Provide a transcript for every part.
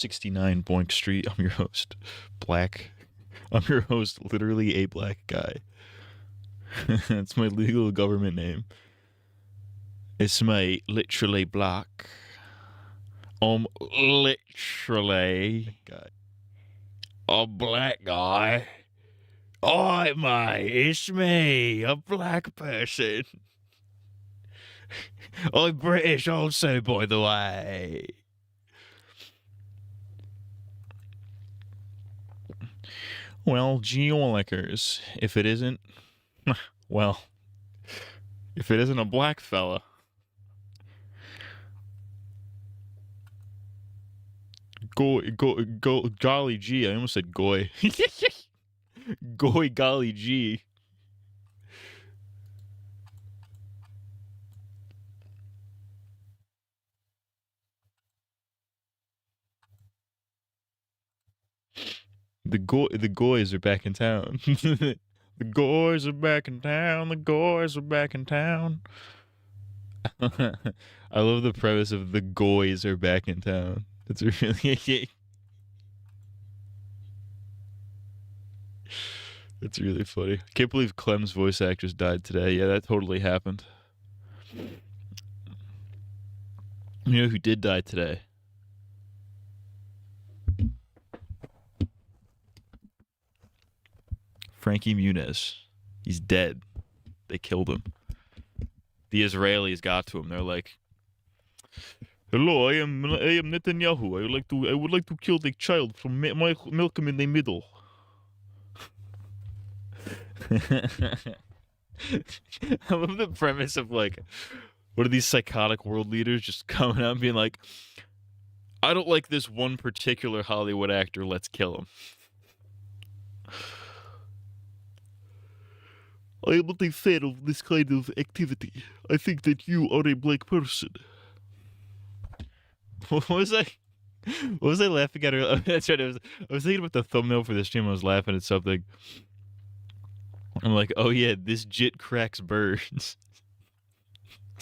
69 Boink Street. I'm your host, Black. I'm your host, literally a black guy. That's my legal government name. It's my literally black. Literally a black guy. Oh, mate, it's me, a black person. I'm British also, by the way. Well, Geolickers, if it isn't, well, if it isn't a black fella. Golly gee, I almost said goy. Goy golly gee. The goys are back in town. The goys are back in town. The goys are back in town. I love the premise of the goys are back in town. That's really That's really funny. I can't believe Clem's voice actress died today. Yeah, that totally happened. You know who did die today? Frankie Muniz. He's dead. They killed him. The Israelis got to him. They're like, "Hello, I am Netanyahu. I would like to kill the child from Malcolm in the Middle." I love the premise of like, what are these psychotic world leaders just coming out and being like, "I don't like this one particular Hollywood actor. Let's kill him." I am not a fan of this kind of activity. I think that you are a black person. What was I? What was I laughing at? That's right. I was thinking about the thumbnail for this stream. I was laughing at something. I'm like, oh yeah, this jit cracks birds.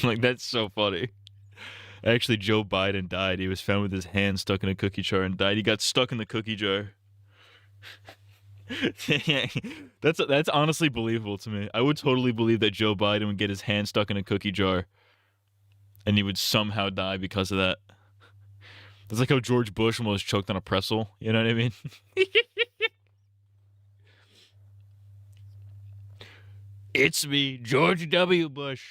Like, that's so funny. Actually, Joe Biden died. He was found with his hand stuck in a cookie jar and died. He got stuck in the cookie jar. That's honestly believable to me. I would totally believe that Joe Biden would get his hand stuck in a cookie jar and he would somehow die because of that. It's like how George Bush almost choked on a pretzel. You know what I mean? It's me, George W. Bush.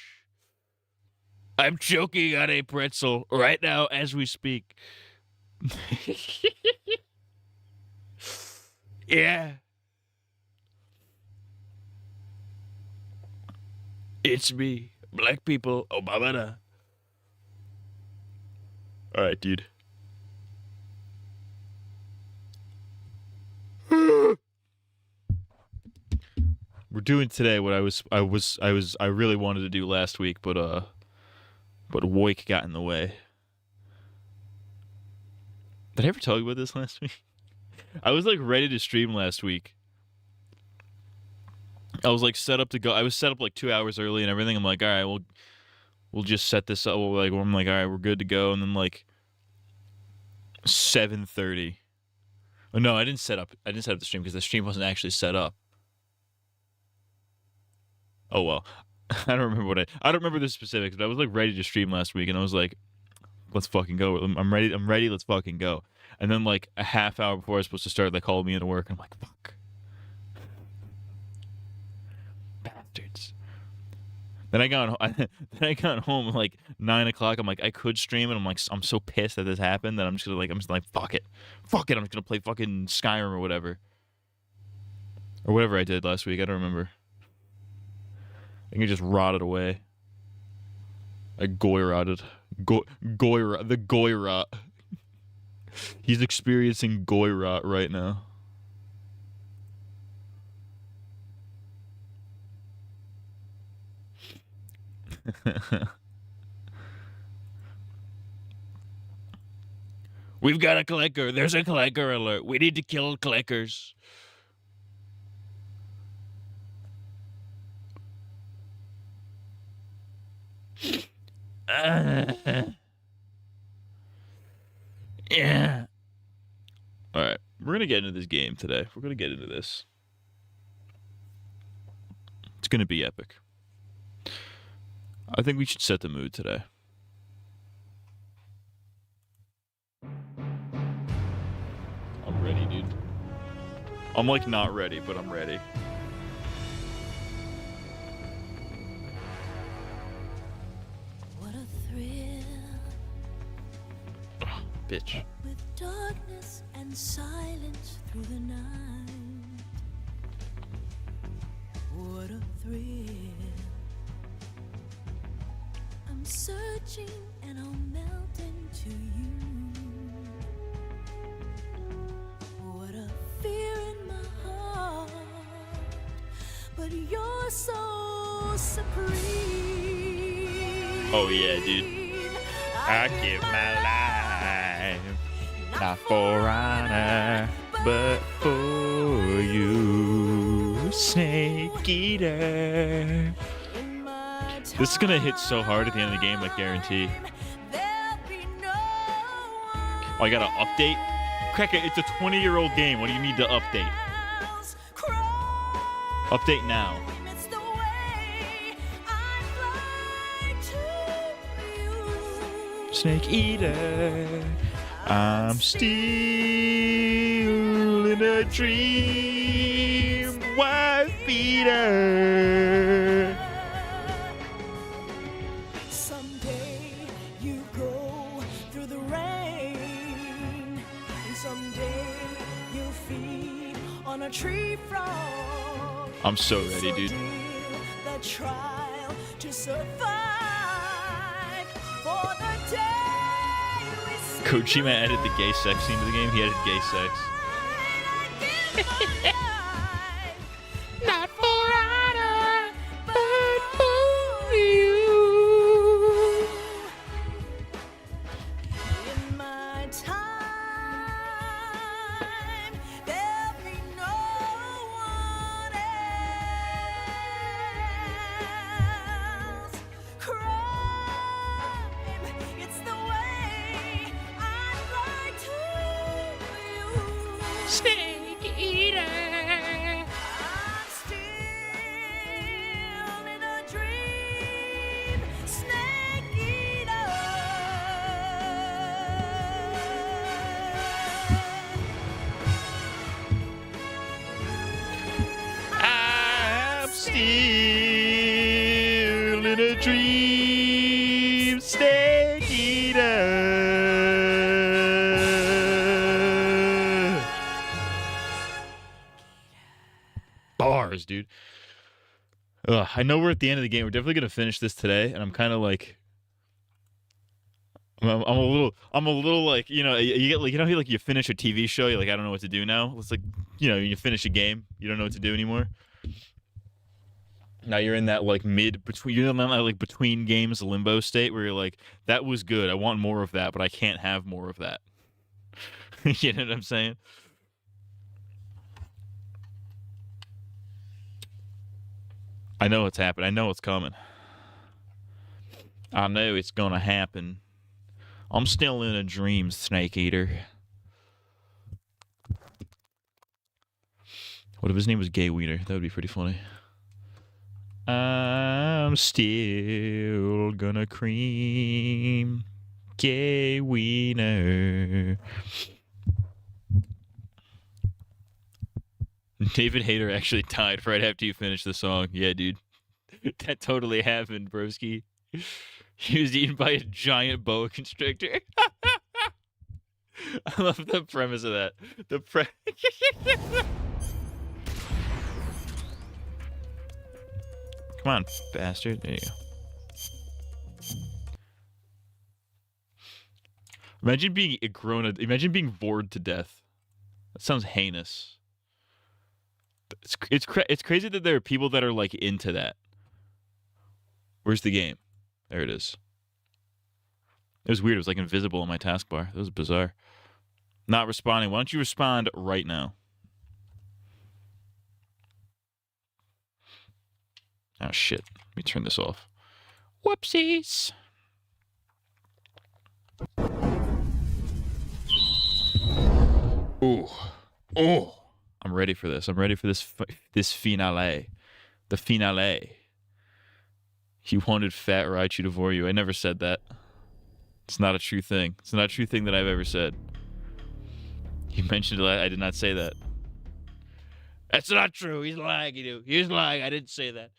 I'm choking on a pretzel right now as we speak. Yeah. It's me, black people, Obama. All right, dude. We're doing today what I really wanted to do last week, but Woik got in the way. Did I ever tell you about this last week? I was like ready to stream last week. I was like set up to go. I was set up like 2 hours early and everything. I'm like, all right, we'll just set this up. I'm like, all right, we're good to go. And then like 7:30. Oh no, I didn't set up the stream because the stream wasn't actually set up. Oh well. I don't remember the specifics, but I was like ready to stream last week and I was like, let's fucking go. I'm ready, let's fucking go. And then like a half hour before I was supposed to start, they called me into work and I'm like, fuck. Bastards. Then I got home at like 9 o'clock. I'm like, I could stream, and I'm so pissed that this happened that I'm just like, fuck it. I'm just gonna play fucking Skyrim or whatever I did last week. I don't remember. I think it just rotted away. I goy rotted. The goy rot. He's experiencing goy rot right now. We've got a clicker. There's a clicker alert. We need to kill clickers. Yeah. All right, we're gonna get into this game today. We're gonna get into this. It's gonna be epic. I think we should set the mood today. I'm ready, dude. I'm like not ready, but I'm ready. What a thrill. Oh, bitch. With darkness and silence through the night. What a thrill. I'm searching and I'll melt into you. What a fear in my heart, but you're so supreme. Oh yeah, dude. I give my life not for honor, but for you, Snake Eater. This is gonna hit so hard at the end of the game, I guarantee. Oh, I gotta update? Cracker, it's a 20-year-old game. What do you need to update? Update now. Snake Eater, I'm still in a dream, wife beater. Someday you go through the rain, and someday you'll feed on a tree frog. I'm so ready, dude. The trial to survive for the day we see. Kojima added the gay sex scene to the game. He added gay sex. Not for honor, but for you. In my time, there'll be no one else. Crime, it's the way I'd like to you. Snake Eater. I'm still in a dream, Snake Eater. I'm still in a dream, Snake Eater. Bars, dude. Ugh, I know we're at the end of the game. We're definitely gonna finish this today, and I'm kind of like, I'm a little like, you get like, like you finish a TV show, you're like, I don't know what to do now. It's like, you finish a game, you don't know what to do anymore. Now you're in that like you're in that like between games limbo state where you're like, that was good, I want more of that, but I can't have more of that. You know what I'm saying? I know it's happening. I know it's coming. I know it's gonna happen. I'm still in a dream, Snake Eater. What if his name was Gay Wiener? That would be pretty funny. I'm still gonna cream Gay Wiener. David Hayter actually died right after you finished the song. Yeah, dude. That totally happened, broski. He was eaten by a giant boa constrictor. I love the premise of that. Come on, bastard. There you go. Imagine being imagine being bored to death. That sounds heinous. It's crazy that there are people that are like into that. Where's the game? There it is. It was weird. It was like invisible on my taskbar. That was bizarre. Not responding. Why don't you respond right now? Oh shit. Let me turn this off. Whoopsies. Ooh. Oh. I'm ready for this. I'm ready for this finale. The finale. He wanted fat Raichu to vor you. I never said that. It's not a true thing. It's not a true thing that I've ever said. He mentioned it. I did not say that. That's not true. He's lying. He's lying. I didn't say that.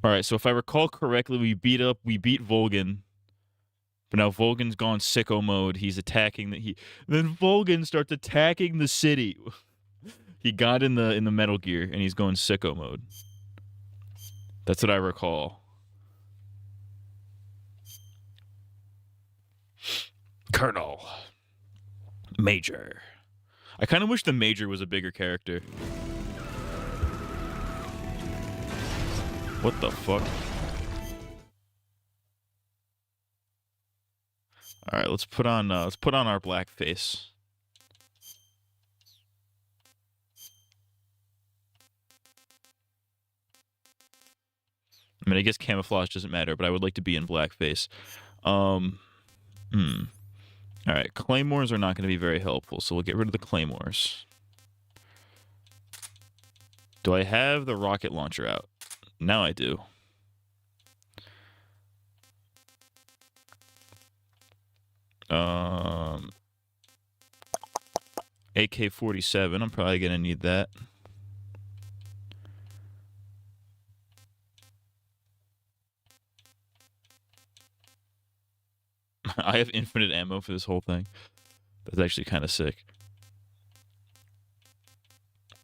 All right. So if I recall correctly, we beat Volgan. But now Volgan's gone sicko mode. He's attacking then Volgan starts attacking the city. He got in the Metal Gear and he's going sicko mode. That's what I recall. Colonel. Major. I kind of wish the Major was a bigger character. What the fuck? All right, let's put on our black face. I mean, I guess camouflage doesn't matter, but I would like to be in blackface. All right, claymores are not going to be very helpful, so we'll get rid of the claymores. Do I have the rocket launcher out? Now I do. AK-47, I'm probably going to need that. I have infinite ammo for this whole thing. That's actually kind of sick.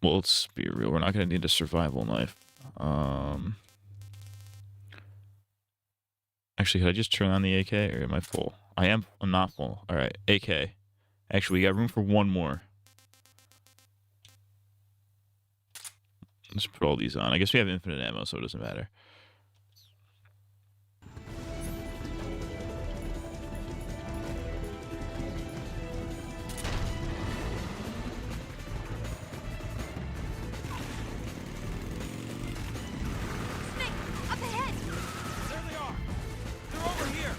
Well, let's be real. We're not going to need a survival knife. Actually, could I just turn on the AK, or am I full? I'm not full. All right, AK. Actually, we got room for one more. Let's put all these on. I guess we have infinite ammo, so it doesn't matter. Snake, up ahead! There they are! They're over here!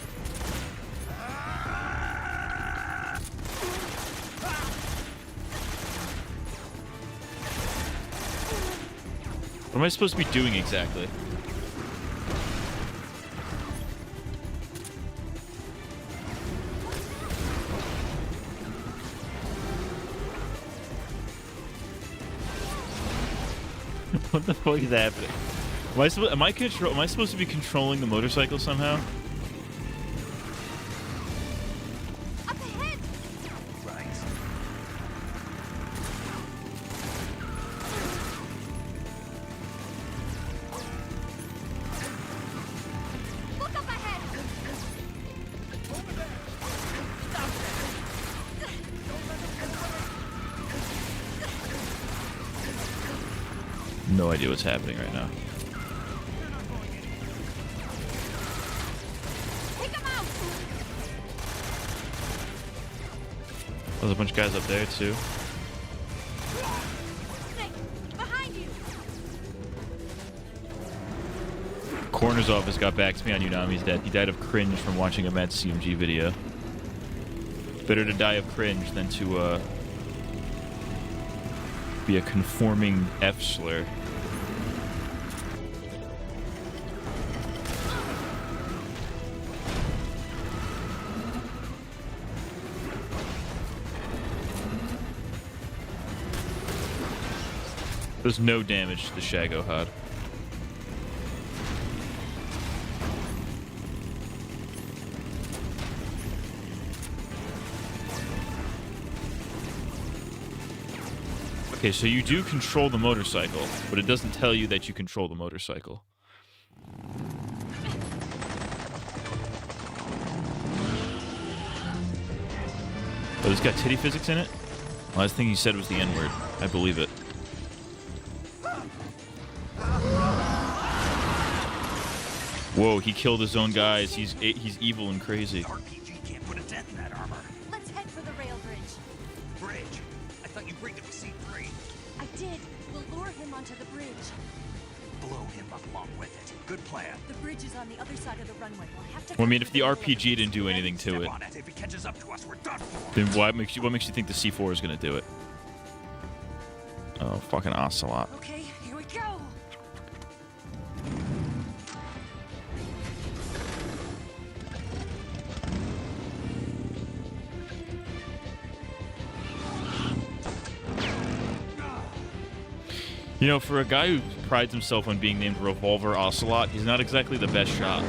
What am I supposed to be doing exactly? What the fuck is happening? Am I supposed to be controlling the motorcycle somehow? Up ahead! Right. Look up ahead! Over there! Stop that! Don't let them get away! No idea what's happening right now. They're not going anywhere. Take him out! There's a bunch of guys up there too. Snake, behind you! Coroner's office got back to me on Unami's death. He died of cringe from watching a Mad CMG video. Better to die of cringe than to be a conforming F slur. There's no damage to the Shagohod. Okay, so you do control the motorcycle, but it doesn't tell you that you control the motorcycle. Oh, this got titty physics in it? Last thing you said was the N-word. I believe it. Whoa, he killed his own guys. He's evil and crazy. RPG can't put a dent in that armor. Let's head for the rail bridge. Bridge. I thought you rigged it with C3. I did. We'll lure him onto the bridge. blow him up along with it. Good plan. The bridge is on the other side of the runway. We'll have to. Well, I mean, cut if through the middle of RPG didn't do anything to Step it, on it. If he catches up to us, we're done for. then what makes you think the C4 is gonna do it? Oh, fucking Ocelot. Okay, here we go. You know, for a guy who prides himself on being named Revolver Ocelot, he's not exactly the best shot.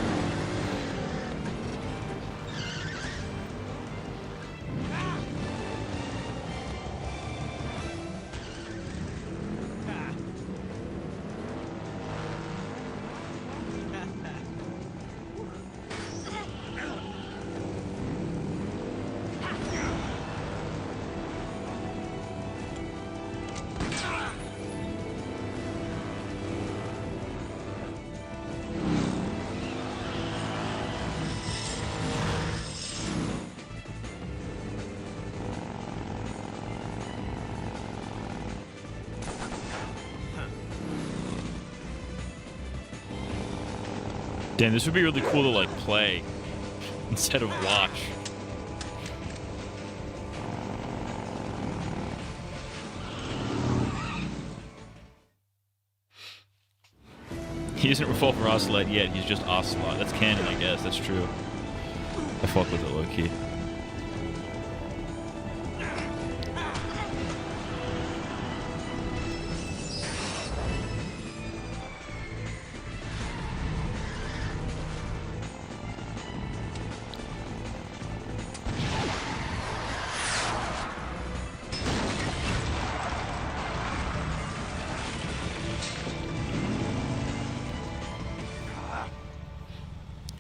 Damn, this would be really cool to, like, play instead of watch. He isn't Revolver Ocelot yet, he's just Ocelot. That's canon, I guess, that's true. I fuck with it low-key.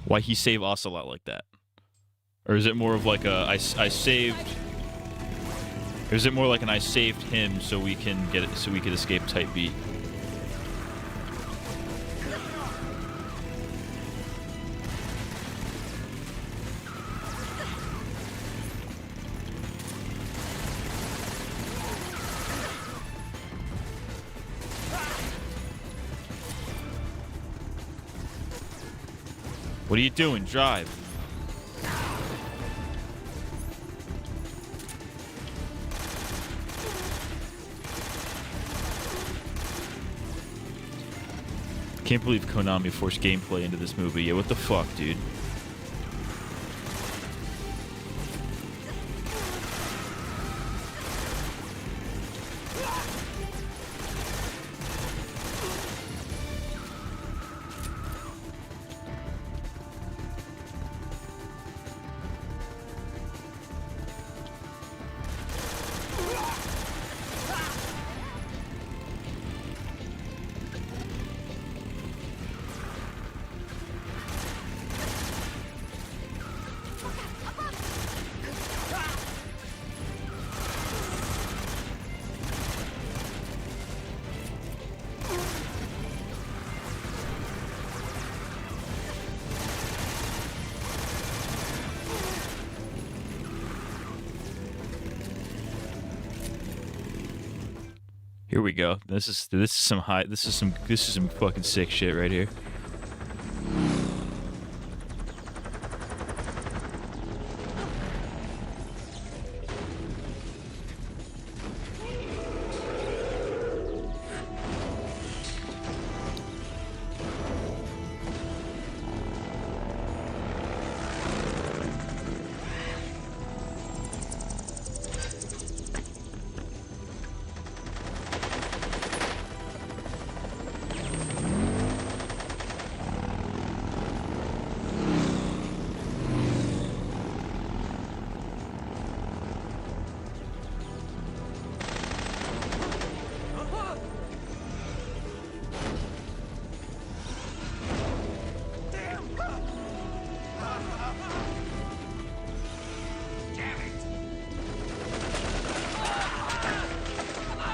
Why he save Ocelot like that? Or is it more of like a I saved? Or is it more like an I saved him so we can get it, so we could escape Type B? What are you doing? Drive. Can't believe Konami forced gameplay into this movie. Yeah, what the fuck, dude? Here we go. This is some fucking sick shit right here.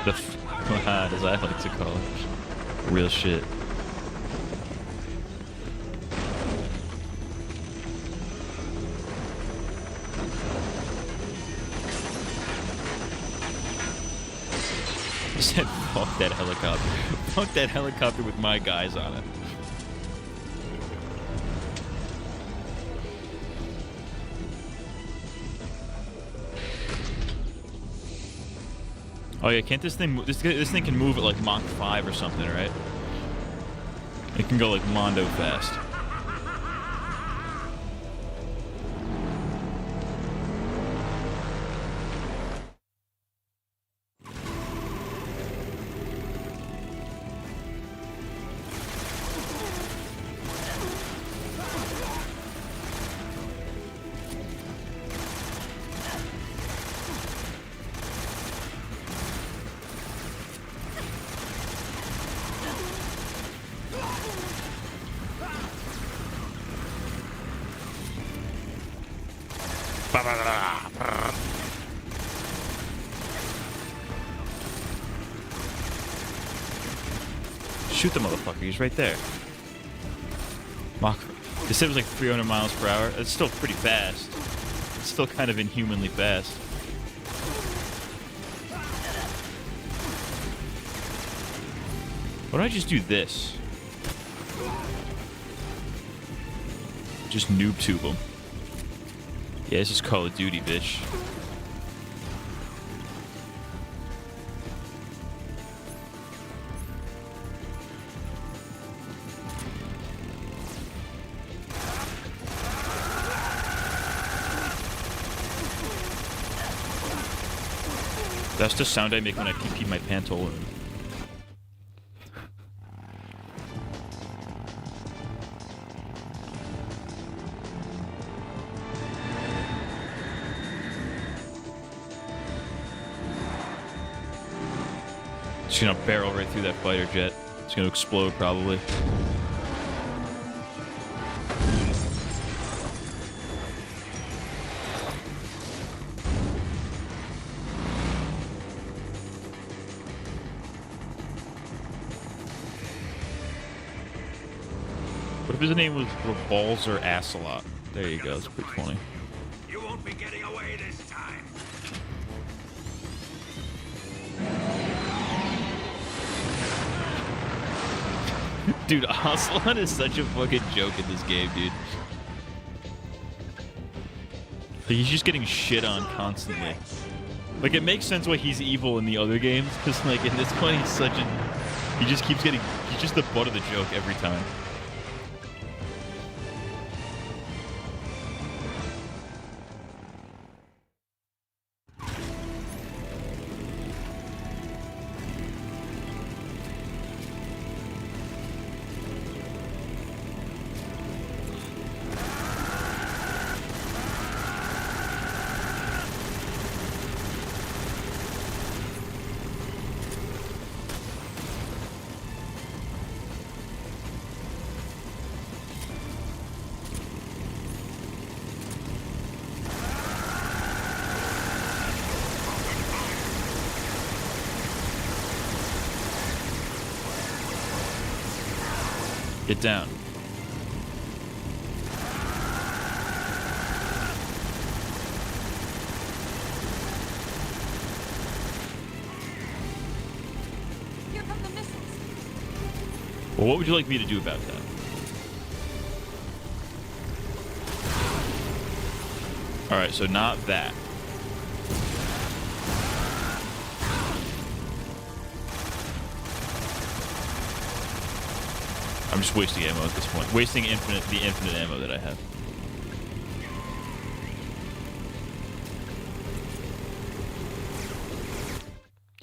The FUD, as I like to call it. Real shit. He said, fuck that helicopter. Fuck that helicopter with my guys on it. Oh yeah, can't this thing this thing can move at like Mach 5 or something, right? It can go like Mondo fast. Shoot the motherfucker, he's right there. Mach. They said it was like 300 miles per hour. It's still pretty fast. It's still kind of inhumanly fast. Why don't I just do this? Just noob tube them. Yeah, this is Call of Duty, bitch. That's the sound I make when I pee my pants hole in. It's gonna barrel right through that fighter jet. It's gonna explode probably. What if his name was Rebalzer Assalot? There you go, that's pretty funny. You won't be getting away this time. Dude, Ocelot is such a fucking joke in this game, dude. Like, he's just getting shit on constantly. Like, it makes sense why he's evil in the other games, because, like, in this one, he's such a... He just keeps getting... He's just the butt of the joke every time. Get down. Here come the missiles. Well, what would you like me to do about that? Alright, so not that. I'm just wasting ammo at this point. Wasting the infinite ammo that I have.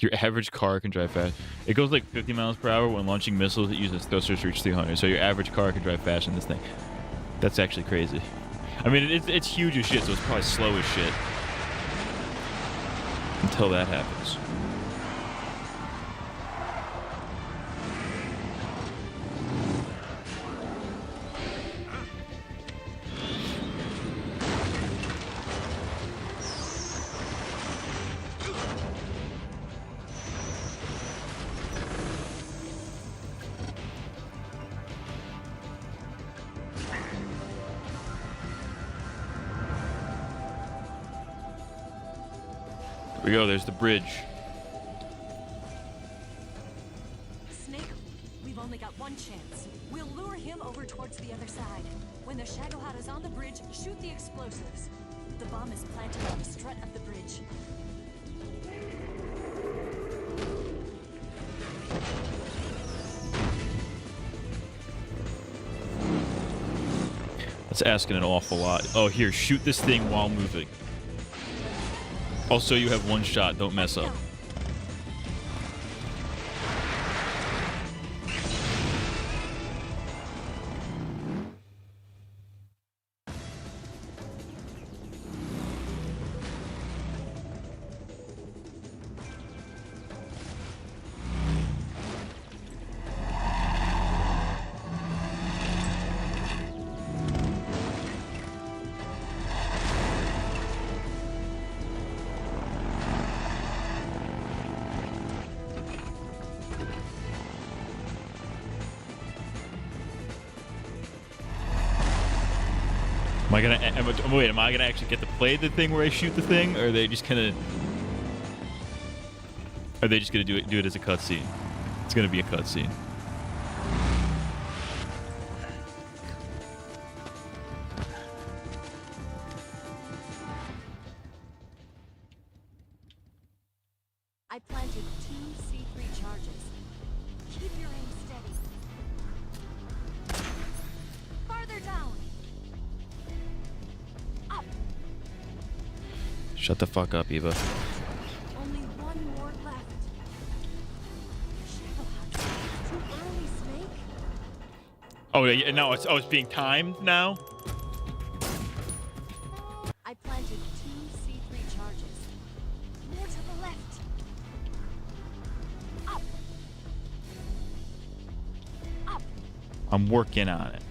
Your average car can drive fast. It goes like 50 miles per hour when launching missiles. It uses thrusters to reach 300. So your average car can drive fast in this thing. That's actually crazy. I mean, it's huge as shit, so it's probably slow as shit. Until that happens. Here we go, there's the bridge. got one chance. We'll lure him over towards the other side. When the Shadow is on the bridge, shoot the explosives. The bomb is planted on the strut of the bridge. That's asking an awful lot. Oh, here, shoot this thing while moving. Also, you have one shot. Don't mess up. Am I gonna actually get to play the thing where I shoot the thing, or are they just gonna do it as a cutscene? It's gonna be a cutscene. I planted 2 C3 charges. Keep your aim steady. Farther down. Up. Shut the fuck up, Eva. Only one more left. Shadowhunters. Too early, Snake. Oh, yeah, no, it's being timed now? I planted 2 C3 charges. More to the left. Up. Up. I'm working on it.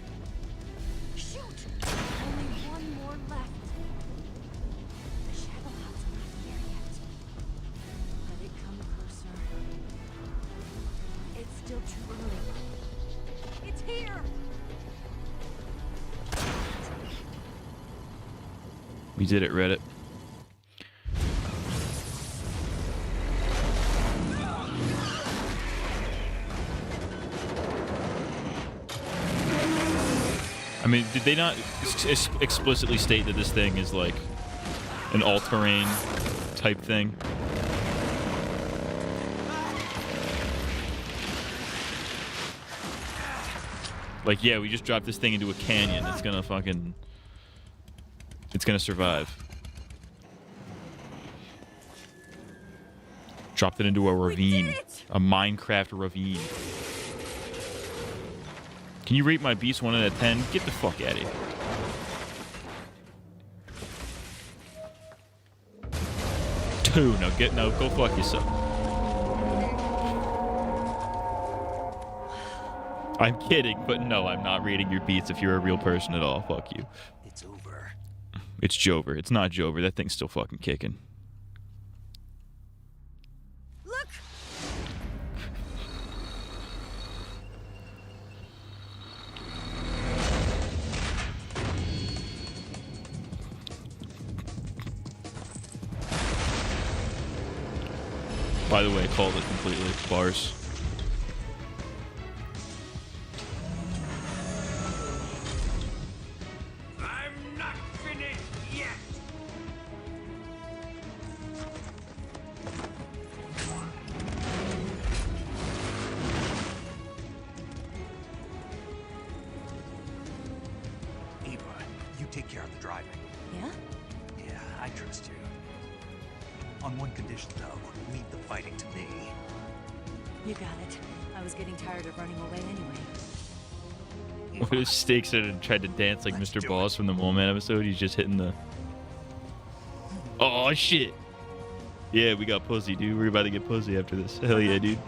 Shoot. Only one more left. The Shadowhunt's not here yet. Let it come closer. It's still too early. It's here. We did it, Reddit. I mean, did they not explicitly state that this thing is like an all-terrain type thing? Like, yeah, we just dropped this thing into a canyon. It's gonna fucking... It's gonna survive. Dropped it into a ravine. A Minecraft ravine. Can you rate my beast 1 out of 10? Get the fuck out of here. Two. No, go fuck yourself. I'm kidding, but no, I'm not rating your beats if you're a real person at all. Fuck you. It's over. It's Jover. It's not Jover. That thing's still fucking kicking. Look. By the way, I called it completely. Bars. I'm not finished yet. Eva, you take care of the driving. Yeah? Yeah, I trust you. On one condition, though, leave the fighting to me. You got it. I was getting tired of running away anyway. What if Stakes it and tried to dance like Let's Mr. do Boss it. from the Mole Man episode? He's just hitting the... Oh, shit. Yeah, we got pussy, dude. We're about to get pussy after this. Hell yeah, dude.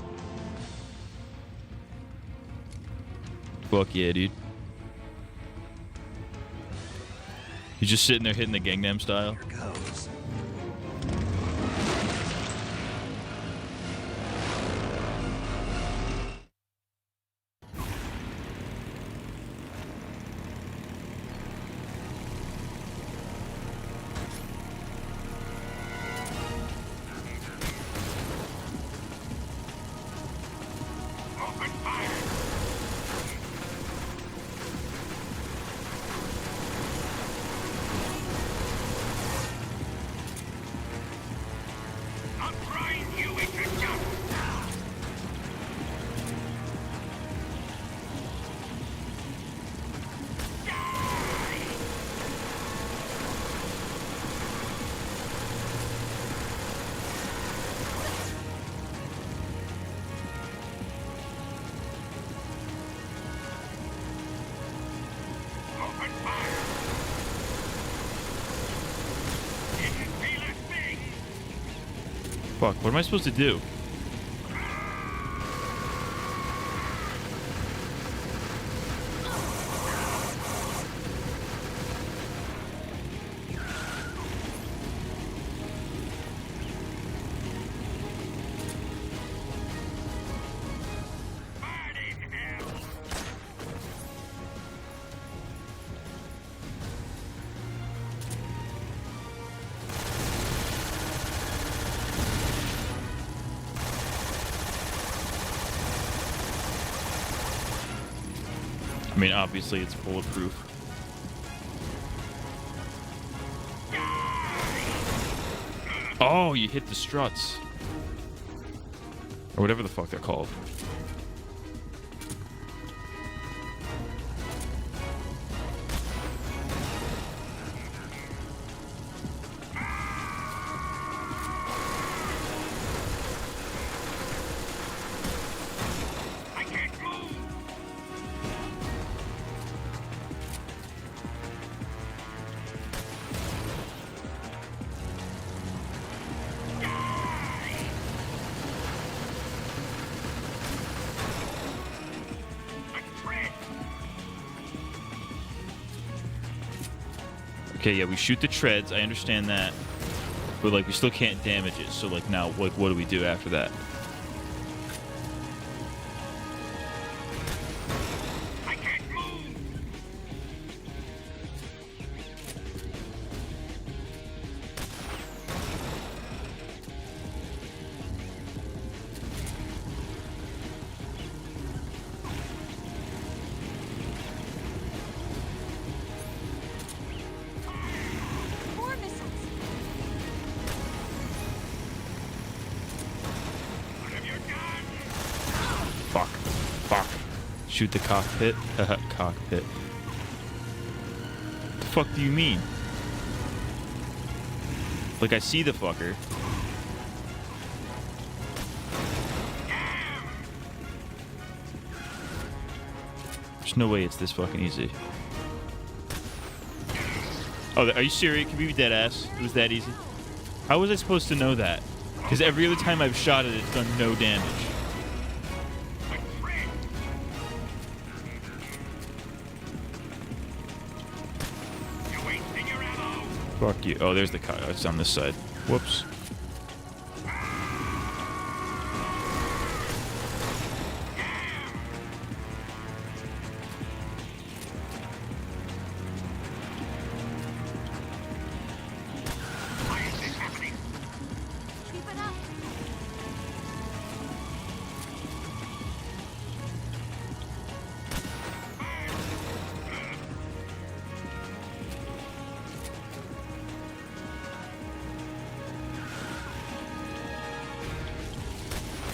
Fuck yeah, dude. He's just sitting there hitting the Gangnam Style. Here goes. Open fire! Fuck, what am I supposed to do? I mean, obviously it's bulletproof. Oh, you hit the struts. Or whatever the fuck they're called. Okay, yeah, we shoot the treads. I understand that. But, like, we still can't damage it. So, like, now, what do we do after that? I can't move. More missiles. What have you done? Fuck. Fuck. Shoot the cockpit. Cockpit. What the fuck do you mean? Like, I see the fucker. There's no way it's this fucking easy. Oh, are you serious? Can we be dead ass? It was that easy? How was I supposed to know that? Because every other time I've shot it, it's done no damage. You're wasting your ammo. Fuck you. Oh, there's the car. It's on this side. Whoops. Why is this happening? Keep it up.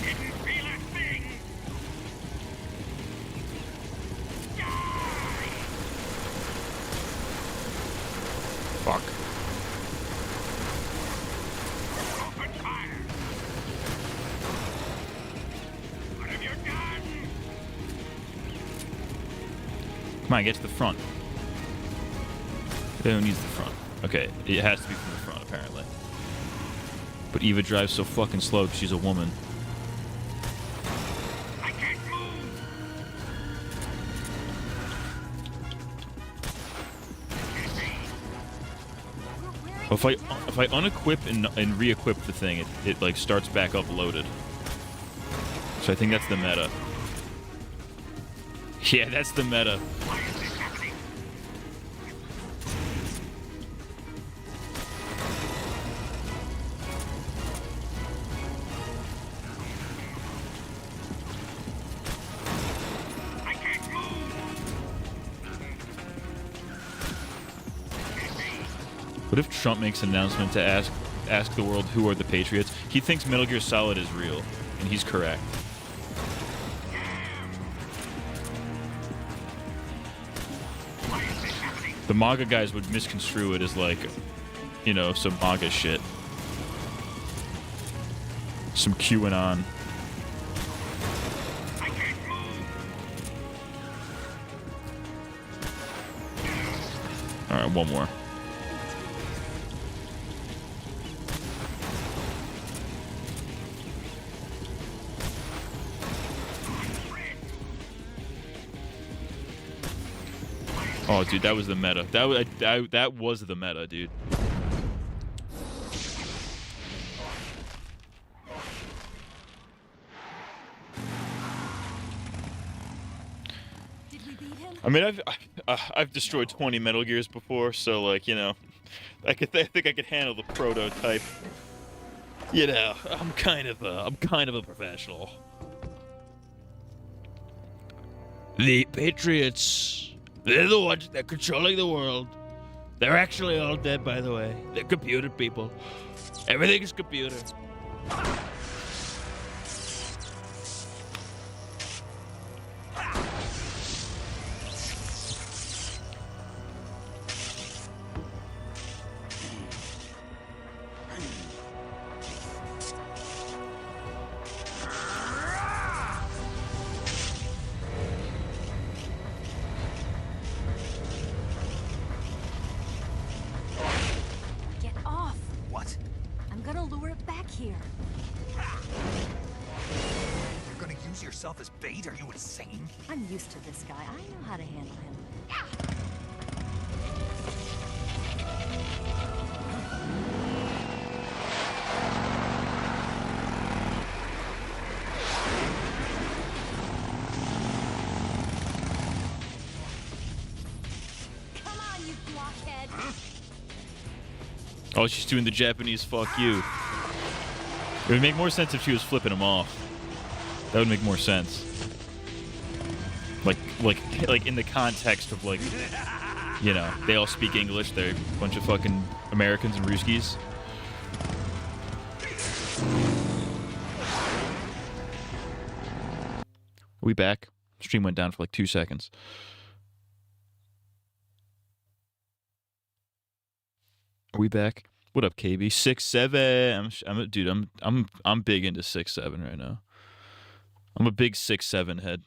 Didn't feel a thing. Fuck. Open fire. What have you done? Come on, get to the front. Who needs the front? Okay, it has to be from the front, apparently. But Eva drives so fucking slow because she's a woman. I can't move. We're If I unequip and re-equip the thing, it like starts back up loaded. So I think that's the meta. Yeah, that's the meta. Why is this happening? I can't move. What if Trump makes an announcement to ask the world who are the Patriots? He thinks Metal Gear Solid is real, and he's correct. Why is this happening? The MAGA guys would misconstrue it as like, you know, some MAGA shit. Some QAnon. I can't move. Alright, one more. Oh, dude, that was the meta. That was the meta, dude. Did we beat him? I mean, I've destroyed 20 Metal Gears before, so like, you know, I think I could handle the prototype. You know, I'm kind of a professional. The Patriots, they're the ones that are controlling the world. They're actually all dead, by the way. They're computer people. Everything is computer. Get off! What? I'm gonna lure it back here. You're gonna use yourself as bait? Are you insane? I'm used to this guy. I know how to handle him. Come on, you blockhead! Oh, she's doing the Japanese fuck you. It would make more sense if she was flipping him off. That would make more sense. Like in the context of like, you know, they all speak English. They're a bunch of fucking Americans and Ruskies. Are we back? Stream went down for like 2 seconds. Are we back? What up, KB? 6'7". Dude, I'm big into 6'7" right now. I'm a big 6'7" head.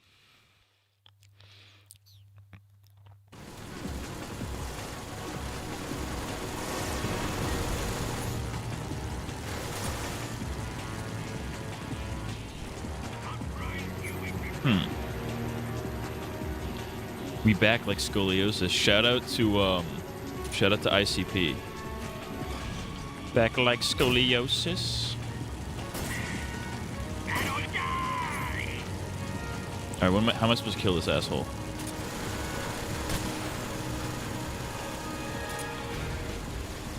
We back like scoliosis. Shout out to ICP. Back like scoliosis. Alright, how am I supposed to kill this asshole?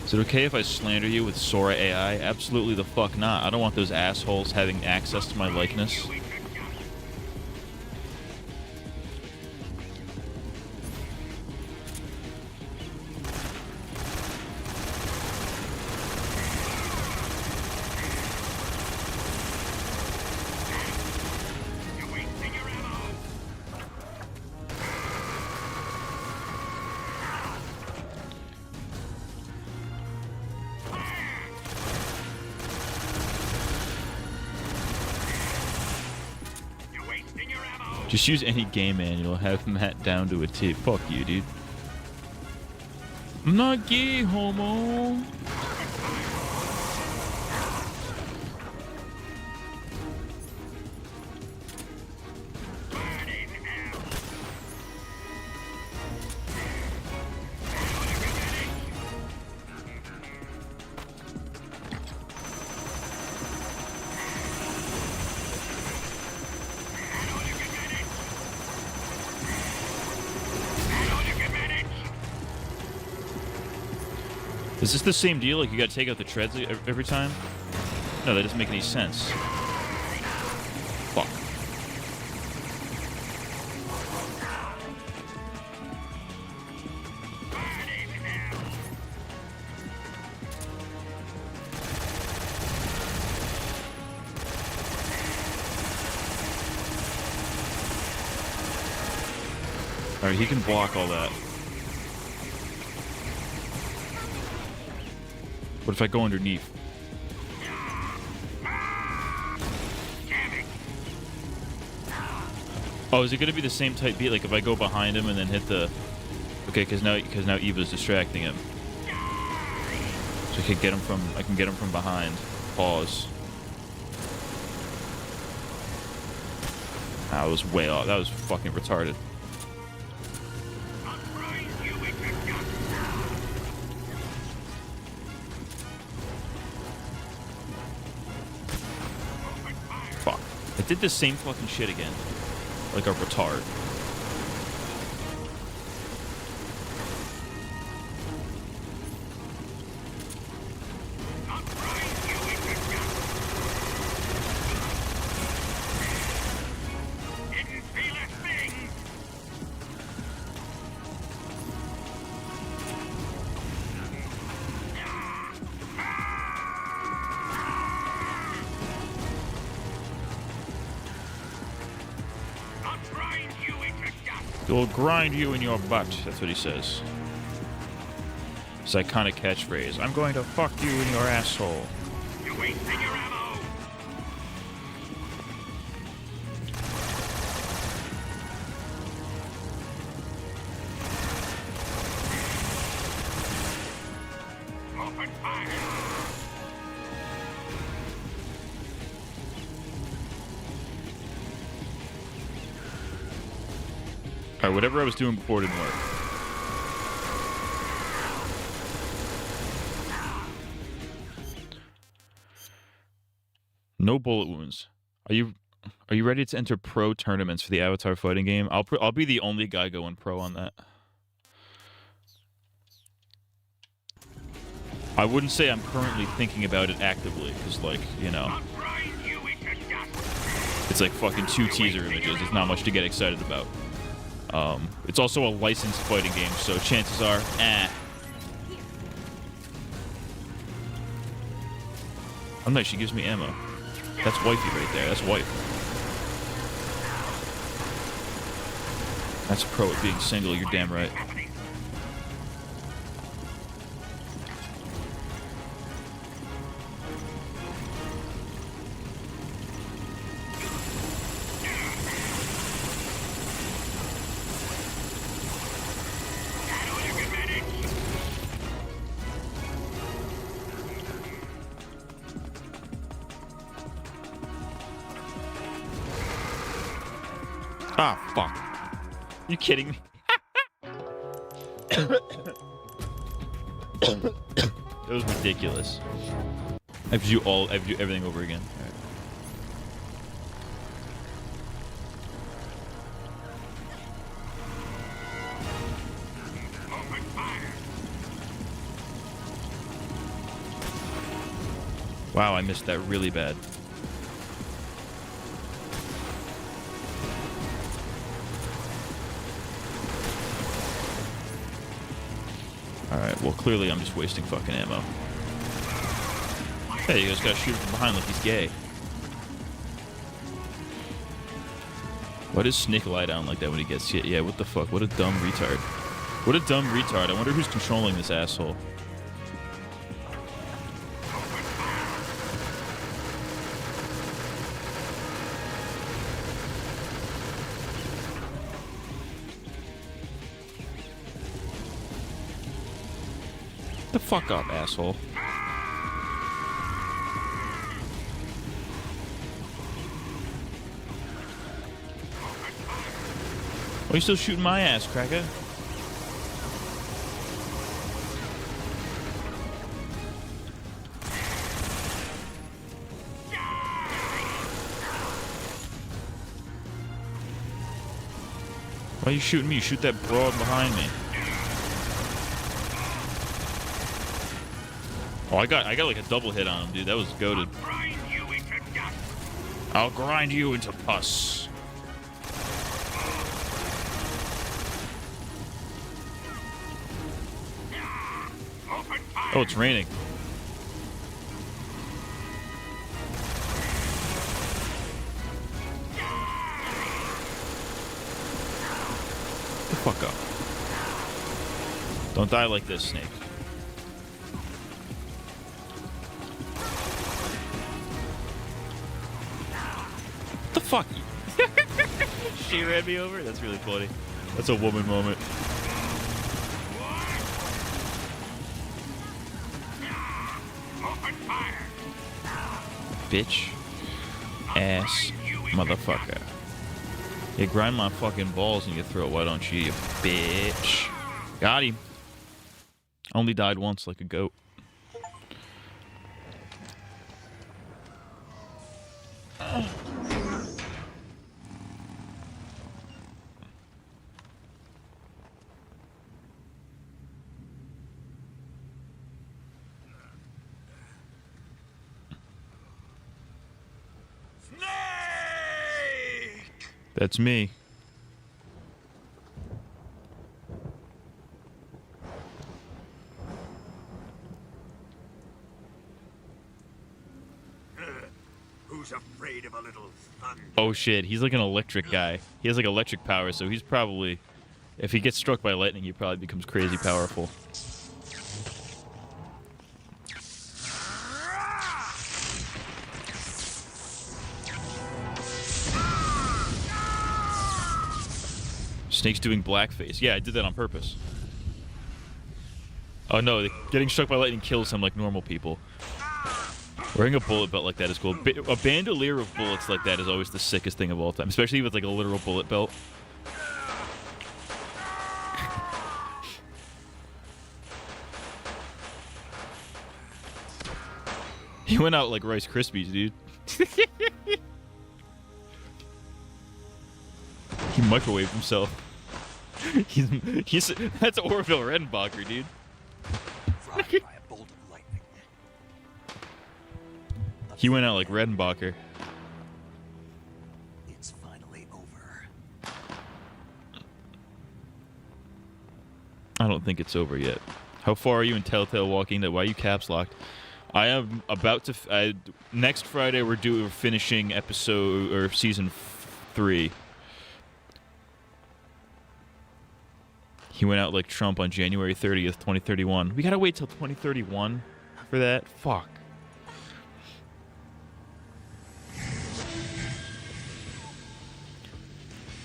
Is it okay if I slander you with Sora AI? Absolutely the fuck not. I don't want those assholes having access to my likeness. Just use any game manual, have Matt down to a T. Fuck you, dude. I'm not gay, homo. Is this the same deal? Like you gotta take out the treads every time? No, that doesn't make any sense. Fuck. Alright, he can block all that. What if I go underneath? Oh, is it going to be the same type beat? Like if I go behind him and then hit the... Okay, because now Eva's distracting him. So I can get him from behind. Pause. That was way off. That was fucking retarded. I did the same fucking shit again. Like a retard. We'll grind you in your butt. That's what he says. His iconic catchphrase. I'm going to fuck you in your asshole. You're wasting your ammo. Open fire. Alright, whatever I was doing before didn't work. No bullet wounds. Are you ready to enter pro tournaments for the Avatar fighting game? I'll be the only guy going pro on that. I wouldn't say I'm currently thinking about it actively, because, like, you know, I'll grind you into dust. it's like fucking 2 teaser images. It's not much to get excited about. It's also a licensed fighting game, so chances are, Oh no, she gives me ammo. That's wifey right there. That's wife. That's pro at being single, you're damn right. Happening. That all you can manage? Ah, fuck. You kidding me? That was ridiculous. I have to do everything over again. All right. Open fire. Wow, I missed that really bad. Alright, well, clearly I'm just wasting fucking ammo. Hey, you guys gotta shoot him from behind like he's gay. Why does Snake lie down like that when he gets hit? Yeah, what the fuck? What a dumb retard. What a dumb retard. I wonder who's controlling this asshole. The fuck up, asshole. Why are you still shooting my ass, cracker? Why are you shooting me? Shoot that broad behind me. Oh, I got like a double hit on him, dude. That was goated. Grind you into dust. I'll grind you into pus. Open fire. Oh, it's raining. Get the fuck up. Don't die like this, Snake. What the fuck? She ran me over? That's really funny. That's a woman moment. Open fire. Bitch. Ass. Motherfucker. You grind my fucking balls in your throat, why don't you, you bitch? Got him. Only died once like a goat. That's me. Who's afraid of a little thunder? Oh shit, he's like an electric guy. He has like electric power, so he's probably, if he gets struck by lightning, he probably becomes crazy powerful. Snake's doing blackface. Yeah, I did that on purpose. Oh no, getting struck by lightning kills him like normal people. Wearing a bullet belt like that is cool. A bandolier of bullets like that is always the sickest thing of all time, especially if it's like a literal bullet belt. He went out like Rice Krispies, dude. He microwaved himself. He's that's Orville Redenbacher, dude. Fried by a bolt of lightning. He went out like Redenbacher. It's finally over. I don't think it's over yet. How far are you in Telltale Walking Dead? Why are you caps locked? I am about to. Next Friday we're finishing episode or season 3. He went out like Trump on January 30th, 2031. We gotta wait till 2031 for that? Fuck.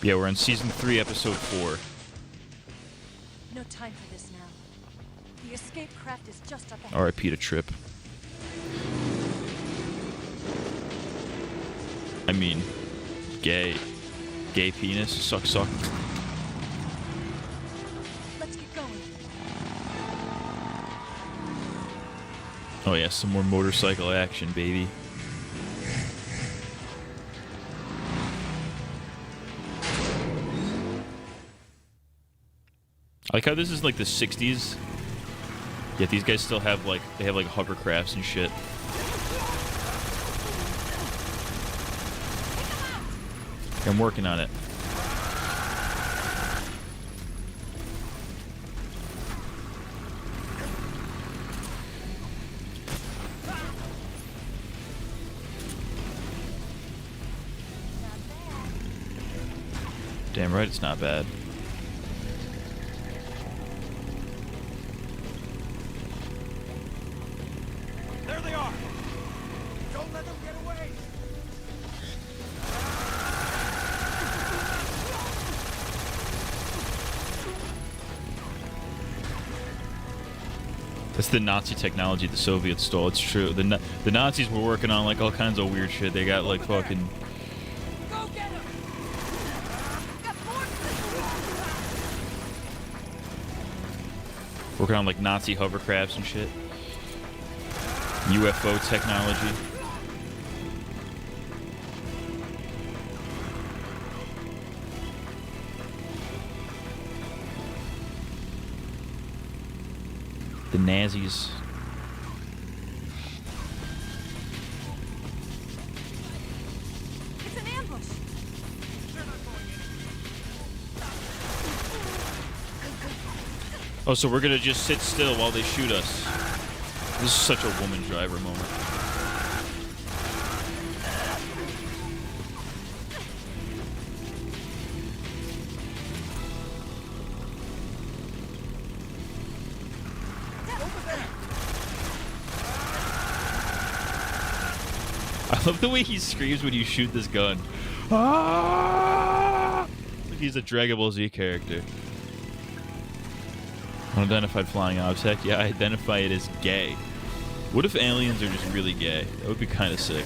Yeah, we're on season 3, episode 4. No time for this now. The escape craft is just up ahead. R.I.P. to Trip. I mean, gay. Gay penis. Suck, suck. Let's get going. Oh yeah, some more motorcycle action, baby. I like how this is like the 60s. Yet these guys still have like, they have like hovercrafts and shit. I'm working on it. Damn right it's not bad. There they are! Don't let them get away! That's the Nazi technology the Soviets stole. It's true. The Nazis were working on like all kinds of weird shit. They got like fucking. Go get him! Got more Working on like Nazi hovercrafts and shit. UFO technology. The Nazis. It's an ambush. Oh, so we're gonna just sit still while they shoot us. This is such a woman driver moment. I love the way he screams when you shoot this gun. Ah! Like he's a Dragon Ball Z character. Unidentified flying object. Yeah, I identify it as gay. What if aliens are just really gay? That would be kind of sick.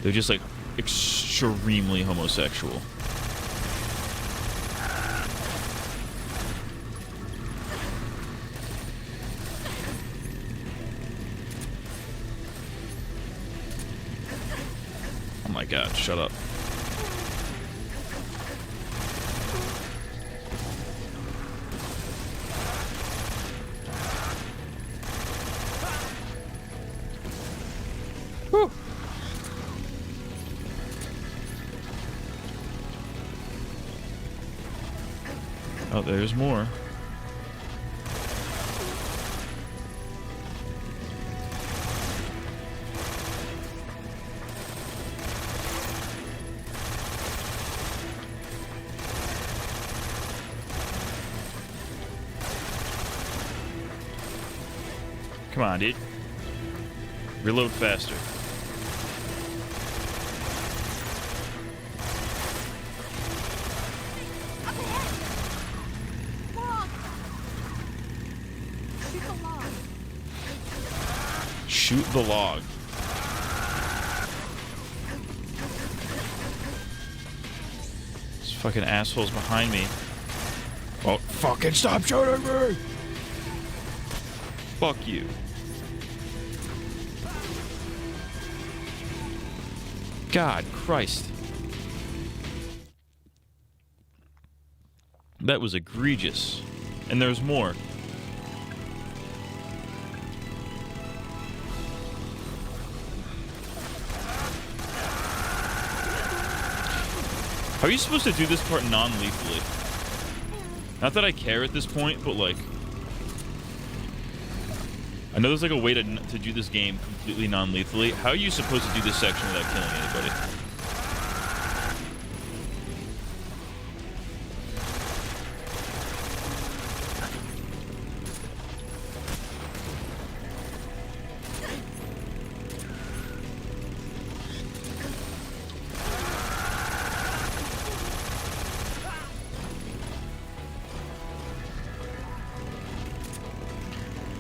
They're just like extremely homosexual. Oh my god, shut up. Whew. Oh, there's more. Come on, dude. Reload faster. Shoot the log. This fucking asshole's behind me. Oh, fucking stop shooting me! Fuck you. God Christ. That was egregious. And there's more. How are you supposed to do this part non-lethally? Not that I care at this point, but like... I know there's like a way to do this game completely non-lethally. How are you supposed to do this section without killing anybody?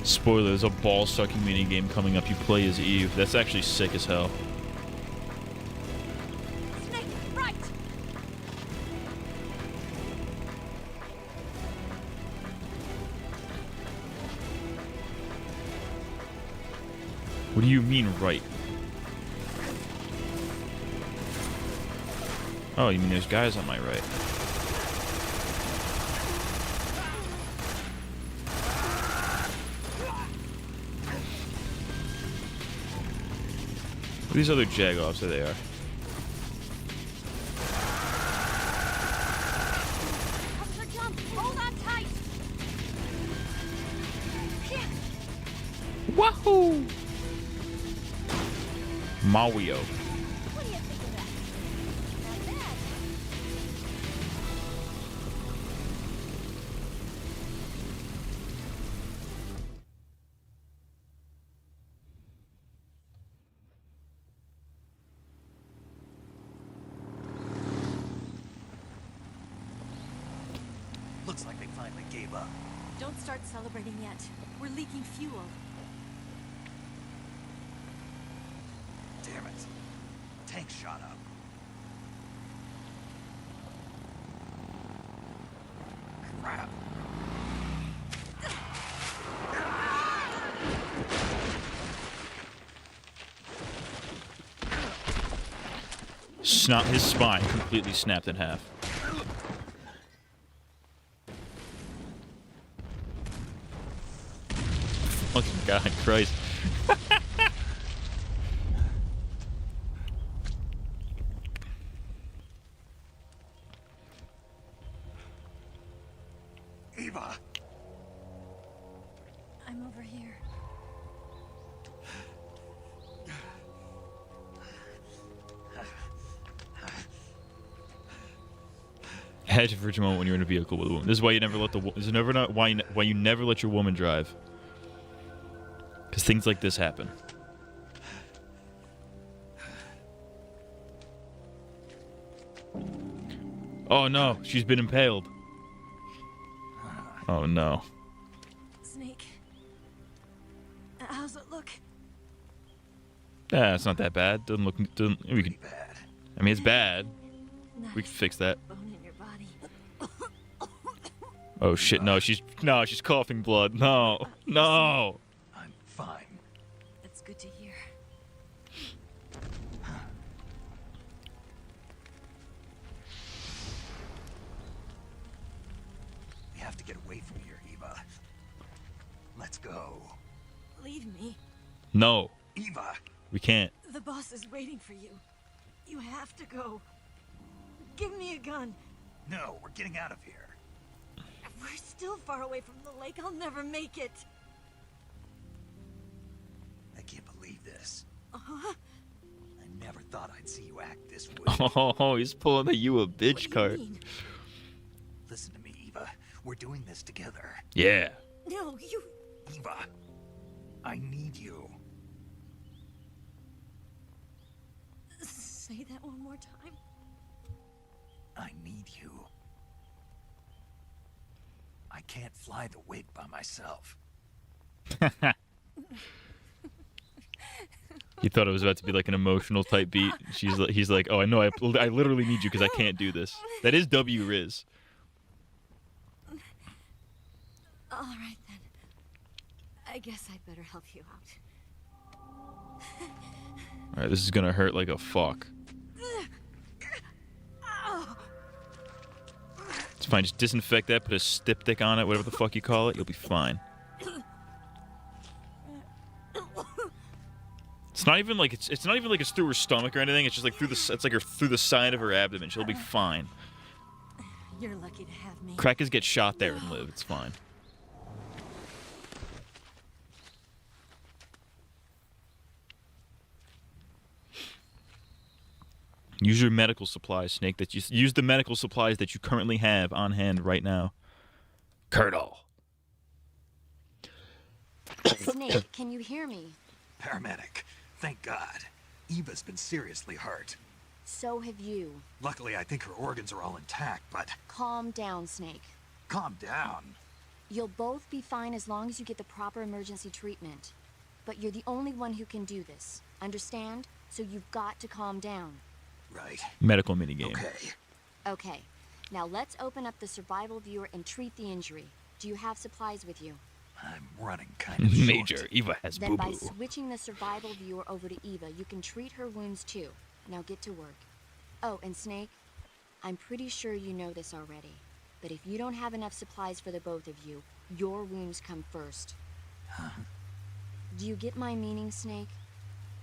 Spoiler, there's a ball-sucking minigame coming up. You play as Eve. That's actually sick as hell. Snake, right! What do you mean, right? Oh, you mean there's guys on my right. These other Jagoffs, there they are. Cover jump! Hold on tight! Wahoo! Mario. What do you think of that? Not bad. Looks like they finally gave up. Don't start celebrating yet. We're leaking fuel. Damn it. Tank shot up. Crap. His spine completely snapped in half. Fucking God Christ. Eva! I'm over here. Had you for a moment when you're in a vehicle with a woman. This is why you never let the. This is never not why you never let your woman drive. Because things like this happen. Oh no, she's been impaled. Oh no. Snake. How's it look? Yeah, it's not that bad. Doesn't look. We could. Pretty bad. I mean, it's bad. Nice. We can fix that. Bone in your body. Oh shit! No, she's coughing blood. No, no. I'm fine. That's good to hear. We have to get away from here, Eva. Let's go. Leave me. No, Eva! we can't. The boss is waiting for you. You have to go. Give me a gun. No, we're getting out of here. We're still far away from the lake. I'll never make it. I can't believe this. Uh-huh. I never thought I'd see you act this way. Oh, he's pulling a you a What bitch do you card. mean? Listen to me, Eva. We're doing this together. Yeah. No, you... Eva, I need you. Say that one more time. I need you. I can't fly the wig by myself. He thought it was about to be like an emotional type beat. He's like, oh, I know, I literally need you because I can't do this. That is W Riz. All right, then. I guess I'd better help you out. All right, this is gonna hurt like a fuck. It's fine. Just disinfect that. Put a styptic on it, whatever the fuck you call it. You'll be fine. It's not even like it's not even like it's through her stomach or anything. It's just like through the side of her abdomen. She'll be fine. You're lucky to have me. Crackers get shot there and live. It's fine. Use your medical supplies, Snake. Use the medical supplies that you currently have on hand right now. Curdle. Snake, can you hear me? Paramedic, thank God. Eva's been seriously hurt. So have you. Luckily, I think her organs are all intact, but Calm down, Snake. calm down. You'll both be fine as long as you get the proper emergency treatment. But you're the only one who can do this. Understand? So you've got to calm down. Right. Medical minigame. Okay. Okay. Now let's open up the survival viewer and treat the injury. Do you have supplies with you? I'm running kind of short. Major. Eva has Then boo by boo. switching the survival viewer over to Eva, you can treat her wounds too. Now get to work. Oh, and Snake, I'm pretty sure you know this already. But if you don't have enough supplies for the both of you, your wounds come first. Huh? Do you get my meaning, Snake?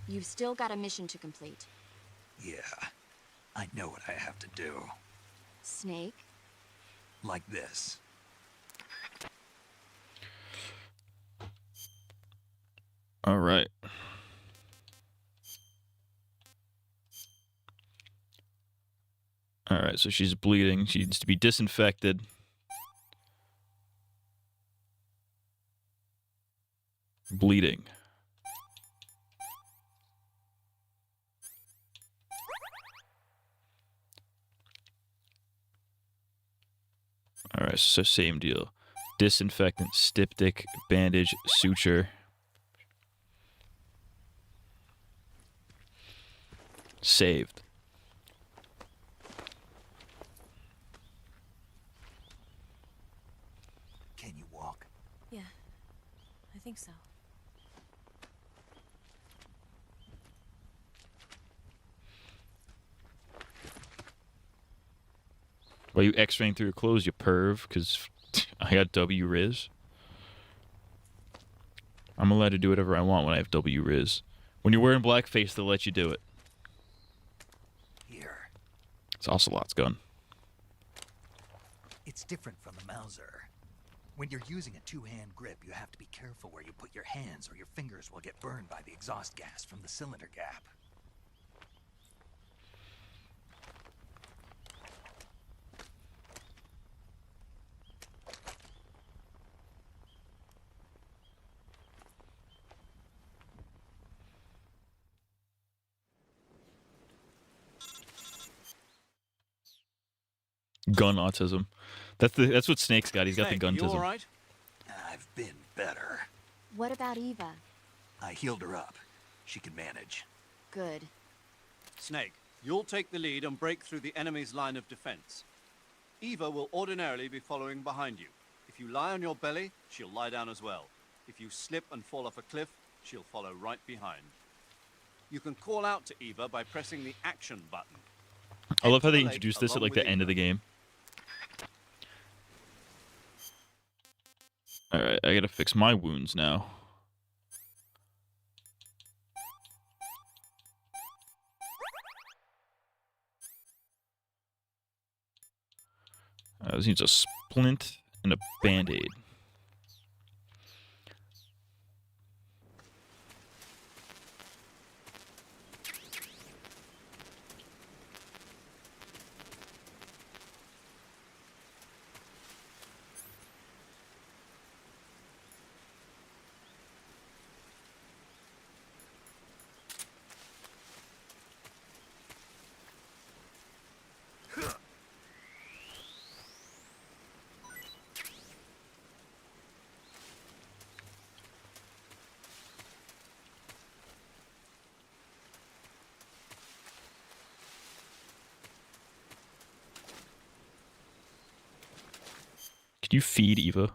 You've still got a mission to complete. Yeah. I know what I have to do. Snake? Like this. All right. All right, so she's bleeding. She needs to be disinfected. Bleeding. All right, so same deal. Disinfectant, styptic, bandage, suture. Saved. Can you walk? Yeah, I think so. Why you x-raying through your clothes, you perv? Because I got W Riz. I'm allowed to do whatever I want when I have W Riz. When you're wearing blackface, they'll let you do it. Here. It's Ocelot's gun. It's different from the Mauser. When you're using a two-hand grip, you have to be careful where you put your hands or your fingers will get burned by the exhaust gas from the cylinder gap. Gun autism. That's what Snake's got. He's got the Snake, you all guntism. right? I've been better. What about Eva? I healed her up. She can manage. Good. Snake, you'll take the lead and break through the enemy's line of defense. Eva will ordinarily be following behind you. If you lie on your belly, she'll lie down as well. If you slip and fall off a cliff, she'll follow right behind. You can call out to Eva by pressing the action button. I love how Head to they the lake introduced this at along like the with end of the Eva. game. Alright, I gotta fix my wounds now. This needs a splint And a band-aid. Can you feed Eva?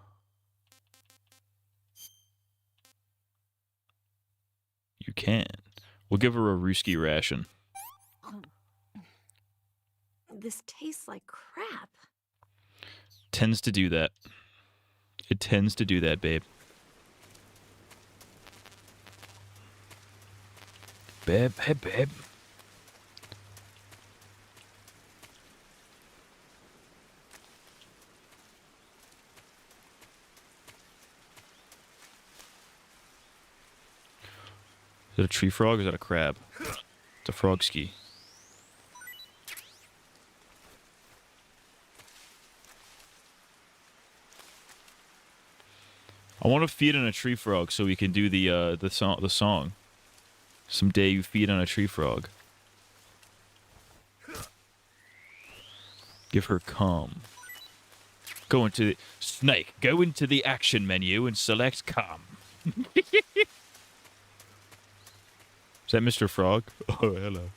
You can. We'll give her a Ruski ration. This tastes like crap. Tends to do that. It tends to do that, babe. Babe, hey, babe. Is that a tree frog or is that a crab? It's a frog ski. I want to feed on a tree frog so we can do the song. Someday you feed on a tree frog. Give her cum. Go into the snake. Go into the action menu and select cum. Is that Mr. Frog? Oh, hello.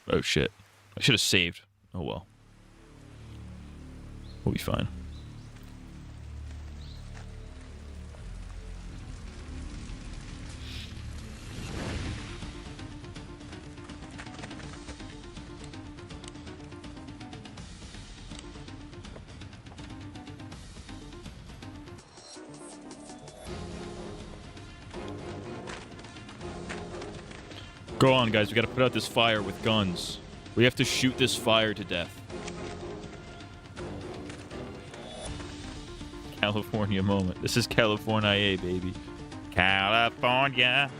Oh, shit. I should have saved. Oh, well. We'll be fine. Go on, guys. We gotta put out this fire with guns. We have to shoot this fire to death. California moment. This is California, baby. California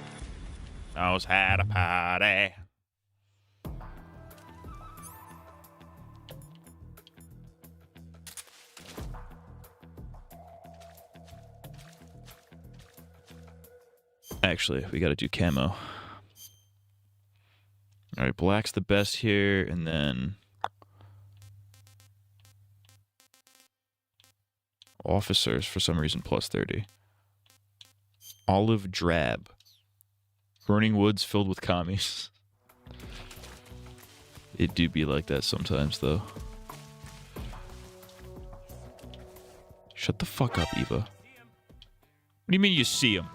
knows how to party. Actually, we gotta do camo. Alright, black's the best here, and then officers, for some reason, plus 30. Olive drab. Burning woods filled with commies. It do be like that sometimes, though. Shut the fuck up, Eva. What do you mean you see him?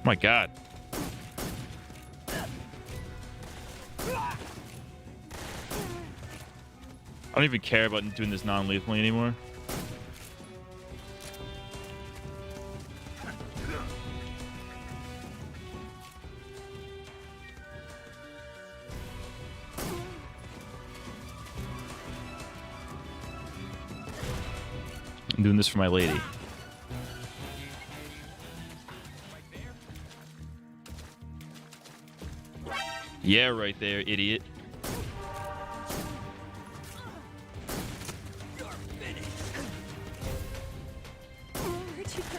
My God. I don't even care about doing this non-lethally anymore. I'm doing this for my lady. Yeah, right there, idiot. Where'd you go?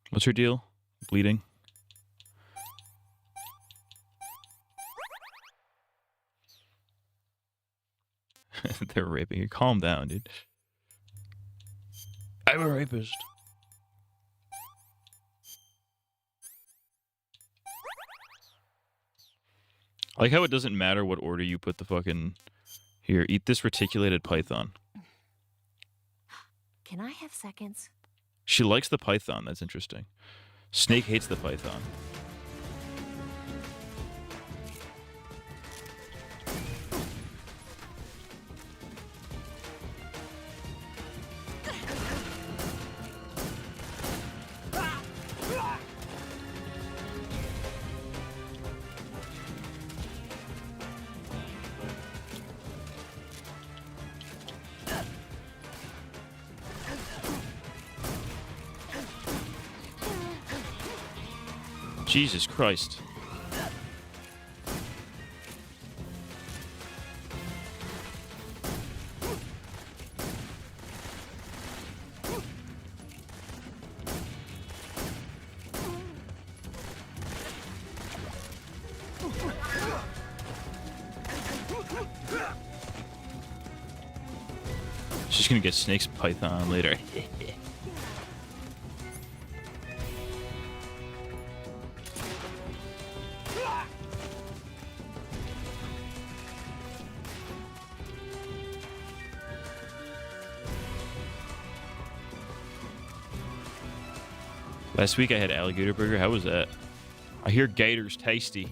What's her deal? Bleeding? They're raping you. Calm down, dude. I'm a rapist. I like how it doesn't matter what order you put the fucking... Here, eat this reticulated python. Can I have seconds? She likes the python. That's interesting. Snake hates the python. Jesus Christ. She's gonna get Snake's Python later. Last week I had alligator burger. How was that? I hear gator's tasty.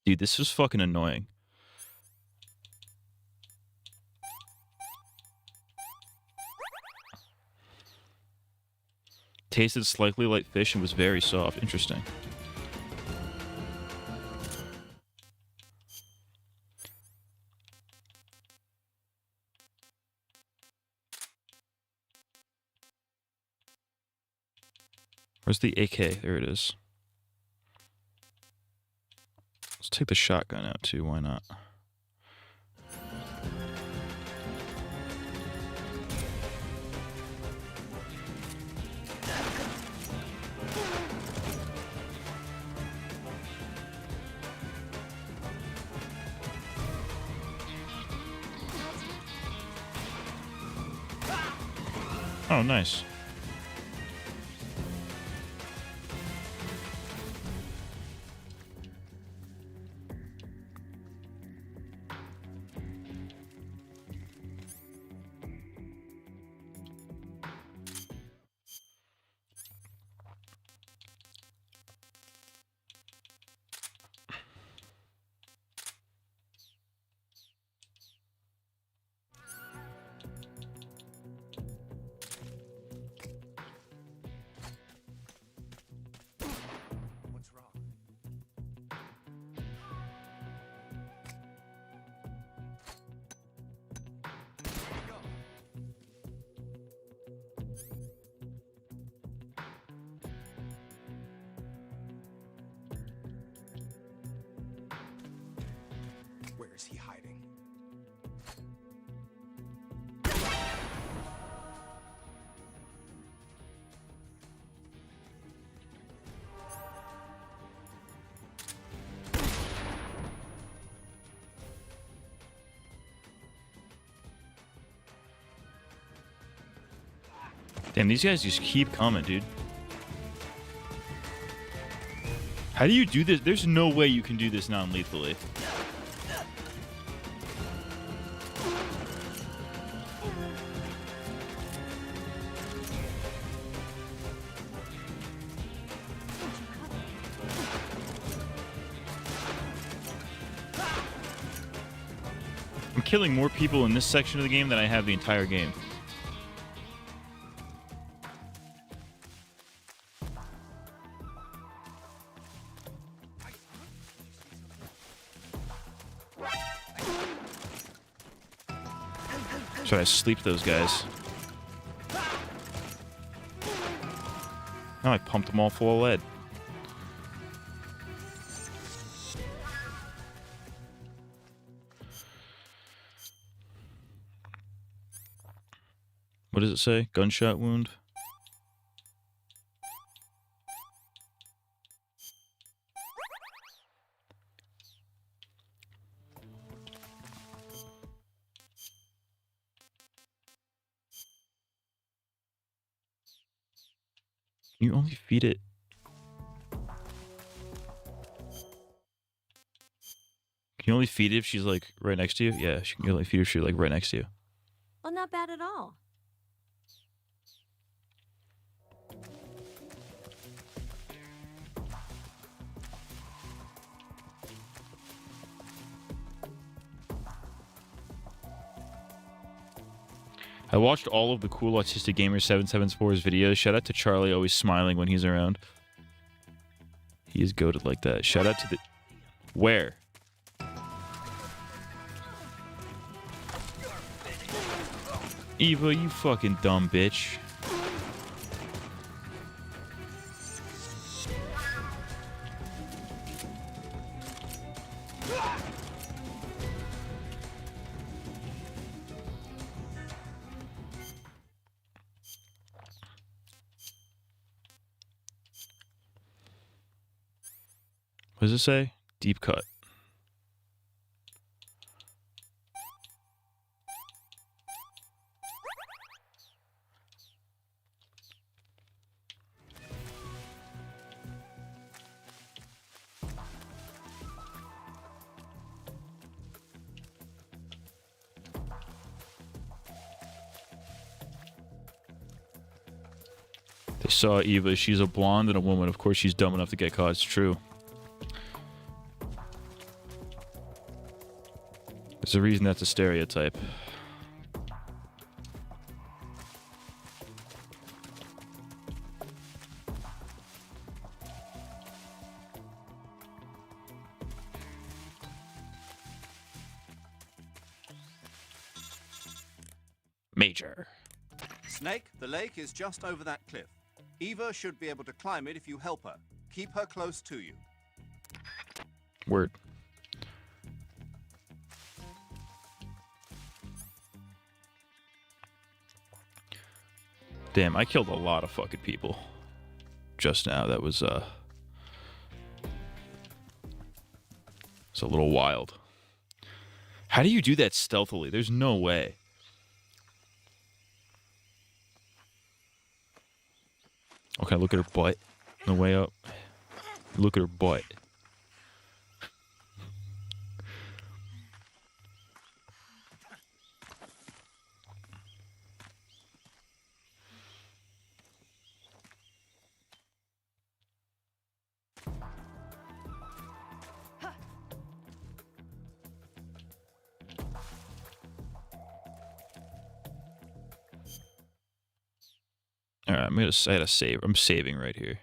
Dude, this was fucking annoying. Tasted slightly like fish and was very soft. Interesting. Where's the AK? There it is. Let's take the shotgun out too, why not? Oh, nice. What's wrong? Where is he hiding? Damn, these guys just keep coming, dude. How do you do this? There's no way you can do this non-lethally. I'm killing more people in this section of the game than I have the entire game. Should I sleep those guys? No, I pumped them all full of lead. What does it say? Gunshot wound? You only feed it. Can you only feed it if she's like right next to you? Yeah, she can only feed her if she's like right next to you. Well, not bad at all. I watched all of the Cool Autistic Gamer 774's videos. Shout out to Charlie, always smiling when he's around. He is goated like that. Shout out to the... Where? Eva, you fucking dumb bitch. What does it say? Deep cut. They saw Eva. She's a blonde and a woman. Of course, she's dumb enough to get caught. It's true. There's a reason that's a stereotype. Major. Snake, the lake is just over that cliff. Eva should be able to climb it if you help her. Keep her close to you. Word. Damn, I killed a lot of fucking people just now. That was, it's a little wild. How do you do that stealthily? There's no way. Okay, look at her butt on the way up. Look at her butt. All right, I gotta save. I'm saving right here.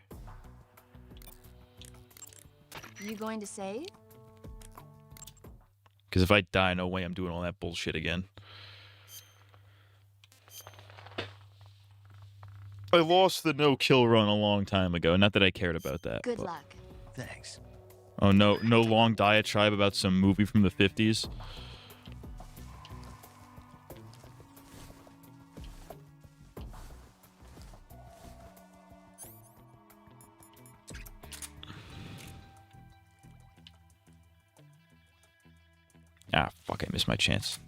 You going to save? Because if I die, no way I'm doing all that bullshit again. I lost the no-kill run a long time ago. Not that I cared about that. Good but- luck. Thanks. Oh, no long diatribe about some movie from the 50s. Ah, fuck, I missed my chance.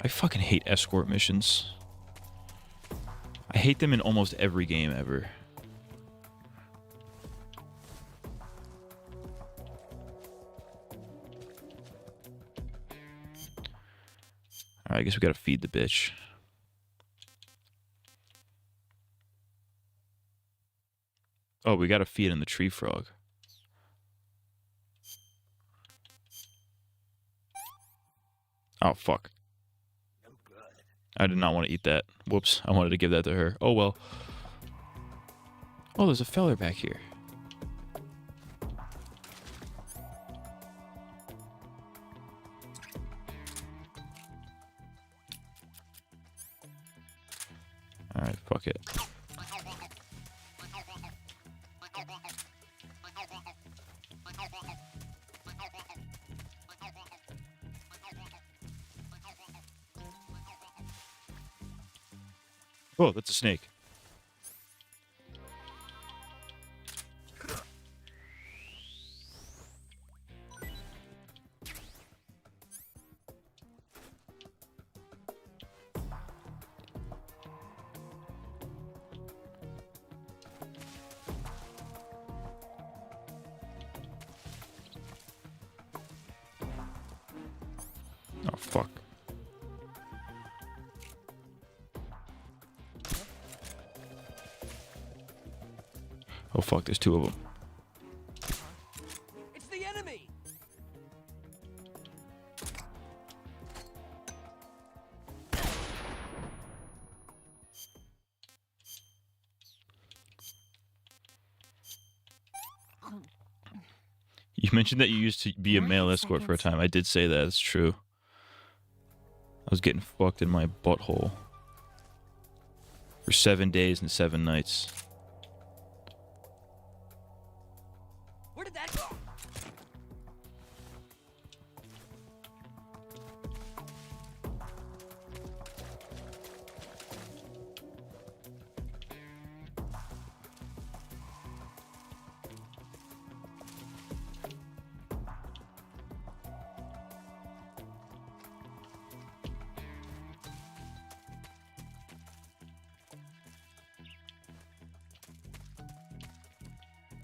I fucking hate escort missions. I hate them in almost every game ever. Alright, I guess we gotta feed the bitch. Oh, we gotta feed in the tree frog. Oh, fuck. I did not want to eat that. Whoops. I wanted to give that to her. Oh, well. Oh, there's a feller back here. Oh, that's a snake. Oh, fuck. Oh, fuck, there's two of them. It's the enemy! You mentioned that you used to be a 30 male escort for a seconds. time. I did say that. It's true. I was getting fucked in my butthole for 7 days and 7 nights. Where did that go?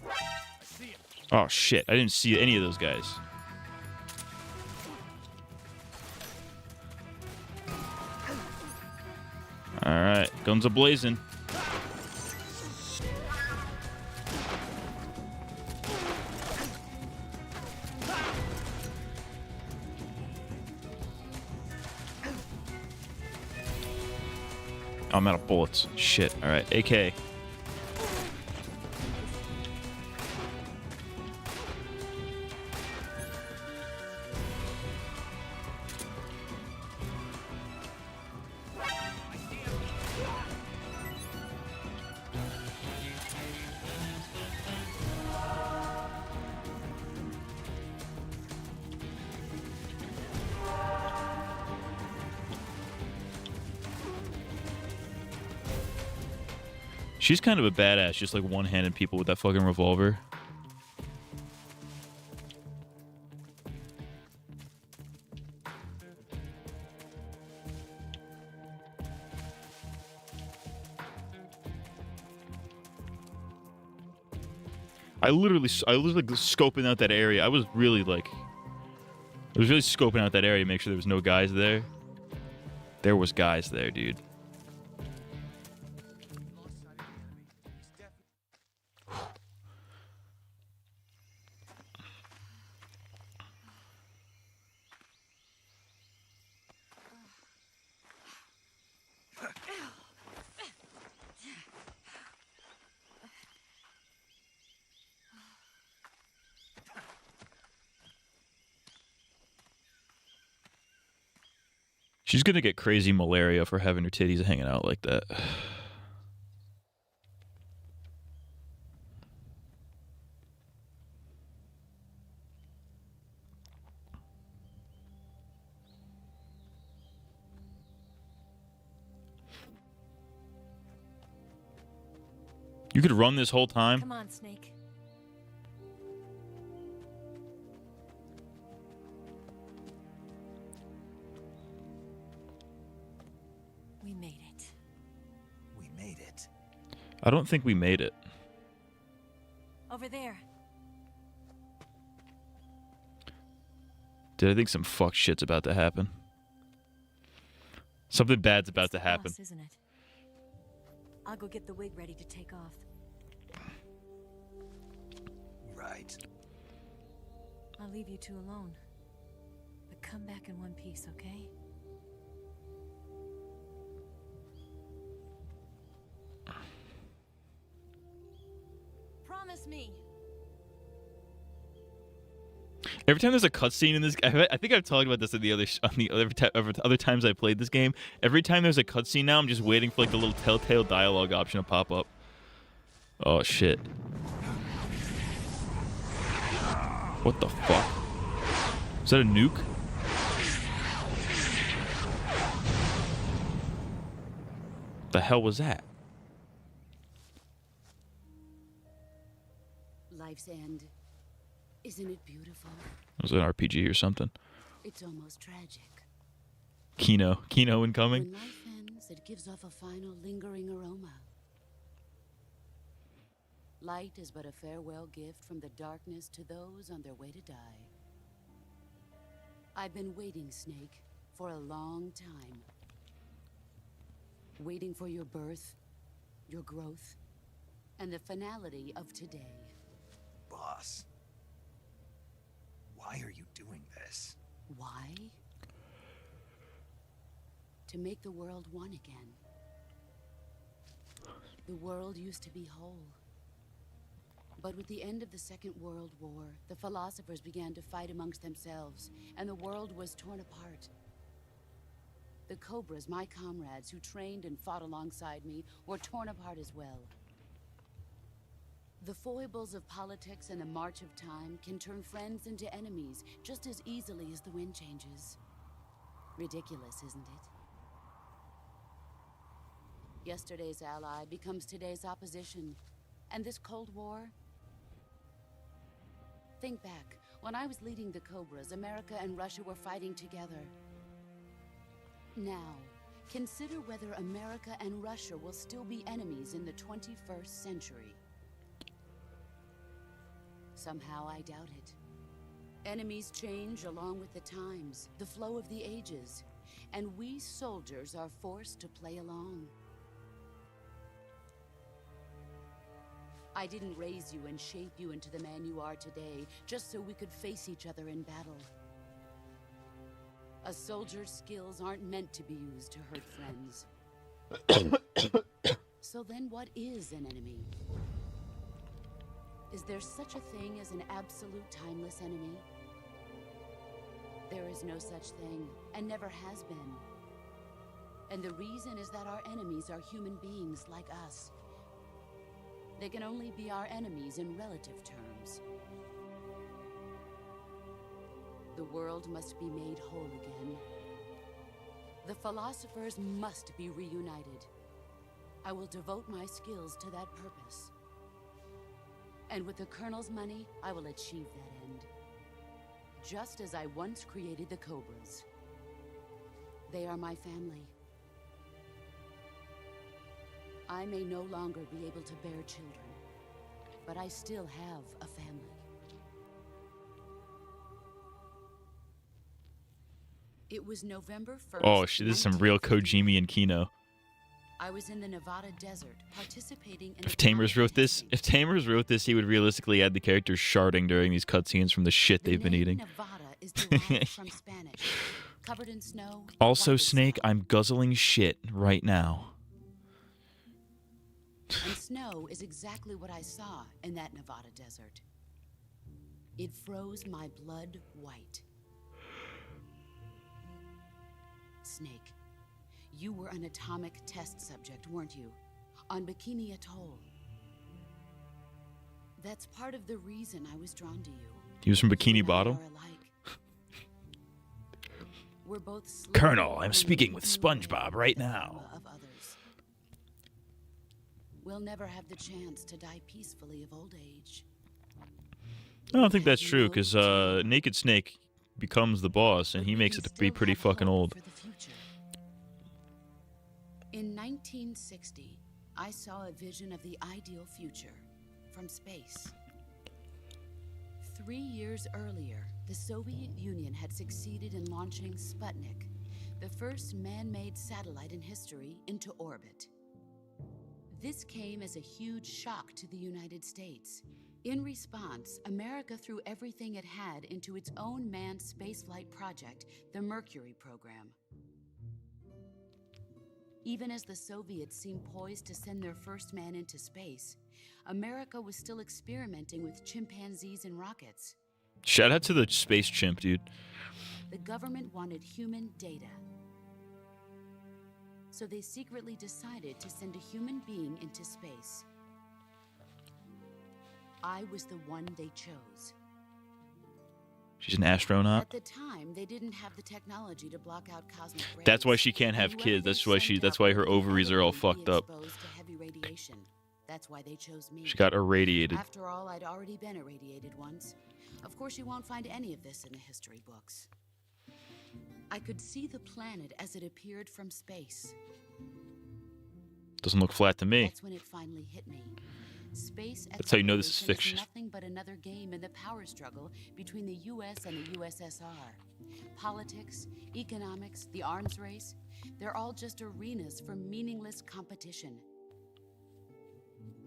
I see him. Oh shit, I didn't see any of those guys. Alright, guns a-blazing. I'm out of bullets. Shit. Alright, AK. She's kind of a badass, just like one-handed people with that fucking revolver. I literally scoping out that area. I was really scoping out that area to make sure there was no guys there. There was guys there, dude. She's gonna get crazy malaria for having her titties hanging out like that. You could run this whole time? Come on, Snake. We made it. We made it. I don't think we made it. Over there. Dude, I think some fuck shit's about to happen. Something bad's about to It's the happen. boss, isn't it? I'll go get the wig ready to take off. Right. I'll leave you two alone. But come back in one piece, okay? Promise me. Every time there's a cutscene in this, I think I've talked about this in the other times I played this game. Every time there's a cutscene now, I'm just waiting for like the little telltale dialogue option to pop up. Oh shit! What the fuck? Is that a nuke? The hell was that? Life's end. Isn't it beautiful? It was an RPG or something. It's almost tragic. Kino incoming. When life ends, it gives off a final lingering aroma. Light is but a farewell gift from the darkness to those on their way to die. I've been waiting, Snake, for a long time. Waiting for your birth, your growth, and the finality of today. Boss, why are you doing this? Why? To make the world one again. The world used to be whole. But with the end of the Second World War, the philosophers began to fight amongst themselves, and the world was torn apart. The Cobras, my comrades who trained and fought alongside me, were torn apart as well. The foibles of politics and the march of time can turn friends into enemies just as easily as the wind changes. Ridiculous, isn't it? Yesterday's ally becomes today's opposition. And this Cold War? Think back. When I was leading the Cobras, America and Russia were fighting together. Now, consider whether America and Russia will still be enemies in the 21st century. Somehow I doubt it. Enemies change along with the times, the flow of the ages, and we soldiers are forced to play along. I didn't raise you and shape you into the man you are today just so we could face each other in battle. A soldier's skills aren't meant to be used to hurt friends. So then what is an enemy? Is there such a thing as an absolute timeless enemy? There is no such thing, and never has been. And the reason is that our enemies are human beings like us. They can only be our enemies in relative terms. The world must be made whole again. The philosophers must be reunited. I will devote my skills to that purpose. And with the Colonel's money, I will achieve that end. Just as I once created the Cobras. They are my family. I may no longer be able to bear children, but I still have a family. It was November 1st. Oh shit, this is some real Kojima and Kino. I was in the Nevada desert participating in If Tamers wrote this, he would realistically add the characters sharding during these cutscenes from the shit they've been eating. Nevada is derived from Spanish. Covered in snow. Also, white with Snake, snow. I'm guzzling shit right now. And snow is exactly what I saw in that Nevada desert. It froze my blood white. Snake, you were an atomic test subject, weren't you? On Bikini Atoll. That's part of the reason I was drawn to you. He was from You Bikini and I Bottom? are alike. We're both slow Colonel, I'm and speaking with ignorant SpongeBob right the now. trauma of others. We'll never have the chance to die peacefully of old age. I don't think that's true, because Naked Snake becomes the boss, and he makes it to be pretty fucking old. For the future. In 1960, I saw a vision of the ideal future from space. 3 years earlier, the Soviet Union had succeeded in launching Sputnik, the first man-made satellite in history, into orbit. This came as a huge shock to the United States. In response, America threw everything it had into its own manned spaceflight project, the Mercury program. Even as the Soviets seemed poised to send their first man into space, America was still experimenting with chimpanzees and rockets. Shout out to the space chimp, dude. The government wanted human data. So they secretly decided to send a human being into space. I was the one they chose. She's an astronaut. At the time, they didn't have the technology to block out cosmic rays. That's why she can't And have whoever kids. they That's why sent that's up why her would ovaries are all inevitably be fucked up. exposed to heavy radiation. That's why they chose me. She got irradiated. After all, I'd already been irradiated once. Of course, you won't find any of this in the history books. I could see the planet as it appeared from space. Doesn't look flat to me. That's when it finally hit me. Space That's how you know this is exploration fiction. nothing but another game in the power struggle between the US and the USSR. Politics, economics, the arms race, they're all just arenas for meaningless competition.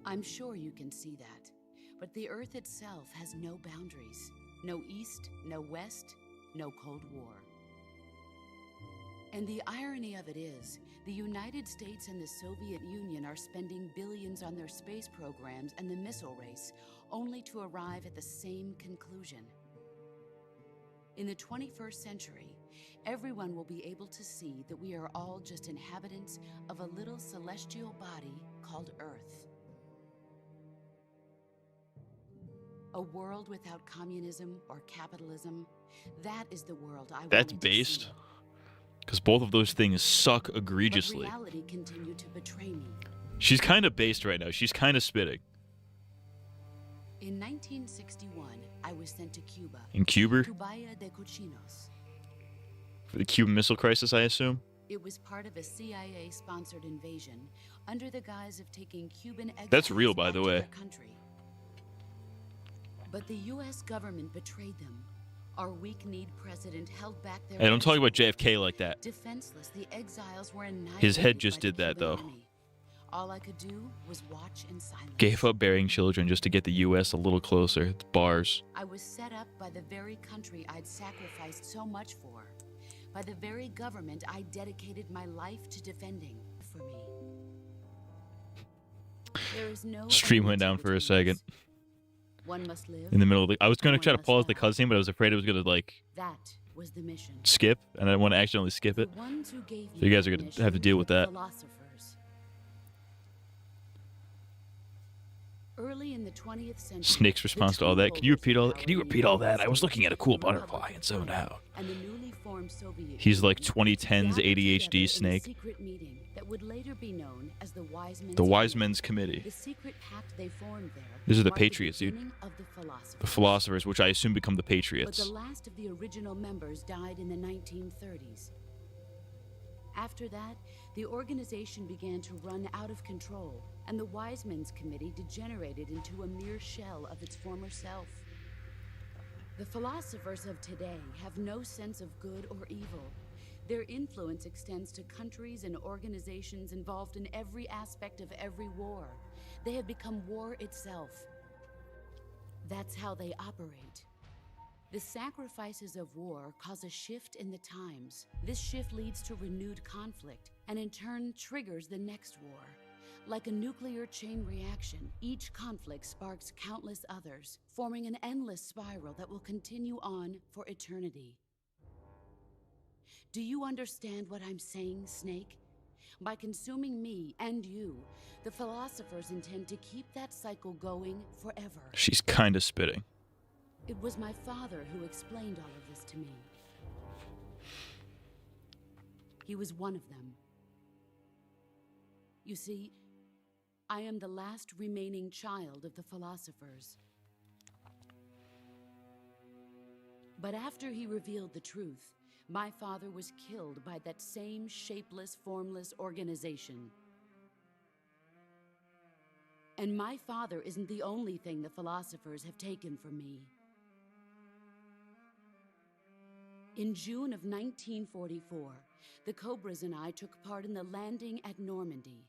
I'm sure you can see that, but the Earth itself has no boundaries. No East, no West, no Cold War. And the irony of it is, the United States and the Soviet Union are spending billions on their space programs and the missile race, only to arrive at the same conclusion. In the 21st century, everyone will be able to see that we are all just inhabitants of a little celestial body called Earth. A world without communism or capitalism, that is the world I That's wanted to based. see. Because both of those things suck But egregiously. reality continued to betray me. She's kind of based right now. She's kind of spitting. In 1961, I was sent to Cuba. In Cuba? To Bahia de Cochinos. For the Cuban Missile Crisis, I assume? It was part of a CIA-sponsored invasion under the guise of taking Cuban exiles That's real, by back the to way. their country. But the U.S. government betrayed them. Our weak-kneed president held back their... Hey, don't talk about resources. JFK like that. Defenseless, the exiles were annihilated. His head just by the did that, Cuban though. army. All I could do was watch in silence. Gave up bearing children just to get the U.S. a little closer. It's bars. I was set up by the very country I'd sacrificed so much for. By the very government I dedicated my life to defending for me. There is no Stream went enmity down for a between us. second. One must live. In the middle of the... I was going to One try to must pause the die. cutscene, but I was afraid it was going to, like, That was the mission. skip. And I didn't want to accidentally skip it. The ones who gave So you me guys are the gonna mission have to deal with were that. Philosophers. Early in the 20th century, Snake's the response to all true that. Can you holders repeat of all that? power Can you in the repeat all United that? I was looking at a States, cool the Republic butterfly and zoned of China, out. and the newly formed Soviet He's like Union 2010's gathered together ADHD in a Snake. secret meeting that would later be known as the Wise Men's The Wise Committee. Men's Committee. The secret pact they formed there. These are the marked Patriots, dude. beginning of the philosophers. The philosophers, which I assume become the But Patriots. the last of the original members died in the 1930s. After that, the organization began to run out of control, and the Wise Men's Committee degenerated into a mere shell of its former self. The philosophers of today have no sense of good or evil. Their influence extends to countries and organizations involved in every aspect of every war. They have become war itself. That's how they operate. The sacrifices of war cause a shift in the times. This shift leads to renewed conflict, and in turn triggers the next war. Like a nuclear chain reaction, each conflict sparks countless others, forming an endless spiral that will continue on for eternity. Do you understand what I'm saying, Snake? By consuming me and you, the philosophers intend to keep that cycle going forever. She's kind of spitting. It was my father who explained all of this to me. He was one of them. You see, I am the last remaining child of the philosophers. But after he revealed the truth, my father was killed by that same shapeless, formless organization. And my father isn't the only thing the philosophers have taken from me. In June of 1944, the Cobras and I took part in the landing at Normandy.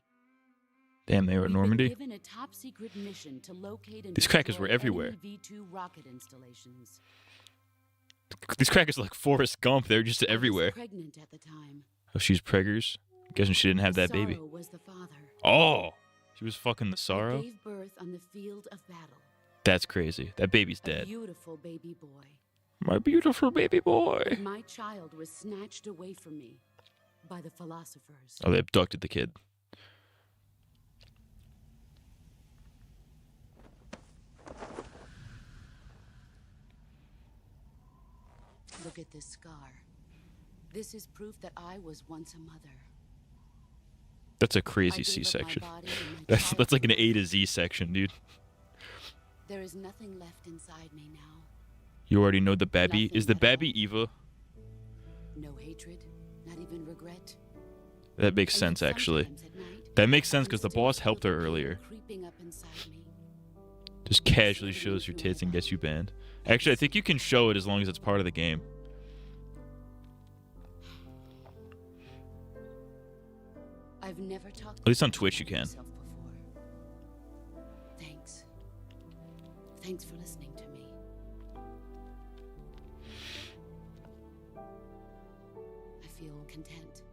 Damn, they were at We'd been Normandy? given a top-secret mission to locate and These crackers destroy were everywhere. enemy V2 rocket installations. These crackers are like Forrest Gump. They're just I was everywhere. pregnant at the time. Oh, she's preggers? Guessing she didn't have that baby. Sorrow was the father. Oh! She was fucking the I sorrow? gave birth on the field of battle. That's crazy. That baby's A dead. beautiful baby boy. My beautiful baby boy. But my child was snatched away from me by the philosophers. Oh, they abducted the kid. Look at this scar. This is proof that I was once a mother. That's a I crazy gave up my C-section. body and my That's like an childhood. A to Z section, dude. There is nothing left inside me now. You already know the baby. Nothing Is the at all. baby Eva? No hatred, not even regret. That makes And sense, yet actually. sometimes at night, That makes I sense can because the still boss feel helped the her pain earlier. creeping up inside me. Just casually shows your tits and gets you banned. Actually, I think you can show it as long as it's part of the game. I've never talked At least on this Twitch you about can. myself before. Thanks. Thanks for listening to me. I feel content.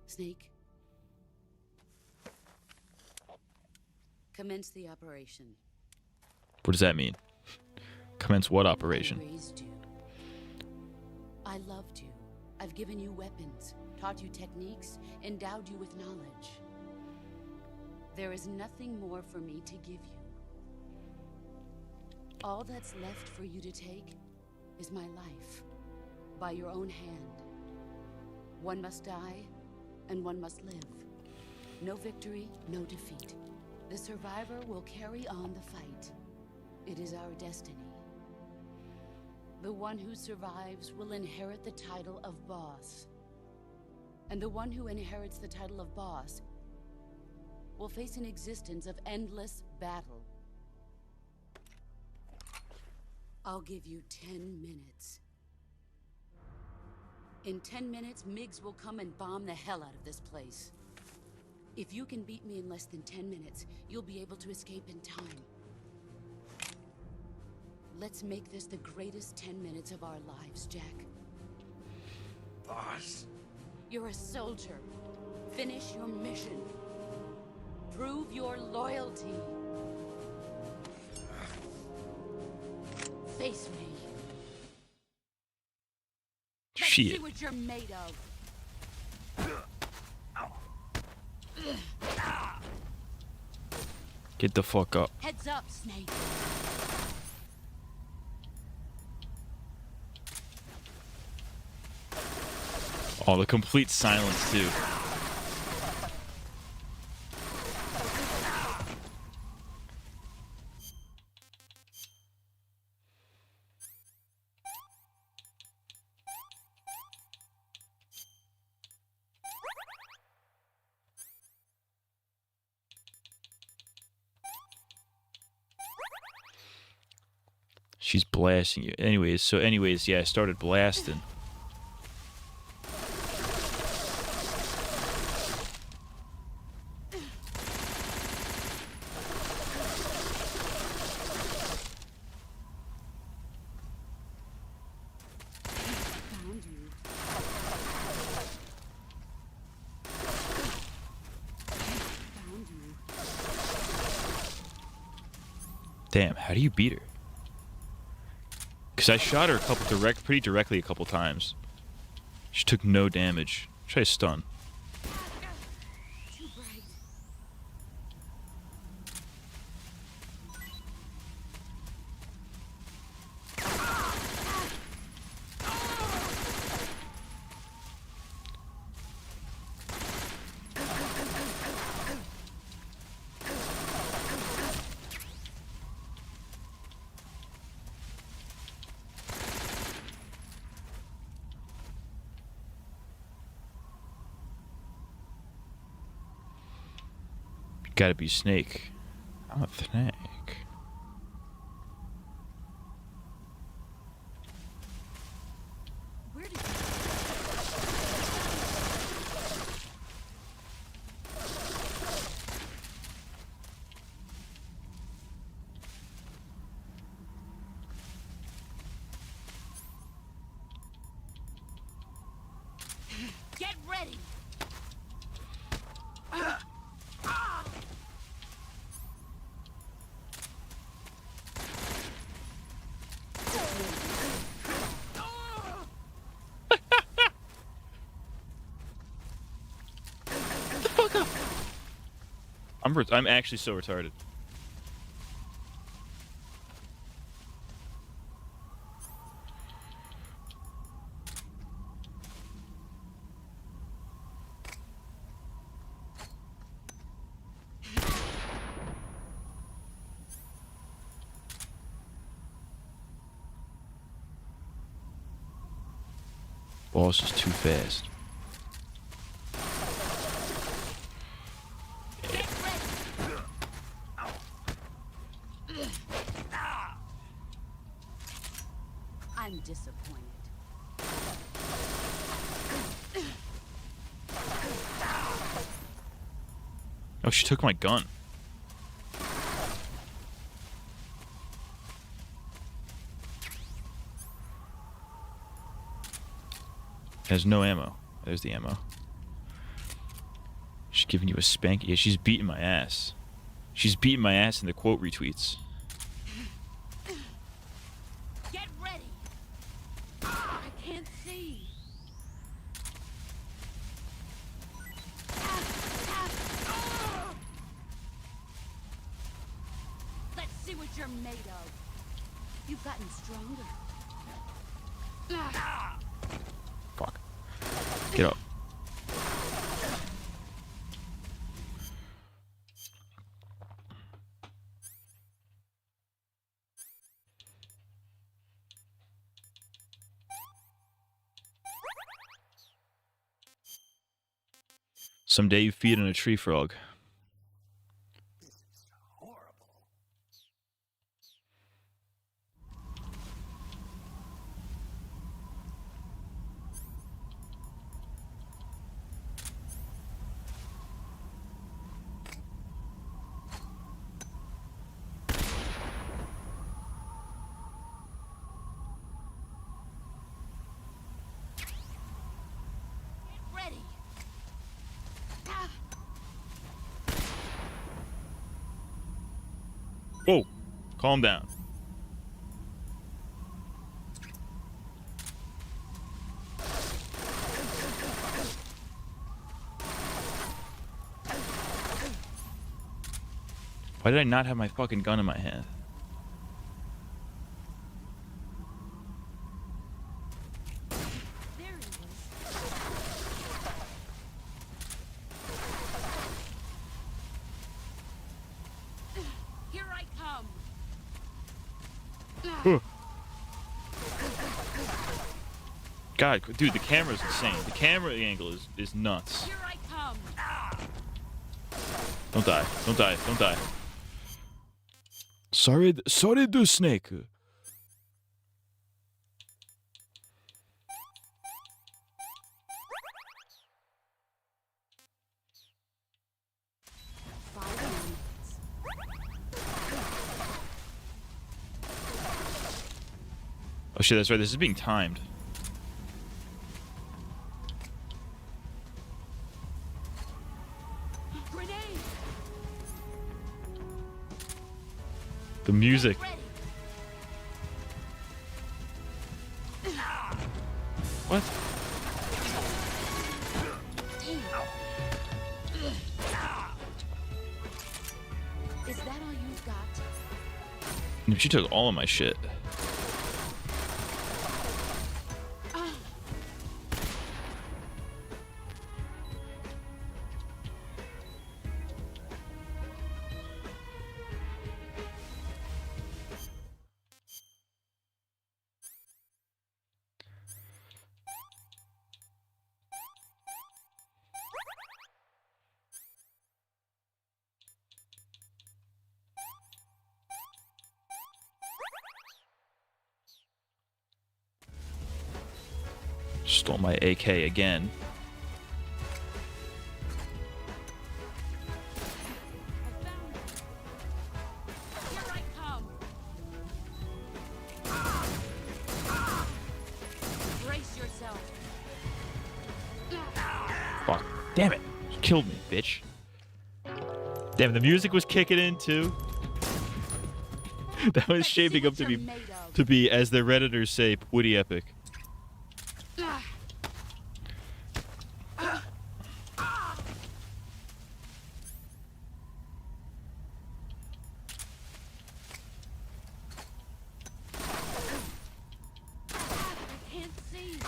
Snake. Commence the operation. What does that mean? Commence what I operation? raised you. I loved you. I've given you weapons, taught you techniques, endowed you with knowledge. There is nothing more for me to give you. All that's left for you to take is my life, by your own hand. One must die, and one must live. No victory, no defeat. The survivor will carry on the fight. It is our destiny. The one who survives will inherit the title of boss. And the one who inherits the title of boss will face an existence of endless battle. I'll give you 10 minutes. In 10 minutes, Miggs will come and bomb the hell out of this place. If you can beat me in less than 10 minutes, you'll be able to escape in time. Let's make this the greatest 10 minutes of our lives, Jack. Boss? You're a soldier. Finish your mission. Prove your loyalty. Face me. Let's see Shit. what you're made of. Get the fuck up. Heads up, Snake. Oh, the complete silence, too. She's blasting you. Anyways, yeah, I started blasting. Found you. Found you. Damn, how do you beat her? Because I shot her pretty directly a couple times. She took no damage. Try stun. Too bright. Gotta be Snake. I'm a Snake. Where did Get ready! I'm actually so retarded. Boss is too fast. I'm disappointed. Oh, she took my gun. Has no ammo. There's the ammo. She's giving you a spank. Yeah, she's beating my ass. She's beating my ass in the quote retweets. Get ready! I can't see. Let's see what you're made of. You've gotten stronger. Fuck. Get up. Someday you feed on a tree frog. Ready. Whoa, calm down. Why did I not have my fucking gun in my hand? There he is. Here I come. God, dude, the camera's insane. The camera angle is nuts. Here I come. Don't die. Don't die. Don't die. Sorry, the snake. 5 minutes. Oh shit, that's right. This is being timed. Grenade. The music. Ready. What? Is that all you've got? She took all of my shit. Stole my AK again. I found it. Here I come. Brace yourself. Fuck. Damn it. You killed me, bitch. Damn, the music was kicking in too. That was Let's shaping see up what to you're be made of. as the Redditors say, Woody Epic. I can't see.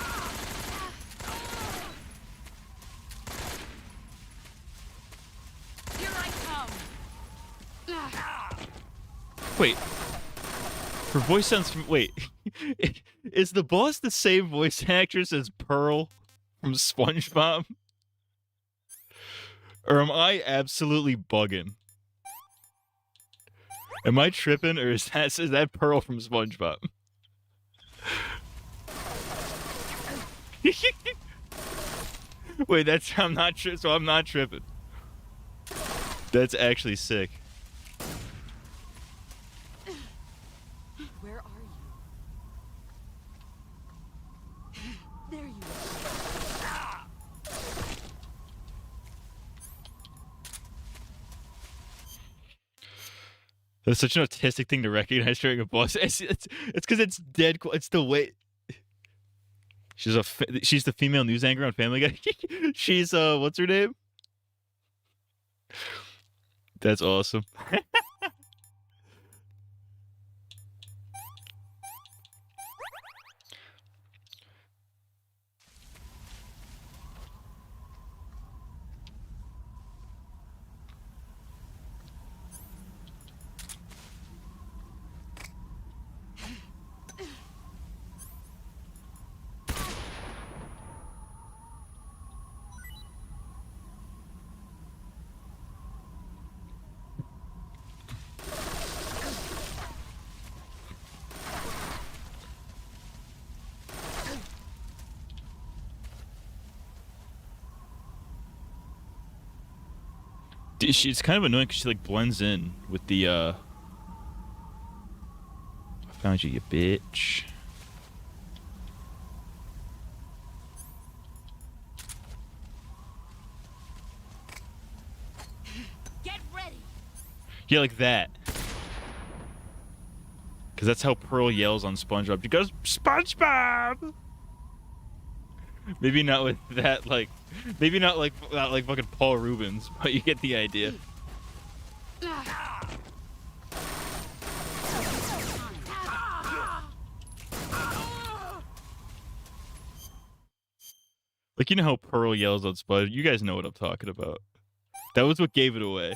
Here I come. Wait. Her voice sounds. Wait, is the boss the same voice actress as Pearl from SpongeBob? Or am I absolutely bugging? Am I tripping, or is that Pearl from SpongeBob? Wait, I'm not tripping. That's actually sick. Where are you? There you are. That's such an autistic thing to recognize during a boss. It's because it's dead. It's the way. She's the female news anchor on Family Guy. She's what's her name? That's awesome. It's kind of annoying because she like blends in with the I found you bitch. Get ready. Yeah, like that. Because that's how Pearl yells on SpongeBob. She goes, SpongeBob! Maybe not with that, like... Maybe not like fucking Paul Rubens, but you get the idea. Like, you know how Pearl yells on SpongeBob? You guys know what I'm talking about. That was what gave it away.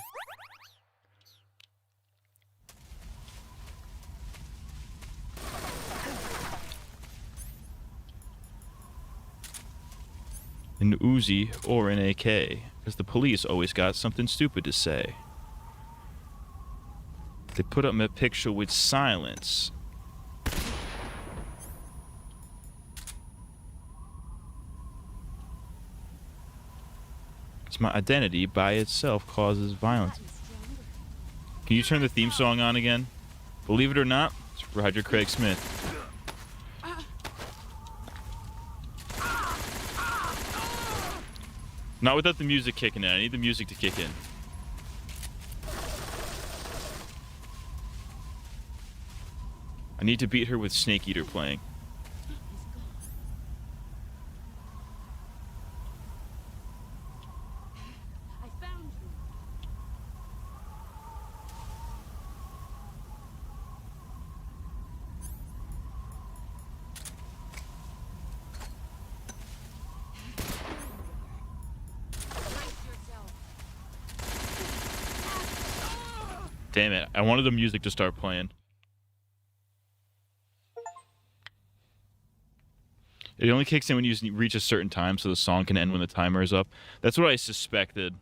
An Uzi or an AK, because the police always got something stupid to say. They put up my picture with silence. It's my identity by itself causes violence. Can you turn the theme song on again? Believe it or not, it's Roger Craig Smith. Not without the music kicking in. I need the music to kick in. I need to beat her with Snake Eater playing. I found you. Damn it. I wanted the music to start playing. It only kicks in when you reach a certain time, so the song can end when the timer is up. That's what I suspected.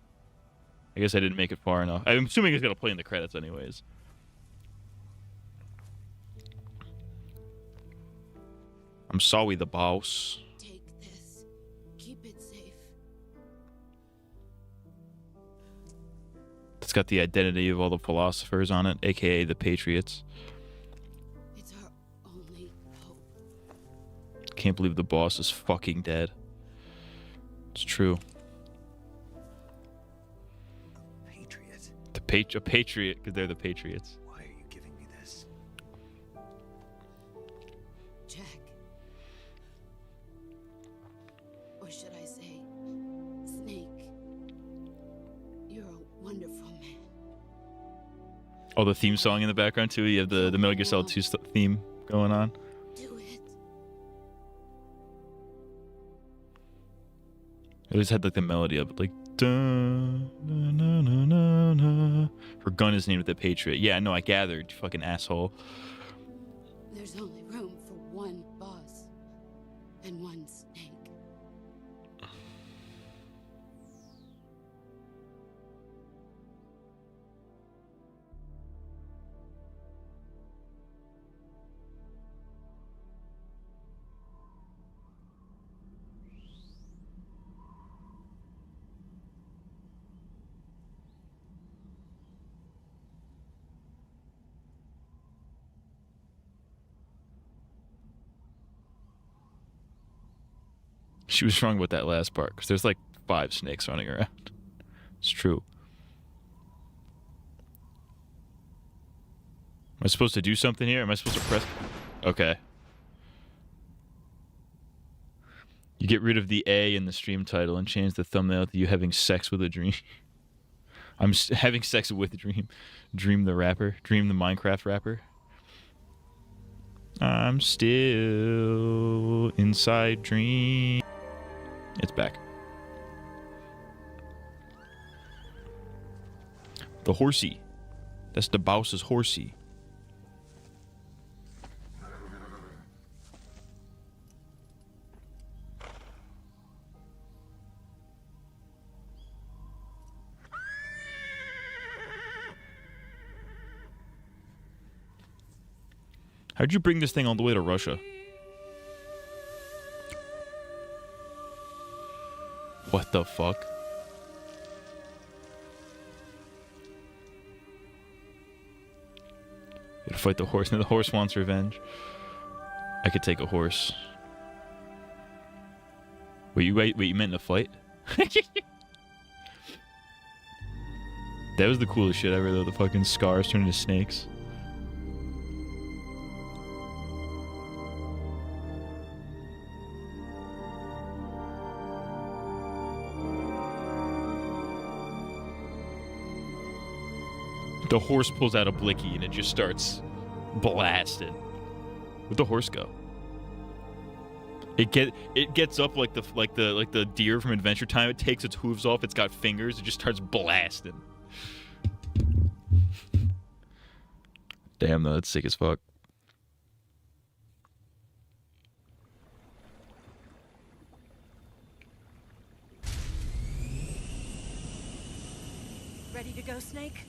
I guess I didn't make it far enough. I'm assuming it's going to play in the credits anyways. I'm sorry, the boss. Take this. Keep it safe. It's got the identity of all the philosophers on it, aka the Patriots. It's our only hope. Can't believe the boss is fucking dead. It's true. Patriot? A patriot, because they're the Patriots. Why are you giving me this? Jack. Or should I say, Snake. You're a wonderful man. Oh, the theme song in the background too. You have the Metal Gear Solid 2 theme going on. Do it. I always had like the melody of it, like dun, na, na, na, na, na. Her gun is named the Patriot. Yeah, no, I gathered, you fucking asshole. There's only room for one boss and one snake. She was wrong with that last part, because there's like 5 snakes running around. It's true. Am I supposed to do something here? Am I supposed to press? Okay. You get rid of the A in the stream title and change the thumbnail to you having sex with a dream. I'm having sex with a dream. Dream the rapper. Dream the Minecraft rapper. I'm still inside dream. It's back. The horsey. That's the boss's horsey. How'd you bring this thing all the way to Russia? What the fuck? You gotta fight the horse. Now the horse wants revenge. I could take a horse. Wait, you meant in a fight? That was the coolest shit ever, though. The fucking scars turn into snakes. The horse pulls out a blicky and it just starts blasting. Where'd the horse go? It gets up like the deer from Adventure Time. It takes its hooves off. It's got fingers. It just starts blasting. Damn, though, that's sick as fuck. Ready to go, Snake?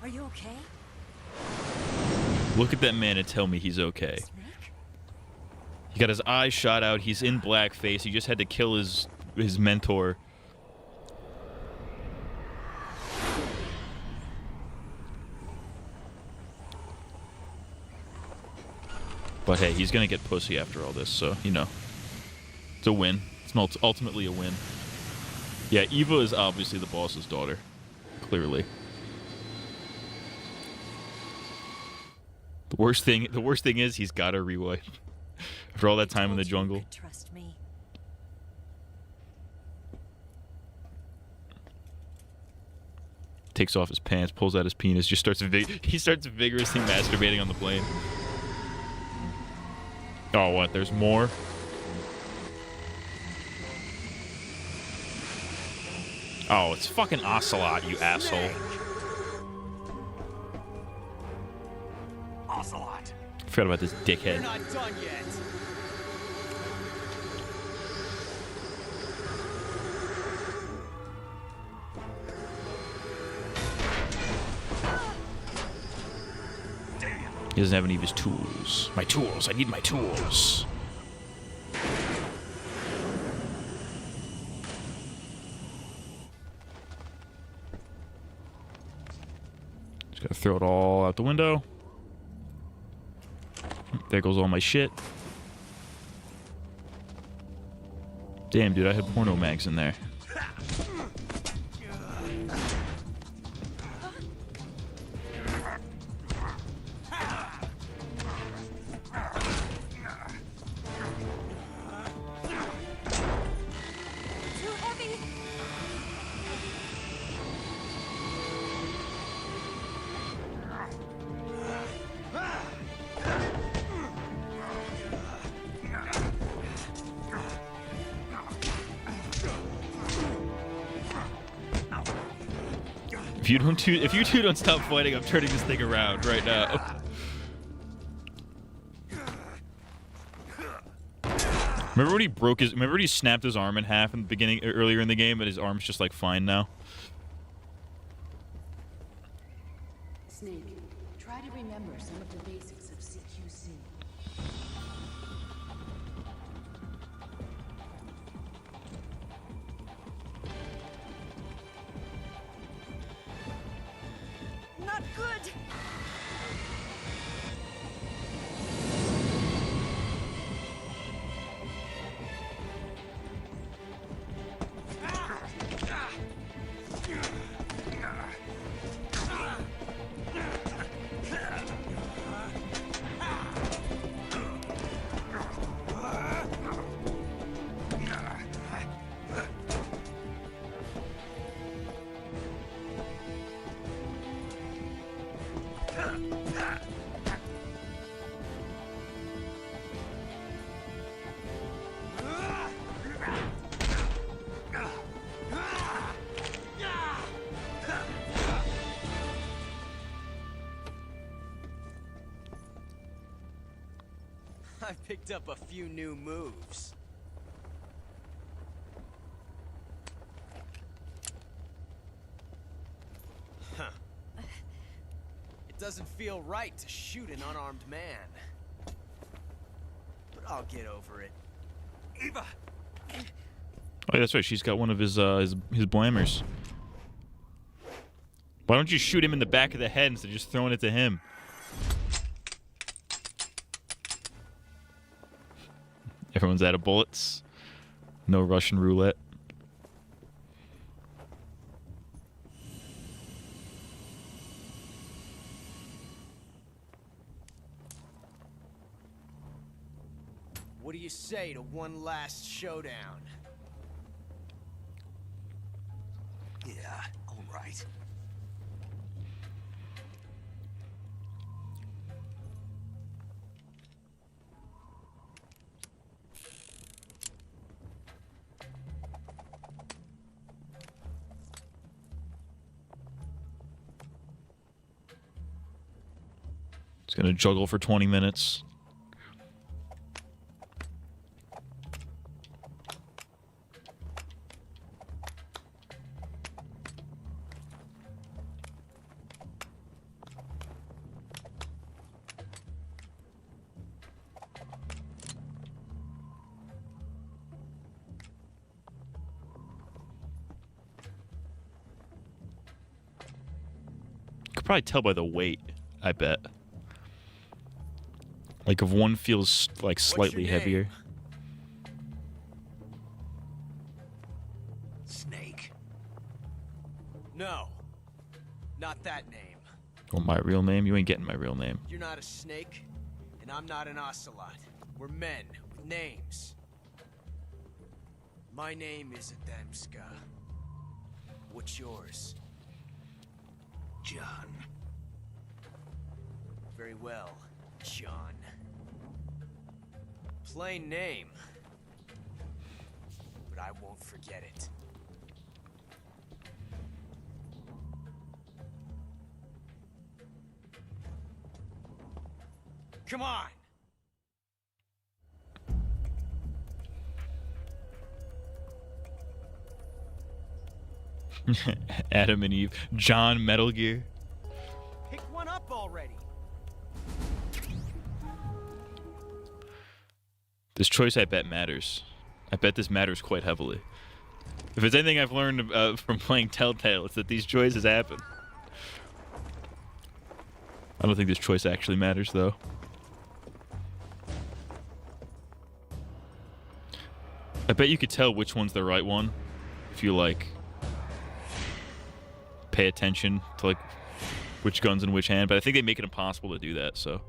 Are you okay? Look at that man and tell me he's okay. Snake? He got his eyes shot out. He's in blackface. He just had to kill his mentor. But hey, he's gonna get pussy after all this, so, you know. It's a win. It's ultimately a win. Yeah, Eva is obviously the boss's daughter. Clearly. The worst thing is he's got to rewipe. After all that time in the jungle. You could trust me. Takes off his pants, pulls out his penis, just starts vigorously masturbating on the plane. Oh, what? There's more? Oh, it's fucking Ocelot, you asshole. Ocelot. Forgot about this dickhead. You're not done yet. He doesn't have any of his tools. My tools. I need my tools. Just gotta throw it all out the window. There goes all my shit. Damn, dude, I had porno mags in there. Too heavy. If you two don't stop fighting, I'm turning this thing around right now. Remember when he snapped his arm in half in the beginning, earlier in the game, but his arm's just like fine now? Snake, try to remember some of the basics of CQC. Not good. I picked up a few new moves. Huh. It doesn't feel right to shoot an unarmed man. But I'll get over it. Eva! Oh, yeah, that's right. She's got one of his blammers. Why don't you shoot him in the back of the head instead of just throwing it to him? Everyone's out of bullets. No Russian roulette. What do you say to one last showdown? Yeah, all right. It's gonna juggle for 20 minutes. Could probably tell by the weight, I bet. Like if one feels like slightly heavier. Snake. No. Not that name. Oh, my real name? You ain't getting my real name. You're not a snake, and I'm not an ocelot. We're men with names. My name is Adamska. What's yours? John. Very well, John. Plain name. But I won't forget it. Come on! Adam and Eve. John Metal Gear. Pick one up already! This choice, I bet, matters. I bet this matters quite heavily. If it's anything I've learned from playing Telltale, it's that these choices happen. I don't think this choice actually matters, though. I bet you could tell which one's the right one if you, like, pay attention to, like, which gun's in which hand. But I think they make it impossible to do that, so...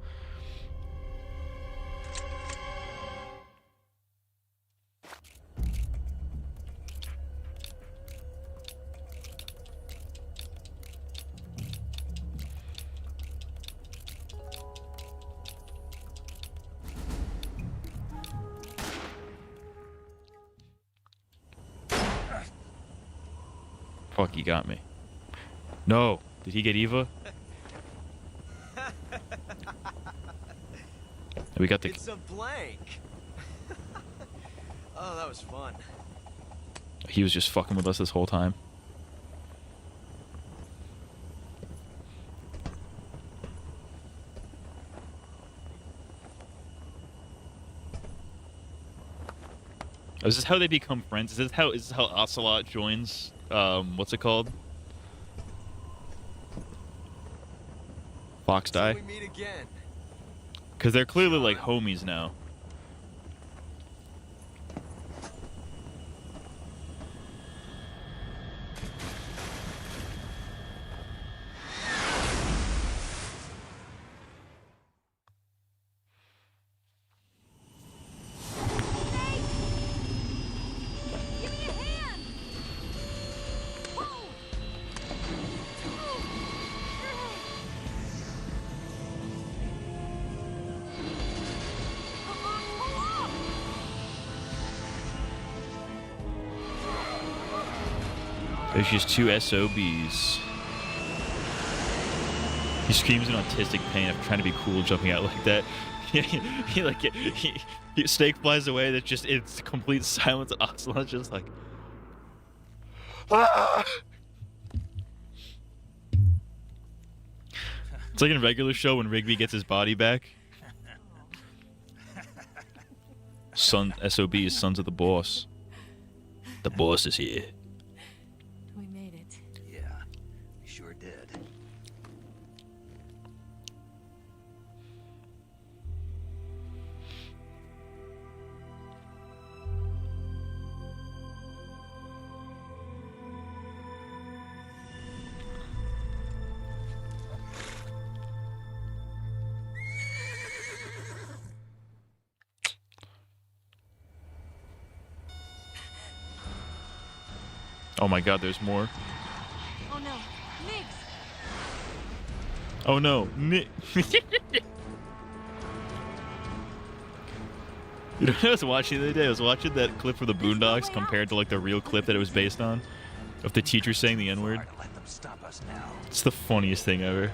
Fuck, you got me. No. Did he get Eva? We got the. It's a blank. Oh, that was fun. He was just fucking with us this whole time. Oh, is this how they become friends? Is this how Ocelot joins? What's it called? Fox Die? Till we meet again. Because they're clearly like homies now. Give me a hand! Whoa! Come on, pull up! There's just two SOBs. He screams in autistic pain of trying to be cool jumping out like that. Snake flies away. That's just it's complete silence. Ocelot's just like, ah! It's like in a regular show when Rigby gets his body back. SOB is sons of the boss. The boss is here. We made it. Yeah, we sure did. Oh my god, there's more. Oh no, Miggs! Oh no, Nick. You know what I was watching the other day? I was watching that clip from the Boondocks compared to like the real clip that it was based on. Of the teacher saying the N-word. Hard to let them stop us now. It's the funniest thing ever.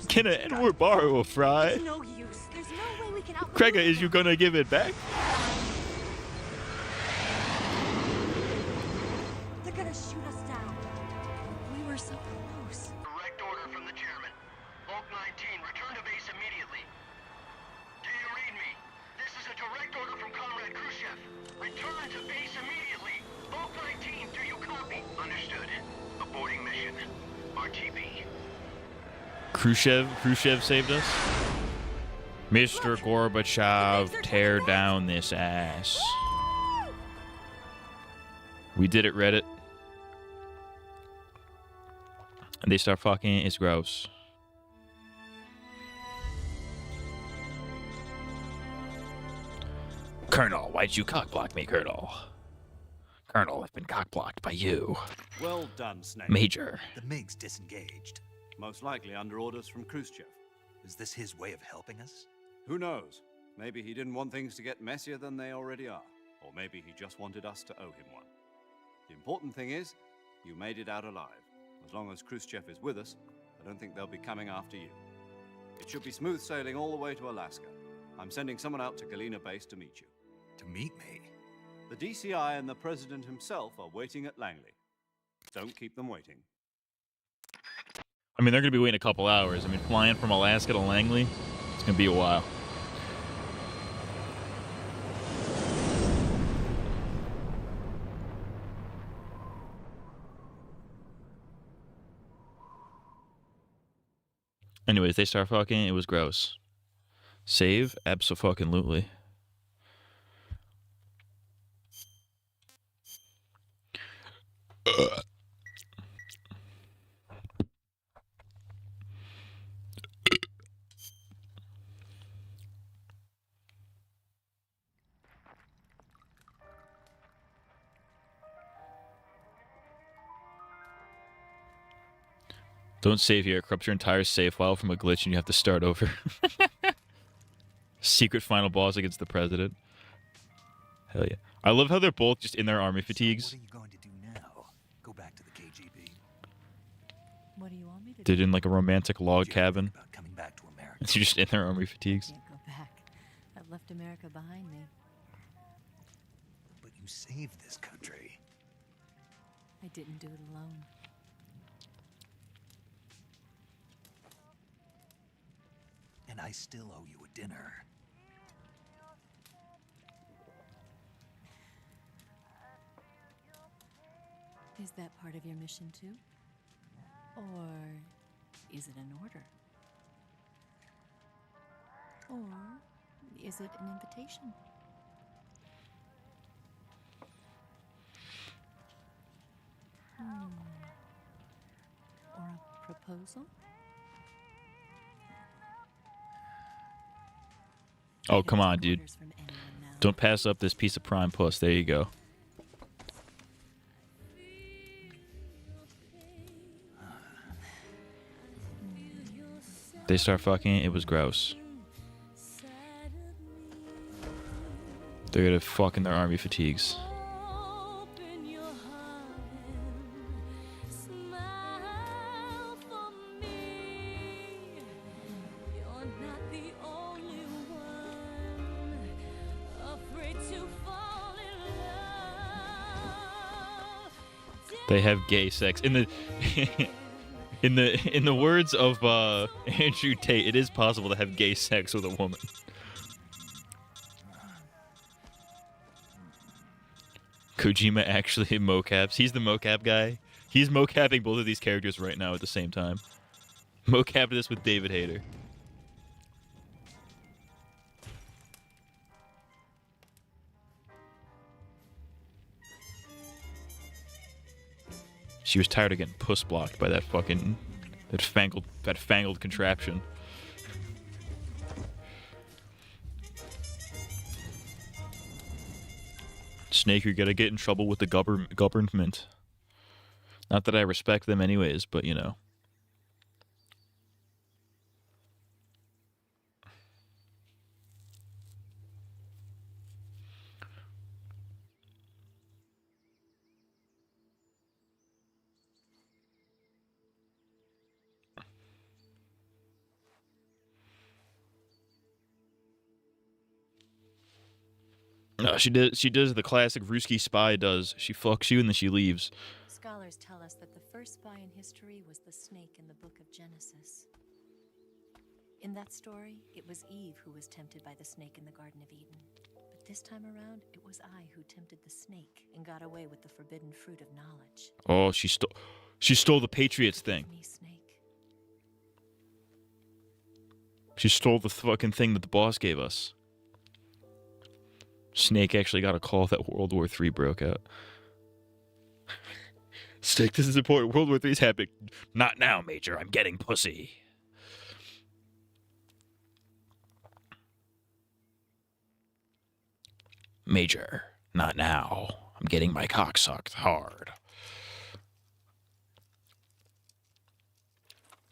Can an N-word borrow a fry? There's no use. There's no way we can outmaneuver Craiga, is them. you gonna give it back? They're gonna shoot us down. We were so close. Direct order from the chairman. Bulk 19, return to base immediately. Do you read me? This is a direct order from Comrade Khrushchev. Return to base immediately. Bulk 19, do you copy? Understood. Aborting mission. RTB. Khrushchev saved us? Mr. Gorbachev, tear down this ass. We did it, Reddit. And they start fucking, it's gross. Colonel, why'd you cockblock me, Colonel? Colonel, I've been cockblocked by you. Well done, Snake. Major. The MiGs disengaged. Most likely under orders from Khrushchev. Is this his way of helping us? Who knows? Maybe he didn't want things to get messier than they already are. Or maybe he just wanted us to owe him one. The important thing is, you made it out alive. As long as Khrushchev is with us, I don't think they'll be coming after you. It should be smooth sailing all the way to Alaska. I'm sending someone out to Galena Base to meet you. To meet me? The DCI and the President himself are waiting at Langley. Don't keep them waiting. I mean, they're going to be waiting a couple hours. I mean, flying from Alaska to Langley, it's going to be a while. Anyways, they start fucking. It was gross. Save? Abso-fucking-lutely. Don't save here. It corrupts your entire save file from a glitch and you have to start over. Secret final boss against the president. Hell yeah. I love how they're both just in their army fatigues. So what are you going to do now? Go back to the KGB Did in like a romantic log Did you ever think cabin. about coming back to America? You're just in their army fatigues. Can't go back. I've left America behind me. But you saved this country. I didn't do it alone. And I still owe you a dinner. Is that part of your mission too? Or is it an order? Or is it an invitation? Or a proposal? Oh, I come don't on, take dude. orders from anyone now. Don't pass up this piece of prime puss. There you go. They start fucking. It was gross. They're gonna fuck in their army fatigues. Open your heart and smile for me. You're not the only one afraid to fall in love. They have gay sex in the in the words of Andrew Tate. It is possible to have gay sex with a woman. Kojima actually mocaps. He's the mocap guy. He's mocapping both of these characters right now at the same time. Mocap this with David Hayter. She was tired of getting puss blocked by that fucking that fangled contraption. Snake, you're gonna get in trouble with the government. Not that I respect them anyways, but you know. No, she does the classic Ruski spy does. She fucks you and then she leaves. Scholars tell us that the first spy in history was the snake in the book of Genesis. In that story, it was Eve who was tempted by the snake in the Garden of Eden. But this time around, it was I who tempted the snake and got away with the forbidden fruit of knowledge. Oh, she stole the Patriots thing. Me, Snake. She stole the fucking thing that the boss gave us. Snake actually got a call that World War III broke out. Snake, this is important. World War III's happening. Not now, Major. I'm getting pussy. Major, not now. I'm getting my cock sucked hard.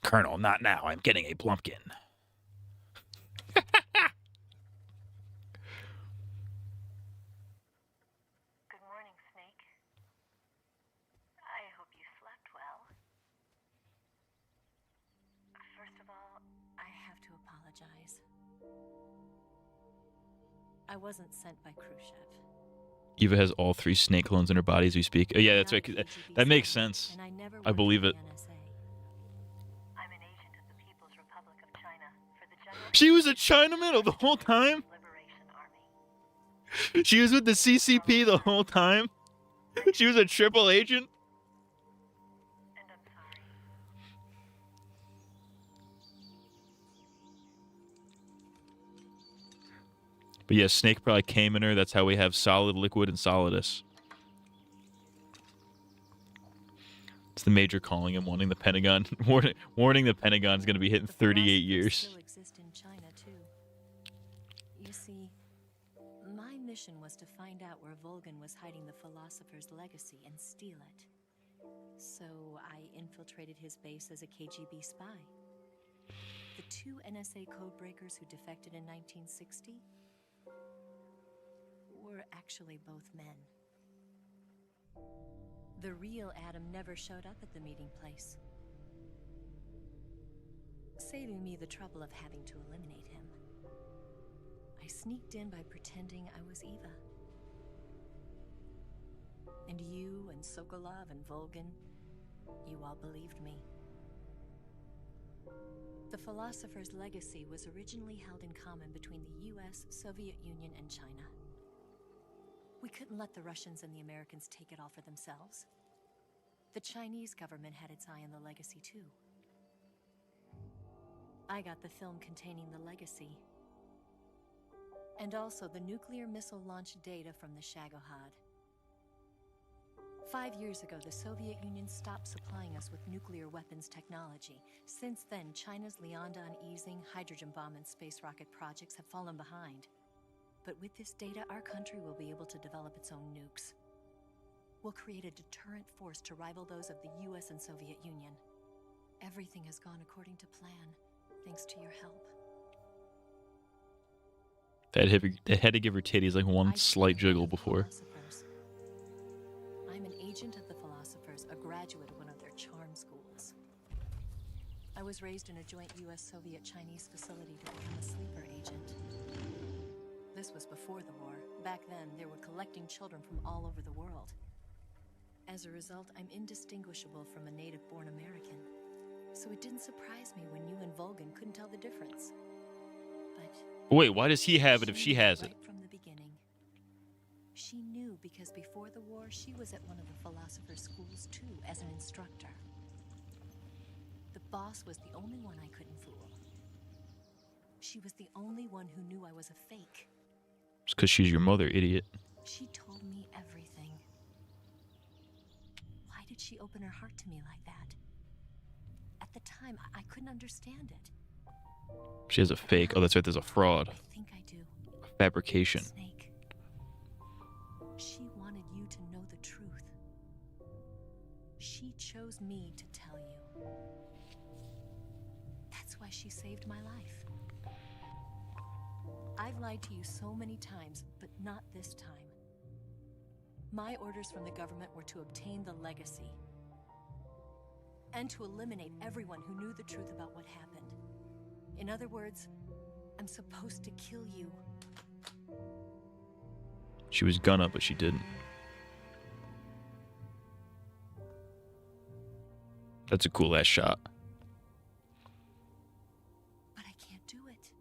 Colonel, not now. I'm getting a Blumpkin. Good morning, Snake. I hope you slept well. First of all, I have to apologize. I wasn't sent by Khrushchev. Eva has all 3 snake clones in her body as we speak. Oh, yeah, that's right. 'Cause that makes sense. And I never I worked believe for it. the NSA. I'm an agent of the People's Republic of China for the General She was a Chinaman the whole time? Liberation Army. She was with the CCP the whole time? She was a triple agent? And I'm sorry. But yeah, Snake probably came in her. That's how we have solid, liquid, and solidus. It's the Major calling him, wanting the Pentagon, warning the Pentagon's going to be hit in The 38 philosophers years. Still exist in China too. You see, my mission was to find out where Volgan was hiding the philosopher's legacy and steal it. So I infiltrated his base as a KGB spy. The 2 NSA codebreakers who defected in 1960 were actually both men. The real Adam never showed up at the meeting place. saving me the trouble of having to eliminate him. I sneaked in by pretending I was Eva. And you and Sokolov and Volgin, you all believed me. The Philosopher's Legacy was originally held in common between the US, Soviet Union, and China. We couldn't let the Russians and the Americans take it all for themselves. The Chinese government had its eye on the legacy, too. I got the film containing the legacy, and also the nuclear missile launch data from the Shagohod. 5 years ago, the Soviet Union stopped supplying us with nuclear weapons technology. Since then, China's Liaodong easing, hydrogen bomb, and space rocket projects have fallen behind. But with this data, our country will be able to develop its own nukes. We'll create a deterrent force to rival those of the US and Soviet Union. Everything has gone according to plan, thanks to your help. They had to give her titties like one slight jiggle before. I'm an agent of the Philosophers, a graduate of one of their charm schools. I was raised in a joint US-Soviet-Chinese facility to become a sleeper agent. This was before the war. Back then, they were collecting children from all over the world. As a result, I'm indistinguishable from a native-born American. So it didn't surprise me when you and Volgin couldn't tell the difference. But Wait, why does he have it if she has it? right from the beginning. She knew because before the war, she was at one of the Philosopher's schools too, as an instructor. The boss was the only one I couldn't fool. She was the only one who knew I was a fake. It's because she's your mother, idiot. She told me everything. Why did she open her heart to me like that? At the time, I couldn't understand it. She has a fake. Oh, that's right. There's a fraud. I think I do. Fabrication. Snake. She wanted you to know the truth. She chose me to tell you. That's why she saved my life. I've lied to you so many times, but not this time. My orders from the government were to obtain the legacy and to eliminate everyone who knew the truth about what happened. In other words, I'm supposed to kill you. She was gonna, but she didn't. That's a cool ass shot. But I can't do it.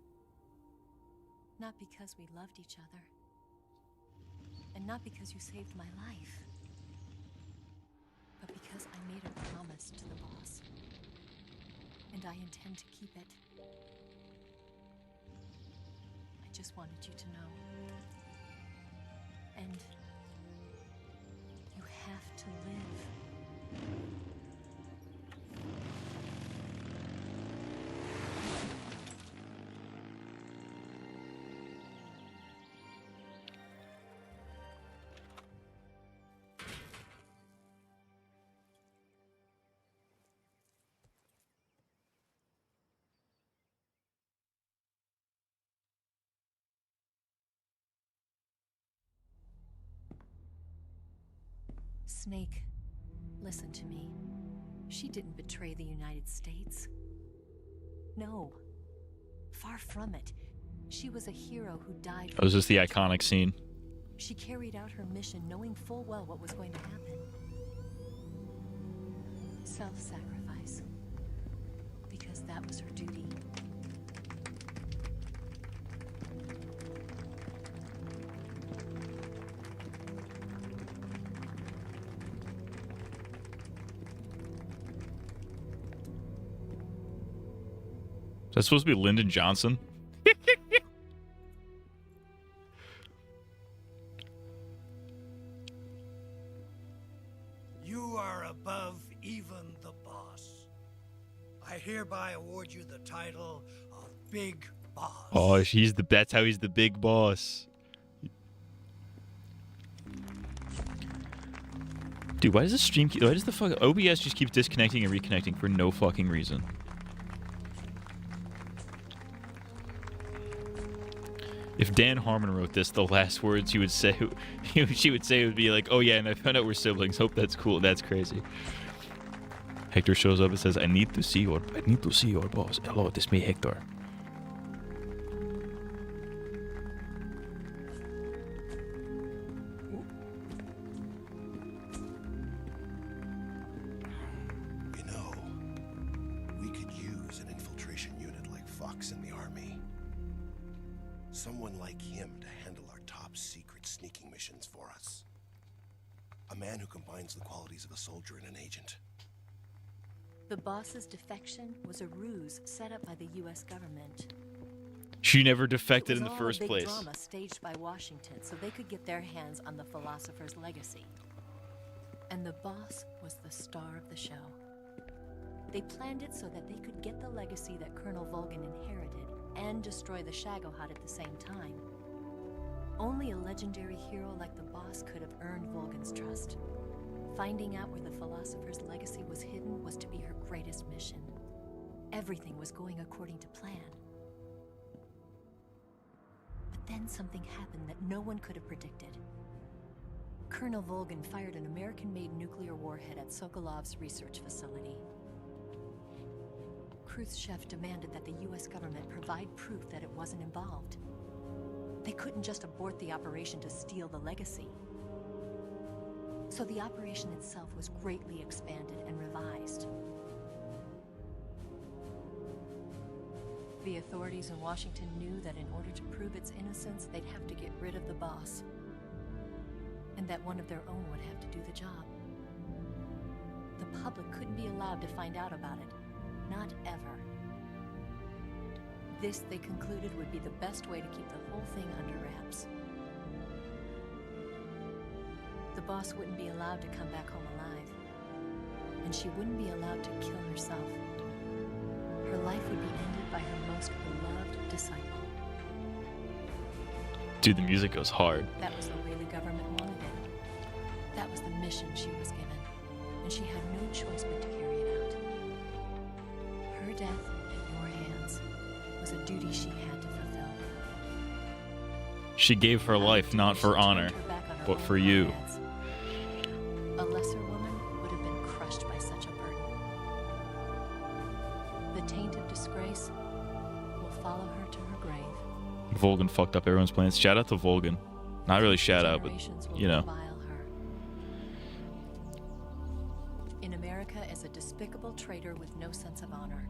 Not because we loved each other. And not because you saved my life. But because I made a promise to the boss. And I intend to keep it. I just wanted you to know. And you have to live. Snake, listen to me. She didn't betray the United States. No. Far from it. She was a hero who died. Oh, is this the iconic scene? She carried out her mission knowing full well what was going to happen. Self-sacrifice. Because that was her duty. Is that supposed to be Lyndon Johnson? You are above even the boss. I hereby award you the title of Big Boss. Oh, that's how he's the big boss. Dude, why does the fuck OBS just keep disconnecting and reconnecting for no fucking reason? If Dan Harmon wrote this, the last words she would say would be like, "Oh yeah, and I found out we're siblings. Hope that's cool." That's crazy. Hector shows up and says, I need to see your boss. Hello, it is me, Hector. You know, we could use an infiltration unit like Fox in the army. Someone like him to handle our top secret sneaking missions for us. A man who combines the qualities of a soldier and an agent. The boss's defection was a ruse set up by the U.S. government. She never defected in It was the all first a big place. drama staged by Washington so they could get their hands on the philosopher's legacy. And the boss was the star of the show. They planned it so that they could get the legacy that Colonel Volgin inherited and destroy the Shagohod at the same time. Only a legendary hero like the boss could have earned Volgin's trust. Finding out where the philosopher's legacy was hidden was to be her greatest mission. Everything was going according to plan. But then something happened that no one could have predicted. Colonel Volgin fired an American-made nuclear warhead at Sokolov's research facility. Khrushchev demanded that the US government provide proof that it wasn't involved. They couldn't just abort the operation to steal the legacy. So the operation itself was greatly expanded and revised. The authorities in Washington knew that in order to prove its innocence, they'd have to get rid of the boss. And that one of their own would have to do the job. The public couldn't be allowed to find out about it. Not ever. This, they concluded, would be the best way to keep the whole thing under wraps. The boss wouldn't be allowed to come back home alive. And she wouldn't be allowed to kill herself. Her life would be ended by her most beloved disciple. Dude, the music goes hard. That was the way the government wanted it. That was the mission she was given. And she had no choice but to carry it out. Her death at your hands was a duty she had to fulfill. She gave her life not for honor, but for you. A lesser woman would have been crushed by such a burden. The taint of disgrace will follow her to her grave. Volgin fucked up everyone's plans. Shout out to Volgin. Not really shout out, but, Generations will you know. revile her. In America as a despicable traitor with no sense of honor.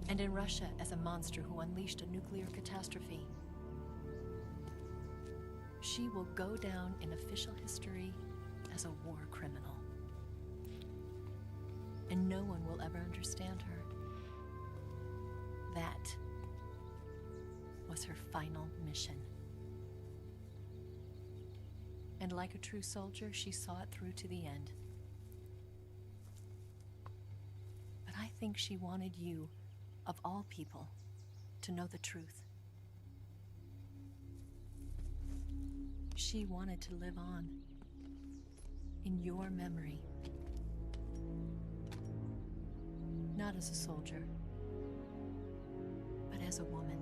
And in Russia as a monster who unleashed a nuclear catastrophe. She will go down in official history as a war criminal. And no one will ever understand her. That was her final mission. And like a true soldier, she saw it through to the end. But I think she wanted you, of all people, to know the truth. She wanted to live on in your memory. Not as a soldier, but as a woman.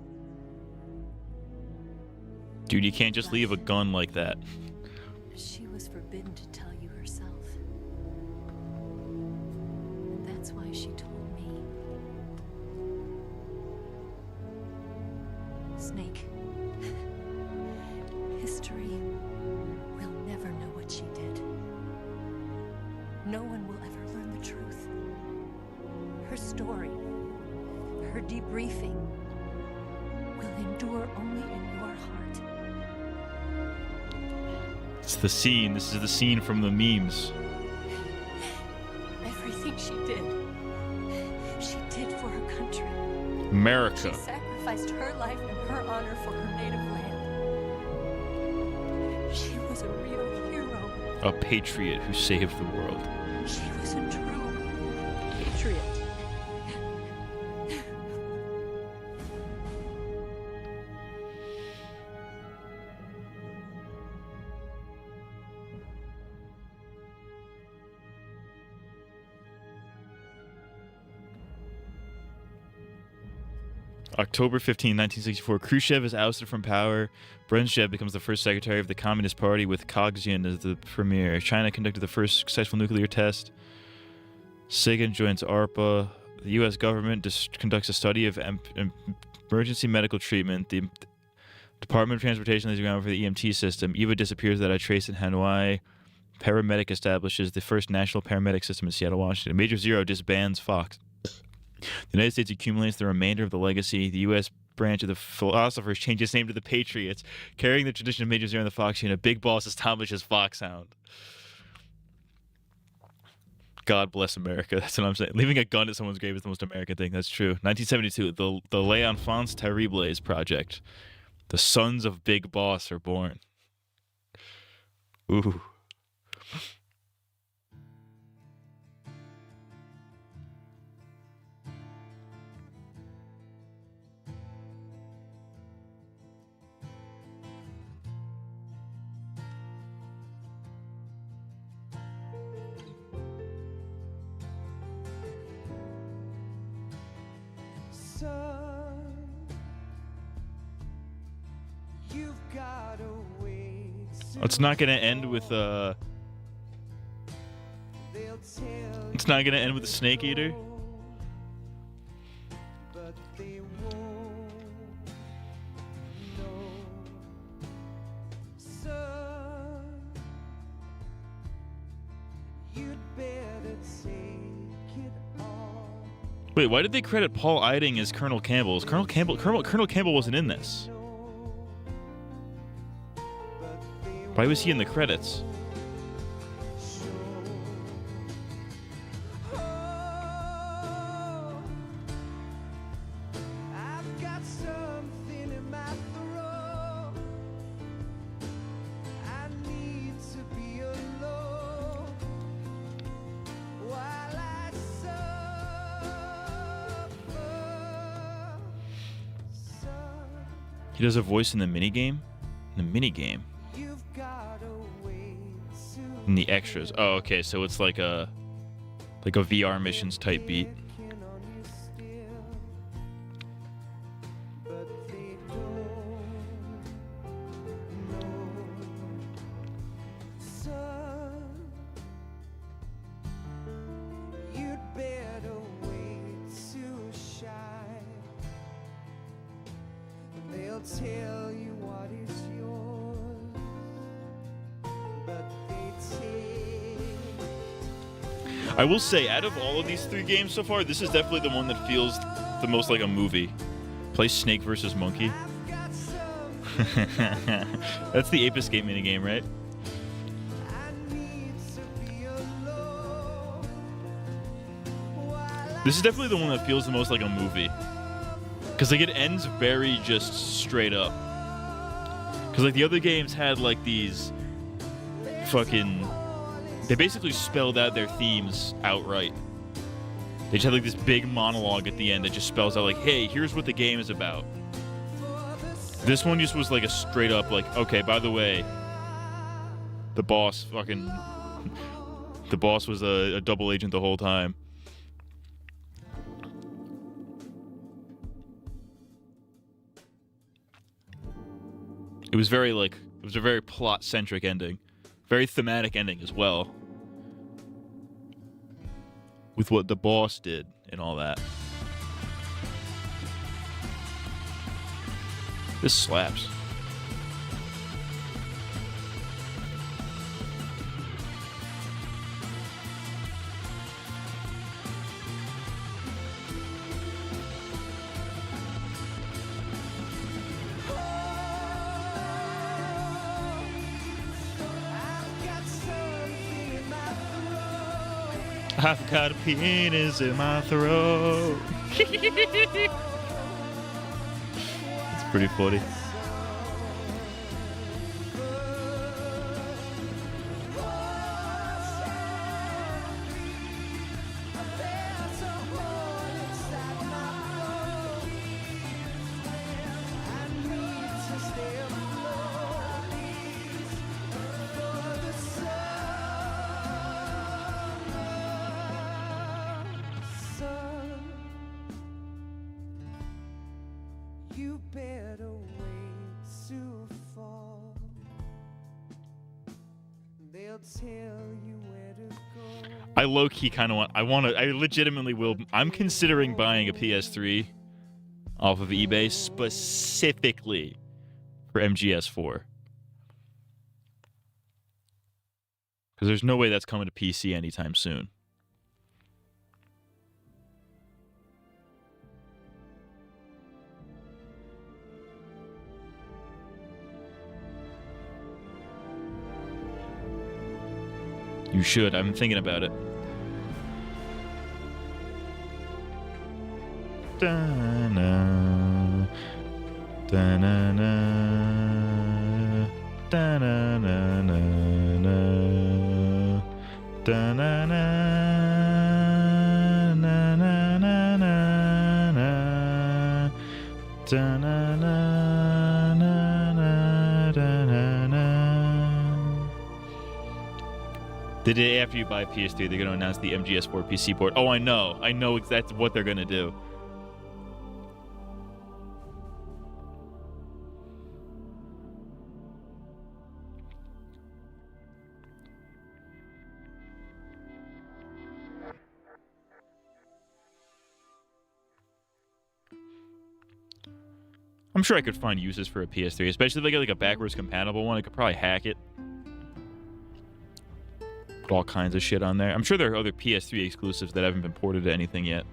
Dude, you can't just leave a gun like that. She was forbidden to tell you herself. And that's why she told me. Snake, history will never know what she did. No one will ever learn the truth. Her story, her debriefing, will endure only in your heart. It's the scene. This is the scene from the memes. Everything she did for her country. America. She sacrificed her life and her honor for her native land. She was a real hero. A patriot who saved the world. She was a true patriot. October 15, 1964, Khrushchev is ousted from power. Brezhnev becomes the first secretary of the Communist Party with Kagzin as the premier. China conducted the first successful nuclear test. SIGINT joins ARPA. The U.S. government conducts a study of emergency medical treatment. The Department of Transportation lays the ground for the EMT system. EVA disappears without a trace in Hanoi. Paramedic establishes the first national paramedic system in Seattle, Washington. Major Zero disbands Fox. The United States accumulates the remainder of the legacy. The U.S. branch of the Philosophers changes its name to the Patriots, carrying the tradition of Major Zero and the Fox unit. Big Boss establishes Foxhound. God bless America. That's what I'm saying. Leaving a gun at someone's grave is the most American thing. That's true. 1972, the Les Enfants Terribles project. The sons of Big Boss are born. Ooh. It's not gonna end with It's not gonna end with a snake eater. Wait, why did they credit Paul Eiding as Colonel Campbell? Colonel Campbell wasn't in this. Why was he in the credits? He does a voice in the minigame? In the minigame? In the extras. Oh, okay, so it's like a VR missions type beat. I will say, out of all of these 3 games so far, this is definitely the one that feels the most like a movie. Play Snake versus Monkey. That's the Ape Escape minigame, right? This is definitely the one that feels the most like a movie. Because like it ends very just straight up. Because like the other games had like these fucking... They basically spelled out their themes outright. They just had like this big monologue at the end that just spells out like, hey, here's what the game is about. This one just was like a straight up like, okay, by the way, the boss was a double agent the whole time. It was a very plot-centric ending. Very thematic ending as well. With what the boss did and all that. This slaps. I've got a penis in my throat. It's pretty funny. Tell you where to go. I low-key kind of want... I legitimately will... I'm considering buying a PS3 off of eBay specifically for MGS4. Because there's no way that's coming to PC anytime soon. You should. I'm thinking about it. Da-na, da-na-na, da-na-na-na-na, da-na-na, na-na-na-na-na, da-na-na-na-na-na-na. The day after you buy PS3, they're going to announce the MGS4 PC port. Oh, I know. I know exactly what they're going to do. I'm sure I could find uses for a PS3, especially if they get like a backwards compatible one. I could probably hack it. Put all kinds of shit on there. I'm sure there are other PS3 exclusives that haven't been ported to anything yet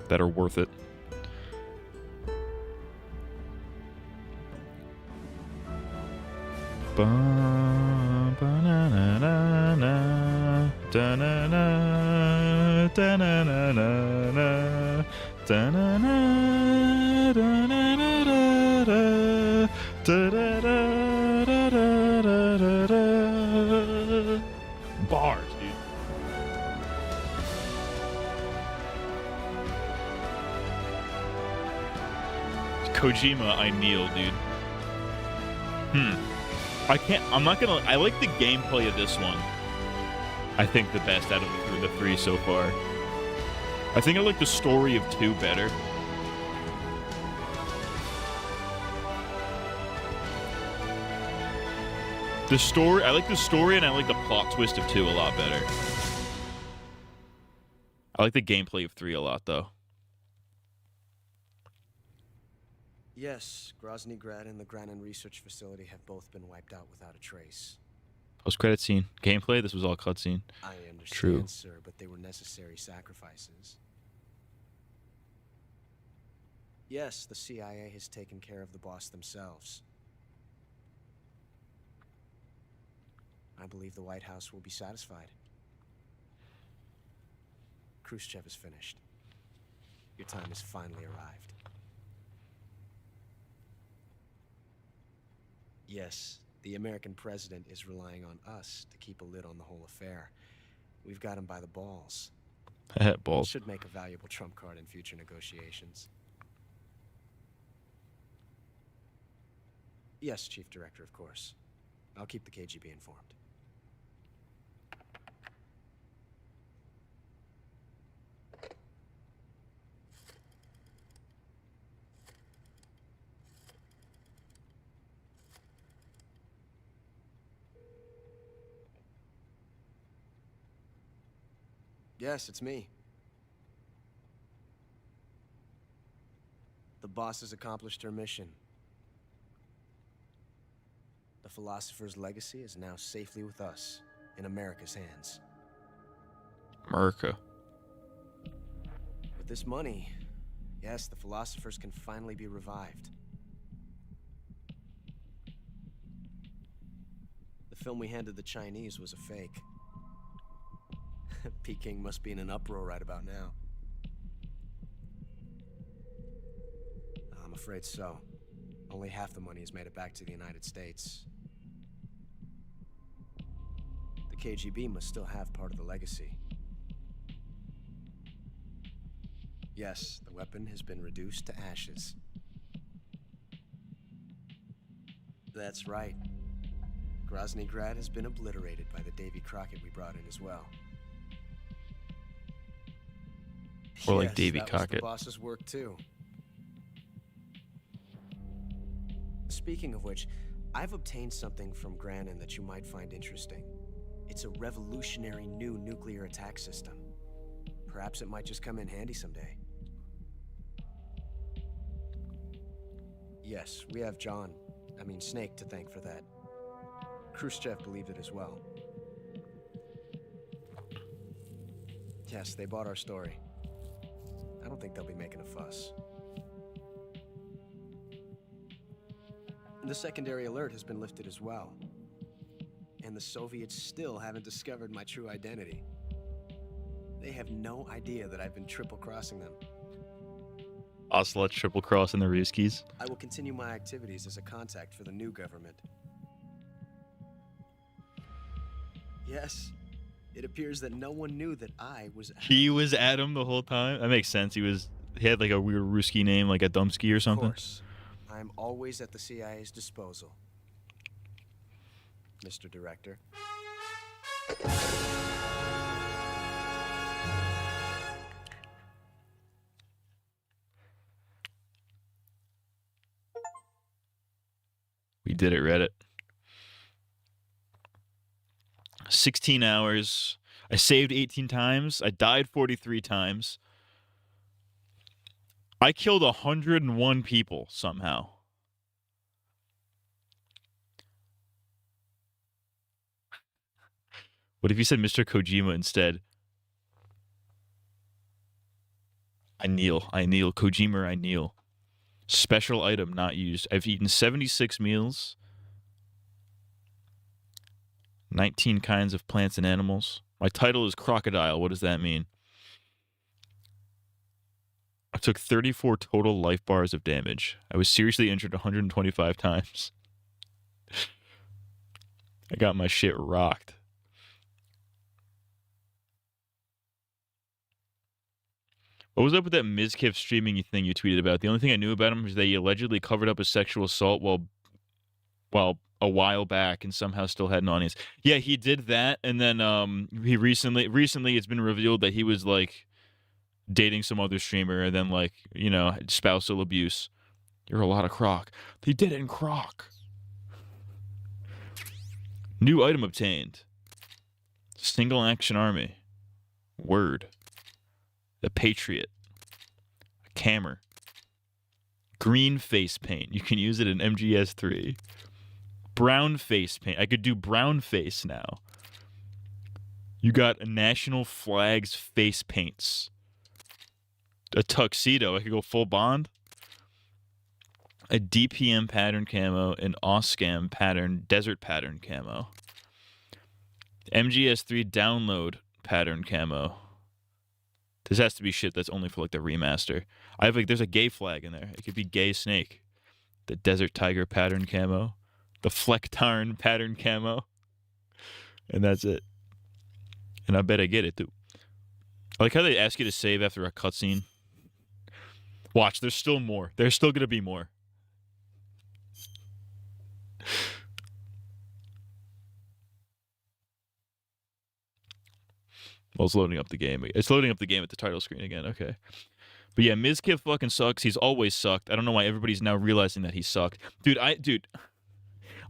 that are worth it. Ba-na-na-na-na, da-na-na, da-na-na-na-na, da-na-na, da-na-na-da-da, da-da-da-da-da-da-da. Bars, dude. Kojima, I kneel, dude. I'm not gonna... I like the gameplay of this one. I think the best out of the three so far. I think I like the story of 2 better. The story... I like the story and I like the plot twist of 2 a lot better. I like the gameplay of 3 a lot, though. Yes, Grozny Grad and the Granin Research Facility have both been wiped out without a trace. Post-credit scene. Gameplay? This was all cutscene. I understand, True. sir, but they were necessary sacrifices. Yes, the CIA has taken care of the boss themselves. I believe the White House will be satisfied. Khrushchev is finished. Your time has finally arrived. Yes, the American president is relying on us to keep a lid on the whole affair. We've got him by the balls. Balls. Should make a valuable trump card in future negotiations. Yes, Chief Director, of course. I'll keep the KGB informed. Yes, it's me. The boss has accomplished her mission. The philosopher's legacy is now safely with us, in America's hands. America. With this money, yes, the philosophers can finally be revived. The film we handed the Chinese was a fake. Peking must be in an uproar right about now. I'm afraid so. Only half the money has made it back to the United States. The KGB must still have part of the legacy. Yes, the weapon has been reduced to ashes. That's right. Grozny Grad has been obliterated by the Davy Crockett we brought in as well. Or like Davy that Crockett. Was the boss's work too. Speaking of which, I've obtained something from Granin that you might find interesting. It's a revolutionary new nuclear attack system. Perhaps it might just come in handy someday. Yes, we have Snake to thank for that. Khrushchev believed it as well. Yes, they bought our story. I don't think they'll be making a fuss. The secondary alert has been lifted as well. And the Soviets still haven't discovered my true identity. They have no idea that I've been triple-crossing them. Ocelot triple crossing the Ruskies. I will continue my activities as a contact for the new government. Yes, it appears that no one knew that I was Adam. He was Adam the whole time? That makes sense. He had like a weird Ruski name, like Adamski or something. Of course. I'm always at the CIA's disposal, Mr. Director. We did it, Reddit. 16 hours. I saved 18 times. I died 43 times. I killed 101 people somehow. What if you said Mr. Kojima instead? I kneel. Kojima, I kneel. Special item not used. I've eaten 76 meals. 19 kinds of plants and animals. My title is Crocodile. What does that mean? I took 34 total life bars of damage. I was seriously injured 125 times. I got my shit rocked. What was up with that Mizkif streaming thing you tweeted about? The only thing I knew about him is that he allegedly covered up a sexual assault while a while back and somehow still had an audience. Yeah, he did that, and then he recently it's been revealed that he was like dating some other streamer, and then like, you know, spousal abuse. You're a lot of croc. He did it in croc. New item obtained. Single action army. Word. The Patriot. A camera. Green face paint. You can use it in MGS3. Brown face paint. I could do brown face now. You got a national flag's face paints. A tuxedo. I could go full Bond. A DPM pattern camo. An Oscam pattern. Desert pattern camo. MGS3 download pattern camo. This has to be shit that's only for like the remaster. I have like, there's a gay flag in there. It could be gay Snake. The Desert Tiger pattern camo. The Flecktarn pattern camo. And that's it. And I bet I get it too. I like how they ask you to save after a cutscene. Watch, there's still more. There's still gonna be more. Well, it's loading up the game. It's loading up the game at the title screen again. Okay. But yeah, Mizkif fucking sucks. He's always sucked. I don't know why everybody's now realizing that he sucked.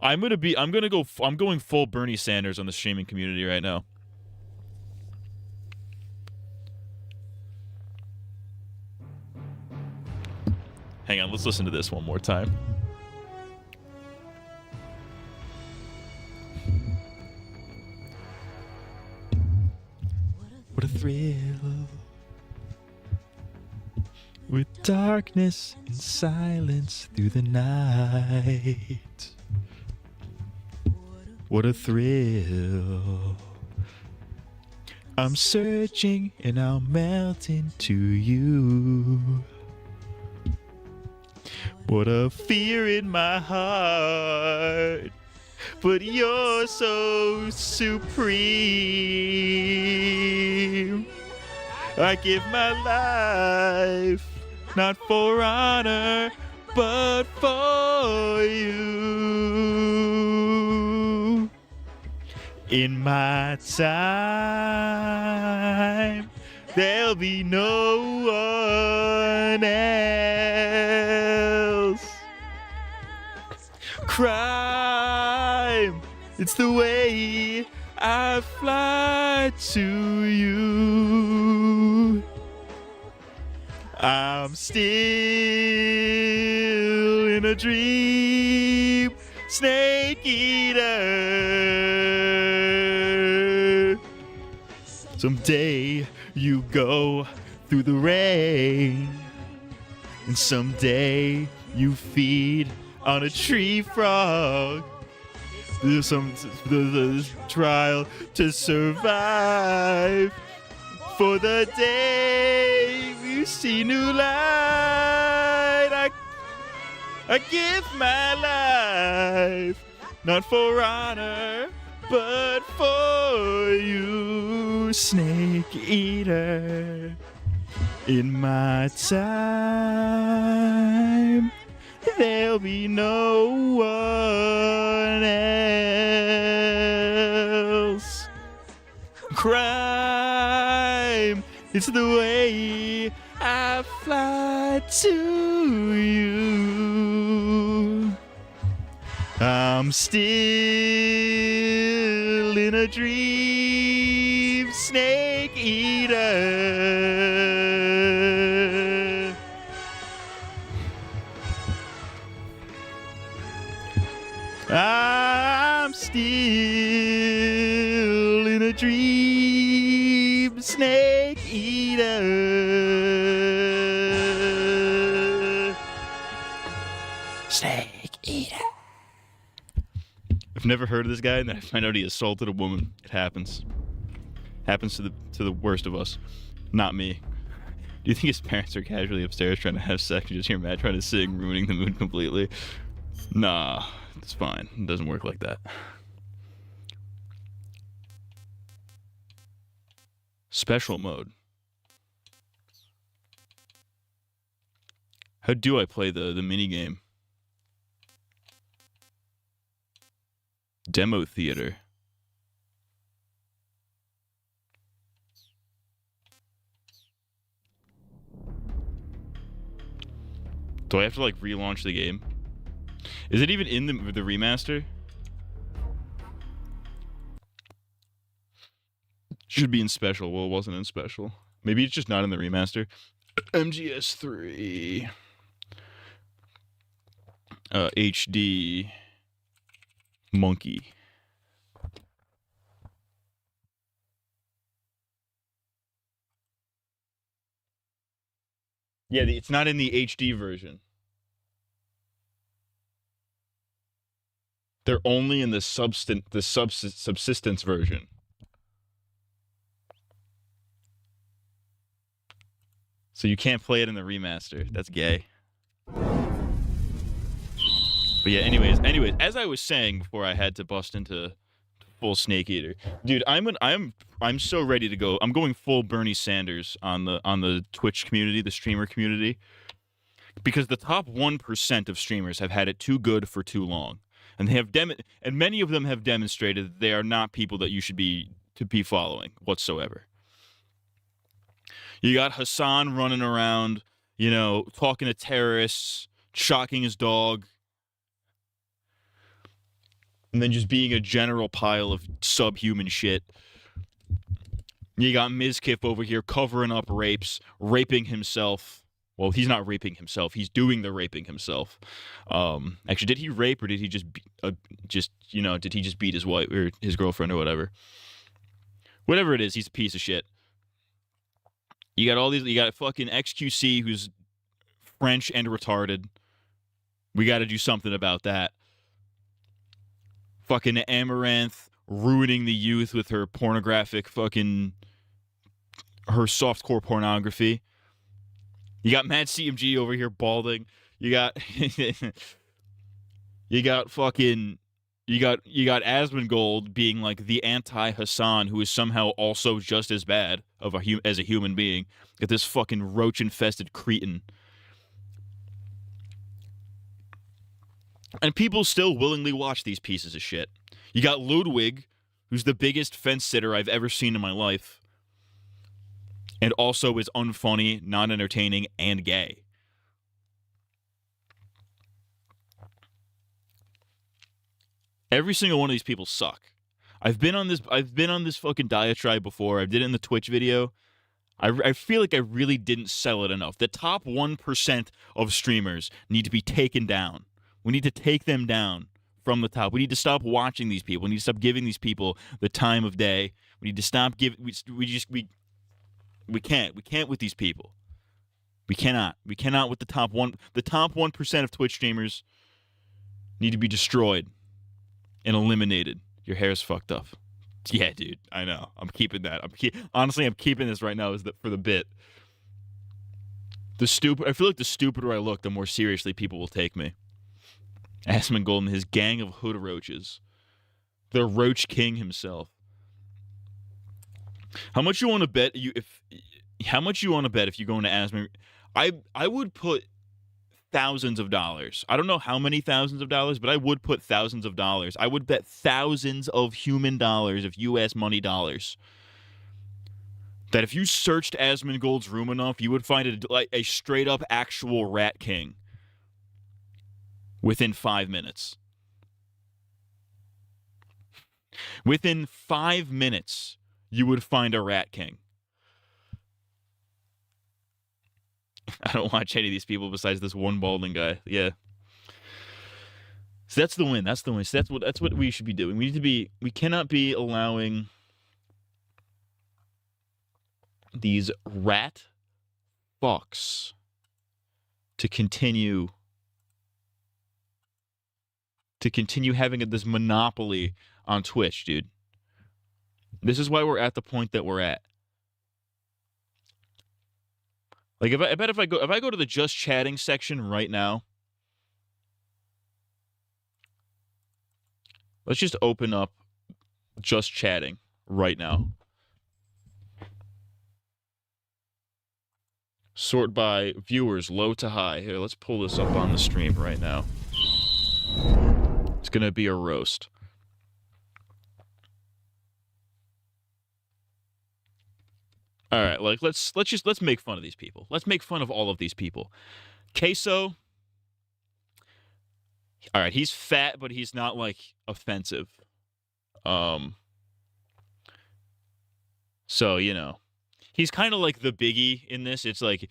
I'm going full Bernie Sanders on the streaming community right now. Hang on, let's listen to this one more time. What a thrill. With darkness and silence through the night. What a thrill. I'm searching and I'll melt into you. What a fear in my heart. But you're so supreme. I give my life, not for honor, but for you. In my time, there'll be no one else. Crime, it's the way I fly to you. I'm still in a dream, snake eater. Someday you go through the rain, and someday you feed on a tree frog. There's the trial to survive for the day you see new light. I give my life, not for honor, but for you, snake eater. In my time, there'll be no one else. Crime, it's the way I fly to you. I'm still in a dream, snake eater. I'm still in a dream, snake eater. Snake eater. I've never heard of this guy, and then I find out he assaulted a woman. It happens. Happens to the worst of us. Not me. Do you think his parents are casually upstairs trying to have sex and just hear Matt trying to sing, ruining the mood completely? Nah, it's fine. It doesn't work like that. Special mode. How do I play the mini game? Demo theater. Do I have to like relaunch the game? Is it even in the remaster? Should be in special. Well, it wasn't in special. Maybe it's just not in the remaster. MGS3 HD Monkey. Yeah, it's not in the HD version. They're only in the subsistence version. So you can't play it in the remaster. That's gay. But yeah, anyways, as I was saying before I had to bust into full Snake Eater. Dude, I'm so ready to go. I'm going full Bernie Sanders on the Twitch community, the streamer community. Because the top 1% of streamers have had it too good for too long. And they have and many of them have demonstrated that they are not people that you should be following whatsoever. You got Hassan running around, talking to terrorists, shocking his dog, and then just being a general pile of subhuman shit. You got Mizkif over here covering up rapes, raping himself. Well, he's not raping himself. He's doing the raping himself. Actually, did he rape or did he did he just beat his wife or his girlfriend or whatever? Whatever it is, he's a piece of shit. You got fucking XQC who's French and retarded. We got to do something about that. Fucking Amaranth ruining the youth with her pornographic her softcore pornography. You got Mad CMG over here balding. You got Asmongold being like the anti-Hassan, who is somehow also just as bad as a human being. Get this fucking roach-infested cretin. And people still willingly watch these pieces of shit. You got Ludwig, who's the biggest fence sitter I've ever seen in my life. And also is unfunny, not entertaining, and gay. Every single one of these people suck. I've been on this fucking diatribe before. I did it in the Twitch video. I feel like I really didn't sell it enough. The top 1% of streamers need to be taken down. We need to take them down from the top. We need to stop watching these people. We need to stop giving these people the time of day. We need to stop giving. We can't. We can't with these people. We cannot. We cannot with the top 1%. The top 1% of Twitch streamers need to be destroyed and eliminated. Your hair's fucked up. Yeah, dude. I know. I'm keeping that. Honestly, I'm keeping this right now for the bit. I feel like the stupider I look, the more seriously people will take me. Asmongold and his gang of hood roaches. The Roach King himself. How much you want to bet how much you want to bet if you go into Asmon? I would put thousands of dollars. I don't know how many thousands of dollars, but I would put thousands of dollars. I would bet thousands of human dollars, of US money dollars, that if you searched Asmongold's room enough, you would find a straight up actual Rat King within 5 minutes. Within 5 minutes, you would find a Rat King. I don't watch any of these people besides this one balding guy. Yeah. So that's the win. That's the win. So that's what we should be doing. We cannot be allowing these rat fucks to continue having this monopoly on Twitch, dude. This is why we're at the point that we're at. Like, I bet if I go to the just chatting section right now, let's just open up just chatting right now. Sort by viewers, low to high. Here, let's pull this up on the stream right now. It's gonna be a roast. All right, like let's make fun of these people. Let's make fun of all of these people. Queso. All right, he's fat, but he's not like offensive. So, you know, he's kind of like the Biggie in this. It's like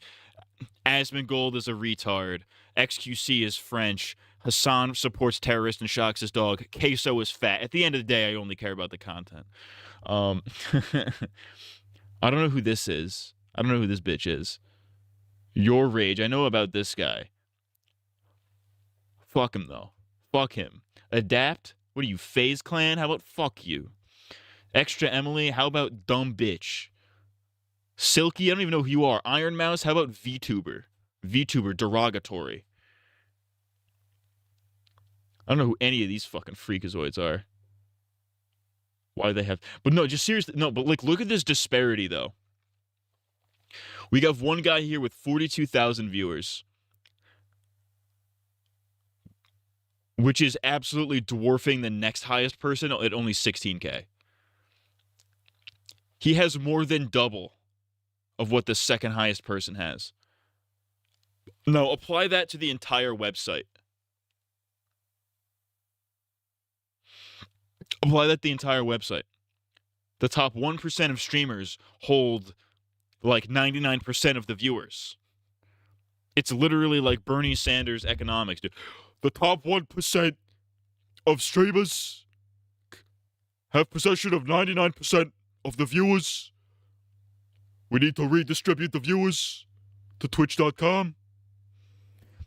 Asmongold is a retard. XQC is French. Hassan supports terrorists and shocks his dog. Queso is fat. At the end of the day, I only care about the content. I don't know who this is. I don't know who this bitch is. Your Rage. I know about this guy. Fuck him, though. Fuck him. Adapt. What are you, FaZe Clan? How about fuck you? Extra Emily. How about dumb bitch? Silky. I don't even know who you are. Iron Mouse. How about VTuber? VTuber. Derogatory. I don't know who any of these fucking freakazoids are. Why they have... But no, just seriously... No, but like, look at this disparity, though. We got one guy here with 42,000 viewers. Which is absolutely dwarfing the next highest person at only 16K. He has more than double of what the second highest person has. Now, apply that to the entire website. Apply that to the entire website. The top 1% of streamers hold like 99% of the viewers. It's literally like Bernie Sanders economics, dude. The top 1% of streamers have possession of 99% of the viewers. We need to redistribute the viewers to Twitch.com.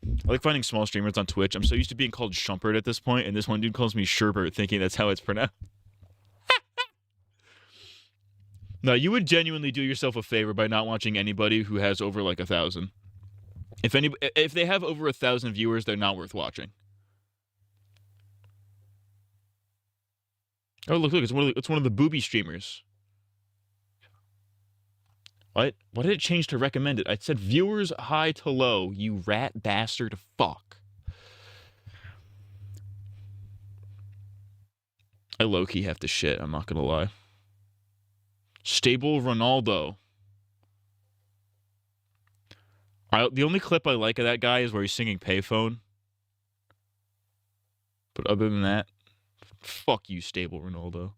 I like finding small streamers on Twitch. I'm so used to being called Shumpert at this point, and this one dude calls me Sherbert, thinking that's how it's pronounced. No, you would genuinely do yourself a favor by not watching anybody who has over like 1,000. If they have over 1,000 viewers, they're not worth watching. Oh, look! It's one of the booby streamers. What? Why did it change to recommended? I said viewers high to low, you rat bastard fuck. I low-key have to shit, I'm not gonna lie. Stable Ronaldo. The only clip I like of that guy is where he's singing Payphone. But other than that, Fuck you, Stable Ronaldo.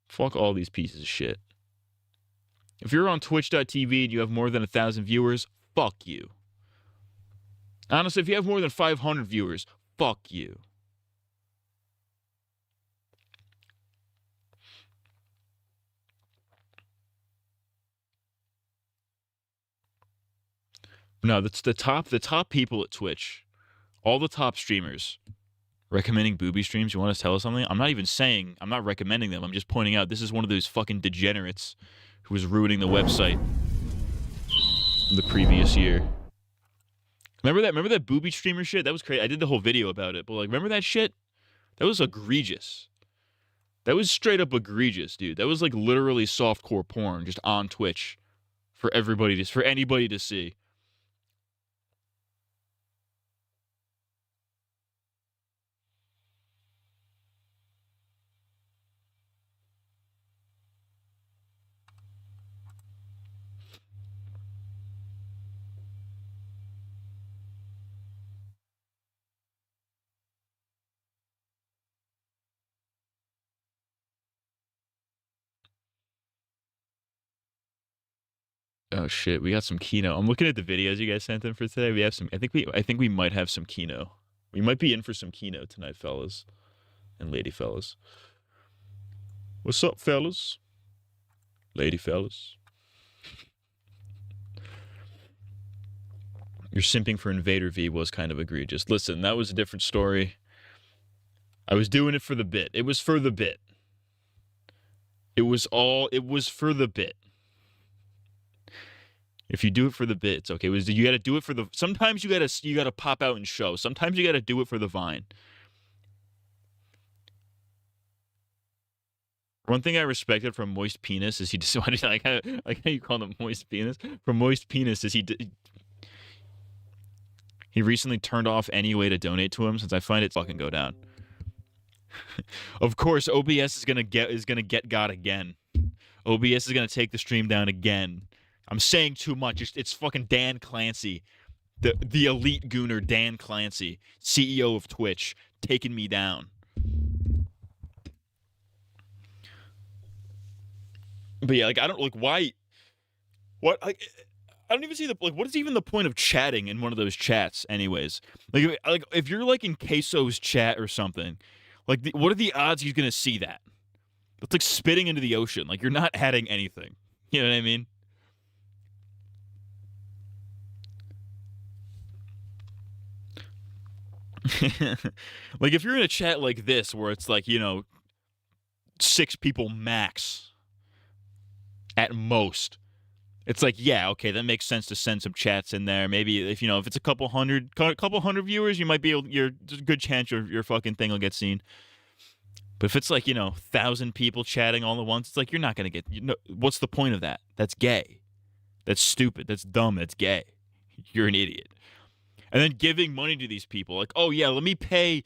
Fuck all these pieces of shit. If you're on Twitch.tv and you have more than 1,000 viewers, fuck you. Honestly, if you have more than 500 viewers, fuck you. No, that's the top people at Twitch. All the top streamers recommending booby streams. You want to tell us something? I'm not recommending them. I'm just pointing out this is one of those fucking degenerates who was ruining the website the previous year. Remember that booby streamer shit? That was crazy. I did the whole video about it, but like, remember that shit? That was egregious. That was straight up egregious, dude. That was like literally softcore porn just on Twitch for anybody to see. Oh shit, we got some Kino. I'm looking at the videos you guys sent in for today. We have some. I think we might have some Kino. We might be in for some Kino tonight, fellas and lady fellas. What's up, fellas? Lady fellas. Your simping for Invader V was kind of egregious. Listen, that was a different story. I was doing it for the bit. It was for the bit. It was for the bit. If you do it for the bit, it's okay. You got to do it for the. Sometimes you gotta pop out and show. Sometimes you got to do it for the Vine. One thing I respected from Moist Penis is he just like how you call him Moist Penis. From Moist Penis is he recently turned off any way to donate to him since I find it fucking go down. Of course, OBS is gonna get God again. OBS is gonna take the stream down again. I'm saying too much. It's fucking Dan Clancy, the elite gooner Dan Clancy, CEO of Twitch, taking me down. But yeah, like I don't like why. What like I don't even see what is even the point of chatting in one of those chats, anyways? Like if you're like in Queso's chat or something, like what are the odds he's gonna see that? It's like spitting into the ocean. Like you're not adding anything. You know what I mean? Like if you're in a chat like this where it's like, 6 people max at most, it's like, yeah, okay, that makes sense to send some chats in there. Maybe if it's a couple hundred viewers, you might be able, there's a good chance your fucking thing will get seen. But if it's like 1,000 people chatting all at once, it's like you're not gonna get. What's the point of that? That's gay. That's stupid. That's dumb. That's gay. You're an idiot. And then giving money to these people, like, oh yeah, let me pay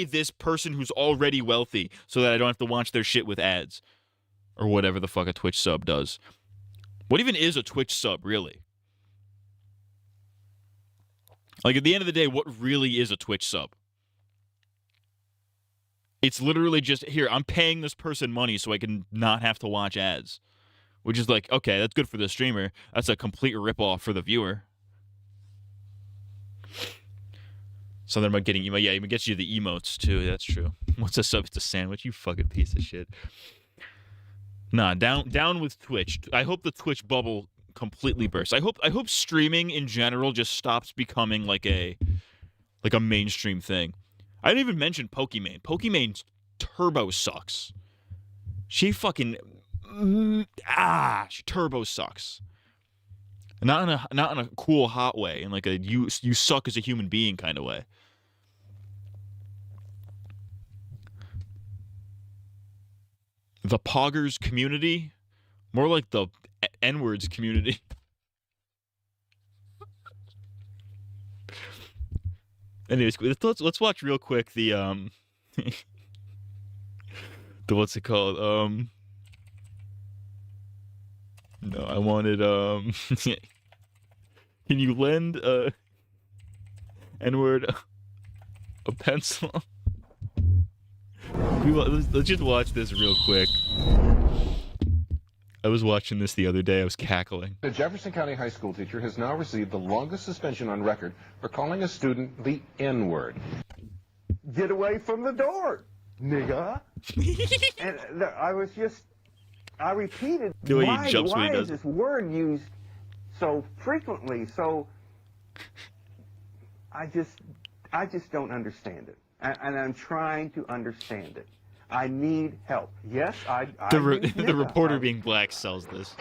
this person who's already wealthy so that I don't have to watch their shit with ads, or whatever the fuck a Twitch sub does. What even is a Twitch sub, really? Like at the end of the day, what really is a Twitch sub? It's literally just, here, I'm paying this person money so I can not have to watch ads, which is like, okay, that's good for the streamer. That's a complete ripoff for the viewer. Something about getting emo. Yeah, it gets you the emotes too. That's true. What's a sub? It's a sandwich. You fucking piece of shit. Nah, down with Twitch. I hope the Twitch bubble completely bursts. I hope streaming in general just stops becoming like a mainstream thing. I didn't even mention Pokimane. Pokimane's turbo sucks. She fucking she turbo sucks. Not in a cool, hot way, in like a you suck as a human being kind of way. The Poggers community, more like the N-words community. Anyways, let's watch real quick the the what's it called? No, I wanted Can you lend N-word. A pencil. Let's just watch this real quick. I was watching this the other day. I was cackling. A Jefferson County high school teacher has now received the longest suspension on record for calling a student the N-word. Get away from the door, nigga. And I repeated, The way he why jumps when he is does this word used so frequently? So I just don't understand it. And I'm trying to understand it. I need help. Yes, The reporter being black sells this.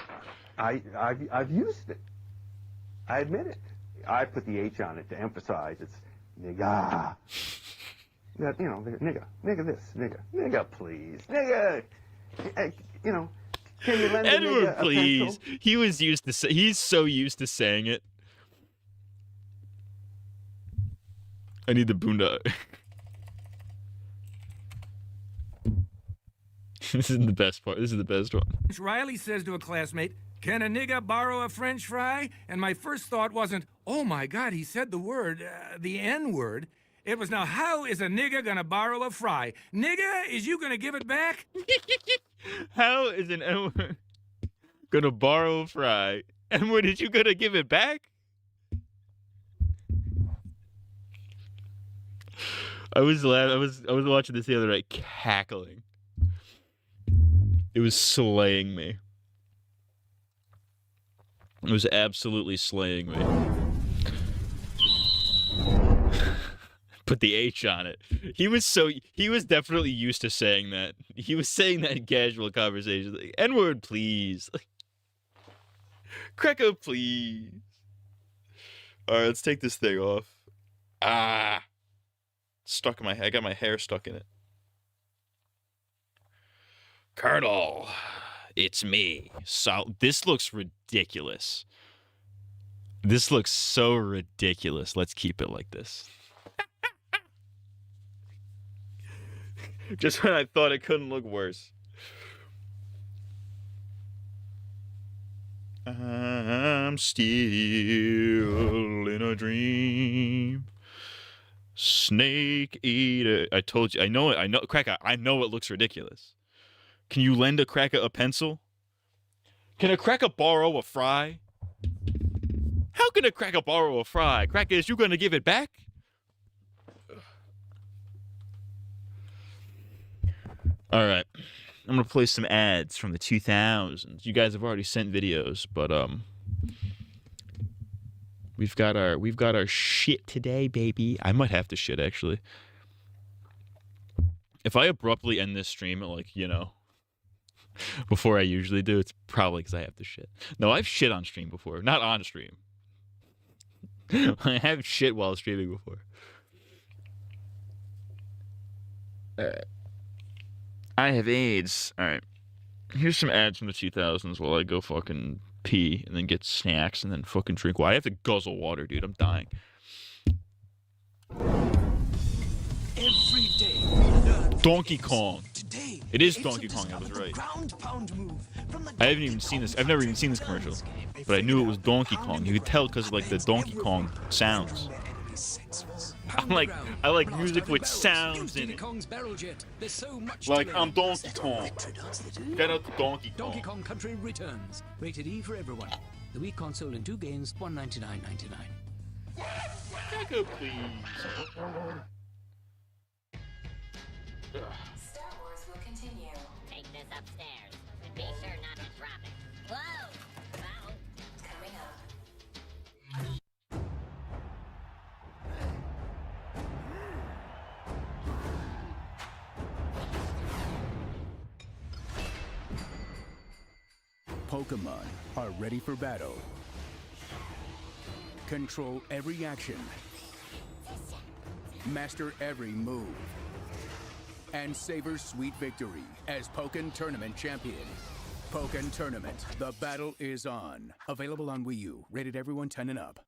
I've used it. I admit it. I put the H on it to emphasize it's nigga. That, you know, nigga this, nigga please, nigga. You know, can you lend Edward, a please. pencil? He's so used to saying it. I need the boondock. This is the best part. This is the best one. Riley says to a classmate, "Can a nigga borrow a French fry?" And my first thought wasn't, "Oh my God, he said the word, the N-word." It was, now how is a nigga gonna borrow a fry? Nigga, is you gonna give it back? How is an N-word gonna borrow a fry? N-word, is you gonna give it back? I was watching this the other night, cackling. It was slaying me. It was absolutely slaying me. Put the H on it. He was definitely used to saying that. He was saying that in casual conversations. Like, N-word, please. Like, Cracker, please. All right, let's take this thing off. Stuck in my hair. I got my hair stuck in it. Colonel, it's me. So this looks ridiculous. This looks so ridiculous. Let's keep it like this. Just when I thought it couldn't look worse. I'm still in a dream. Snake eater. I told you. I know it. Cracker, I know it looks ridiculous. Can you lend a cracker a pencil? Can a cracker borrow a fry? How can a cracker borrow a fry? Cracker, is you gonna give it back? All right, I'm gonna play some ads from the 2000s. You guys have already sent videos, but we've got our shit today, baby. I might have to shit actually. If I abruptly end this stream at, like, you know, before I usually do, it's probably because I have to shit. No, I've shit on stream before, not on stream. I have shit while streaming before. All right. I have AIDS. All right. Here's some ads from the 2000s while I go fucking pee and then get snacks and then fucking drink water. I have to guzzle water, dude. I'm dying. Every day we learn Donkey Kong. Today, It is it's Donkey a Kong. I was right. ground pound move from the I haven't even seen this. I've never even seen this commercial, but I knew it was Donkey Kong. You could tell because of like the Donkey Kong sounds. I like music with sounds in it. Like I'm Donkey Kong. Get out the Donkey Kong. Donkey Kong Country returns. Rated E for everyone. The Wii console in 2 games, $199.99. Cracker, please. Star Wars will continue. Take this upstairs. And be sure not to drop it. Whoa! Wow. Coming up. Pokemon are ready for battle. Control every action. Master every move. And savor sweet victory as Pokken Tournament champion. Pokken Tournament, the battle is on. Available on Wii U, rated everyone 10 and up.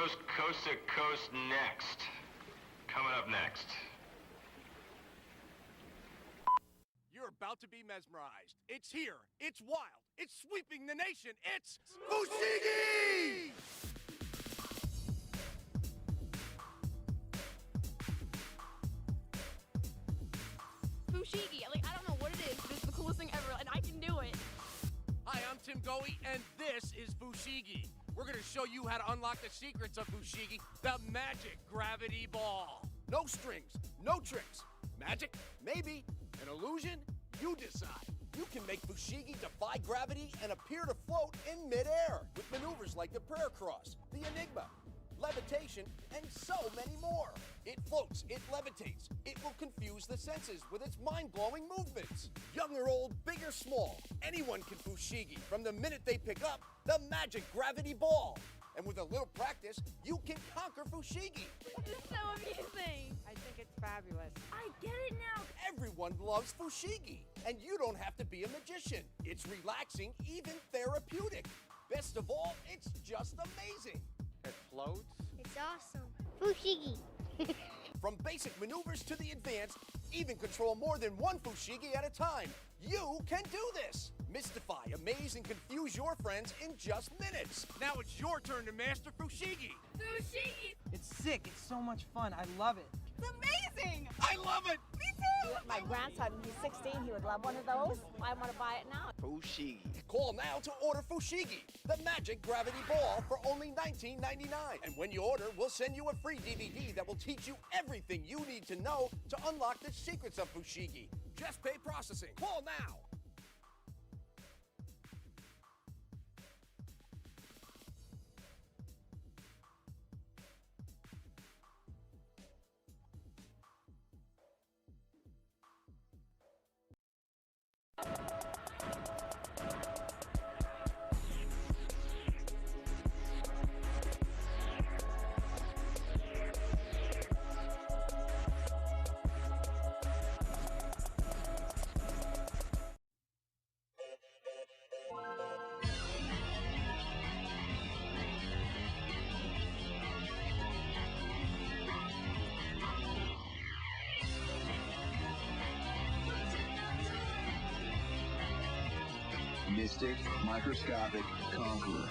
Coast, Coast to Coast next. Coming up next. You're about to be mesmerized. It's here. It's wild. It's sweeping the nation. It's Fushigi! Fushigi, like, I don't know what it is, but it's the coolest thing ever, and I can do it. Hi, I'm Tim Goey, and this is Fushigi. We're gonna show you how to unlock the secrets of Fushigi, the magic gravity ball. No strings, no tricks. Magic? Maybe. An illusion? You decide. You can make Fushigi defy gravity and appear to float in midair with maneuvers like the prayer cross, the enigma, levitation, and so many more. It floats, it levitates, it will confuse the senses with its mind-blowing movements. Young or old, big or small, anyone can Fushigi from the minute they pick up the magic gravity ball. And with a little practice, you can conquer Fushigi. This is so amusing. I think it's fabulous. I get it now. Everyone loves Fushigi, and you don't have to be a magician. It's relaxing, even therapeutic. Best of all, it's just amazing. It floats. It's awesome. Fushigi. From basic maneuvers to the advanced, even control more than one Fushigi at a time. You can do this. Mystify, amaze, and confuse your friends in just minutes. Now it's your turn to master Fushigi. Fushigi! It's sick. It's so much fun. I love it. It's amazing! I love it! Me too! My grandson, he's 16, he would love one of those. I want to buy it now. Fushigi. Call now to order Fushigi, the magic gravity ball, for only $19.99. And when you order, we'll send you a free DVD that will teach you everything you need to know to unlock the secrets of Fushigi. Just pay processing. Call now. Mystic, microscopic, conqueror.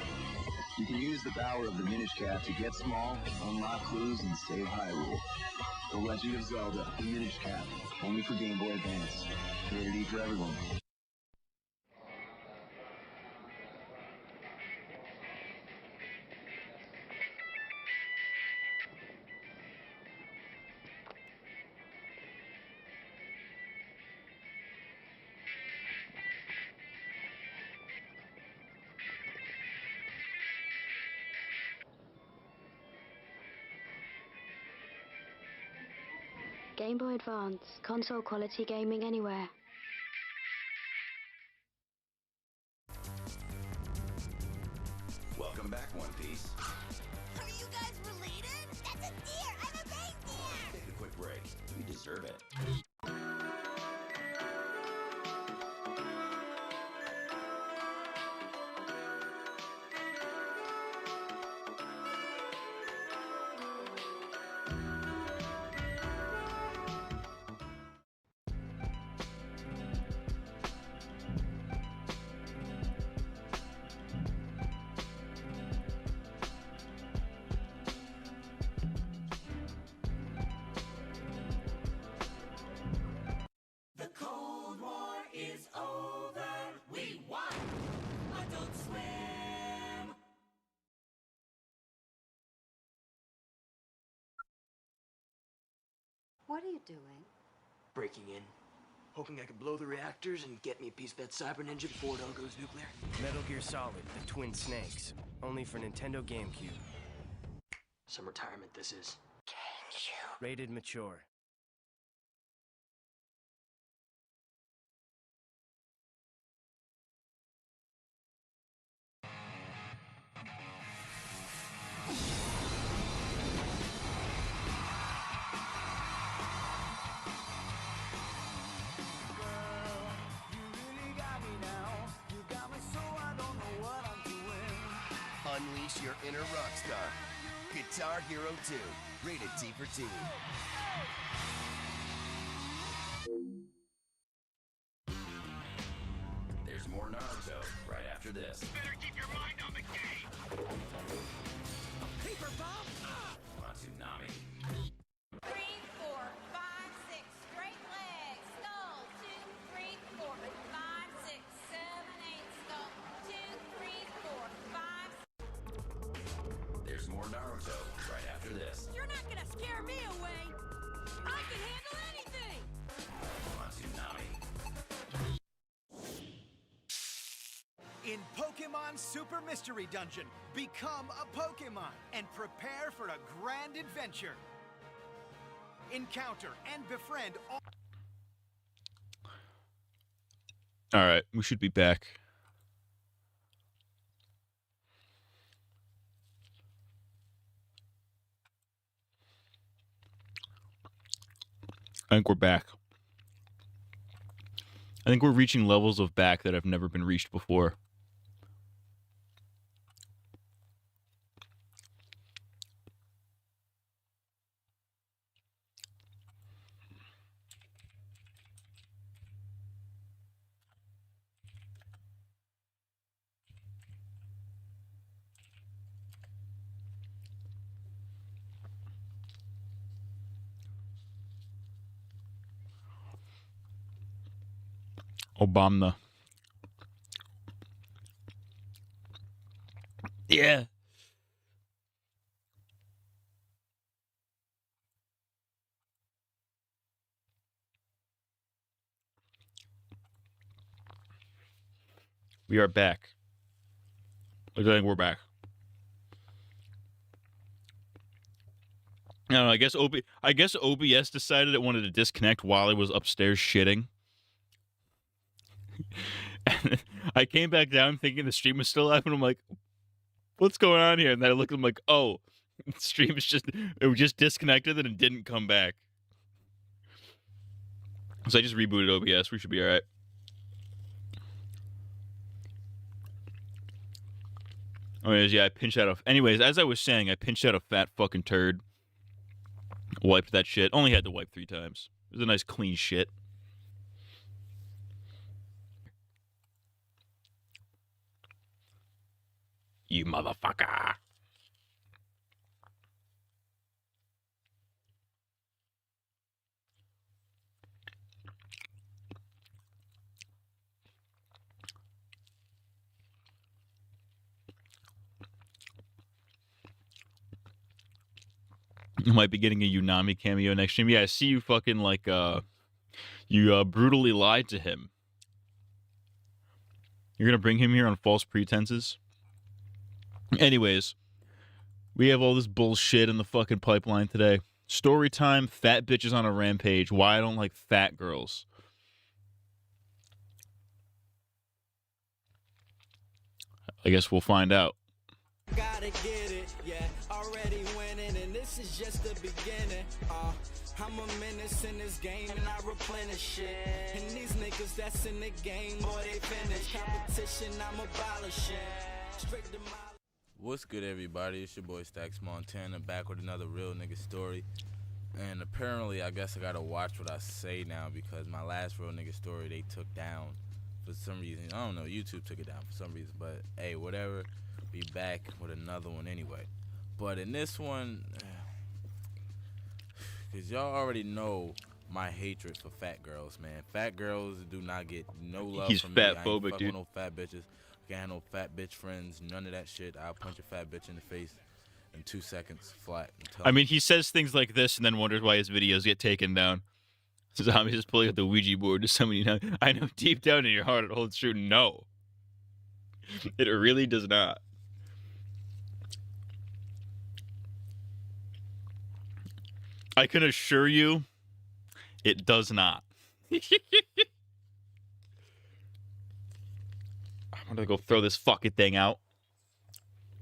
You can use the power of the Minish Cap to get small, unlock clues, and save Hyrule. The Legend of Zelda, the Minish Cap, only for Game Boy Advance. Rated E for everyone. Game Boy Advance. Console quality gaming anywhere. Welcome back, One Piece. Are you guys related? That's a deer! I'm a reindeer! Take a quick break. You deserve it. The Cold War is over. We won! Adult Swim! What are you doing? Breaking in. Hoping I could blow the reactors and get me a piece of that Cyber Ninja before it all goes nuclear. Metal Gear Solid, the Twin Snakes. Only for Nintendo GameCube. Some retirement this is. Rated mature. Unleash your inner rock star. Guitar Hero 2. Rated T for Teen. There's more Naruto right after this. Better keep your mind on the game. Paper bomb? On Tsunami. 3, 4, 5, 6, straight legs, skull, 2, 3, 4, 5, 6, 7, 8, skull, 2, 3, 4, 5. There's more Naruto right after this. You're not gonna scare me away. I can handle anything. On Tsunami. In Pokemon Super Mystery Dungeon, become a Pokemon and prepare for a grand adventure. Encounter and befriend all. All right, we should be back. I think we're back. I think we're reaching levels of back that have never been reached before. Obama. Yeah. We are back. I think we're back. I don't know, I guess OBS decided it wanted to disconnect while I was upstairs shitting. And I came back down thinking the stream was still live, and I'm like, what's going on here? And then I looked, I'm like, oh, the stream is it was just disconnected and it didn't come back. So I just rebooted OBS. We should be all right. Anyways, yeah, I pinched out anyways, as I was saying, I pinched out a fat fucking turd. Wiped that shit. Only had to wipe 3 times. It was a nice clean shit. You motherfucker. You might be getting a Unami cameo next stream. Yeah, I see you fucking like you brutally lied to him. You're gonna bring him here on false pretenses? Anyways, we have all this bullshit in the fucking pipeline today. Story time, fat bitches on a rampage. Why I don't like fat girls. I guess we'll find out. Gotta get it, yeah, already winning, and this is just the beginning. I'm a menace in this game, and I replenish shit. And these niggas that's in the game, boy, they finish. Competition, I'm abolishing. Straight to my. What's good, everybody? It's your boy Stacks Montana, back with another real nigga story. And apparently, I guess I gotta watch what I say now, because my last real nigga story they took down for some reason. I don't know, YouTube took it down for some reason, but hey, whatever. Be back with another one anyway. But in this one, because y'all already know my hatred for fat girls, man. Fat girls do not get no love He's from fat me. I ain't phobic, fuck dude. with no fat bitches. Can't have no fat bitch friends. None of that shit. I'll punch a fat bitch in the face in 2 seconds flat. I mean, he says things like this and then wonders why his videos get taken down. Zombie just pulling out the Ouija board to somebody. I know deep down in your heart it holds true. No. It really does not. I can assure you, it does not. I'm gonna go throw this fucking thing out.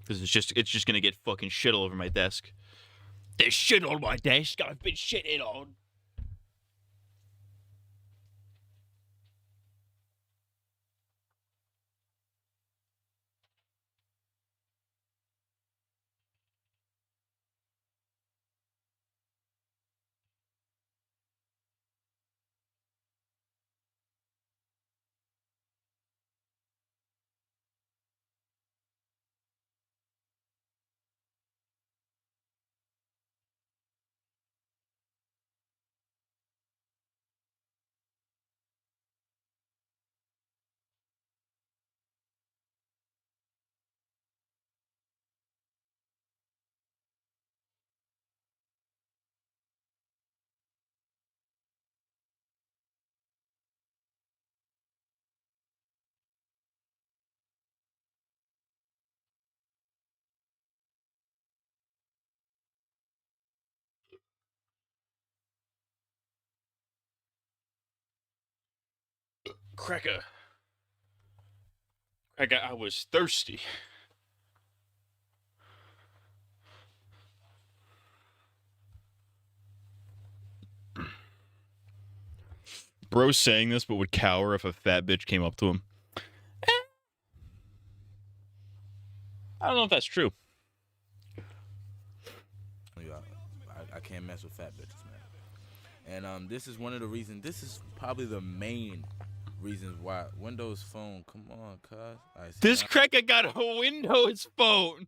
Because it's just gonna get fucking shit all over my desk. There's shit on my desk. I've been shitting on. Cracker. I was thirsty. Bro's saying this, but would cower if a fat bitch came up to him. I don't know if that's true. I can't mess with fat bitches, man. And this is one of the reasons. This is probably the main reasons why Windows Phone. Come on, cuz. Right, so This now- cracker got a Windows Phone.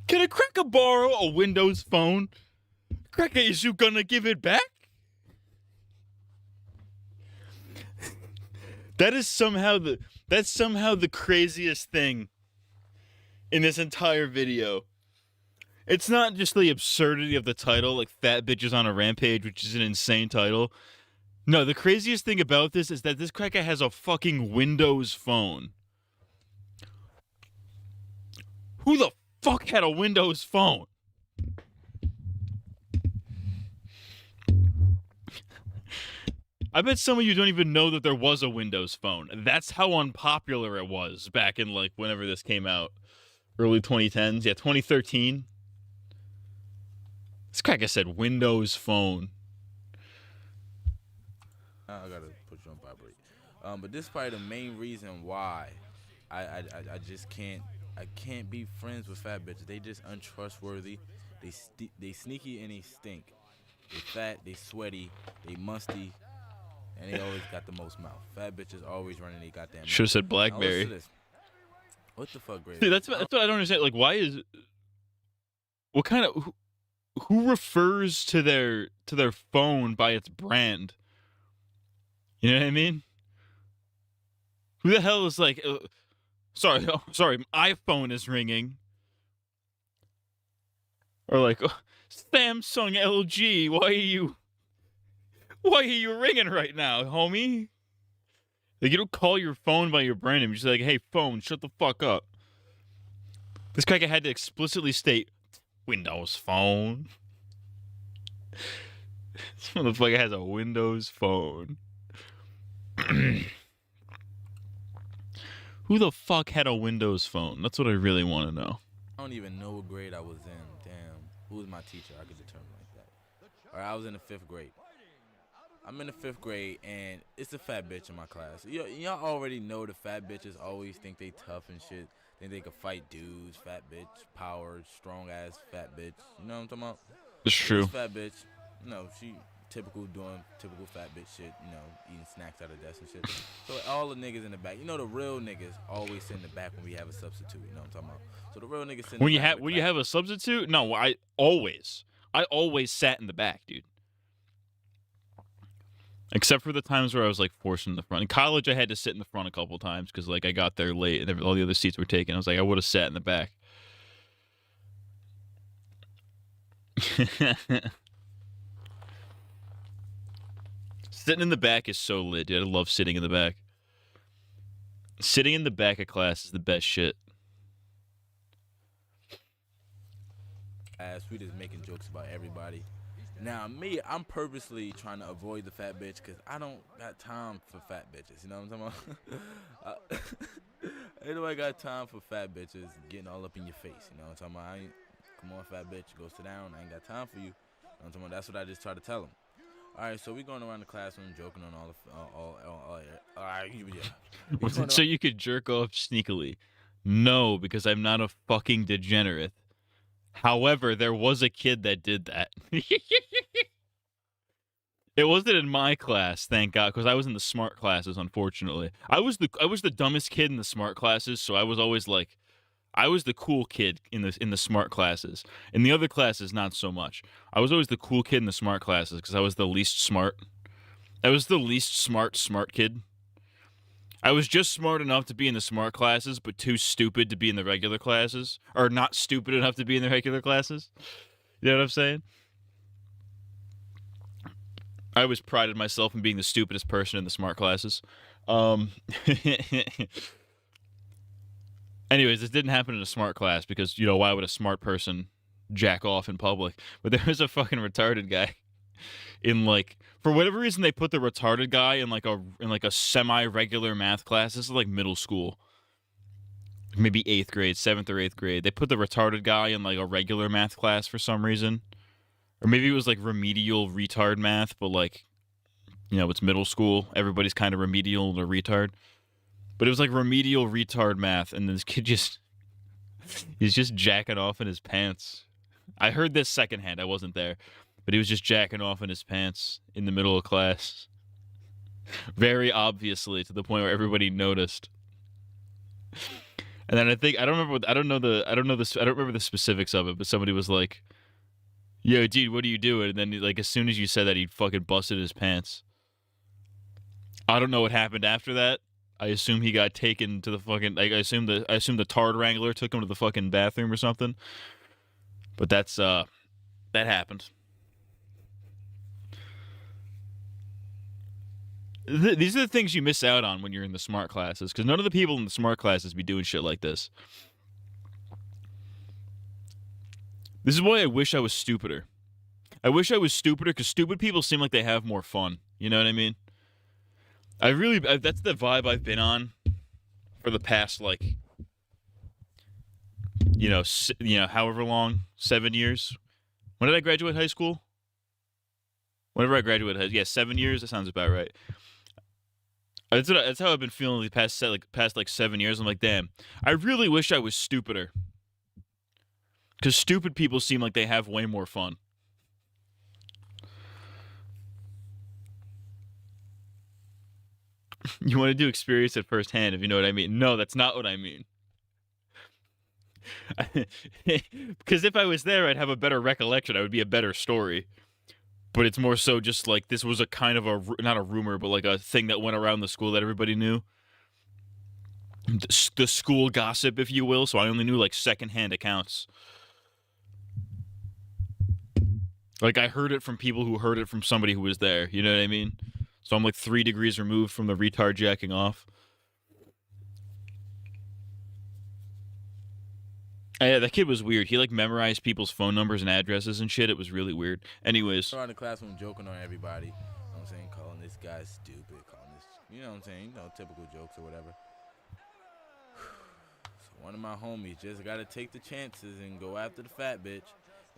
Can a cracker borrow a Windows Phone? Cracker, is you gonna give it back? That's somehow the craziest thing in this entire video. It's not just the absurdity of the title, like Fat Bitches on a Rampage, which is an insane title. No, the craziest thing about this is that this cracker has a fucking Windows Phone. Who the fuck had a Windows Phone? I bet some of you don't even know that there was a Windows Phone. That's how unpopular it was back in, like, whenever this came out. Early 2010s. Yeah, 2013. This cracker said Windows Phone. I gotta put you on vibrate. But this is probably the main reason why I just can't be friends with fat bitches. They just untrustworthy. They sneaky and they stink. They fat, they sweaty, they musty, and they always got the most mouth. Fat bitches always running they goddamn mouth. Should've said Now, Blackberry. listen to this. What the fuck, Grady? See, that's what I don't understand. Like, why is... What kind of... Who refers to their phone by its brand? You know what I mean? Who the hell is like... sorry, iPhone is ringing. Or like, Samsung, LG, why are you ringing right now, homie? Like, you don't call your phone by your brand name. You're just like, hey, phone, shut the fuck up. This cracker had to explicitly state, Windows Phone. This motherfucker has a Windows Phone. Who the fuck had a Windows Phone? That's what I really want to know. I don't even know what grade I was in. Damn. Who was my teacher? I could determine like that. All right, I was in the 5th grade. I'm in the 5th grade, and it's a fat bitch in my class. Y'all already know the fat bitches always think they tough and shit. Think they can fight dudes, fat bitch, power, strong-ass fat bitch. You know what I'm talking about? It's true. This fat bitch, she doing typical fat bitch shit, eating snacks out of desk and shit. So all the niggas in the back, the real niggas always sit in the back when we have a substitute, you know what I'm talking about? So the real niggas sit in the back. When you have a substitute? No, I always sat in the back, dude. Except for the times where I was like forced in the front. In college, I had to sit in the front a couple times because like I got there late and all the other seats were taken. I was like, I would have sat in the back. Sitting in the back is so lit, dude. I love sitting in the back. Sitting in the back of class is the best shit. We just making jokes about everybody. Now, me, I'm purposely trying to avoid the fat bitch because I don't got time for fat bitches. You know what I'm talking about? Ain't nobody got time for fat bitches getting all up in your face. You know what I'm talking about? Come on, fat bitch, go sit down. I ain't got time for you. You know what I'm talking about? That's what I just try to tell them. All right, so we going around the classroom joking on all right, yeah. So you could jerk off sneakily. No, because I'm not a fucking degenerate. However, there was a kid that did that. It wasn't in my class, thank God, because I was in the smart classes, unfortunately. I was the dumbest kid in the smart classes, so I was always like, I was the cool kid in the smart classes. In the other classes, not so much. I was always the cool kid in the smart classes because I was the least smart. I was the least smart kid. I was just smart enough to be in the smart classes, but too stupid to be in the regular classes. Or not stupid enough to be in the regular classes. You know what I'm saying? I always prided myself in being the stupidest person in the smart classes. Anyways, this didn't happen in a smart class because, why would a smart person jack off in public? But there was a fucking retarded guy in for whatever reason they put the retarded guy in a semi-regular math class. This is like middle school. Maybe 8th grade, 7th or 8th grade. They put the retarded guy in a regular math class for some reason. Or maybe it was remedial retard math, but it's middle school. Everybody's kind of remedial to retard. But it was remedial retard math, and this kid he's just jacking off in his pants. I heard this secondhand. I wasn't there. But he was just jacking off in his pants in the middle of class. Very obviously, to the point where everybody noticed. And then I don't remember the specifics of it, but somebody was like, "Yo, dude, what are you doing?" And then as soon as you said that, he fucking busted his pants. I don't know what happened after that. I assume he got taken to the fucking I assume the Tard Wrangler took him to the fucking bathroom or something. But that happened. These are the things you miss out on when you're in the smart classes, because none of the people in the smart classes be doing shit like this. This is why I wish I was stupider. I wish I was stupider, because stupid people seem like they have more fun. You know what I mean? That's the vibe I've been on for the past, however long, 7 years. When did I graduate high school? Whenever I graduated high school, 7 years. That sounds about right. That's how I've been feeling the past 7 years. I'm like, damn, I really wish I was stupider. Because stupid people seem like they have way more fun. You want to experience it firsthand, if you know what I mean. No, that's not what I mean. Because if I was there, I'd have a better recollection. I would be a better story. But it's more so just this was a kind of not a rumor, but a thing that went around the school that everybody knew. The school gossip, if you will. So I only knew secondhand accounts. I heard it from people who heard it from somebody who was there. You know what I mean? So I'm 3 degrees removed from the retard jacking off. Yeah, that kid was weird. He memorized people's phone numbers and addresses and shit. It was really weird. Anyways. Around the classroom joking on everybody. You know what I'm saying? Calling this guy stupid. Calling this, you know what I'm saying? Typical jokes or whatever. So one of my homies just got to take the chances and go after the fat bitch. You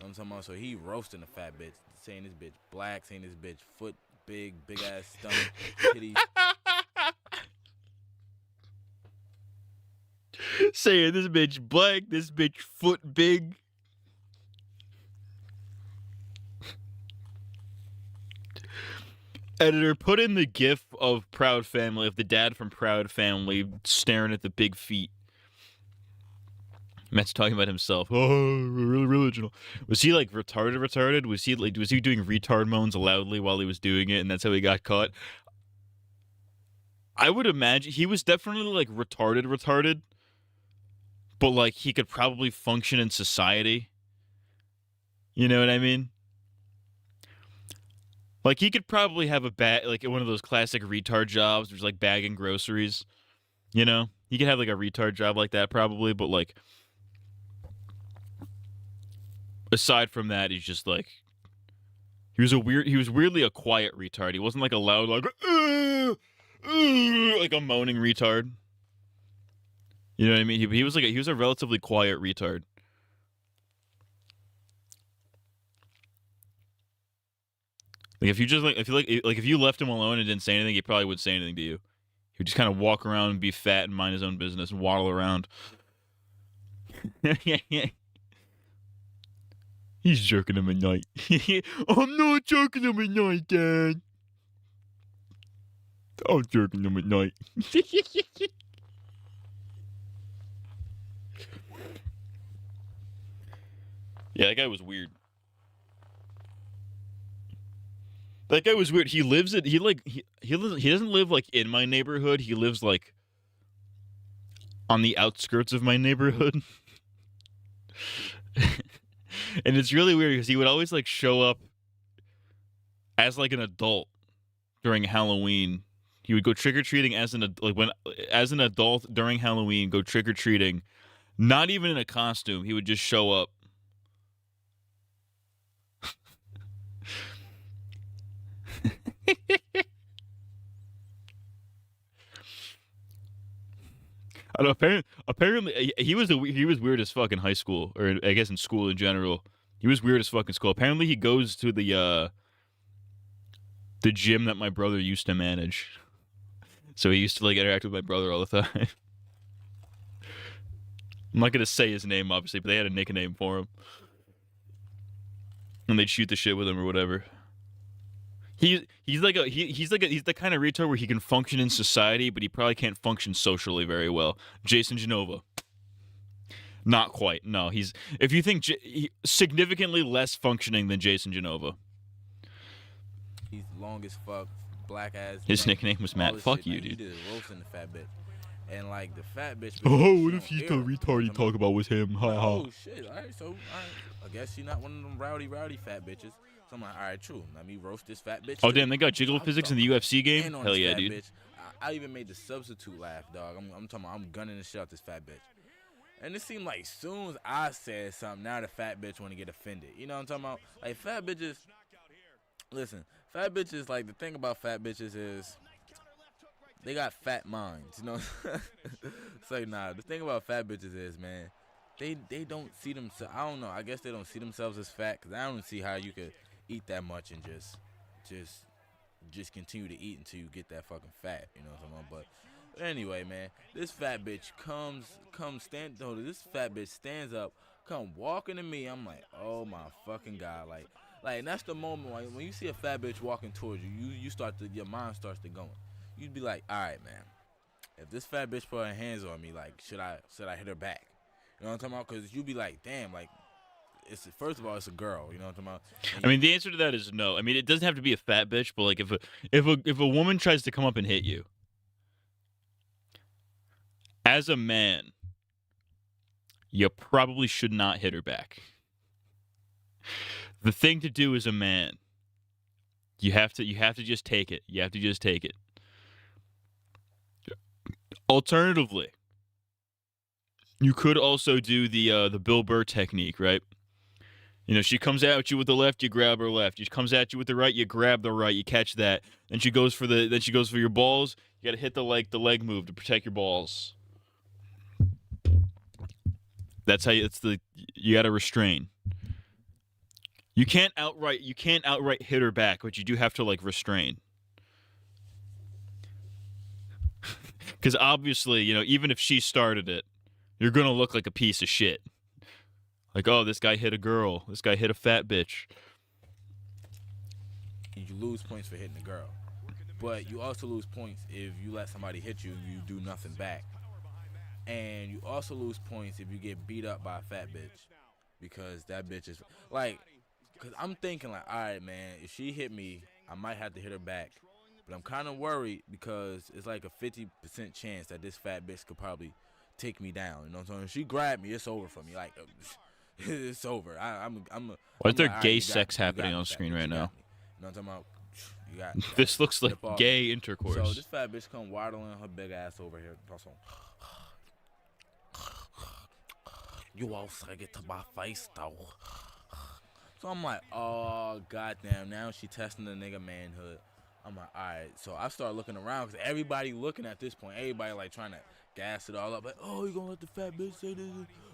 know what I'm talking about? So he roasting the fat bitch. Saying this bitch black. Saying this bitch foot big ass stomach, titties. Saying this bitch black, this bitch foot big. Editor, put in the gif of Proud Family, of the dad from Proud Family staring at the big feet. Matt's talking about himself. Oh, really original. Was he retarded? Was he doing retard moans loudly while he was doing it, and that's how he got caught? I would imagine he was definitely retarded. But he could probably function in society. You know what I mean? He could probably have a one of those classic retard jobs, which is bagging groceries. You know? He could have a retard job like that probably, but aside from that, he's just he was weirdly a quiet retard. He wasn't a loud a moaning retard. You know what I mean? He was he was a relatively quiet retard. If you left him alone and didn't say anything, he probably wouldn't say anything to you. He would just kind of walk around and be fat and mind his own business and waddle around. He's jerking him at night. I'm not jerking him at night, Dad. I'm jerking him at night. Yeah, that guy was weird. That guy was weird. He doesn't live in my neighborhood. He lives on the outskirts of my neighborhood. And it's really weird because he would always show up as an adult during Halloween. He would go trick or treating as an adult during Halloween, go trick or treating, Not even in a costume. He would just show up. I don't know, apparently he was weird as fuck in high school, or I guess in school in general. He was weird as fuck in school. Apparently he goes to the gym that my brother used to manage. So he used to like interact with my brother all the time. I'm not gonna say his name obviously, but they had a nickname for him. And they'd shoot the shit with him or whatever. He's the kind of retard where he can function in society, but he probably can't function socially very well. Jason Genova. Not quite. No, he's if you think significantly less functioning than Jason Genova. He's long as fuck, black ass. His nickname was Matt. Fuck you, dude. He did a roast in the fat bitch, and like the fat bitch. Oh, what if he's the retard you talk about was him? Ha ha. Oh shit! All right, so I guess she's not one of them rowdy fat bitches. So I'm like, all right, true. Let me roast this fat bitch. Oh damn, they got jiggle physics in the UFC game. Hell yeah, dude. Bitch. I even made the substitute laugh, dog. I'm talking about I'm gunning the shit out this fat bitch. And it seemed like soon as I said something, now the fat bitch want to get offended. You know what I'm talking about? Like fat bitches. Listen, fat bitches. Like the thing about fat bitches is they got fat minds. You know. It's like nah. The thing about fat bitches is, man, they don't see themselves. I don't know. I guess they don't see themselves as fat because I don't see how you could eat that much and just continue to eat until you get that fucking fat, you know what I'm talking about? But anyway, man, this fat bitch this fat bitch stands up, come walking to me. I'm like, oh my fucking god, like and that's the moment when you see a fat bitch walking towards you, your mind starts to going. You'd be like, all right, man, if this fat bitch put her hands on me, like, should I hit her back? You know what I'm talking about? Because you'd be like, damn, like. First of all, it's a girl. You know what I'm talking about? I mean, the answer to that is no. I mean, it doesn't have to be a fat bitch, but like if a woman tries to come up and hit you, as a man, you probably should not hit her back. The thing to do as a man, you have to just take it. You have to just take it. Alternatively, you could also do the Bill Burr technique, right? You know, she comes at you with the left, you grab her left. She comes at you with the right, you grab the right, you catch that. Then she goes for your balls. You got to hit the leg move to protect your balls. That's how you got to restrain. You can't outright hit her back, but you do have to like restrain. Cuz obviously, you know, even if she started it, you're going to look like a piece of shit. Like, oh, this guy hit a girl. This guy hit a fat bitch. You lose points for hitting a girl. But you also lose points if you let somebody hit you and you do nothing back. And you also lose points if you get beat up by a fat bitch. Because that bitch is... Like, because I'm thinking like, all right, man, if she hit me, I might have to hit her back. But I'm kind of worried because it's like a 50% chance that this fat bitch could probably take me down. You know what I'm saying? If she grabbed me, it's over for me. Like... It's over. Why is there gay sex happening on screen right now? You know what I'm talking about? You got this looks like gay intercourse. So this fat bitch come waddling her big ass over here. You also get to my face though. So I'm like, oh goddamn! Now she testing the nigga manhood. I'm like, all right. So I start looking around because everybody looking at this point. Everybody like trying to gas it all up. Like, oh, you gonna let the fat bitch say this?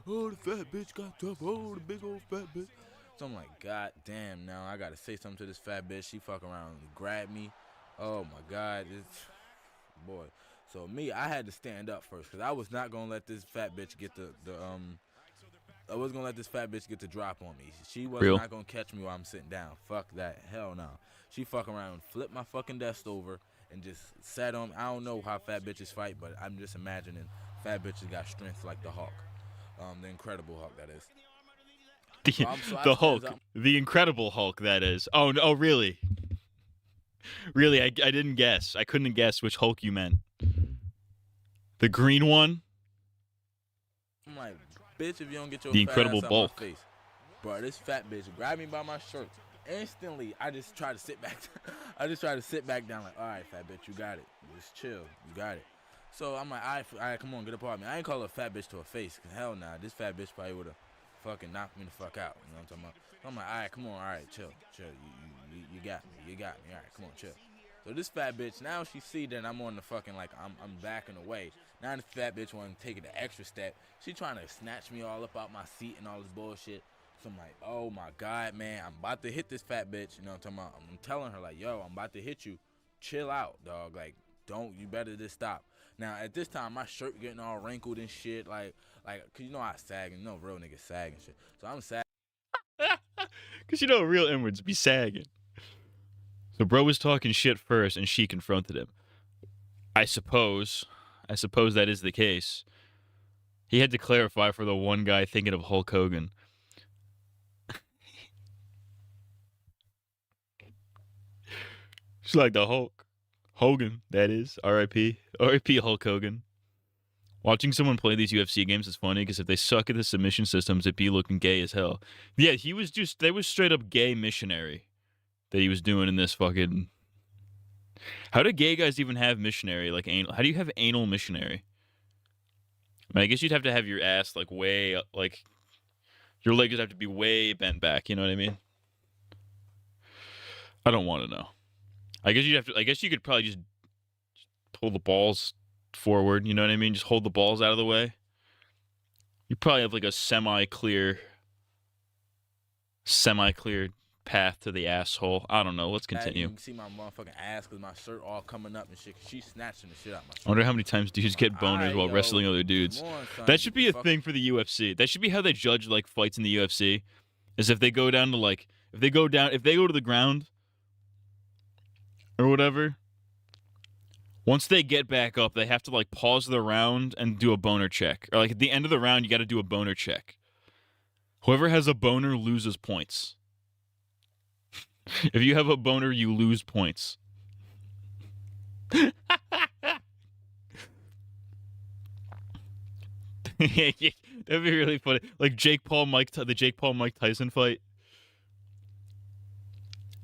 Oh, the fat bitch got tough. Oh, the big old fat bitch. So I'm like, god damn, now I gotta say something to this fat bitch. She fuck around and grab me. Oh my god, boy. So me, I had to stand up first because I was not gonna let this fat bitch get I wasn't gonna let this fat bitch get the drop on me. She was not gonna catch me while I'm sitting down. Fuck that. Hell no. She fuck around and flipped my fucking desk over and just sat on. I don't know how fat bitches fight, but I'm just imagining fat bitches got strength like the Hulk. The Incredible Hulk, that is. The Hulk. The Incredible Hulk, that is. Oh, no, really? Really, I didn't guess. I couldn't guess which Hulk you meant. The green one? I'm like, bitch, if you don't get your the fat Incredible ass out Bulk. my face. Bro, this fat bitch grabbed me by my shirt. Instantly, I just try to sit back. I just try to sit back down like, all right, fat bitch, you got it. Just chill. You got it. So I'm like, all right, come on, get up off me. I ain't call her a fat bitch to her face, cause hell nah, this fat bitch probably would've fucking knocked me the fuck out. You know what I'm talking about? So I'm like, all right, come on, all right, chill. You got me, All right, come on, chill. So this fat bitch, now she see that I'm on the fucking, like, I'm backing away. Now this fat bitch want to take it the extra step. She trying to snatch me all up out my seat and all this bullshit. So I'm like, oh my God, man, I'm about to hit this fat bitch. You know what I'm talking about? I'm telling her, like, yo, I'm about to hit you. Chill out, dog. Like, you better just stop. Now, at this time, my shirt getting all wrinkled and shit. Like, cause you know I sag, and you know real niggas sag and shit. So I'm sagging. Cause you know real inwards be sagging. So bro was talking shit first, and she confronted him. I suppose that is the case. He had to clarify for the one guy thinking of Hulk Hogan. She's like the Hulk. Hogan, that is. R.I.P. R.I.P. Hulk Hogan. Watching someone play these UFC games is funny because if they suck at the submission systems, it'd be looking gay as hell. Yeah, they was straight up gay missionary that he was doing in this fucking... How do gay guys even have missionary? Like, anal? How do you have anal missionary? I mean, I guess you'd have to have your ass, like, way... Like, your legs would have to be way bent back, you know what I mean? I don't want to know. I guess you'd have to... I guess you could probably just pull the balls forward, you know what I mean? Just hold the balls out of the way. You probably have, like, a semi-clear path to the asshole. I don't know. Let's continue. You can see my motherfucking ass because my shirt all coming up and shit. Cause she's snatching the shit out my shirt. I wonder how many times dudes get boners while wrestling other dudes. On, that should be a thing for the UFC. That should be how they judge like fights in the UFC. Is if they go down to like if they go to the ground or whatever. Once they get back up, they have to like pause the round and do a boner check. Or like at the end of the round, you got to do a boner check. Whoever has a boner loses points. If you have a boner, you lose points. That'd be really funny. Like the Jake Paul Mike Tyson fight.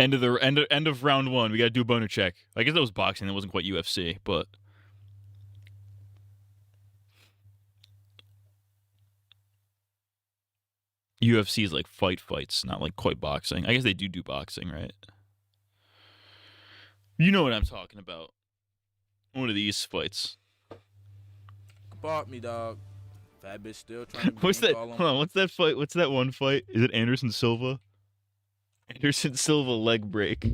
End of round 1. We got to do a boner check. I guess that was boxing. That wasn't quite UFC, but UFC is like fights, not like quite boxing. I guess they do boxing, right? You know what I'm talking about. One of these fights. Bought me, dog. Fat bitch still trying to What's that? Hold on, what's that fight? What's that one fight? Is it Anderson Silva? Anderson Silva leg break.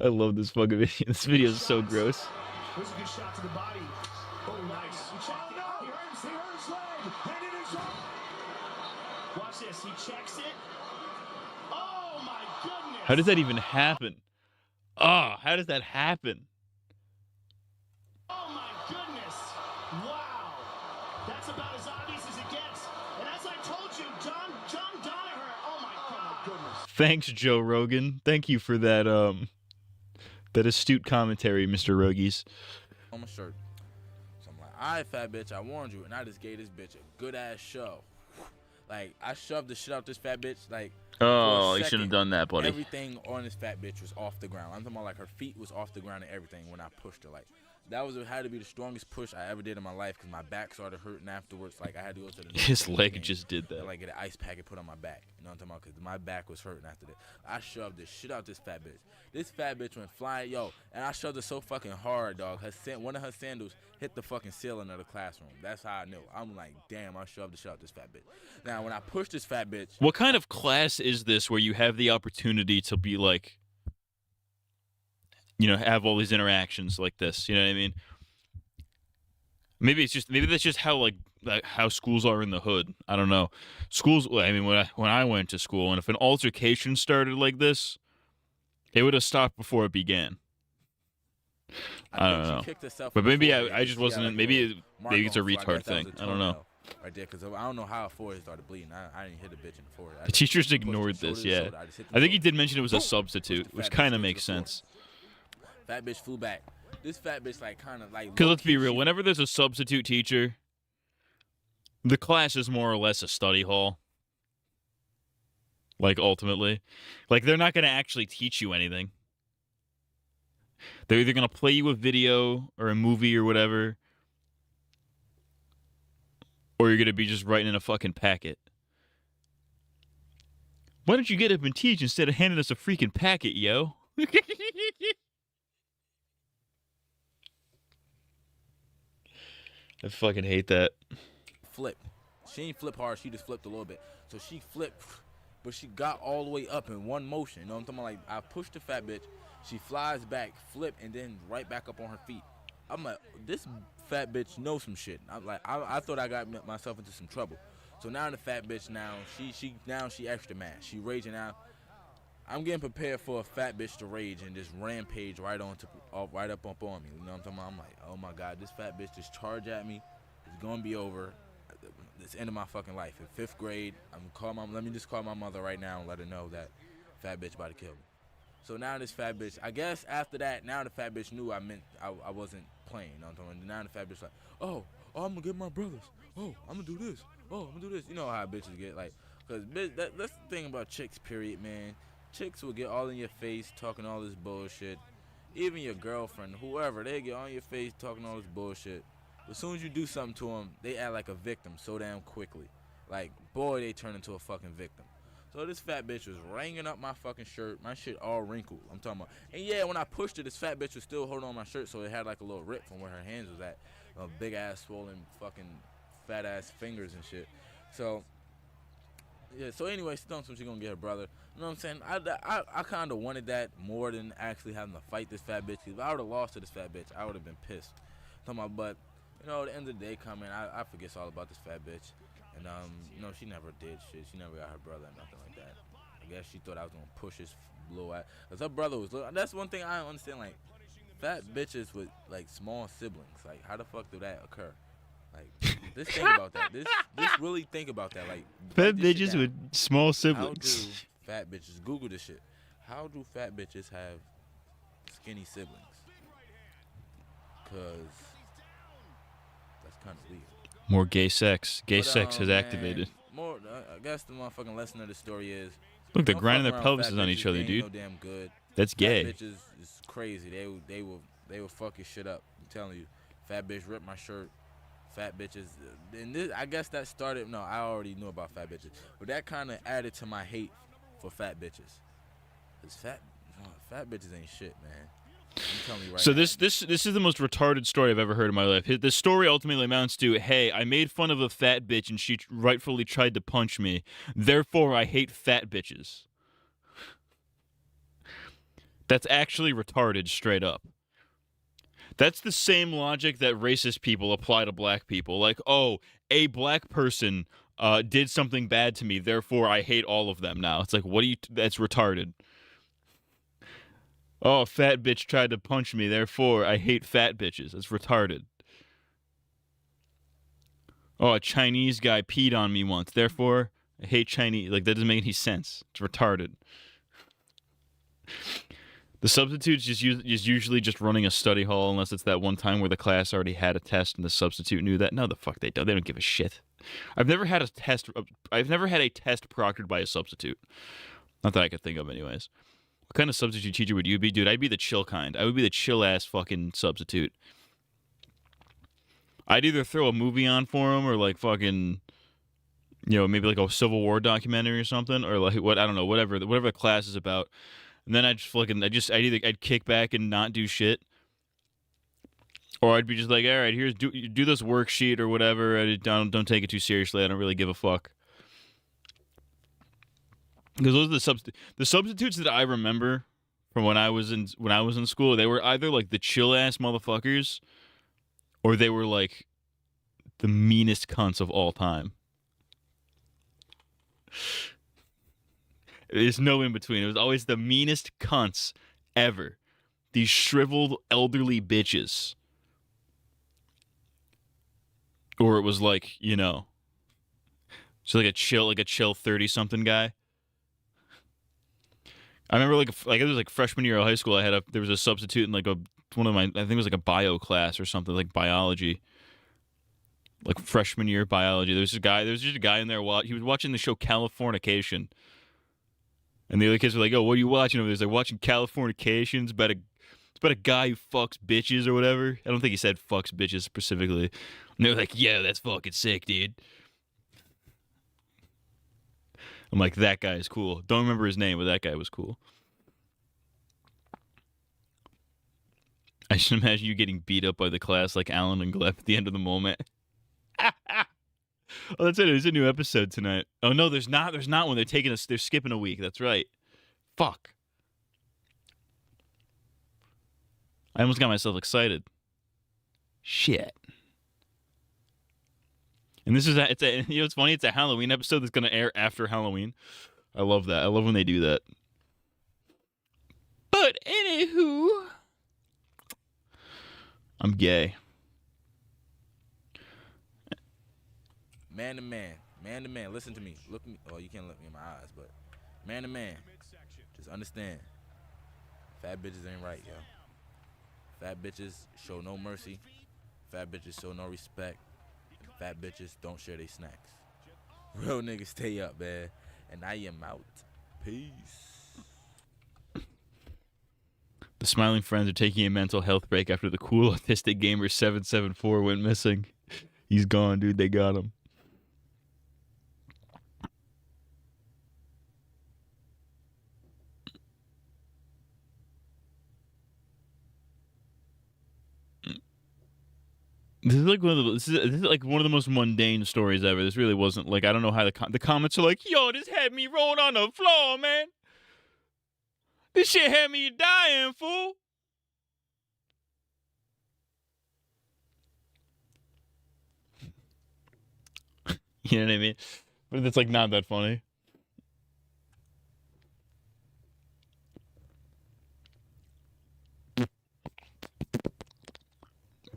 I love this fucking video. This video is so gross. There's a good shot to the body. Oh, nice. Oh, no. He hurts leg. And it is up. Watch this. He checks it. Oh, my goodness. How does that even happen? How does that happen? Oh, my goodness. Wow. That's about as obvious as it gets. And as I told you, John Danaher. Oh, my goodness. Thanks, Joe Rogan. Thank you for that that astute commentary, Mr. Rogies. On my shirt. So I'm like, all right, fat bitch, I warned you, and I just gave this bitch a good ass shove. Like, I shoved the shit out this fat bitch. Like, oh, you shouldn't have done that, buddy. Everything on this fat bitch was off the ground. I'm talking about like her feet was off the ground and everything when I pushed her. Like, that had to be the strongest push I ever did in my life because my back started hurting afterwards. Like, I had to go to the his leg just did that. Like, get an ice packet put on my back. You know what I'm talking about? Because my back was hurting after that. I shoved the shit out this fat bitch. This fat bitch went flying, and I shoved her so fucking hard, dog. One of her sandals hit the fucking ceiling of the classroom. That's how I knew. I'm like, damn, I shoved the shit out this fat bitch. Now, when I pushed this fat bitch. What kind of class is this where you have the opportunity to be like, have all these interactions like this? You know what I mean? Maybe that's just how how schools are in the hood. I don't know. Schools. I mean, when I went to school, and if an altercation started like this, it would have stopped before it began. I don't know. But maybe I just wasn't. Maybe it's a retard thing. I don't know. Right there, because I don't know how her forehead started bleeding. I didn't hit the bitch in the forehead. The teachers ignored this. Yeah, I think he did mention it was a substitute, which kind of makes sense. Fat bitch flew back. This fat bitch kind of. Because let's be real, whenever there's a substitute teacher, the class is more or less a study hall. Like, ultimately. Like, they're not going to actually teach you anything. They're either going to play you a video or a movie or whatever, or you're gonna be just writing in a fucking packet. Why don't you get up and teach instead of handing us a freaking packet, yo? I fucking hate that. Flip. She ain't flip hard. She just flipped a little bit. So she flipped, but she got all the way up in one motion. You know what I'm talking about? Like, I pushed the fat bitch. She flies back, flip, and then right back up on her feet. I'm like, this fat bitch knows some shit. I'm like, I thought I got myself into some trouble. So now the fat bitch she extra mad. She raging out. I'm getting prepared for a fat bitch to rage and just rampage right up on me. You know what I'm talking about? I'm like, oh my God, this fat bitch just charge at me. It's gonna be over. It's the end of my fucking life. In 5th grade, let me just call my mother right now and let her know that fat bitch about to kill me. So now this fat bitch, I guess after that, now the fat bitch knew I wasn't playing. You know what I'm talking about? Now the fat bitch like, oh, I'm gonna get my brothers. Oh, I'm gonna do this. Oh, I'm gonna do this. You know how bitches get, like, cause that's the thing about chicks, period, man. Chicks will get all in your face talking all this bullshit. Even your girlfriend, whoever, they get on your face talking all this bullshit. As soon as you do something to them, they act like a victim so damn quickly. Like, boy, they turn into a fucking victim. So this fat bitch was wringing up my fucking shirt. My shit all wrinkled. I'm talking about. And yeah, when I pushed it, this fat bitch was still holding on my shirt, so it had like a little rip from where her hands was at. Big ass swollen fucking fat ass fingers and shit. So yeah. So anyway, she she gonna get her brother. You know what I'm saying? I kind of wanted that more than actually having to fight this fat bitch. If I would have lost to this fat bitch, I would have been pissed. Talking about, but you know, at the end of the day coming, I forget all about this fat bitch. And you know, she never did shit. She never got her brother or nothing like that. I guess she thought I was gonna push his little ass. Cause her brother was little. That's one thing I don't understand. Like, fat bitches with like small siblings. Like, how the fuck did that occur? Like, just think about that. This really think about that. Like, fat bitches with small how siblings. do fat bitches? Google this shit. How do fat bitches have skinny siblings? Cause that's kind of weird. More gay sex. Gay But, sex has man, activated. More, I guess the motherfucking lesson of the story is. Look, they're don't grinding fuck their around pelvises fat on each bitches, other, they ain't dude. No damn good. That's gay. Fat bitches is crazy. They will fuck your shit up. I'm telling you. Fat bitch ripped my shirt. Fat bitches. And this, I guess that started. No, I already knew about fat bitches, but that kind of added to my hate for fat bitches. Cause fat bitches ain't shit, man. I'm telling you right So now. this is the most retarded story I've ever heard in my life. The story ultimately amounts to, hey, I made fun of a fat bitch and she rightfully tried to punch me. Therefore, I hate fat bitches. That's actually retarded straight up. That's the same logic that racist people apply to black people. Like, oh, a black person did something bad to me, therefore I hate all of them now. It's like, that's retarded. Oh, a fat bitch tried to punch me, therefore I hate fat bitches. That's retarded. Oh, a Chinese guy peed on me once, therefore I hate Chinese. Like, that doesn't make any sense. It's retarded. The substitute's is usually just running a study hall, unless it's that one time where the class already had a test and the substitute knew that. No, the fuck they don't. They don't give a shit. I've never had a test proctored by a substitute. Not that I could think of, anyways. What kind of substitute teacher would you be? Dude, I'd be the chill kind. I would be the chill-ass fucking substitute. I'd either throw a movie on for him or, like, fucking, you know, maybe like a Civil War documentary or something, or like I don't know, whatever the class is about. And then I'd kick back and not do shit, or I'd be just like, all right, here's do this worksheet or whatever. I don't take it too seriously. I don't really give a fuck. Because those are the substitutes that I remember from when I was in school. They were either like the chill ass motherfuckers, or they were like the meanest cunts of all time. There's no in between. It was always the meanest cunts ever. These shriveled elderly bitches. Or it was like, you know, so like a chill 30-something guy. I remember like it was like freshman year of high school. There was a substitute in like one of my, I think it was like a bio class or something, like biology. Like freshman year biology. There was just a guy in there he was watching the show Californication. And the other kids were like, "Oh, what are you watching over there?" He's like, "Watching Californication. It's about a guy who fucks bitches or whatever." I don't think he said fucks bitches specifically. And they're like, yeah, that's fucking sick, dude. I'm like, that guy is cool. Don't remember his name, but that guy was cool. I should imagine you getting beat up by the class like Alan and Gleb at the end of the moment. Oh, that's it. There's a new episode tonight. Oh no, there's not. There's not one. They're skipping a week. That's right. Fuck. I almost got myself excited. Shit. And this is it's funny. It's a Halloween episode that's gonna air after Halloween. I love that. I love when they do that. But anywho, I'm gay. Man to man, listen to me. Look me. Oh, you can't look me in my eyes, but man to man, just understand. Fat bitches ain't right, yo. Fat bitches show no mercy. Fat bitches show no respect. And fat bitches don't share their snacks. Real niggas stay up, man. And I am out. Peace. The smiling friends are taking a mental health break after the cool autistic gamer 774 went missing. He's gone, dude. They got him. This is like this is like one of the most mundane stories ever. This really wasn't like, I don't know how the comments are like, yo, this had me rolled on the floor, man. This shit had me dying, fool. You know what I mean? But it's like not that funny.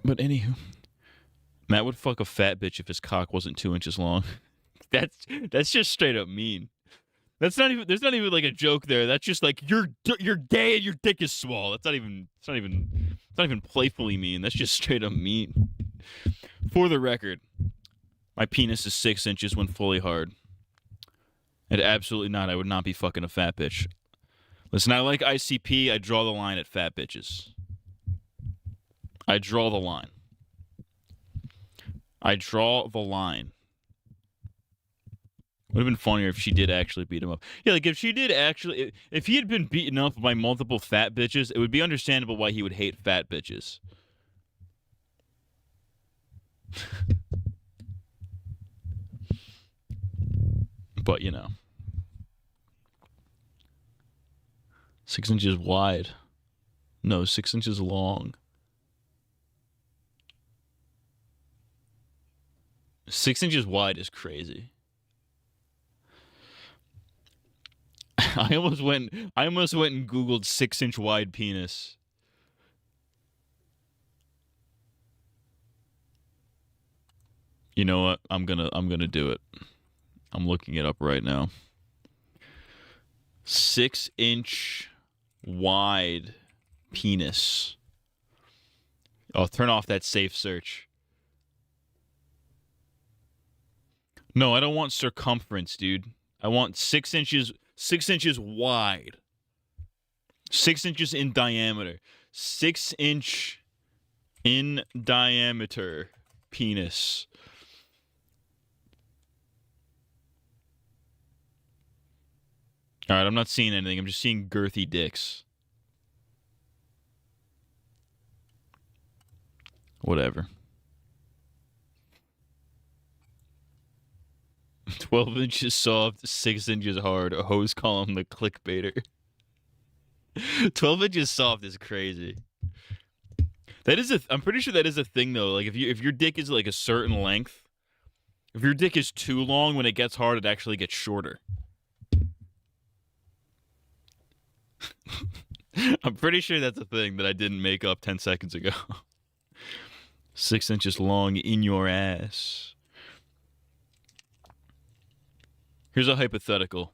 But anywho, Matt would fuck a fat bitch if his cock wasn't 2 inches long. That's just straight up mean. That's not even. There's not even like a joke there. That's just like you're gay and your dick is small. It's not even playfully mean. That's just straight up mean. For the record, my penis is 6 inches when fully hard. And absolutely not. I would not be fucking a fat bitch. Listen, I like ICP. I draw the line at fat bitches. I draw the line. I draw the line. Would have been funnier if she did actually beat him up. Yeah, like if she did actually, if he had been beaten up by multiple fat bitches, it would be understandable why he would hate fat bitches. But, you know. 6 inches wide. No, 6 inches long. 6 inches wide is crazy. I almost went and Googled 6 inch wide penis. You know what? I'm gonna do it. I'm looking it up right now. 6 inch wide penis. Oh, turn off that safe search. No, I don't want circumference, dude. I want 6 inches. 6 inches wide. 6 inches in diameter. 6 inch in diameter penis. All right, I'm not seeing anything. I'm just seeing girthy dicks. Whatever. 12 inches soft, 6 inches hard. Hoes call him the clickbaiter. 12 inches soft is crazy. That is I'm pretty sure that is a thing though. Like if your dick is like a certain length, if your dick is too long, when it gets hard, it actually gets shorter. I'm pretty sure that's a thing that I didn't make up 10 seconds ago. 6 inches long in your ass. Here's a hypothetical.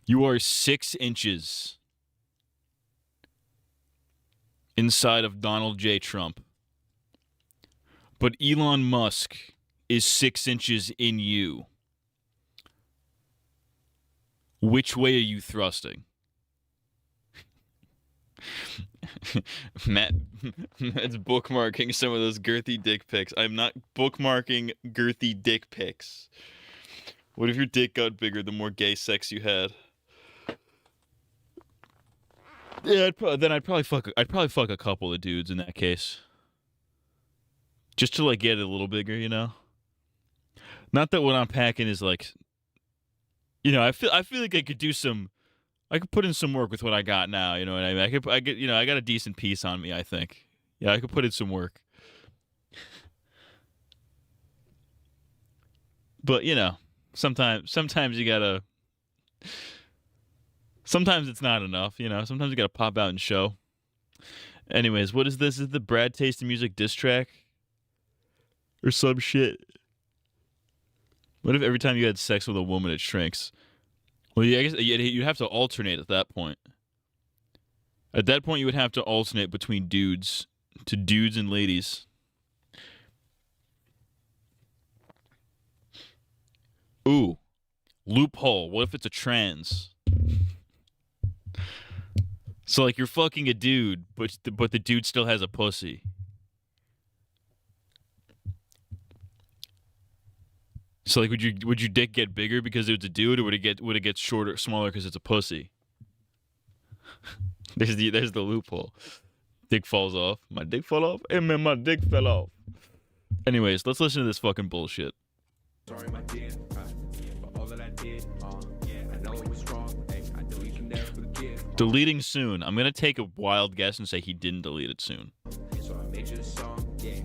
You are 6 inches inside of Donald J. Trump. But Elon Musk is 6 inches in you. Which way are you thrusting? Matt's bookmarking some of those girthy dick pics. I'm not bookmarking girthy dick pics. What if your dick got bigger the more gay sex you had? Yeah, I'd probably fuck a couple of dudes in that case. Just to like get it a little bigger, you know? Not that what I'm packing is like, you know, I feel like I could put in some work with what I got now, you know what I mean? I got a decent piece on me, I think. Yeah, I could put in some work. But, you know, sometimes you gotta, sometimes it's not enough, you know? Sometimes you gotta pop out and show. Anyways, what is this? Is the Brad Taste in Music diss track? Or some shit? What if every time you had sex with a woman it shrinks? Well, yeah, I guess you'd have to alternate at that point. At that point, you would have to alternate between dudes and ladies. Ooh, loophole. What if it's a trans? So like you're fucking a dude, but the dude still has a pussy. So like, would your dick get bigger because it's a dude, or would it get shorter, smaller because it's a pussy? There's the loophole. Dick falls off. My dick fell off. Hey man, my dick fell off. Anyways, let's listen to this fucking bullshit. Sorry, my dear, for all that I did. Yeah, I know it was wrong. Hey, I know you can never forgive. Deleting soon. I'm gonna take a wild guess and say he didn't delete it soon. So I made you a song. Yeah,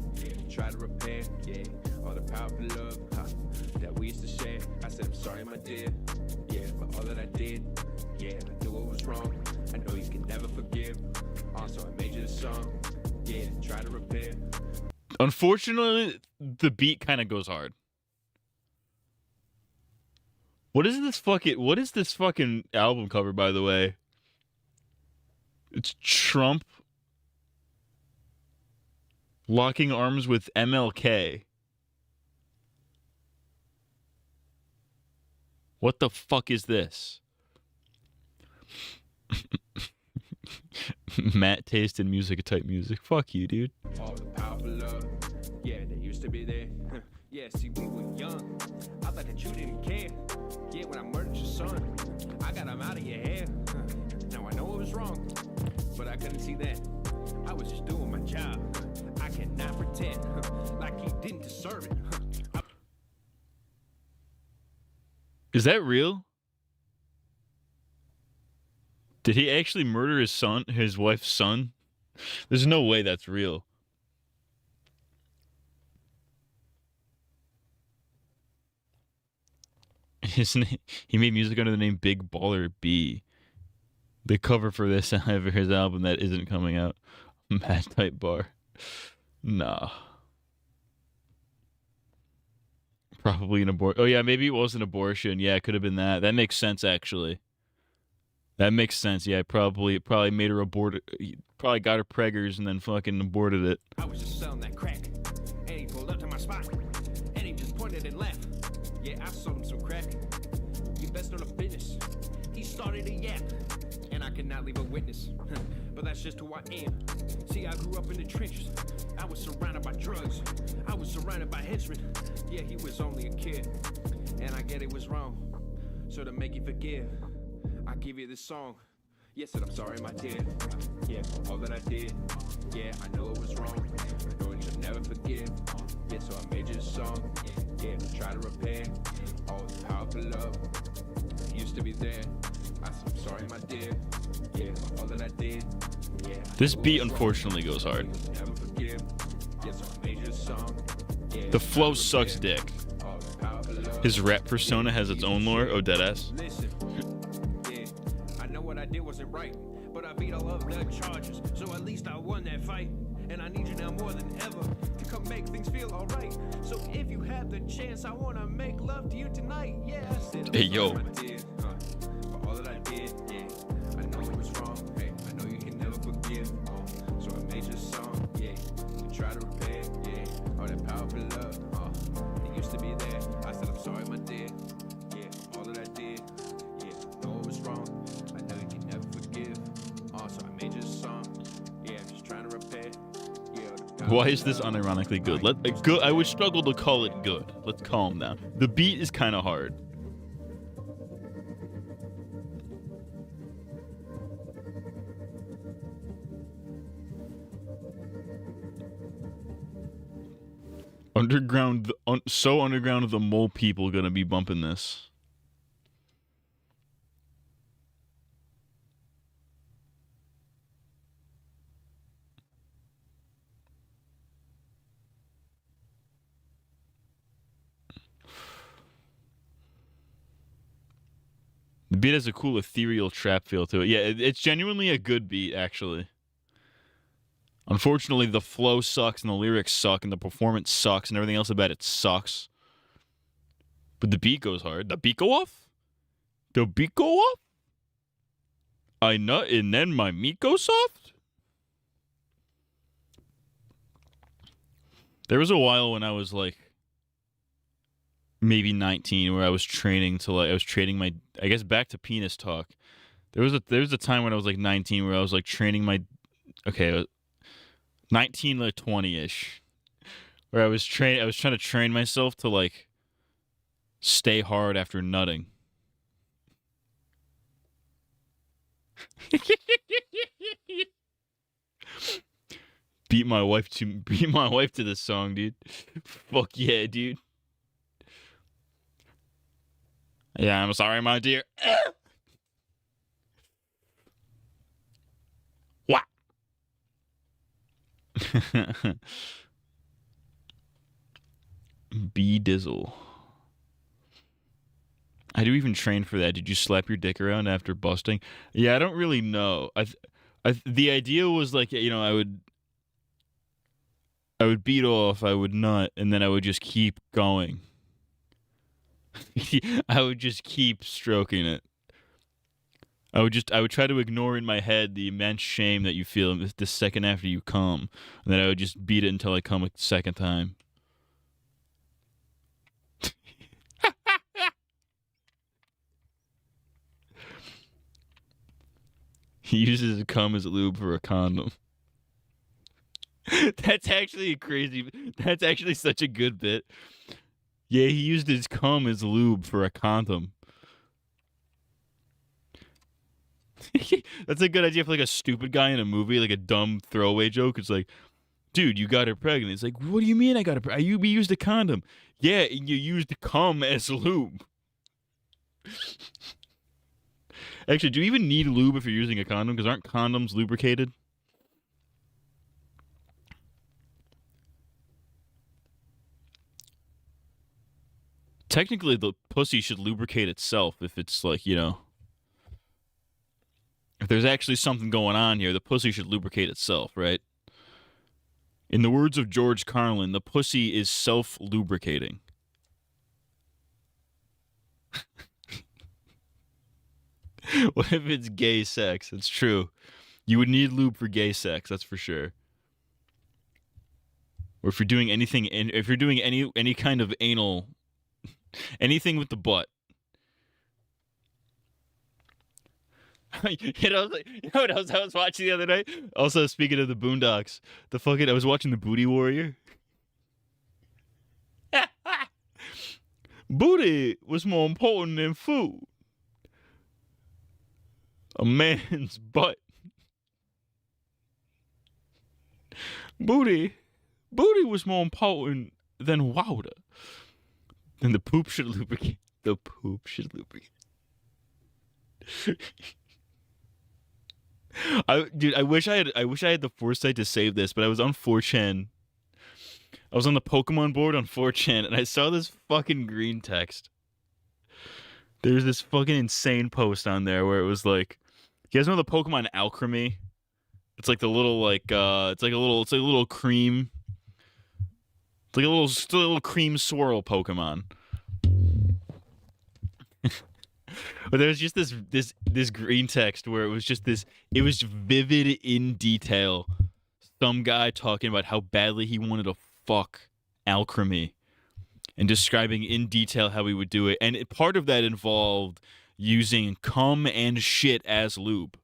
try to repair. Yeah, all the powerful love. That we used to share. I said, I'm sorry, my dear. Yeah, for all that I did. Yeah, I knew it was wrong. I know you can never forgive. Also, I made you a song. Yeah, try to repair. Unfortunately, the beat kind of goes hard. What is this fucking album cover, by the way? It's Trump locking arms with MLK. What the fuck is this? Matt Taste in Music type music. Fuck you, dude. All the powerful love. Yeah, they used to be there. Yeah, see, we were young. I thought that you didn't care. Yeah, when I murdered your son, I got him out of your hair. Now I know it was wrong, but I couldn't see that. I was just doing my job. I cannot pretend like he didn't deserve it. Is that real? Did he actually murder his wife's son? There's no way that's real. He made music under the name Big Baller B. The cover for this his album that isn't coming out. Mad Type Bar. Nah. Probably an abortion. Oh yeah, maybe it was an abortion. Yeah, it could have been that. That makes sense, actually. That makes sense. Yeah, probably made her abort it. Probably got her preggers and then fucking aborted it. I was just selling that crack, and he pulled up to my spot, and he just pointed and laughed. Yeah, I sold him some crack. You best know the business. He started a yap, and I could not leave a witness. But that's just who I am. See, I grew up in the trenches. I was surrounded by drugs. I was surrounded by henchmen. Yeah, he was only a kid, and I get it was wrong. So to make you forgive, I give you this song. Yes, and I'm sorry, my dear. Yeah, for all that I did. Yeah, I know it was wrong. I know you should never forgive. Yeah, so I made you a song. Yeah, to try to repair all the powerful love that used to be there. I said, I'm sorry, my dear. Yeah, for all that I did. Yeah. This beat unfortunately goes hard. Never forgive. Yeah, so I made you a song. Yeah, the flow sucks dick. His rap persona has its own lore. Oh, deadass. Listen, yeah, I know what I did wasn't right, but I beat all of the charges, so at least I won that fight. And I need you now more than ever to come make things feel alright. So if you have the chance, I wanna make love to you tonight. Yeah, I said, hey yo. For all that I did, yeah, I know it was wrong. Hey, I know you can never forgive. So I made you a song, yeah, to try to repair, yeah, all that powerful love. It used to be there. I said, I'm sorry, my dear. Yeah, all that I did, yeah, I know it was wrong. I know you can never forgive. So I made you a song. Why is this unironically good? Good. I would struggle to call it good. Let's calm down. The beat is kind of hard. Underground, so underground, the mole people gonna be bumping this. The beat has a cool ethereal trap feel to it. Yeah, it's genuinely a good beat, actually. Unfortunately, the flow sucks and the lyrics suck and the performance sucks and everything else about it sucks. But the beat goes hard. The beat go off? The beat go off? I nut and then my meat goes soft? There was a while when I was like maybe 19 where I was training to I was training my, I guess back to penis talk. There was a time when I was like 19 where I was like training my, 19 to 20-ish, where I was trying to train myself to like stay hard after nutting. Beat my wife to this song, dude. Fuck yeah, dude. Yeah, I'm sorry, my dear. What? B Dizzle. I do even train for that. Did you slap your dick around after busting? Yeah, I don't really know. The idea was like, you know, I would beat off, I would nut, and then I would just keep going. I would just keep stroking it. I would try to ignore in my head the immense shame that you feel the second after you come, and then I would just beat it until I come a second time. He uses cum as lube for a condom. That's actually that's actually such a good bit. Yeah, he used his cum as lube for a condom. That's a good idea for like a stupid guy in a movie, like a dumb throwaway joke. It's like, dude, you got her pregnant. It's like, what do you mean I got her pregnant? You used a condom. Yeah, you used cum as lube. Actually, do you even need lube if you're using a condom? Because aren't condoms lubricated? Technically, the pussy should lubricate itself if it's like, you know, if there's actually something going on here, the pussy should lubricate itself, right? In the words of George Carlin, the pussy is self-lubricating. What if it's gay sex? It's true. You would need lube for gay sex, that's for sure. Or if you're doing anything, if you're doing any kind of anal, anything with the butt. You know what else I was watching the other night? Also, speaking of the Boondocks, I was watching the Booty Warrior. Booty was more important than food. A man's butt. Booty was more important than water. And the poop should lubricate. The poop should lubricate. I wish I had the foresight to save this, but I was on 4chan. I was on the Pokemon board on 4chan, and I saw this fucking green text. There's this fucking insane post on there where it was like, you guys know the Pokemon Alchemy? It's like the little it's like a little cream. It's like a little cream swirl Pokemon. But there was just this green text where it was just it was vivid in detail. Some guy talking about how badly he wanted to fuck Alchemy and describing in detail how he would do it. And part of that involved using cum and shit as lube.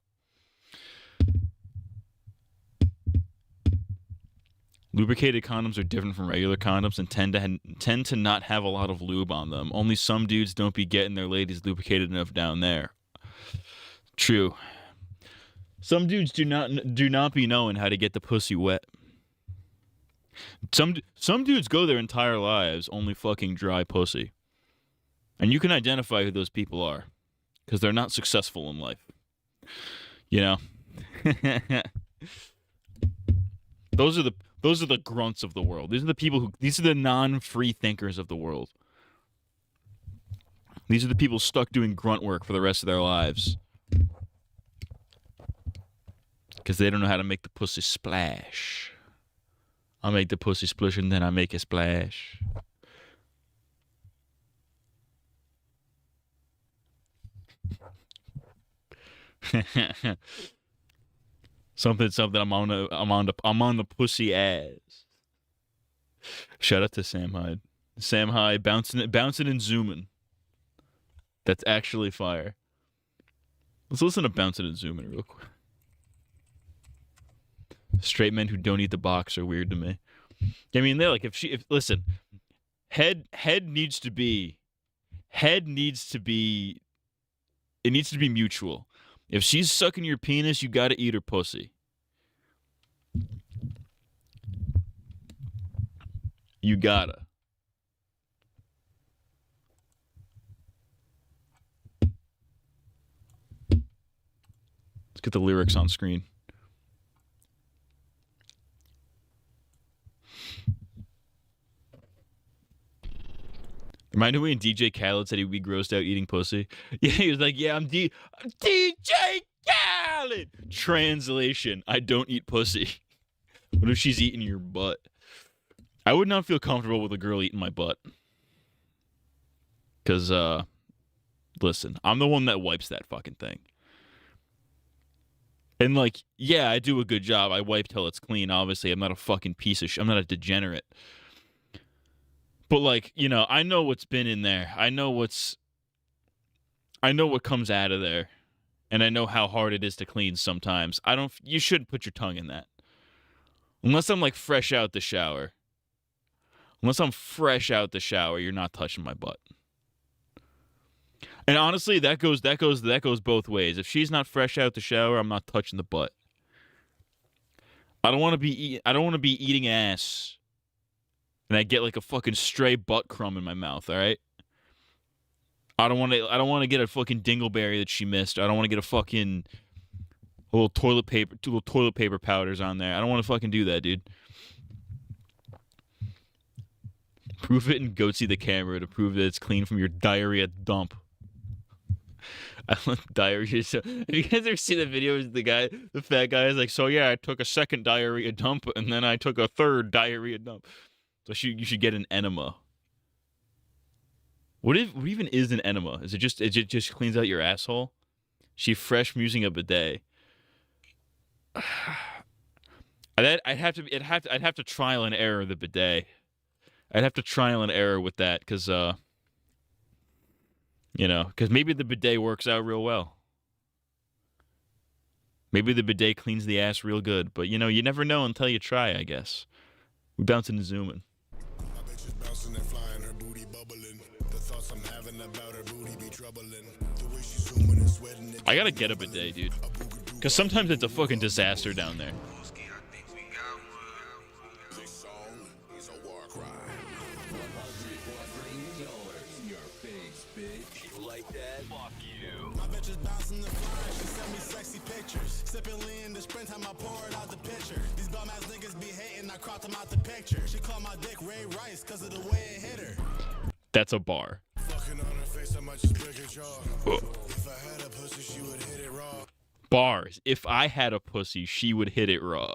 Lubricated condoms are different from regular condoms and tend to not have a lot of lube on them. Only some dudes don't be getting their ladies lubricated enough down there. True. Some dudes do not be knowing how to get the pussy wet. Some dudes go their entire lives only fucking dry pussy. And you can identify who those people are, because they're not successful in life. You know? Those are the grunts of the world. These are the non-free thinkers of the world. These are the people stuck doing grunt work for the rest of their lives. Because they don't know how to make the pussy splash. I make the pussy splish and then I make it splash. something. I'm on the pussy ass. Shout out to Sam Hyde. Sam Hyde bouncing and zooming. That's actually fire. Let's listen to bouncing and zooming real quick. Straight men who don't eat the box are weird to me. I mean, they're like, listen, head needs to be mutual. If she's sucking your penis, you gotta eat her pussy. You gotta. Let's get the lyrics on screen. Reminded me when DJ Khaled said he'd be grossed out eating pussy. Yeah, he was like, yeah, I'm DJ Khaled. Translation, I don't eat pussy. What if she's eating your butt? I would not feel comfortable with a girl eating my butt. Because, listen, I'm the one that wipes that fucking thing. And, like, yeah, I do a good job. I wipe till it's clean, obviously. I'm not a fucking piece of shit. I'm not a degenerate. But, like, you know, I know what's been in there. I know what comes out of there. And I know how hard it is to clean sometimes. You shouldn't put your tongue in that. Unless I'm, like, fresh out the shower. Unless I'm fresh out the shower, you're not touching my butt. And honestly, that goes both ways. If she's not fresh out the shower, I'm not touching the butt. I don't want to be eating ass. And I get like a fucking stray butt crumb in my mouth, all right? I don't want to get a fucking dingleberry that she missed. I don't want to get a fucking little toilet paper powders on there. I don't want to fucking do that, dude. Prove it and go see the camera to prove that it's clean from your diarrhea dump. I love diarrhea. So, have you guys ever seen the videos of the fat guy is like, so yeah, I took a second diarrhea dump and then I took a third diarrhea dump. So you should get an enema. What even is an enema? Is it just cleans out your asshole? She fresh from using a bidet. I'd have to trial and error the bidet. I'd have to trial and error with that because maybe the bidet works out real well. Maybe the bidet cleans the ass real good, but you never know until you try, I guess. We bouncing and zooming. Bouncing and flying, her booty bubbling. The thoughts I'm having about her booty be troubling. The way she's zooming and sweating. I gotta get a bidet, dude. Because sometimes it's a fucking disaster down there. This song is a war cry. You like that? Fuck you. My bitch is bouncing and flying, she sent me sexy pictures. Sipping lean in the springtime, I pour it out the pitcher. These bum ass niggas be hating, I cropped them out the picture. She called my dick Ray Rice cause of the way it hit her. That's a bar. Fucking on her face, I might just break her jaw. If I had a pussy, she would hit it raw. Bars. If I had a pussy, she would hit it raw.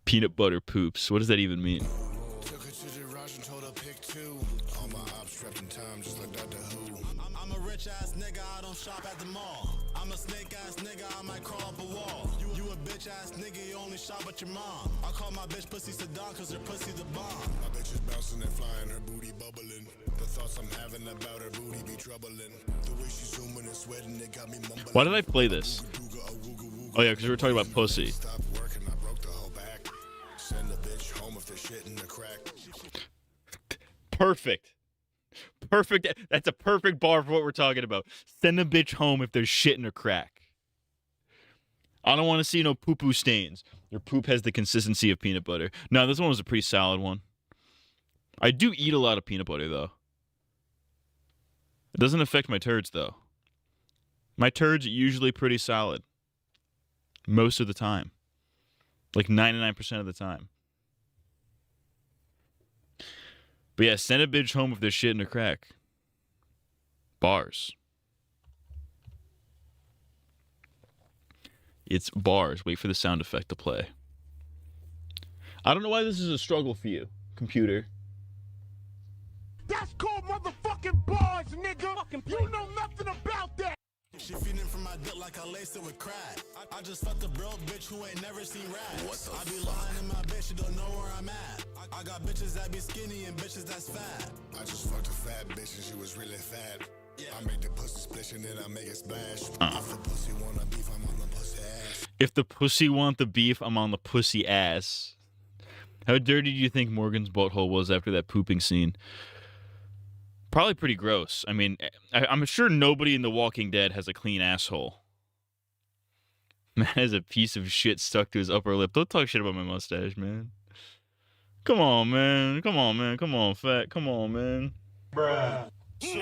Peanut butter poops. What does that even mean? Took her to the garage and told her pick two. All my ops trapped in time just like Dr. Who. I'm a rich ass nigga, I don't shop at the mall. I'm a snake ass nigga, I might crawl up a wall. You a bitch ass nigga, you only shop at your mom. I call my bitch pussy Saddam cause her pussy the bomb. My bitch is bouncing and flying, her booty bubbling. The thoughts I'm having about her booty be troubling. The way she's zooming and sweating, it got me mumbling. Why did I play this? Oh yeah, because we were talking about pussy. Stop working, I broke the whole back. Send a shit in the crack. Perfect. Perfect. That's a perfect bar for what we're talking about. Send a bitch home if there's shit in her crack. I don't want to see no poo-poo stains. Your poop has the consistency of peanut butter. No, this one was a pretty solid one. I do eat a lot of peanut butter, though. It doesn't affect my turds, though. My turds are usually pretty solid. Most of the time. Like 99% of the time. But yeah, send a bitch home if there's shit in her crack. Bars. It's bars. Wait for the sound effect to play. I don't know why this is a struggle for you, computer. That's called motherfucking bars, nigga. You know nothing about that. She feeding from my dick like I laced it with crack. I just fucked a broke bitch who ain't never seen rats. I be lying in my bitch, she don't know where I'm at. I got bitches that be skinny and bitches that's fat. I just fucked a fat bitch and she was really fat. I make the pussy splish and then I make it splash. If the pussy want the beef, I'm on the pussy ass. If the pussy want the beef, I'm on the pussy ass. How dirty do you think Morgan's butthole was after that pooping scene? Probably pretty gross. I mean, I'm sure nobody in The Walking Dead has a clean asshole. Man has a piece of shit stuck to his upper lip. Don't talk shit about my mustache, man. Come on, man. Come on, man. Come on, fat. Come on, man. Bruh. It's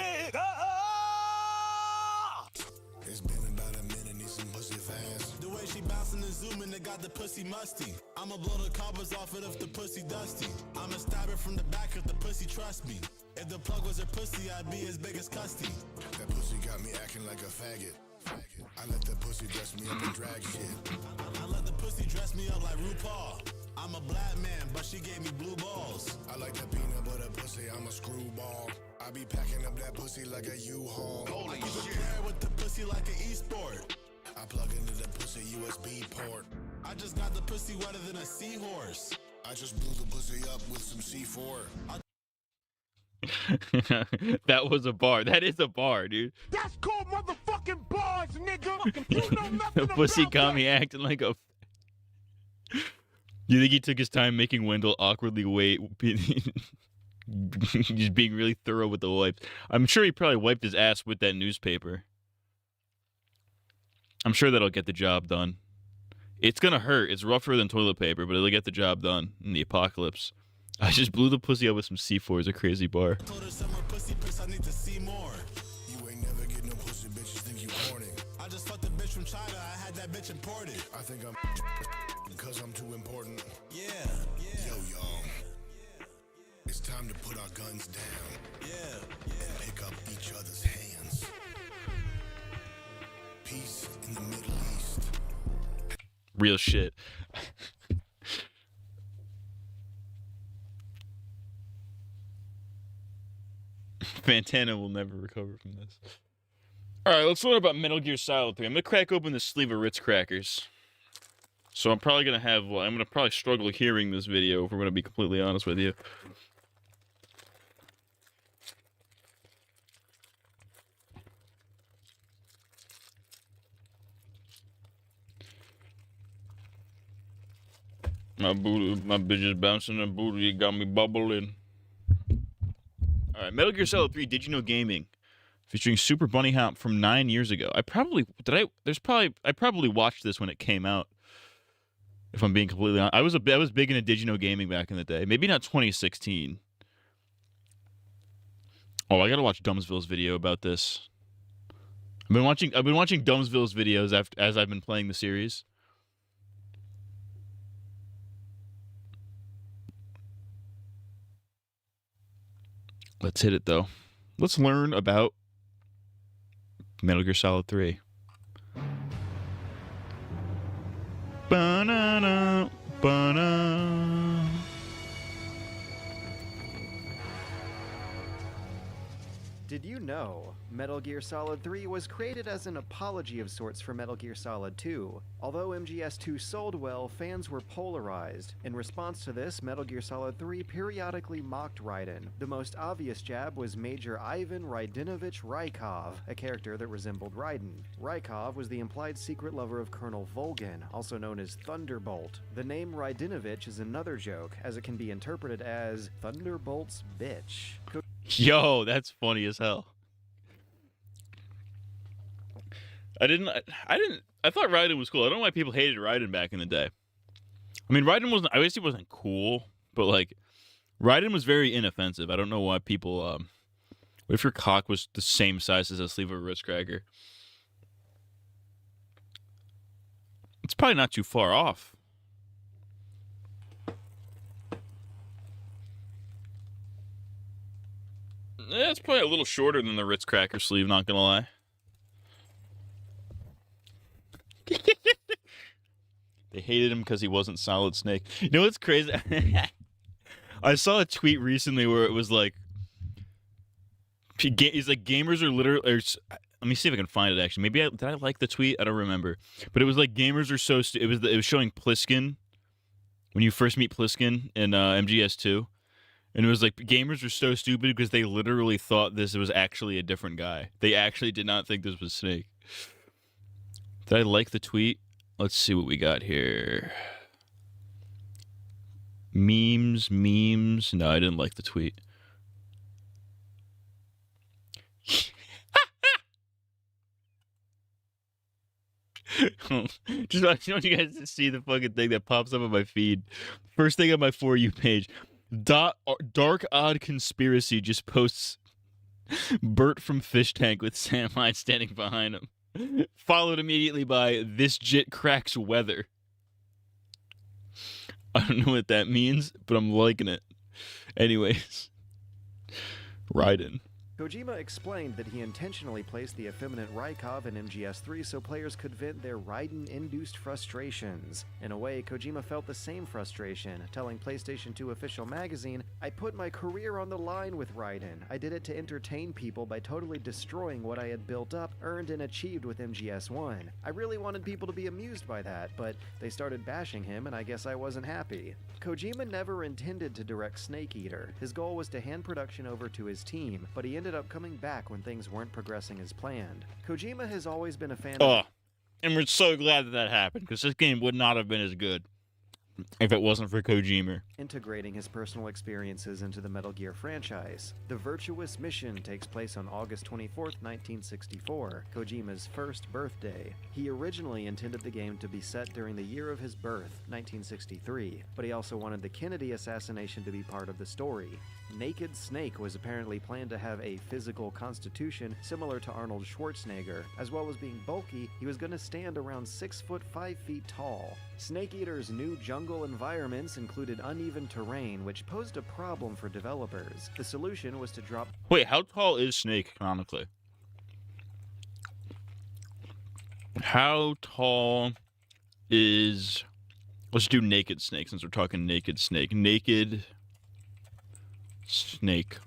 been about a minute, need some pussy fast. The way she bouncing and zooming, it got the pussy musty. I'ma blow the covers off it if the pussy dusty. I'ma stab it from the back if the pussy trust me. If the plug was her pussy, I'd be as big as Custy. That pussy got me acting like a faggot. I let the pussy dress me up and drag shit. I let the pussy dress me up like RuPaul. I'm a black man, but she gave me blue balls. I like the peanut butter pussy, I'm a screwball. I be packing up that pussy like a U-Haul. I keep it paired with the pussy like an e-sport. I plug into the pussy USB port. I just got the pussy wetter than a seahorse. I just blew the pussy up with some C4. That was a bar. That is a bar, dude. That's called motherfucking bars, nigga. You know nothing The pussy about got me acting like a... You think he took his time making Wendell awkwardly wait, just being really thorough with the wipes? I'm sure he probably wiped his ass with that newspaper. I'm sure that'll get the job done. It's gonna hurt. It's rougher than toilet paper, but it'll get the job done in the apocalypse. I just blew the pussy up with some C4 as a crazy bar. Told her some more pussy pics, I need to see more. You ain't never get no pussy, bitch, you think you horny. I just fucked a bitch from China, I had that bitch imported. I think I'm because I'm too important. Yeah. Yo, y'all. It's time to put our guns down. And pick up each other's hands. Peace in the Middle East. Real shit. Fantana will never recover from this. Alright, let's learn about Metal Gear Solid 3. I'm going to crack open this sleeve of Ritz crackers. So I'm probably going to have... Well, I'm going to probably struggle hearing this video if we're going to be completely honest with you. My booty, my bitch is bouncing, her booty got me bubbling. Alright, Metal Gear Solid 3 Did You Know Gaming, featuring Super Bunny Hop from 9 years ago. I probably watched this when it came out. If I'm being completely honest, I was big into Did You Know Gaming back in the day. Maybe not 2016. Oh, I gotta watch Dumbsville's video about this. I've been watching Dumbsville's videos as I've been playing the series. Let's hit it, though. Let's learn about Metal Gear Solid 3. Ba-na-na, ba-na. Did you know Metal Gear Solid 3 was created as an apology of sorts for Metal Gear Solid 2. Although MGS2 sold well, fans were polarized. In response to this, Metal Gear Solid 3 periodically mocked Raiden. The most obvious jab was Major Ivan Raidinovich Rykov, a character that resembled Raiden. Rykov was the implied secret lover of Colonel Volgin, also known as Thunderbolt. The name Raidinovich is another joke, as it can be interpreted as Thunderbolt's bitch. Yo, that's funny as hell. I thought Raiden was cool. I don't know why people hated Raiden back in the day. I mean, Raiden wasn't, I guess he wasn't cool, but like, Raiden was very inoffensive. I don't know why people, what if your cock was the same size as a sleeve of a Ritz cracker? It's probably not too far off. Yeah, it's probably a little shorter than the Ritz cracker sleeve, not gonna lie. They hated him because he wasn't Solid Snake. You know what's crazy? I saw a tweet recently where it was like, he's like, gamers are literally, let me see if I can find it actually. Maybe did I like the tweet? I don't remember. But it was like, gamers are so, it was showing Pliskin, when you first meet Pliskin in MGS2. And it was like, gamers are so stupid because they literally thought this was actually a different guy. They actually did not think this was Snake. Did I like the tweet? Let's see what we got here. Memes. No, I didn't like the tweet. Just I want you guys to see the fucking thing that pops up on my feed. First thing on my For You page. Dark Odd Conspiracy just posts Bert from Fish Tank with Sam Hyde standing behind him. Followed immediately by This Jit Cracks Weather. I don't know what that means, but I'm liking it. Anyways. Raiden. Kojima explained that he intentionally placed the effeminate Rykov in MGS3 so players could vent their Raiden-induced frustrations. In a way, Kojima felt the same frustration, telling PlayStation 2 Official Magazine, "I put my career on the line with Raiden. I did it to entertain people by totally destroying what I had built up, earned, and achieved with MGS1. I really wanted people to be amused by that, but they started bashing him and I guess I wasn't happy." Kojima never intended to direct Snake Eater. His goal was to hand production over to his team, but he ended up coming back when things weren't progressing as planned. Kojima has always been a fan of... And we're so glad that happened, because this game would not have been as good if it wasn't for Kojima. Integrating his personal experiences into the Metal Gear franchise. The Virtuous Mission takes place on August 24th, 1964, Kojima's first birthday. He originally intended the game to be set during the year of his birth, 1963, but he also wanted the Kennedy assassination to be part of the story. Naked Snake was apparently planned to have a physical constitution similar to Arnold Schwarzenegger. As well as being bulky, he was going to stand around 6 foot 5 feet tall. Snake Eater's new jungle environments included uneven terrain, which posed a problem for developers. The solution was to drop... Wait, how tall is Snake, canonically? How tall is... Let's do Naked Snake, since we're talking Naked Snake. Naked... Snake.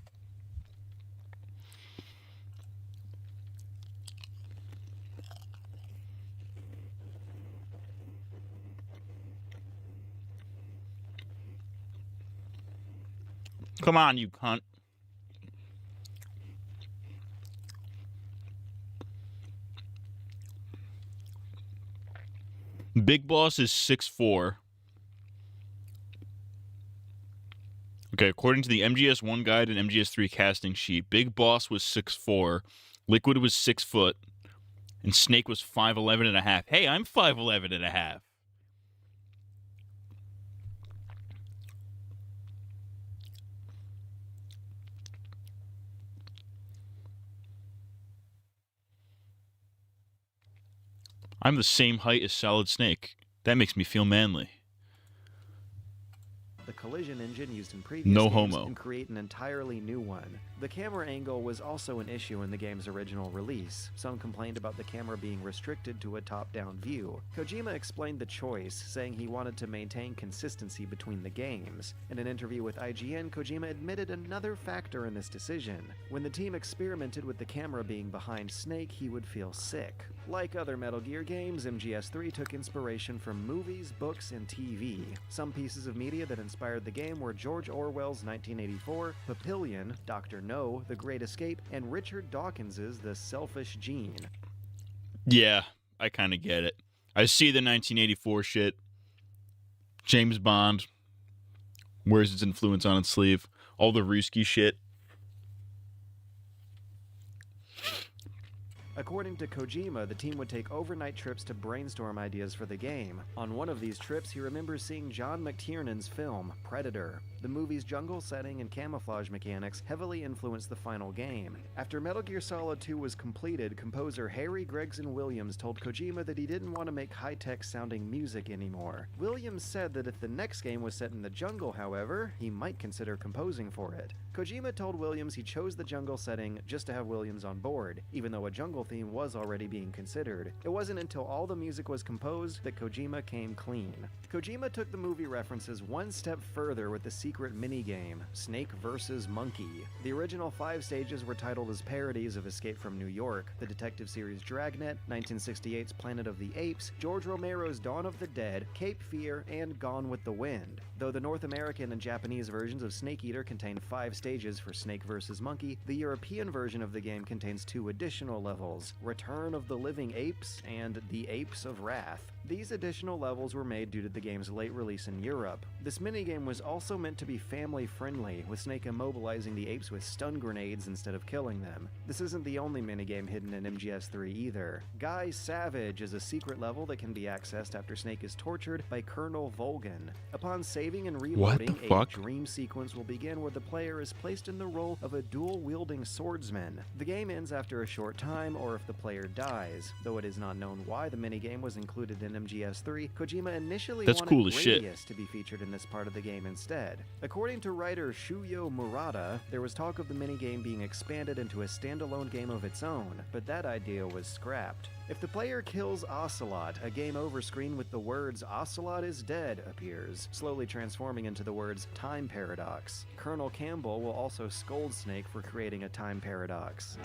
Come on, you cunt. Big Boss is 6'4". Okay, according to the MGS1 guide and MGS3 casting sheet, Big Boss was 6'4", Liquid was 6 foot, and Snake was 5'11 and a half. Hey, I'm 5'11 and a half. I'm the same height as Solid Snake. That makes me feel manly. The collision engine used in previous No games homo. and create an entirely new one. The camera angle was also an issue in the game's original release. Some complained about the camera being restricted to a top-down view. Kojima explained the choice, saying he wanted to maintain consistency between the games. In an interview with IGN, Kojima admitted another factor in this decision. When the team experimented with the camera being behind Snake, he would feel sick. Like other Metal Gear games, MGS3 took inspiration from movies, books, and TV. Some pieces of media that inspired the game were George Orwell's 1984, Papillion, Dr. No, The Great Escape, and Richard Dawkins's The Selfish Gene. Yeah, I kind of get it. I see the 1984 shit. James Bond wears his influence on its sleeve. All the Ruski shit. According to Kojima, the team would take overnight trips to brainstorm ideas for the game. On one of these trips, he remembers seeing John McTiernan's film, Predator. The movie's jungle setting and camouflage mechanics heavily influenced the final game. After Metal Gear Solid 2 was completed, composer Harry Gregson Williams told Kojima that he didn't want to make high-tech sounding music anymore. Williams said that if the next game was set in the jungle, however, he might consider composing for it. Kojima told Williams he chose the jungle setting just to have Williams on board, even though a jungle theme was already being considered. It wasn't until all the music was composed that Kojima came clean. Kojima took the movie references one step further with the secret minigame, Snake vs. Monkey. The original 5 stages were titled as parodies of Escape from New York, the detective series Dragnet, 1968's Planet of the Apes, George Romero's Dawn of the Dead, Cape Fear, and Gone with the Wind. Though the North American and Japanese versions of Snake Eater contain 5 stages for Snake vs. Monkey, the European version of the game contains 2 additional levels, Return of the Living Apes and The Apes of Wrath. These additional levels were made due to the game's late release in Europe. This minigame was also meant to be family-friendly, with Snake immobilizing the apes with stun grenades instead of killing them. This isn't the only minigame hidden in MGS3 either. Guy Savage is a secret level that can be accessed after Snake is tortured by Colonel Volgan. Upon saving and reloading, a dream sequence will begin where the player is placed in the role of a dual-wielding swordsman. The game ends after a short time or if the player dies. Though it is not known why the minigame was included in MGS3, Kojima initially That's wanted cool as shit. Gradius to be featured in this part of the game instead. According to writer Shuyo Murata, there was talk of the minigame being expanded into a standalone game of its own, but that idea was scrapped. If the player kills Ocelot, a game over screen with the words "Ocelot is dead" appears, slowly transforming into the words "Time Paradox." Colonel Campbell will also scold Snake for creating a time paradox.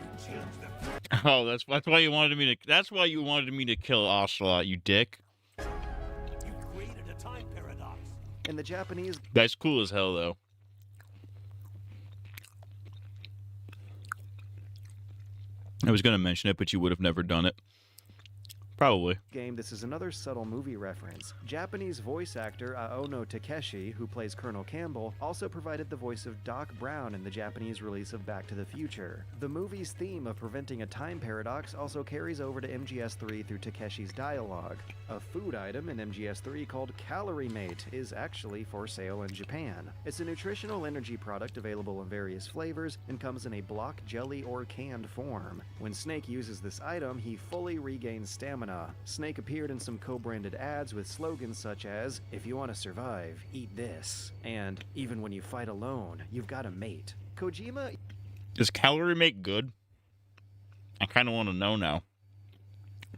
Oh, that's why you wanted me to. That's why you wanted me to kill Ocelot, you dick. You created a time paradox. In the Japanese, That's cool as hell, though. I was gonna mention it, but you would have never done it. Probably. game, this is another subtle movie reference. Japanese voice actor Aono Takeshi, who plays Colonel Campbell, also provided the voice of Doc Brown in the Japanese release of Back to the Future. The movie's theme of preventing a time paradox also carries over to MGS3 through Takeshi's dialogue. A food item in MGS3 called Calorie Mate is actually for sale in Japan. It's a nutritional energy product available in various flavors and comes in a block, jelly, or canned form. When Snake uses this item, he fully regains stamina. Snake appeared in some co-branded ads with slogans such as, "If you want to survive, eat this," and "Even when you fight alone, you've got a mate." Kojima... Is Calorie Mate good? I kind of want to know now.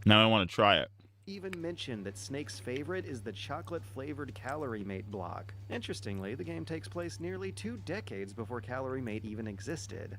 Now I want to try it. even mentioned that Snake's favorite is the chocolate-flavored Calorie Mate block. Interestingly, the game takes place nearly 2 decades before Calorie Mate even existed.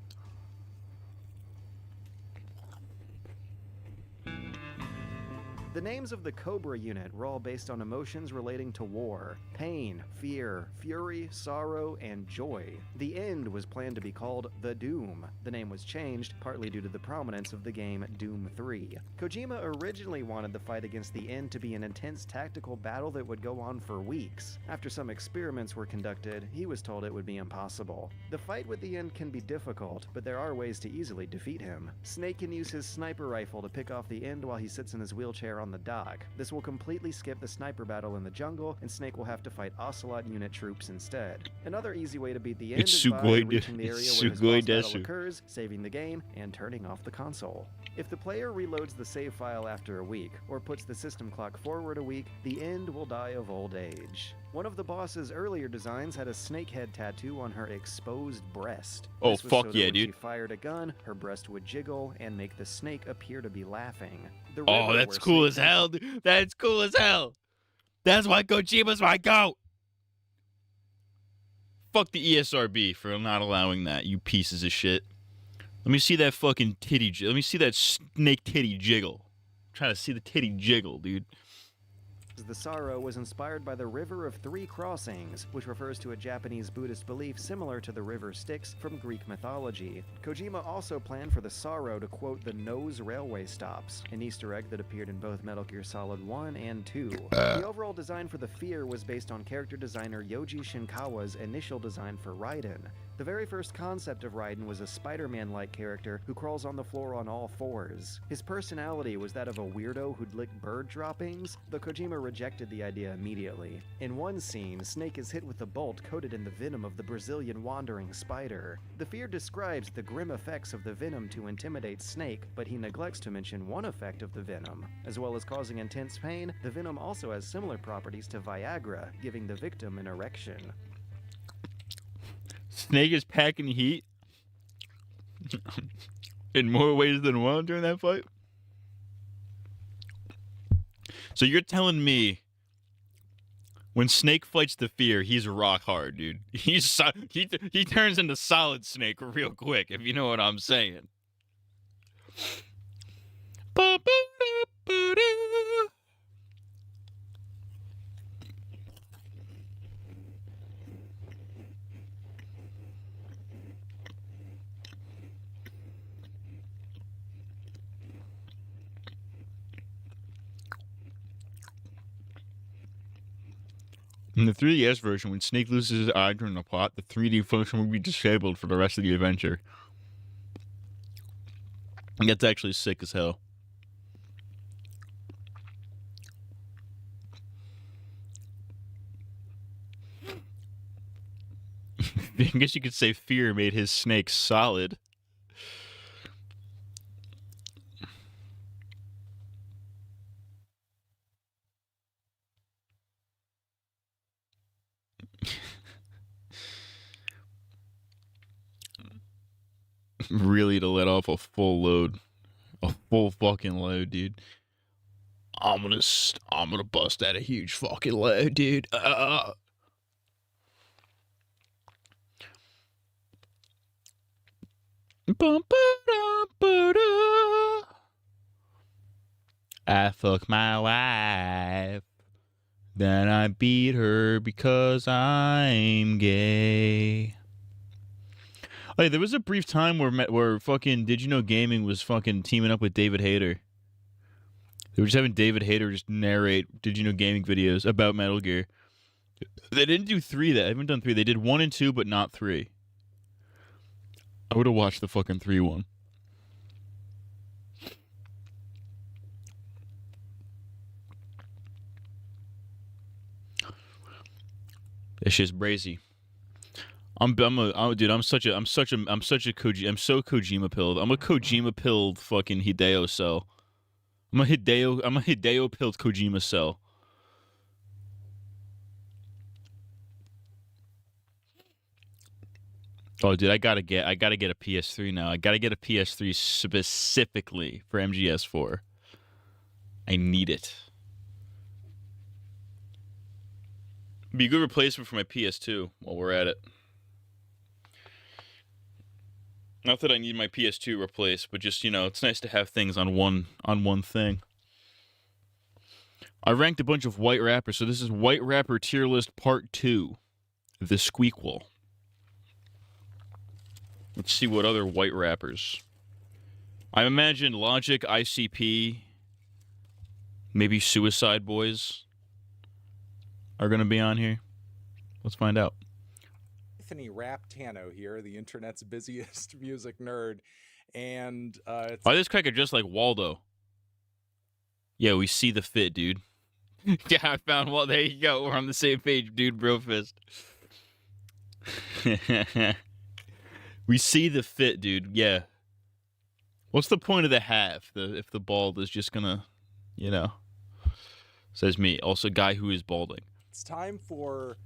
The names of the Cobra unit were all based on emotions relating to war: pain, fear, fury, sorrow, and joy. The end was planned to be called The Doom. The name was changed, partly due to the prominence of the game Doom 3. Kojima originally wanted the fight against the End to be an intense tactical battle that would go on for weeks. After some experiments were conducted, he was told it would be impossible. The fight with the End can be difficult, but there are ways to easily defeat him. Snake can use his sniper rifle to pick off the End while he sits in his wheelchair on the dock. This will completely skip the sniper battle in the jungle, and Snake will have to fight Ocelot unit troops instead. Another easy way to beat the End is by reaching the area where his boss battle occurs, saving the game, and turning off the console. If the player reloads the save file after a week, or puts the system clock forward a week, the end will die of old age. One of the boss's earlier designs had a snake head tattoo on her exposed breast. Oh, This was fuck so that yeah, when dude. she fired a gun, her breast would jiggle and make the snake appear to be laughing. The Oh, river that's where cool Snake as hell, dude. That's cool as hell. That's why Kojima's my goat. Fuck the ESRB for not allowing that, you pieces of shit. Let me see that fucking titty. Let me see that snake titty jiggle. I'm trying to see the titty jiggle, dude. The sorrow was inspired by the River of Three Crossings, which refers to a Japanese Buddhist belief similar to the river Styx from Greek mythology. Kojima also planned for the sorrow to quote the Nose Railway Stops, an Easter egg that appeared in both Metal Gear Solid 1 and 2. The overall design for the Fear was based on character designer Yoji Shinkawa's initial design for Raiden. The very first concept of Raiden was a Spider-Man-like character who crawls on the floor on all fours. His personality was that of a weirdo who'd lick bird droppings, though Kojima rejected the idea immediately. In one scene, Snake is hit with a bolt coated in the venom of the Brazilian wandering spider. The Fear describes the grim effects of the venom to intimidate Snake, but he neglects to mention one effect of the venom. As well as causing intense pain, the venom also has similar properties to Viagra, giving the victim an erection. Snake is packing heat in more ways than one during that fight. So you're telling me when Snake fights the Fear, he's rock hard, dude. He turns into Solid Snake real quick, if you know what I'm saying. In the 3DS version, when Snake loses his eye during the plot, the 3D function will be disabled for the rest of the adventure. That's actually sick as hell. I guess you could say Fear made his Snake solid. Really to let off a full load, a full fucking load, dude. I'm gonna bust out a huge fucking load, dude. I fuck my wife, then I beat her because I'm gay. Hey, there was a brief time where fucking Did You Know Gaming was fucking teaming up with David Hayter. They were just having David Hayter just narrate Did You Know Gaming videos about Metal Gear. They didn't do 3. They haven't done 3. They did 1 and 2, but not 3. I would have watched the fucking 3 one. It's just brazy. I'm so Kojima pilled. I'm a Kojima pilled fucking Hideo cell. I'm a Hideo pilled Kojima cell. Oh, dude, I gotta get a PS3 now. I gotta get a PS3 specifically for MGS4. I need it. Be a good replacement for my PS2 while we're at it. Not that I need my PS2 replaced, but just, you know, it's nice to have things on one thing. I ranked a bunch of White Rappers, so this is White Rapper Tier List Part 2, The Squeakquel. Let's see what other White Rappers. I imagine Logic, ICP, maybe Suicide Boys are going to be on here. Let's find out. Anthony Raptano here, the internet's busiest music nerd, and it's Oh, this cracker just like Waldo. Yeah, we see the fit, dude. Yeah, I found Waldo. There you go. We're on the same page, dude. Brofist. We see the fit, dude. Yeah. What's the point of the half? If the bald is just gonna, you know, says me. Also, guy who is balding. It's time for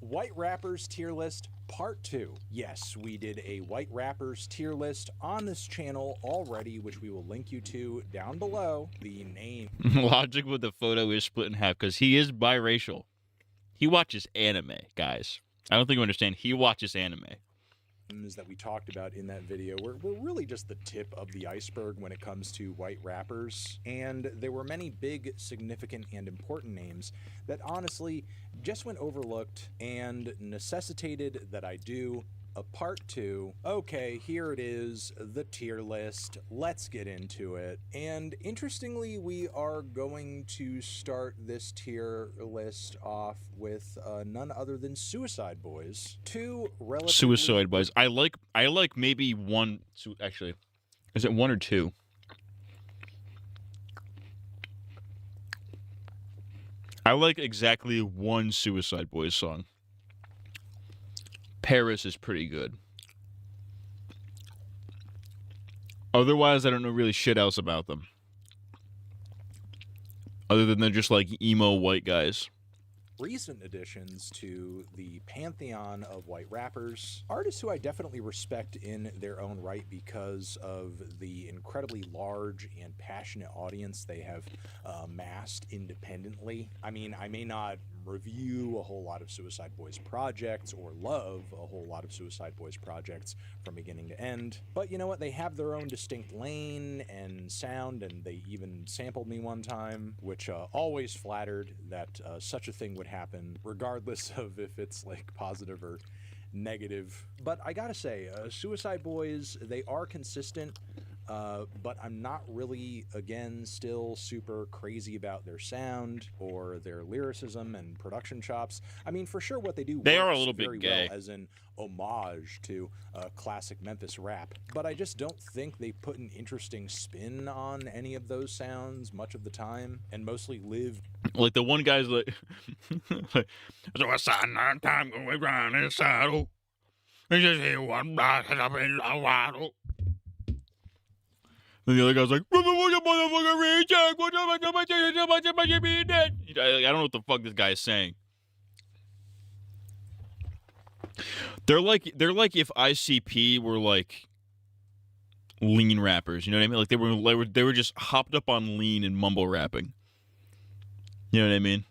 White Rappers Tier List Part 2. Yes, we did a White Rappers tier list on this channel already, which we will link you to down below. The name. Logic with the photo is split in half because he is biracial. He watches anime, guys. I don't think you understand. He watches anime. That we talked about in that video were really just the tip of the iceberg when it comes to white rappers, and there were many big, significant, and important names that honestly just went overlooked and necessitated that I do a part 2. Okay, here it is, the tier list. Let's get into it. And interestingly, we are going to start this tier list off with none other than Suicide Boys. Two relatively... Suicide Boys. I like maybe one. Actually, is it one or two? I like exactly one Suicide Boys song. Paris is pretty good. Otherwise, I don't know really shit else about them. Other than they're just like emo white guys. Recent additions to the pantheon of white rappers, artists who I definitely respect in their own right because of the incredibly large and passionate audience they have amassed independently. I mean, I may not review a whole lot of Suicide Boys projects or love a whole lot of Suicide Boys projects from beginning to end, but you know what, they have their own distinct lane and sound, and they even sampled me one time, which always flattered that such a thing would happen regardless of if it's like positive or negative. But I gotta say, Suicide Boys, they are consistent, but I'm not really, again, still super crazy about their sound or their lyricism and production chops. I mean, for sure what they do They are a works little bit very gay. well as an homage to classic Memphis rap, but I just don't think they put an interesting spin on any of those sounds much of the time, and mostly live. Like the one guy's like, so I saw nine time going round in a saddle. And just hear one block up in the waddle. Then the other guy's like, I don't know what the fuck this guy is saying. They're like if ICP were like lean rappers, you know what I mean? Like they were just hopped up on lean and mumble rapping. You know what I mean?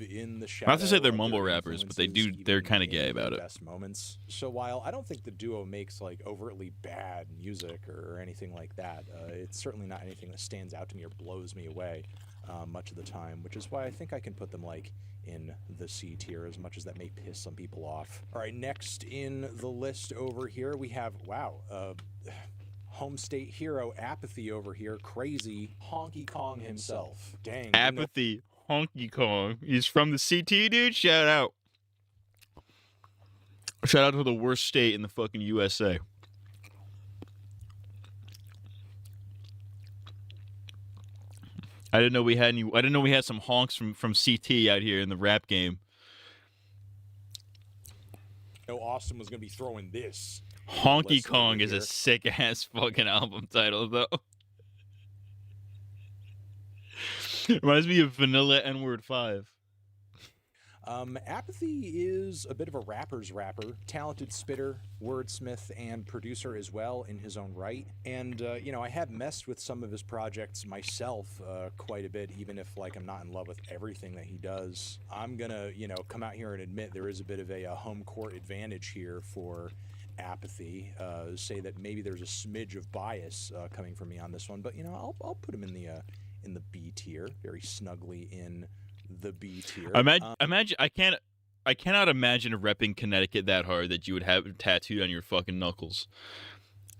In the Not to say they're shadow of mumble their rappers, but influences, they're even kind of in gay their about it. best moments. So while I don't think the duo makes like overtly bad music or anything like that, it's certainly not anything that stands out to me or blows me away much of the time, which is why I think I can put them like in the C tier, as much as that may piss some people off. All right, next in the list over here we have, wow, home state hero Apathy over here, crazy Honky Kong himself. Dang. Apathy, Honky Kong. He's from the CT, dude. Shout out. Shout out to the worst state in the fucking USA. I didn't know we had any. I didn't know we had some honks from CT out here in the rap game. No, Austin was gonna be throwing this. Honky Kong is a sick ass fucking album title, though. Reminds me of Vanilla N-Word 5. Apathy is a bit of a rapper's rapper, talented spitter, wordsmith, and producer as well in his own right. And, you know, I have messed with some of his projects myself quite a bit, even if, like, I'm not in love with everything that he does. I'm gonna, you know, come out here and admit there is a bit of a home court advantage here for Apathy. Say that maybe there's a smidge of bias coming from me on this one, but, you know, I'll put him in the B tier, very snugly in the B tier. Imagine I cannot imagine repping Connecticut that hard that you would have it tattooed on your fucking knuckles.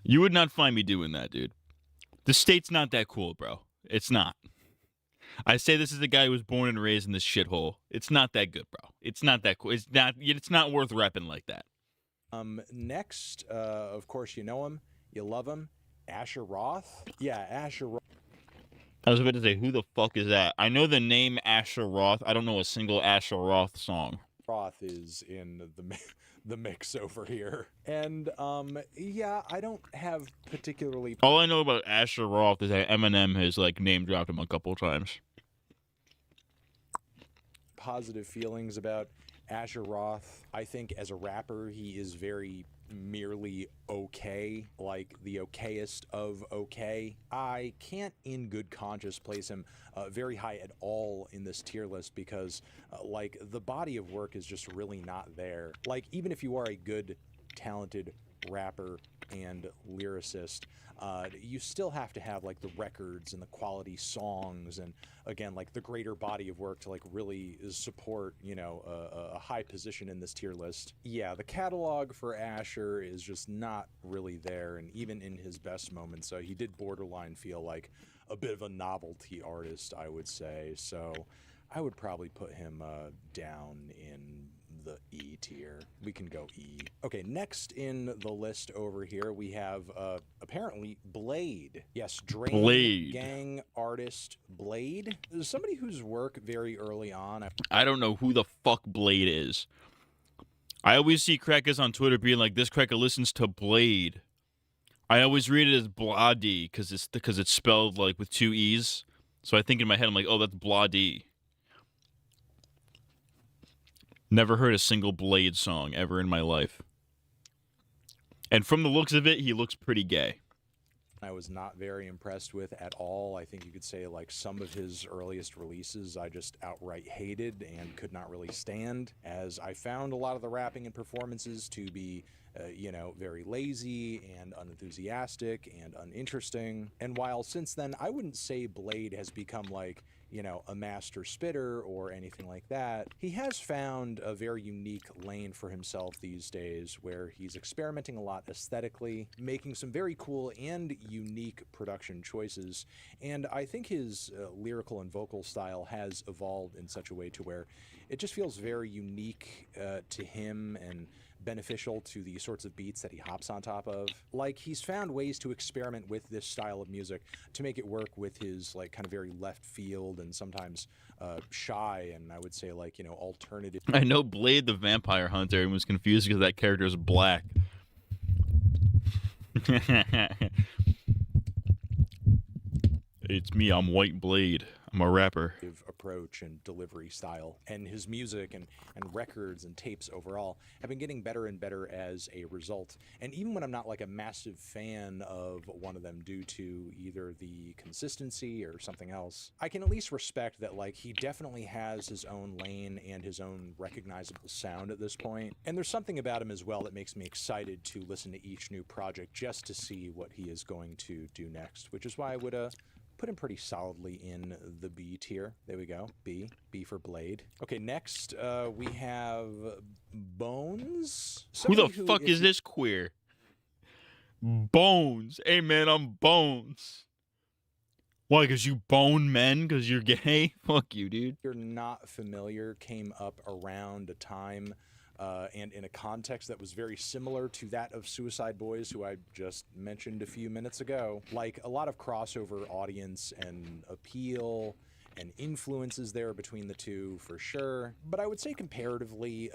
You would not find me doing that, dude. The state's not that cool, bro. It's not. I say this is the guy who was born and raised in this shithole. It's not that good, bro. It's not that cool. It's not worth repping like that. Next, of course, you know him, you love him, Asher Roth. Yeah, Asher Roth. I was about to say, who the fuck is that? I know the name Asher Roth. I don't know a single Asher Roth song. Roth is in the mix over here. And yeah, I don't have particularly All I know about Asher Roth is that Eminem has like name dropped him a couple times. positive feelings about Asher Roth. I think as a rapper, he is very merely okay, like the okayest of okay. I can't in good conscience place him very high at all in this tier list because like the body of work is just really not there. Like even if you are a good, talented rapper and lyricist, you still have to have like the records and the quality songs and again like the greater body of work to like really support, you know, a high position in this tier list. Yeah, the catalog for Asher is just not really there, and even in his best moments, he did borderline feel like a bit of a novelty artist, I would say. So I would probably put him down in the E tier. We can go E. Okay, next in the list over here, we have apparently Blade. Yes, Drain Blade. Gang artist Blade. Somebody whose work very early on. I don't know who the fuck Blade is. I always see crackers on Twitter being like, this cracker listens to Blade. I always read it as Bladi because it's spelled like with two E's. So I think in my head, I'm like, oh, that's Bladi. Never heard a single Blade song ever in my life. And from the looks of it, he looks pretty gay. I was not very impressed with at all. I think you could say like some of his earliest releases I just outright hated and could not really stand, as I found a lot of the rapping and performances to be you know, very lazy and unenthusiastic and uninteresting. And while since then I wouldn't say Blade has become like, you know, a master spitter or anything like that, he has found a very unique lane for himself these days where he's experimenting a lot aesthetically, making some very cool and unique production choices. And I think his lyrical and vocal style has evolved in such a way to where it just feels very unique to him and beneficial to the sorts of beats that he hops on top of. Like, he's found ways to experiment with this style of music to make it work with his like kind of very left field and sometimes shy and I would say like, you know, alternative. I know Blade the Vampire Hunter and was confused because that character is black. It's me, I'm White Blade. I'm a rapper. Approach and delivery style, and his music and records and tapes overall have been getting better and better as a result. And even when I'm not like a massive fan of one of them due to either the consistency or something else, I can at least respect that like he definitely has his own lane and his own recognizable sound at this point. And there's something about him as well that makes me excited to listen to each new project just to see what he is going to do next, which is why I would put him pretty solidly in the B tier. There we go. B for Blade. Okay, next we have Bones. Who the fuck is this queer? Bones. Hey man, I'm Bones. Why? Because you bone men? Because you're gay? Fuck you, dude. You're not familiar, came up around a time and in a context that was very similar to that of Suicide Boys, who I just mentioned a few minutes ago. Like, a lot of crossover audience and appeal and influences there between the two, for sure. But I would say comparatively,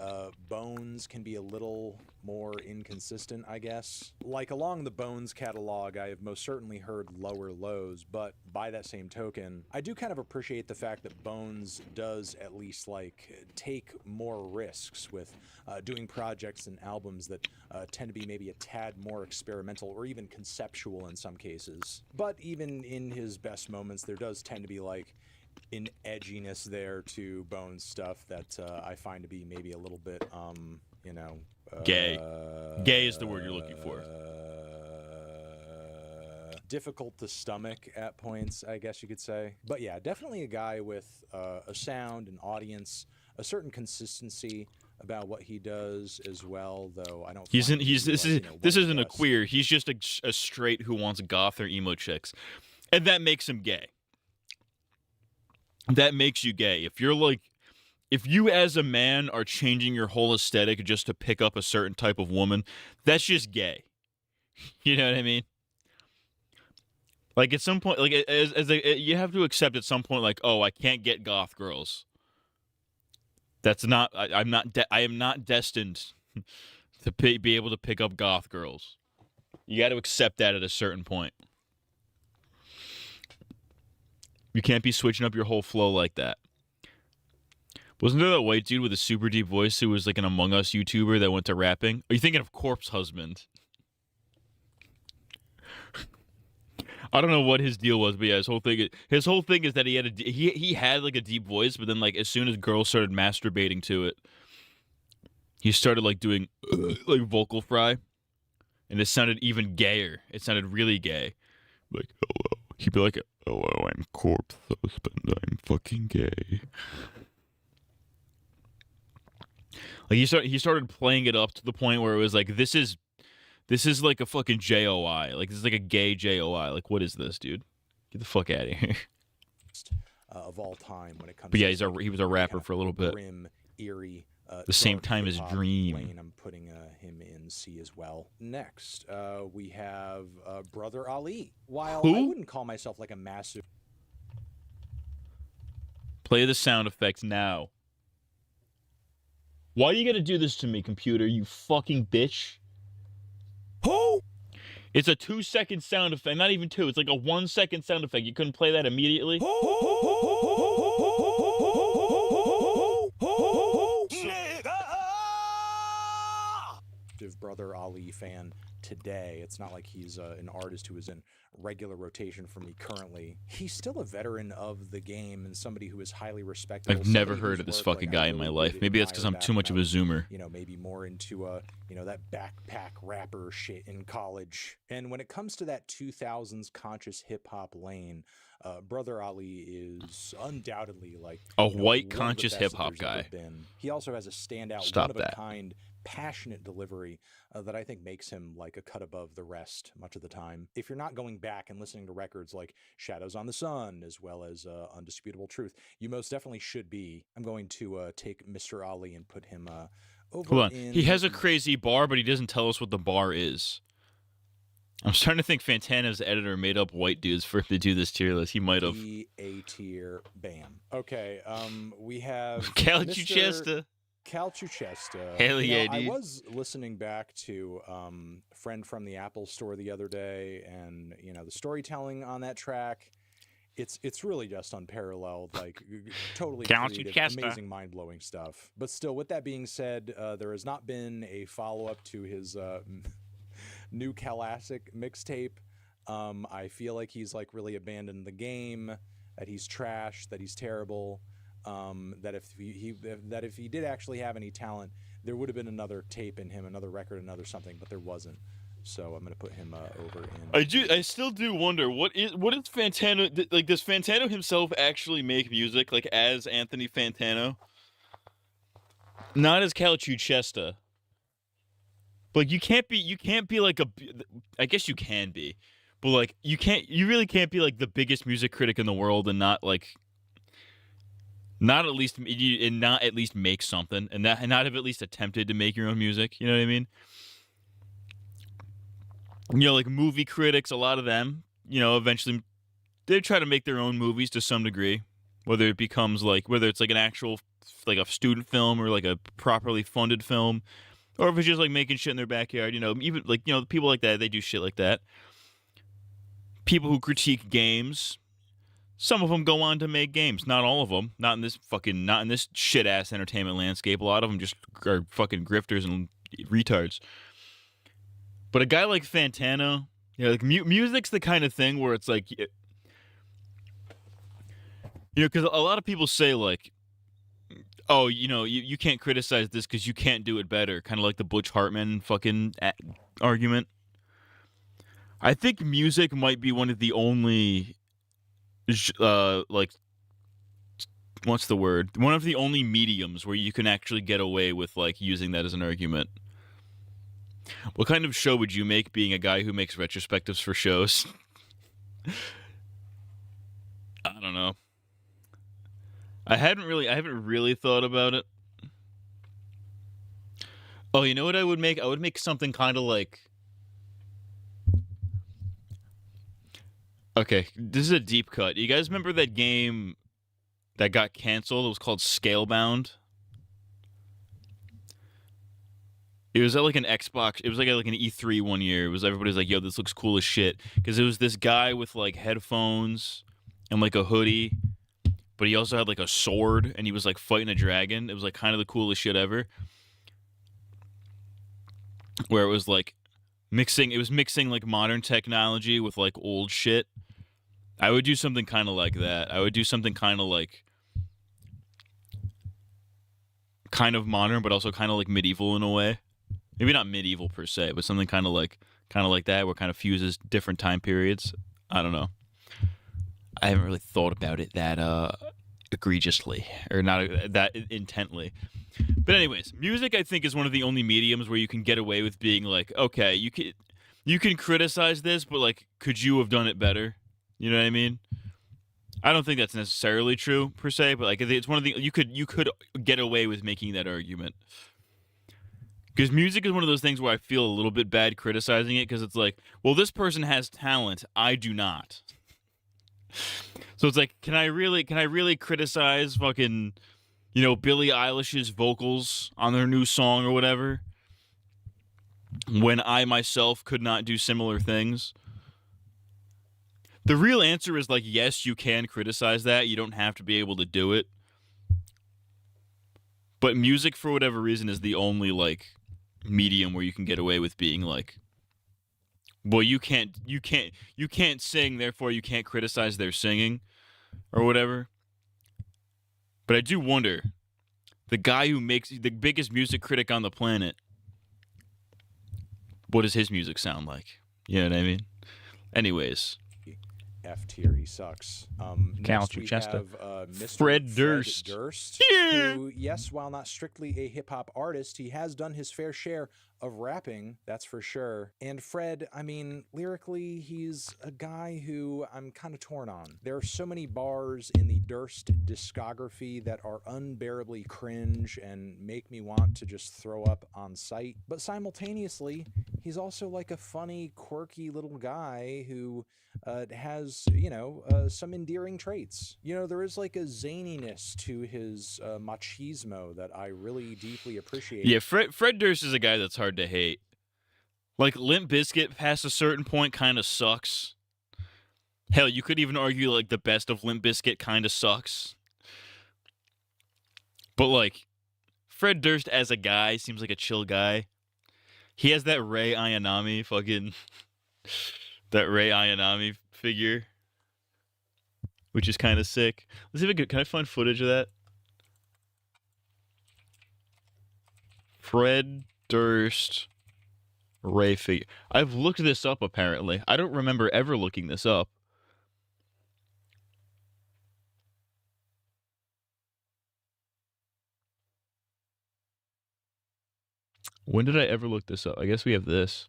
Bones can be a little more inconsistent, I guess. Like, along the Bones catalog, I have most certainly heard lower lows, but by that same token, I do kind of appreciate the fact that Bones does at least, like, take more risks with doing projects and albums that tend to be maybe a tad more experimental or even conceptual in some cases. But even in his best moments, there does tend to be, like, an edginess there to Bones stuff that I find to be maybe a little bit, you know... Gay. Gay is the word you're looking for. Difficult to stomach at points, I guess you could say. But yeah, definitely a guy with a sound, an audience, a certain consistency about what he does as well, though I don't... This isn't a queer. He's just a straight who wants goth or emo chicks. And that makes him gay. That makes you gay. If you're like, if you as a man are changing your whole aesthetic just to pick up a certain type of woman, that's just gay. You know what I mean? Like at some point, like you have to accept at some point, like, oh, I can't get goth girls. That's not. I'm not. I am not destined to be able to pick up goth girls. You got to accept that at a certain point. You can't be switching up your whole flow like that. Wasn't there that white dude with a super deep voice who was like an Among Us YouTuber that went to rapping? Are you thinking of Corpse Husband? I don't know what his deal was, but yeah, his whole thing is that he had like a deep voice, but then like as soon as girls started masturbating to it, he started like doing like vocal fry, and it sounded even gayer. It sounded really gay. Like, hello. He'd be like, hello, I'm Corpse Husband. I'm fucking gay. Like he started playing it up to the point where it was like, this is like a fucking JOI. Like, this is like a gay JOI. Like, what is this, dude? Get the fuck out of here. Of all time when it comes. But yeah, to he was a rapper for a little bit. Grim, eerie. The same dark time as hip-hop Dream. lane, I'm putting him in C as well. Next, we have Brother Ali. While I wouldn't call myself like a massive. Play the sound effects now. Why are you gonna do this to me, computer? You fucking bitch. Who? It's a 2-second sound effect. Not even 2. It's like a 1-second sound effect. You couldn't play that immediately? Brother Ali fan today. It's not like he's an artist who is in regular rotation for me currently. He's still a veteran of the game and somebody who is highly respected. I've never heard of this fucking guy in my life. Maybe that's because I'm too much of a zoomer. You know, maybe more into that backpack rapper shit in college. And when it comes to that 2000s conscious hip hop lane, Brother Ali is undoubtedly like a white conscious hip hop guy. He also has a standout, one of a kind, passionate delivery that I think makes him like a cut above the rest much of the time. If you're not going back and listening to records like Shadows on the Sun as well as Undisputable Truth, you most definitely should be. I'm going to take Mr. Ali and put him over. Hold on. He has a crazy bar, but he doesn't tell us what the bar is. I'm starting to think Fantana's editor made up white dudes for him to do this tier list. He might have. A tier, bam. Okay, we have Cal Chuchesta. Cal Chuchesta. Hell yeah, dude. I was listening back to Friend from the Apple Store the other day, and the storytelling on that track, it's really just unparalleled, like totally creative, amazing, mind-blowing stuff. But still, with that being said, there has not been a follow-up to his new Classic mixtape. I feel like he's like really abandoned the game, that he's trash, that he's terrible. That if he did actually have any talent, there would have been another tape in him, another record, another something, but there wasn't. So I'm gonna put him over in. I still do wonder what is Fantano like? Does Fantano himself actually make music like as Anthony Fantano? Not as Cal Chuchesta. Like you can't be like I guess you can be, but like you really can't be like the biggest music critic in the world and not at least make something and not have at least attempted to make your own music. You know what I mean? Like movie critics, a lot of them, eventually they try to make their own movies to some degree, whether it's like an actual like a student film or like a properly funded film, or if it's just like making shit in their backyard. Even like people like that, they do shit like that. People who critique games. Some of them go on to make games. Not all of them. Not in this shit ass entertainment landscape. A lot of them just are fucking grifters and retards. But a guy like Fantano, like music's the kind of thing where it's like, because a lot of people say like, oh, you can't criticize this because you can't do it better. Kind of like the Butch Hartman fucking argument. I think music might be one of the only. What's the word? One of the only mediums where you can actually get away with like using that as an argument. What kind of show would you make being a guy who makes retrospectives for shows? I don't know. I haven't really thought about it. Oh, you know what I would make? I would make something kind of like. Okay, this is a deep cut. You guys remember that game that got canceled? It was called Scalebound. It was at like an Xbox. It was like at like an E3 one year. It was everybody's like, "Yo, this looks cool as shit," because it was this guy with like headphones and like a hoodie, but he also had like a sword and he was like fighting a dragon. It was like kind of the coolest shit ever. Where it was like mixing like modern technology with like old shit. I would do something kind of like that. I would do something kind of modern, but also kind of like medieval in a way. Maybe not medieval per se, but something kind of like that, where it kind of fuses different time periods. I don't know. I haven't really thought about it that egregiously, or not that intently. But anyways, music I think is one of the only mediums where you can get away with being like, okay, you can criticize this, but like, could you have done it better? You know what I mean? I don't think that's necessarily true per se, but like it's one of the you could get away with making that argument. Because music is one of those things where I feel a little bit bad criticizing it, because it's like, well, this person has talent, I do not. So it's like, can I really criticize fucking, you know, Billie Eilish's vocals on their new song or whatever, when I myself could not do similar things? The real answer is like, yes, you can criticize that. You don't have to be able to do it. But music, for whatever reason, is the only like medium where you can get away with being like, well, you can't sing, therefore you can't criticize their singing or whatever. But I do wonder, the guy who makes the biggest music critic on the planet, what does his music sound like? You know what I mean? Anyways. F tier, he sucks. Next we have Mr. Fred Durst. Who, yes, while not strictly a hip-hop artist, he has done his fair share of rapping, that's for sure. And Fred, I mean, lyrically, he's a guy who I'm kind of torn on. There are so many bars in the Durst discography that are unbearably cringe and make me want to just throw up on sight. But simultaneously, he's also like a funny, quirky little guy who has, you know, some endearing traits. You know, there is like a zaniness to his machismo that I really deeply appreciate. Yeah, Fred Durst is a guy that's hard to hate. Like, Limp Bizkit past a certain point kind of sucks. Hell, you could even argue like the best of Limp Bizkit kind of sucks. But like, Fred Durst as a guy seems like a chill guy. He has that Ray Ayanami fucking... that Ray Ayanami figure, which is kind of sick. Let's see if can I find footage of that? Fred Durst Ray figure. I've looked this up, apparently. I don't remember ever looking this up. When did I ever look this up? I guess we have this.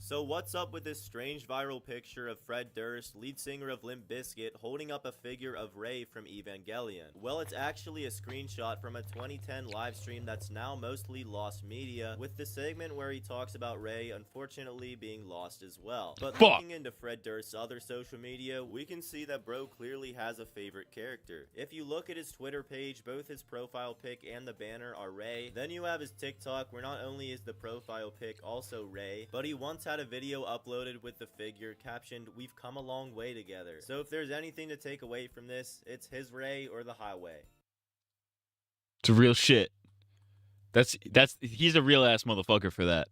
So what's up with this strange viral picture of Fred Durst, lead singer of Limp Bizkit, holding up a figure of Ray from Evangelion? Well, it's actually a screenshot from a 2010 livestream that's now mostly lost media, with the segment where he talks about Ray unfortunately being lost as well. But looking into Fred Durst's other social media, we can see that bro clearly has a favorite character. If you look at his Twitter page, both his profile pic and the banner are Ray. Then you have his TikTok, where not only is the profile pic also Ray, but he once had a video uploaded with the figure captioned, "We've come a long way together." So if there's anything to take away from this, it's his Ray or the highway. It's real shit. He's a real ass motherfucker for that.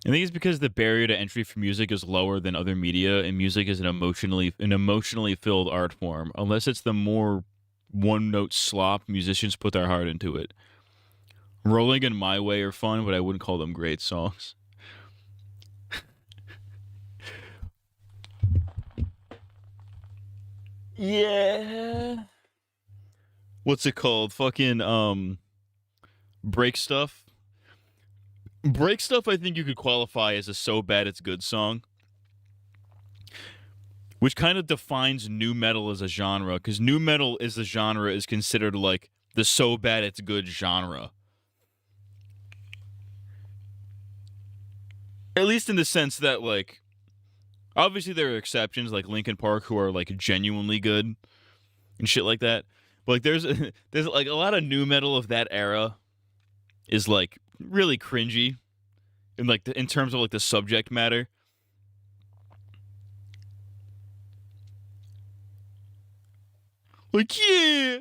I think it's because the barrier to entry for music is lower than other media, and music is an emotionally filled art form. Unless it's the more one-note slop, musicians put their heart into it. Rolling and My Way are fun, but I wouldn't call them great songs. Yeah. What's it called? Fucking Break Stuff. Break Stuff, I think you could qualify as a so bad it's good song, which kind of defines nu metal as a genre, because nu metal as a genre is considered like the so bad it's good genre. At least in the sense that, like, obviously there are exceptions, like Linkin Park, who are, like, genuinely good and shit like that. But, like, there's like, a lot of nu metal of that era is like really cringy in like in terms of like the subject matter. Like, yeah,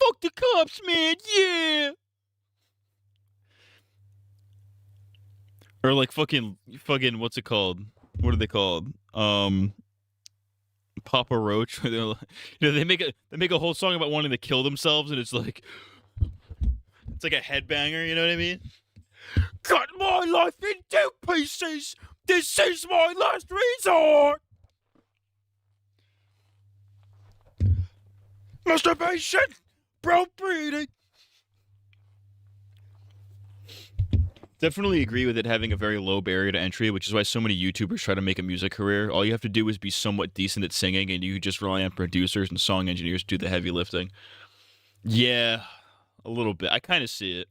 fuck the cops, man, yeah. Or like fucking, what's it called? What are they called? Papa Roach. Where they're like, they make a whole song about wanting to kill themselves, and it's like a headbanger. You know what I mean? Cut my life into pieces. This is my last resort. Masturbation, breeding. Definitely agree with it having a very low barrier to entry, which is why so many YouTubers try to make a music career. All you have to do is be somewhat decent at singing, and you just rely on producers and song engineers to do the heavy lifting. Yeah, a little bit. I kind of see it.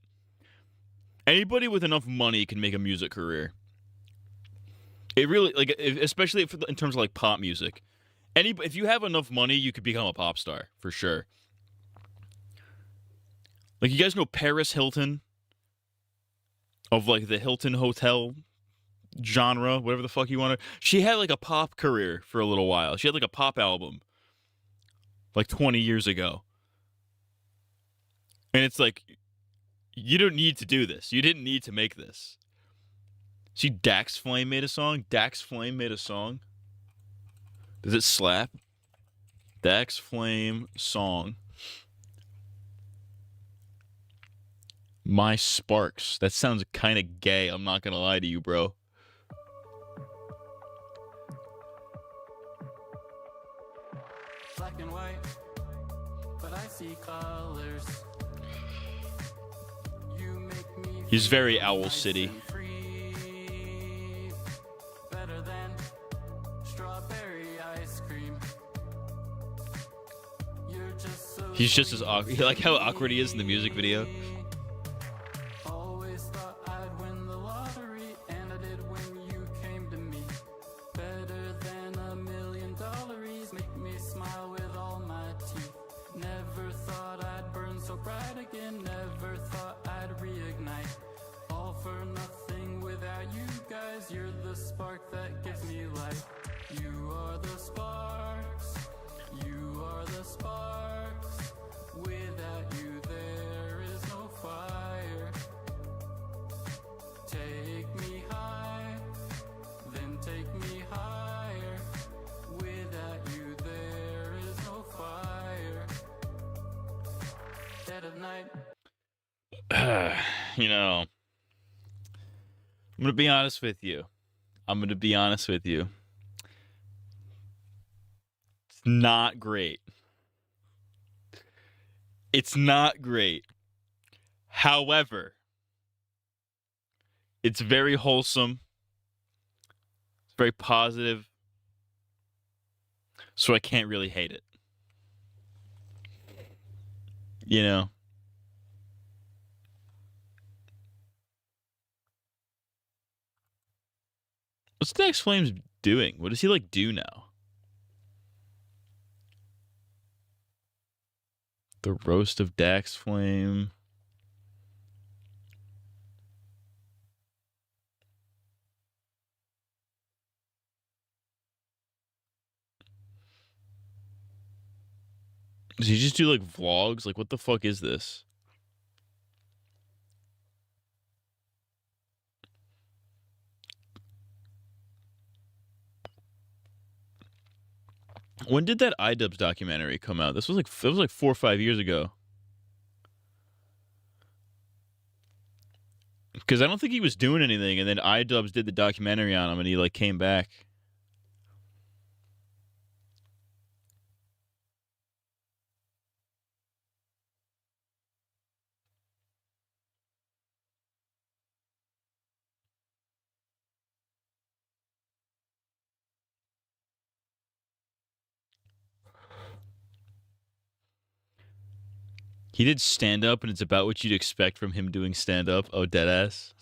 Anybody with enough money can make a music career. It really, like, especially in terms of like pop music. If you have enough money, you could become a pop star for sure. Like, you guys know Paris Hilton of like the Hilton Hotel genre, whatever the fuck you want to. She had like a pop career for a little while. She had like a pop album like 20 years ago. And it's like, you don't need to do this. You didn't need to make this. See, Dax Flame made a song. Dax Flame made a song. Does it slap? Dax Flame song. My Sparks. That sounds kind of gay. I'm not going to lie to you, bro. Black and white, but I see colors. You make me He's very Owl City. better than strawberry ice cream. You're just so He's just as awkward. You like how awkward he is in the music video? always thought I'd win the lottery, and I did when you came to me. Better than $1 million, make me smile with all my teeth. Never thought I'd burn so bright again, never thought I'd reignite. All for nothing without you guys, you're the spark that gives me life. You are the sparks, you are the sparks. Without you there is no fire. Take me high, then take me higher. Without you there is no fire. Dead of night. You know, I'm going to be honest with you. It's not great. However, it's very wholesome. It's very positive. So I can't really hate it. You know? What's Dax Flames doing? What does he like do now? The roast of Dax Flame. Does he just do like vlogs? Like, what the fuck is this? When did that iDubbbz documentary come out? It was like 4 or 5 years ago. Because I don't think he was doing anything, and then iDubbbz did the documentary on him, and he like came back. He did stand-up, and it's about what you'd expect from him doing stand-up. Oh, deadass.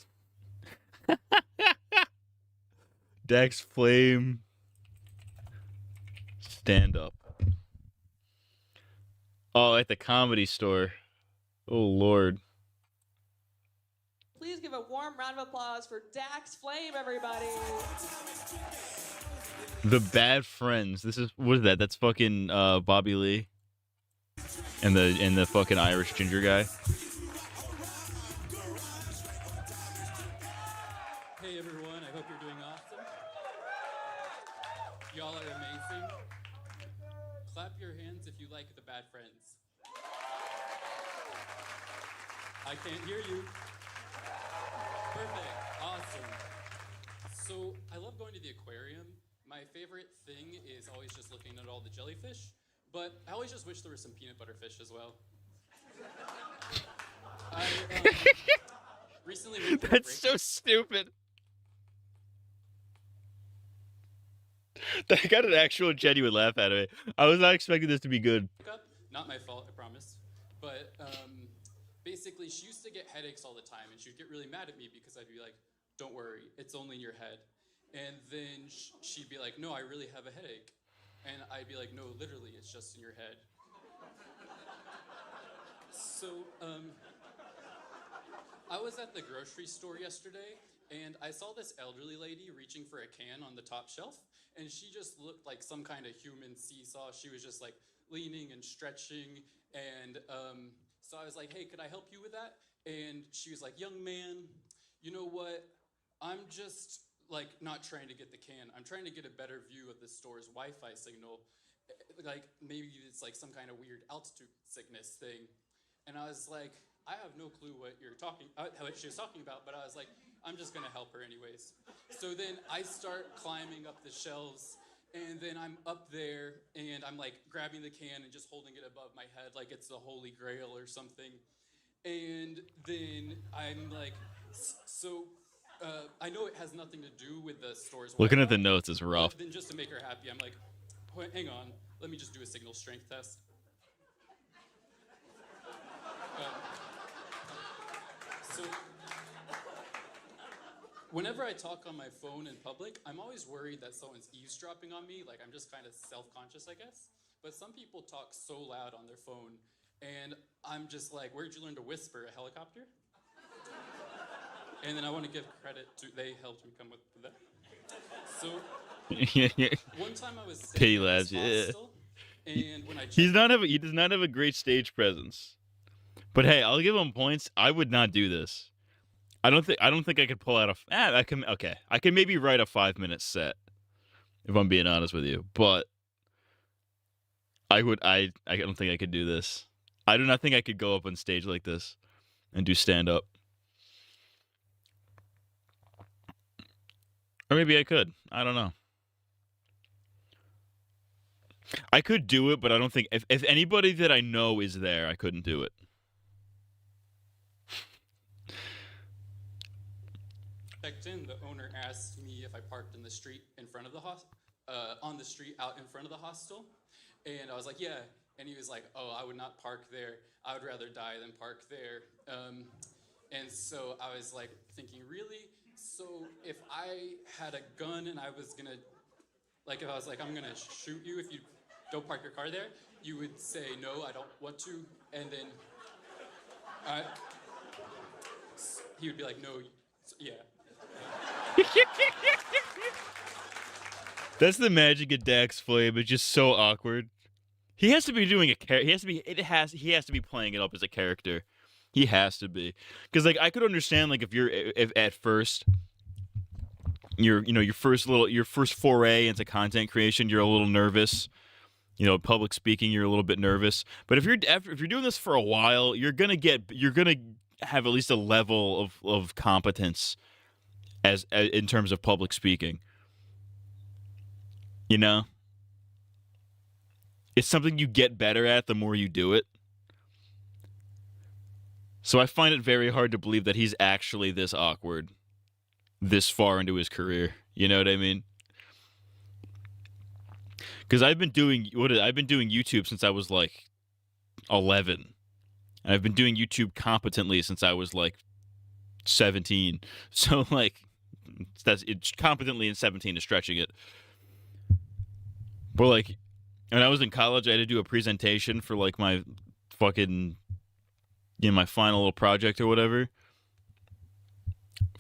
Dax Flame. Stand-up. Oh, at the Comedy Store. Oh, Lord. Please give a warm round of applause for Dax Flame, everybody. The Bad Friends. This is what is that? That's fucking Bobby Lee. And the fucking Irish ginger guy. Hey everyone, I hope you're doing awesome. Y'all are amazing. Clap your hands if you like the Bad Friends. I can't hear you. Perfect. Awesome. So, I love going to the aquarium. My favorite thing is always just looking at all the jellyfish, but I always just wish there was some peanut butter fish as well. I recently went through a That's break- so stupid. I got an actual genuine laugh out of it. I was not expecting this to be good. Not my fault, I promise. But basically, she used to get headaches all the time, and she'd get really mad at me because I'd be like, "Don't worry, it's only in your head." And then she'd be like, "No, I really have a headache." And I'd be like, "No, literally, it's just in your head." So, I was at the grocery store yesterday, and I saw this elderly lady reaching for a can on the top shelf, and she just looked like some kind of human seesaw. She was just like leaning and stretching, and so I was like, "Hey, could I help you with that?" And she was like, "Young man, you know what? I'm just like not trying to get the can. I'm trying to get a better view of the store's Wi-Fi signal. Like maybe it's like some kind of weird altitude sickness thing." And I was like, I have no clue what she was talking about, but I was like, I'm just gonna help her anyways. So then I start climbing up the shelves, and then I'm up there, and I'm like grabbing the can and just holding it above my head like it's the Holy Grail or something. And then I'm like, I know it has nothing to do with the store's Looking at Wi-Fi, the notes is rough. but then just to make her happy, I'm like, hang on, let me just do a signal strength test. So, whenever I talk on my phone in public, I'm always worried that someone's eavesdropping on me. Like, I'm just kind of self-conscious, I guess. But some people talk so loud on their phone, and I'm just like, where'd you learn to whisper? A helicopter? And then I want to give credit to, they helped me come up with that. So, one time I was sitting Pity at lads, this yeah. hostel, and when I He does not have a great stage presence. But hey, I'll give him points. I would not do this. I don't think I could pull out I can maybe write a 5-minute set if I'm being honest with you. But I don't think I could do this. I do not think I could go up on stage like this and do stand up. Or maybe I could. I don't know. I could do it, but I don't think if anybody that I know is there, I couldn't do it. checked in, the owner asked me if I parked in the street in front of the on the street out in front of the hostel, and I was like, yeah. And he was like, oh, I would not park there. I would rather die than park there. And so I was like thinking, really? So if I had a gun and I was gonna, like, if I was like, I'm gonna shoot you if you don't park your car there, you would say, no, I don't want to, and then he would be like, no, yeah. That's the magic of Dax Flame. It's just so awkward. He has to be doing a character. He has to be playing it up as a character. He has to be, because like I could understand like if at first your first foray into content creation, you're a little nervous. Public speaking, you're a little bit nervous. But if you're doing this for a while, you're gonna have at least a level of competence as in terms of public speaking. It's something you get better at the more you do it. So I find it very hard to believe that he's actually this awkward this far into his career. You know what I mean? Because I've been doing YouTube since I was like 11. And I've been doing YouTube competently since I was like 17. So like it's competently in 17 is stretching it. But like when I was in college, I had to do a presentation for like my fucking my final little project or whatever.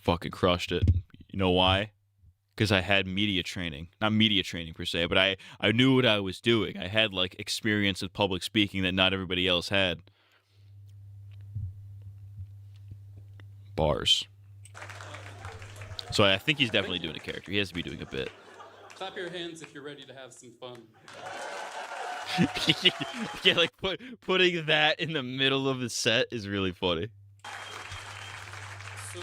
fucking crushed it. You know why? Because I had media training. Not media training per se, but I knew what I was doing. I had like experience with public speaking that not everybody else had. Bars. So I think he's definitely doing a character. He has to be doing a bit. Clap your hands if you're ready to have some fun. Yeah, like putting that in the middle of the set is really funny. So,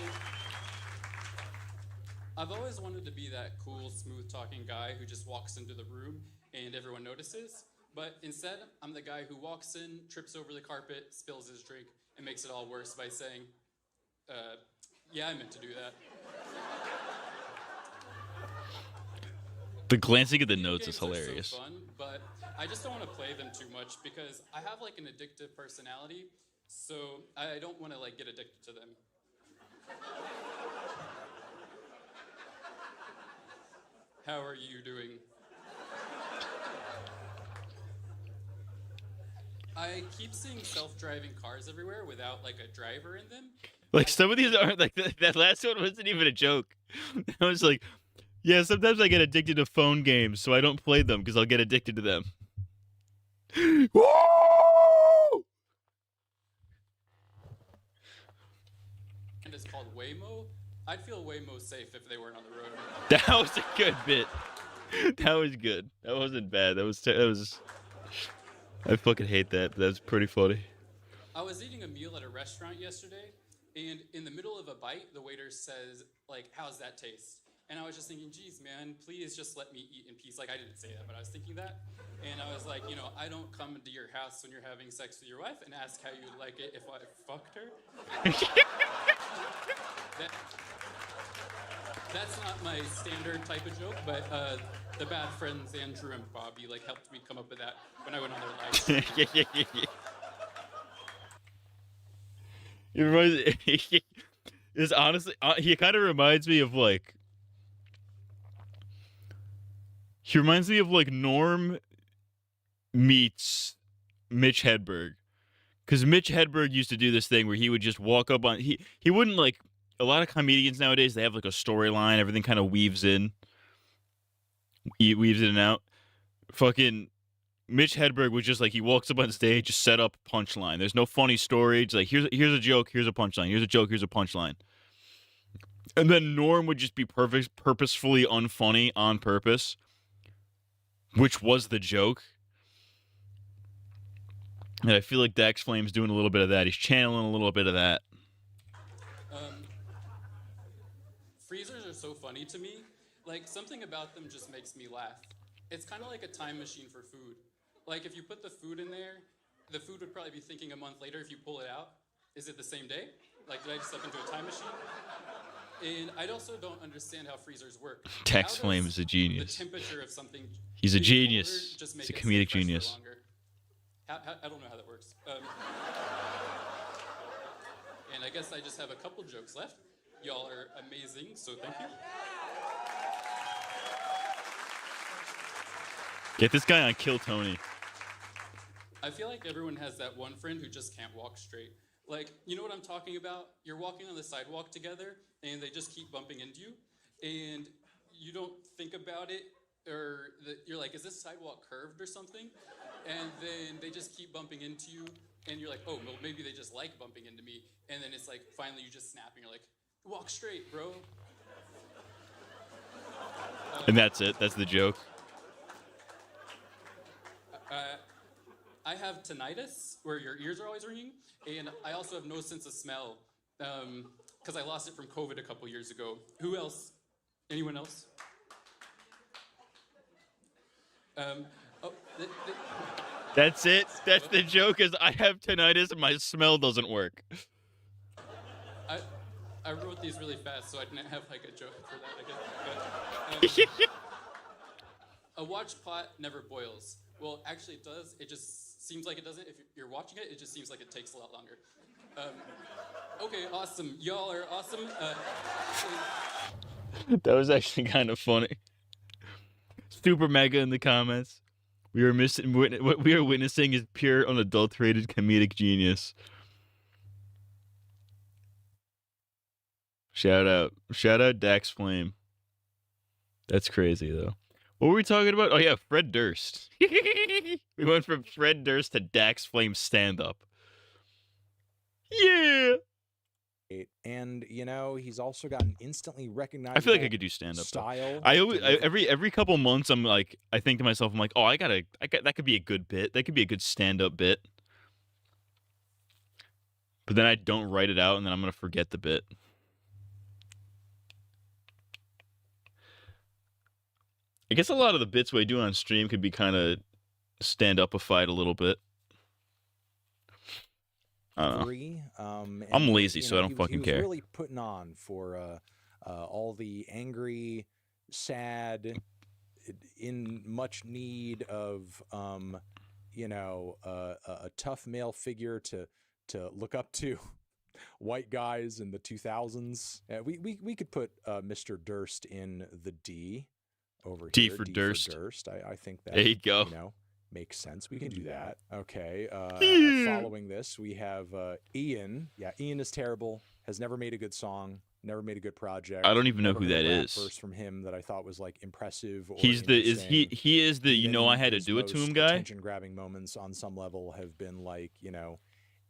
I've always wanted to be that cool, smooth-talking guy who just walks into the room and everyone notices. But instead, I'm the guy who walks in, trips over the carpet, spills his drink, and makes it all worse by saying, yeah, I meant to do that. The glancing at the notes is Games are hilarious. So fun, but I just don't want to play them too much because I have like an addictive personality, so I don't want to like get addicted to them. How are you doing? I keep seeing self-driving cars everywhere without like a driver in them. Like some of these aren't like that last one wasn't even a joke. I was like, yeah, sometimes I get addicted to phone games, so I don't play them because I'll get addicted to them. Woo! And it's called Waymo. I'd feel Waymo safe if they weren't on the road. That was a good bit. That was good. That wasn't bad. That was. I fucking hate that. But that's pretty funny. I was eating a meal at a restaurant yesterday, and in the middle of a bite, the waiter says, like, how's that taste? And I was just thinking, geez, man, please just let me eat in peace. Like, I didn't say that, but I was thinking that. And I was like, you know, I don't come into your house when you're having sex with your wife and ask how you like it if I fucked her. That's not my standard type of joke, but the bad friends Andrew and Bobby like helped me come up with that when I went on their live. It reminds. It's honestly, he kind of reminds me of like. He reminds me of like Norm meets Mitch Hedberg, because Mitch Hedberg used to do this thing where he would just walk up on he wouldn't like. A lot of comedians nowadays, they have like a storyline. Everything kind of weaves in and out. Fucking Mitch Hedberg was just like, he walks up on stage, just set up a punchline. There's no funny story. It's like, here's a joke, here's a punchline. Here's a joke, here's a punchline. And then Norm would just be purposefully unfunny on purpose, which was the joke. And I feel like Dax Flame's doing a little bit of that. He's channeling a little bit of that. Freezers are so funny to me. Like, something about them just makes me laugh. It's kind of like a time machine for food. Like, if you put the food in there, the food would probably be thinking a month later if you pull it out. Is it the same day? Like, did I just step into a time machine? And I also don't understand how freezers work. Dax Flame is a genius. The temperature of something. He's a being genius. colder just He's a make it comedic stay fresh for genius. longer. I don't know how that works. And I guess I just have a couple jokes left. Y'all are amazing, so thank you. Get this guy on Kill Tony. I feel like everyone has that one friend who just can't walk straight. Like, you know what I'm talking about? You're walking on the sidewalk together, and they just keep bumping into you, and you don't think about it, or you're like, is this sidewalk curved or something? And then they just keep bumping into you, and you're like, oh, well, maybe they just like bumping into me. And then it's like, finally you just snap, and you're like, walk straight, bro. And that's it. That's the joke. I have tinnitus, where your ears are always ringing, and I also have no sense of smell, because I lost it from COVID a couple years ago. Who else? Anyone else? That's it. That's the joke. Is I have tinnitus and my smell doesn't work. I wrote these really fast, so I didn't have like a joke for that, I guess. But, a watch pot never boils. Well, actually it does. It just seems like it doesn't. If you're watching it, it just seems like it takes a lot longer. Okay, awesome. Y'all are awesome. That was actually kind of funny. Super Mega in the comments. What we are witnessing is pure, unadulterated comedic genius. Shout out Dax Flame. That's crazy though. What were we talking about? Oh yeah, Fred Durst. We went from Fred Durst to Dax Flame stand-up. Yeah. And you know, he's also got an instantly recognizable I feel like I could do stand-up. style. Every couple months, I think to myself, I'm like, oh, I got that could be a good bit. That could be a good stand-up bit. But then I don't write it out, and then I'm gonna forget the bit. I guess a lot of the bits we do on stream could be kind of stand-upified a little bit. I don't know. I'm lazy, so I don't fucking care. He was really putting on for all the angry, sad, in much need of, a tough male figure to look up to. White guys in the 2000s. We could put Mr. Durst in the D over D here. for Durst. I think that there you go. Makes sense. We can do that. Okay. Following this, we have Ian. Yeah, Ian is terrible. Has never made a good song. Never made a good project. I don't even know Never who heard that a rap is. Verse from him that I thought was like impressive. Or He is the Even I had to his do it to him most guy. Attention-grabbing moments on some level have been like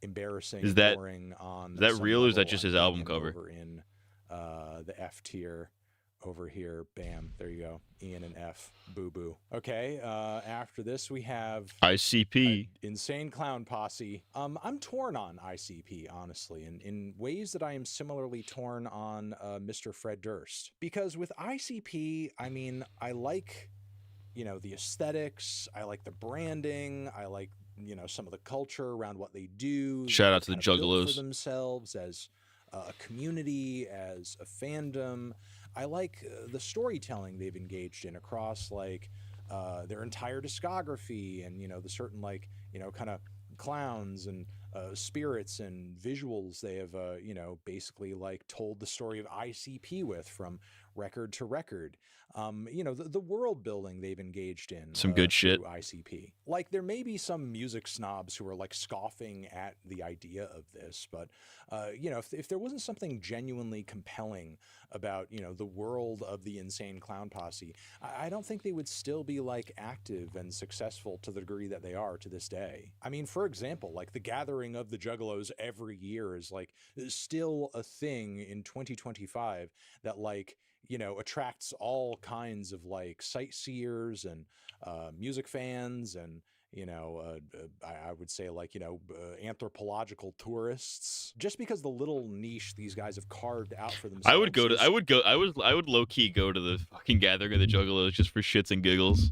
embarrassing. Is that boring on is that some real or is that level. just I'm his putting album him cover? Over in the F tier. Over here, bam, there you go. Ian and F, boo boo. Okay, after this we have ICP. Insane Clown Posse. I'm torn on ICP, honestly, in ways that I am similarly torn on Mr. Fred Durst. Because with ICP, I mean, I like, the aesthetics, I like the branding, I like, some of the culture around what they do. Shout out to the They've kind of built Juggalos. for themselves as a community, as a fandom. I like the storytelling they've engaged in across their entire discography, and the certain kind of clowns and spirits and visuals they have basically told the story of ICP with from record to record. The world building they've engaged in. Some good shit. through ICP. There may be some music snobs who are scoffing at the idea of this, but if there wasn't something genuinely compelling about the world of the Insane Clown Posse, I don't think they would still be active and successful to the degree that they are to this day. I mean, for example, the gathering of the Juggalos every year is still a thing in 2025 that attracts all kinds of sightseers and music fans and I would say anthropological tourists, just because the little niche these guys have carved out for themselves. I would low key go to the fucking gathering of the Juggalos just for shits and giggles.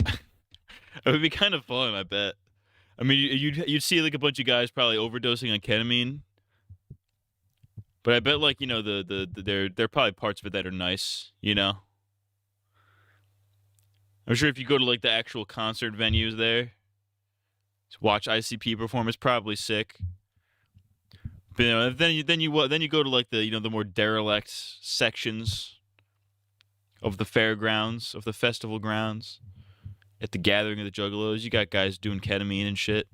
It would be kind of fun, I bet. I mean, you'd see a bunch of guys probably overdosing on ketamine. But I bet there are probably parts of it that are nice, I'm sure if you go to the actual concert venues there to watch ICP perform, it's probably sick. But then you go to the more derelict sections of the fairgrounds, of the festival grounds, at the gathering of the Juggalos. You got guys doing ketamine and shit.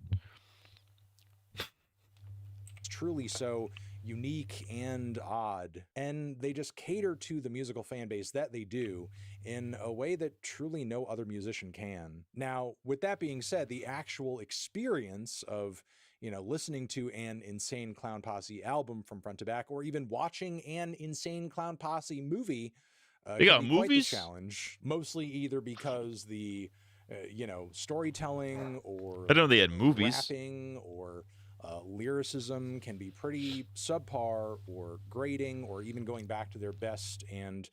It's truly so unique and odd, and they just cater to the musical fan base that they do in a way that truly no other musician can. Now, with that being said, the actual experience of listening to an Insane Clown Posse album from front to back, or even watching an Insane Clown Posse movie, They got can be quite the movies? challenge. Mostly either because the storytelling or I didn't know they had movies. rapping or lyricism can be pretty subpar or grating, or even going back to their best and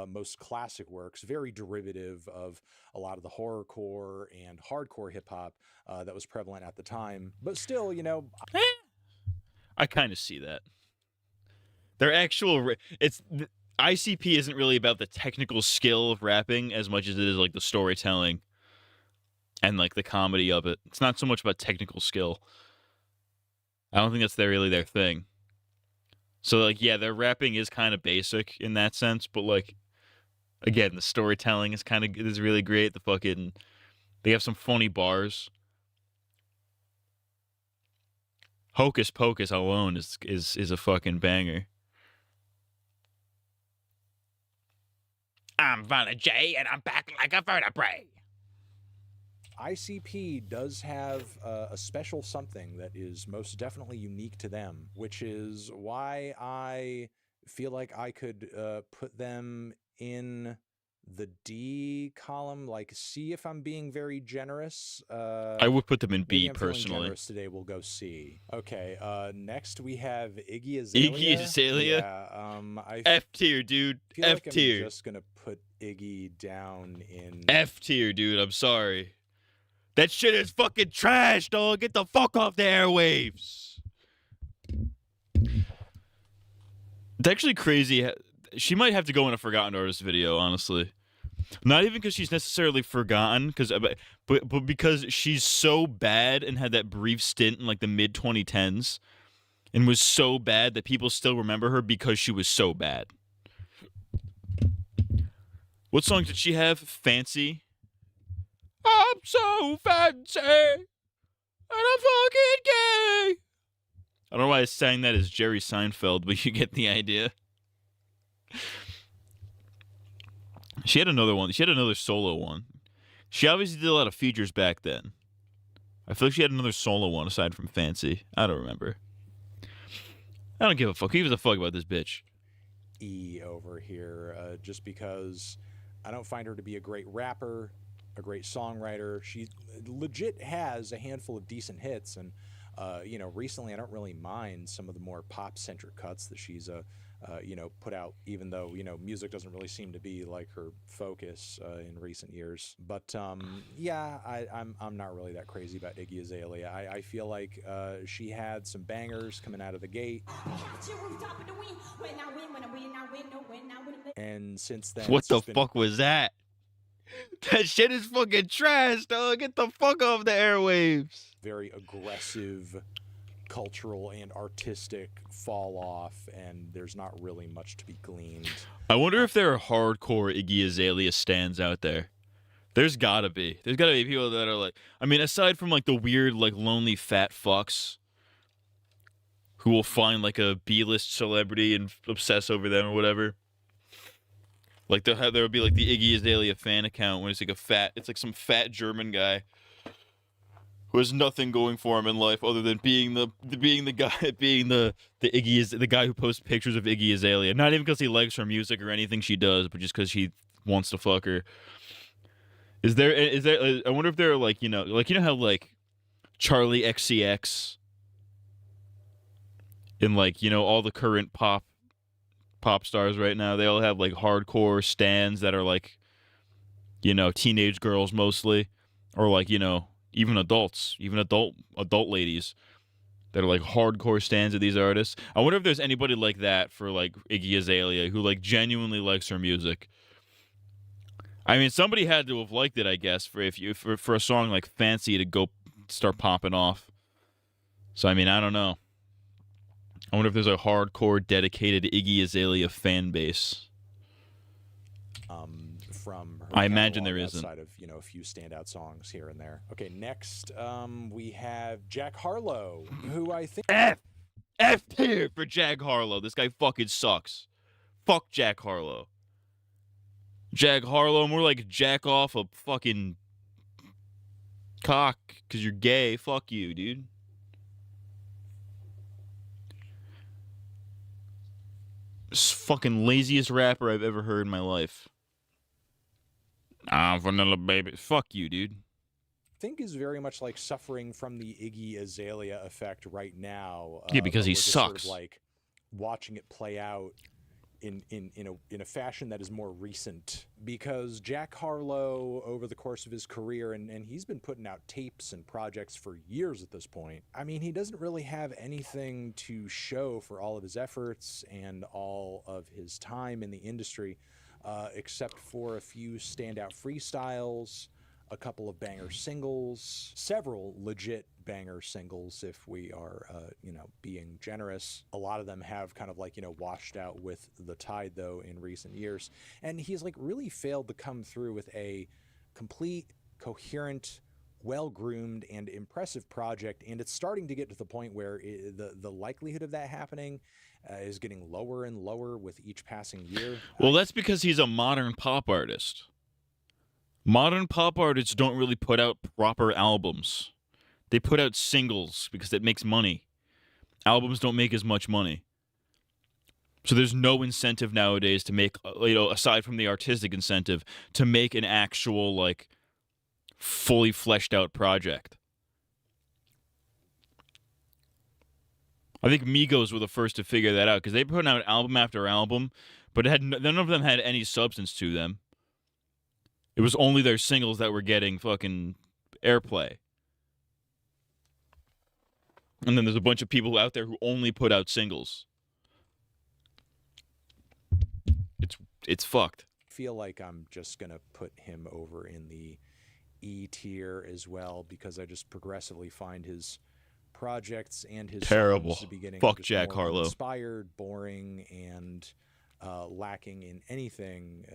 most classic works, very derivative of a lot of the horrorcore and hardcore hip hop that was prevalent at the time. But still, I kind of see that. Their actual ICP isn't really about the technical skill of rapping as much as it is the storytelling and the comedy of it. It's not so much about technical skill. I don't think that's really their thing. So their rapping is kind of basic in that sense, but again, the storytelling is really great. They have some funny bars. Hocus Pocus alone is a fucking banger. I'm Vanna J, and I'm back like a vertebrae. ICP does have a special something that is most definitely unique to them, which is why I feel like I could put them in the D column, like C if I'm being very generous. I would put them in B maybe I'm feeling personally. generous today, we'll go C. Okay, next we have Iggy Azalea. Iggy Azalea? Yeah, I F tier, dude. feel F like tier. I'm just gonna put Iggy down in F tier, dude. I'm sorry. That shit is fucking trash, dog. Get the fuck off the airwaves. It's actually crazy. She might have to go in a Forgotten Artist video, honestly. Not even because she's necessarily forgotten, but because she's so bad and had that brief stint in like the mid 2010s and was so bad that people still remember her because she was so bad. What song did she have? Fancy? I'm so fancy and I'm fucking gay. I don't know why I sang that as Jerry Seinfeld, but you get the idea. She had another one. She had another solo one. She obviously did a lot of features back then. I feel like she had another solo one aside from Fancy. I don't remember. I don't give a fuck. Who gives a fuck about this bitch? E over here, just because I don't find her to be a great rapper, a great songwriter. She legit has a handful of decent hits, and you know, recently I don't really mind some of the more pop-centric cuts that she's you know, put out, even though, you know, music doesn't really seem to be like her focus in recent years. But yeah, I'm not really that crazy about Iggy Azalea. I feel like she had some bangers coming out of the gate. And since then, What it's the just been fuck was that? That shit is fucking trash, dog. Get the fuck off the airwaves. very aggressive cultural and artistic fall off, and there's not really much to be gleaned. I wonder if there are hardcore Iggy Azalea stands out there. There's gotta be. There's gotta be people that are like, I mean, aside from like the weird, like lonely fat fucks who will find like a B-list celebrity and obsess over them or whatever. Like there would be like the Iggy Azalea fan account when it's like it's like some fat German guy who has nothing going for him in life other than being the guy who posts pictures of Iggy Azalea. Not even because he likes her music or anything she does, but just because he wants to fuck her. Is there? I wonder if there are like you know how like Charlie XCX and like you know all the current pop stars right now, they all have like hardcore stans that are like you know teenage girls mostly, or like you know even adults, even adult ladies that are like hardcore stans of these artists. I wonder if there's anybody like that for like Iggy Azalea who like genuinely likes her music. I mean, somebody had to have liked it, I guess, for a song like Fancy to go start popping off. So I mean, I don't know. I wonder if there's a hardcore dedicated Iggy Azalea fan base. From her I imagine there catalog isn't. outside of a few standout songs here and there. Okay, next we have Jack Harlow, who I think F tier for Jack Harlow. This guy fucking sucks. Fuck Jack Harlow. Jack Harlow, more like jack off a fucking cock because you're gay. Fuck you, dude. This fucking laziest rapper I've ever heard in my life. Vanilla Baby. Fuck you, dude. think is very much like suffering from the Iggy Azalea effect right now. Yeah, because he we're just sort of, sucks. like watching it play out in a fashion that is more recent, because Jack Harlow over the course of his career, and he's been putting out tapes and projects for years at this point. I mean, he doesn't really have anything to show for all of his efforts and all of his time in the industry, except for a few standout freestyles, a couple of banger singles, several legit banger singles if we are, being generous. A lot of them have kind of like, washed out with the tide though in recent years. And he's like really failed to come through with a complete, coherent, well-groomed and impressive project, and it's starting to get to the point where the likelihood of that happening is getting lower and lower with each passing year. Well, that's because he's a modern pop artist. Modern pop artists don't really put out proper albums. They put out singles because it makes money. Albums don't make as much money. So there's no incentive nowadays to make, aside from the artistic incentive, to make an actual, like, fully fleshed out project. I think Migos were the first to figure that out because they put out album after album, but none of them had any substance to them. It was only their singles that were getting fucking airplay. And then there's a bunch of people out there who only put out singles. It's fucked. I feel like I'm just going to put him over in the E tier as well because I just progressively find his projects and his terrible. Songs to be getting Fuck just Jack more Harlow. Inspired, boring, and lacking in anything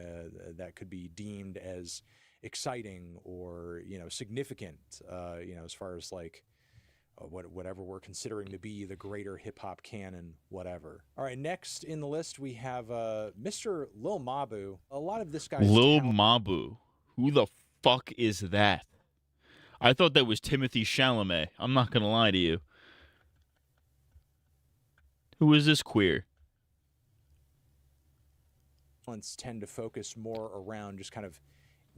that could be deemed as exciting or significant. As far as like whatever we're considering to be the greater hip hop canon, whatever. All right, next in the list we have Mr. Lil Mabu. A lot of this guy's Lil Mabu. Who the fuck is that? I thought that was Timothy Chalamet. I'm not gonna lie to you. Who is this queer? Tend to focus more around just kind of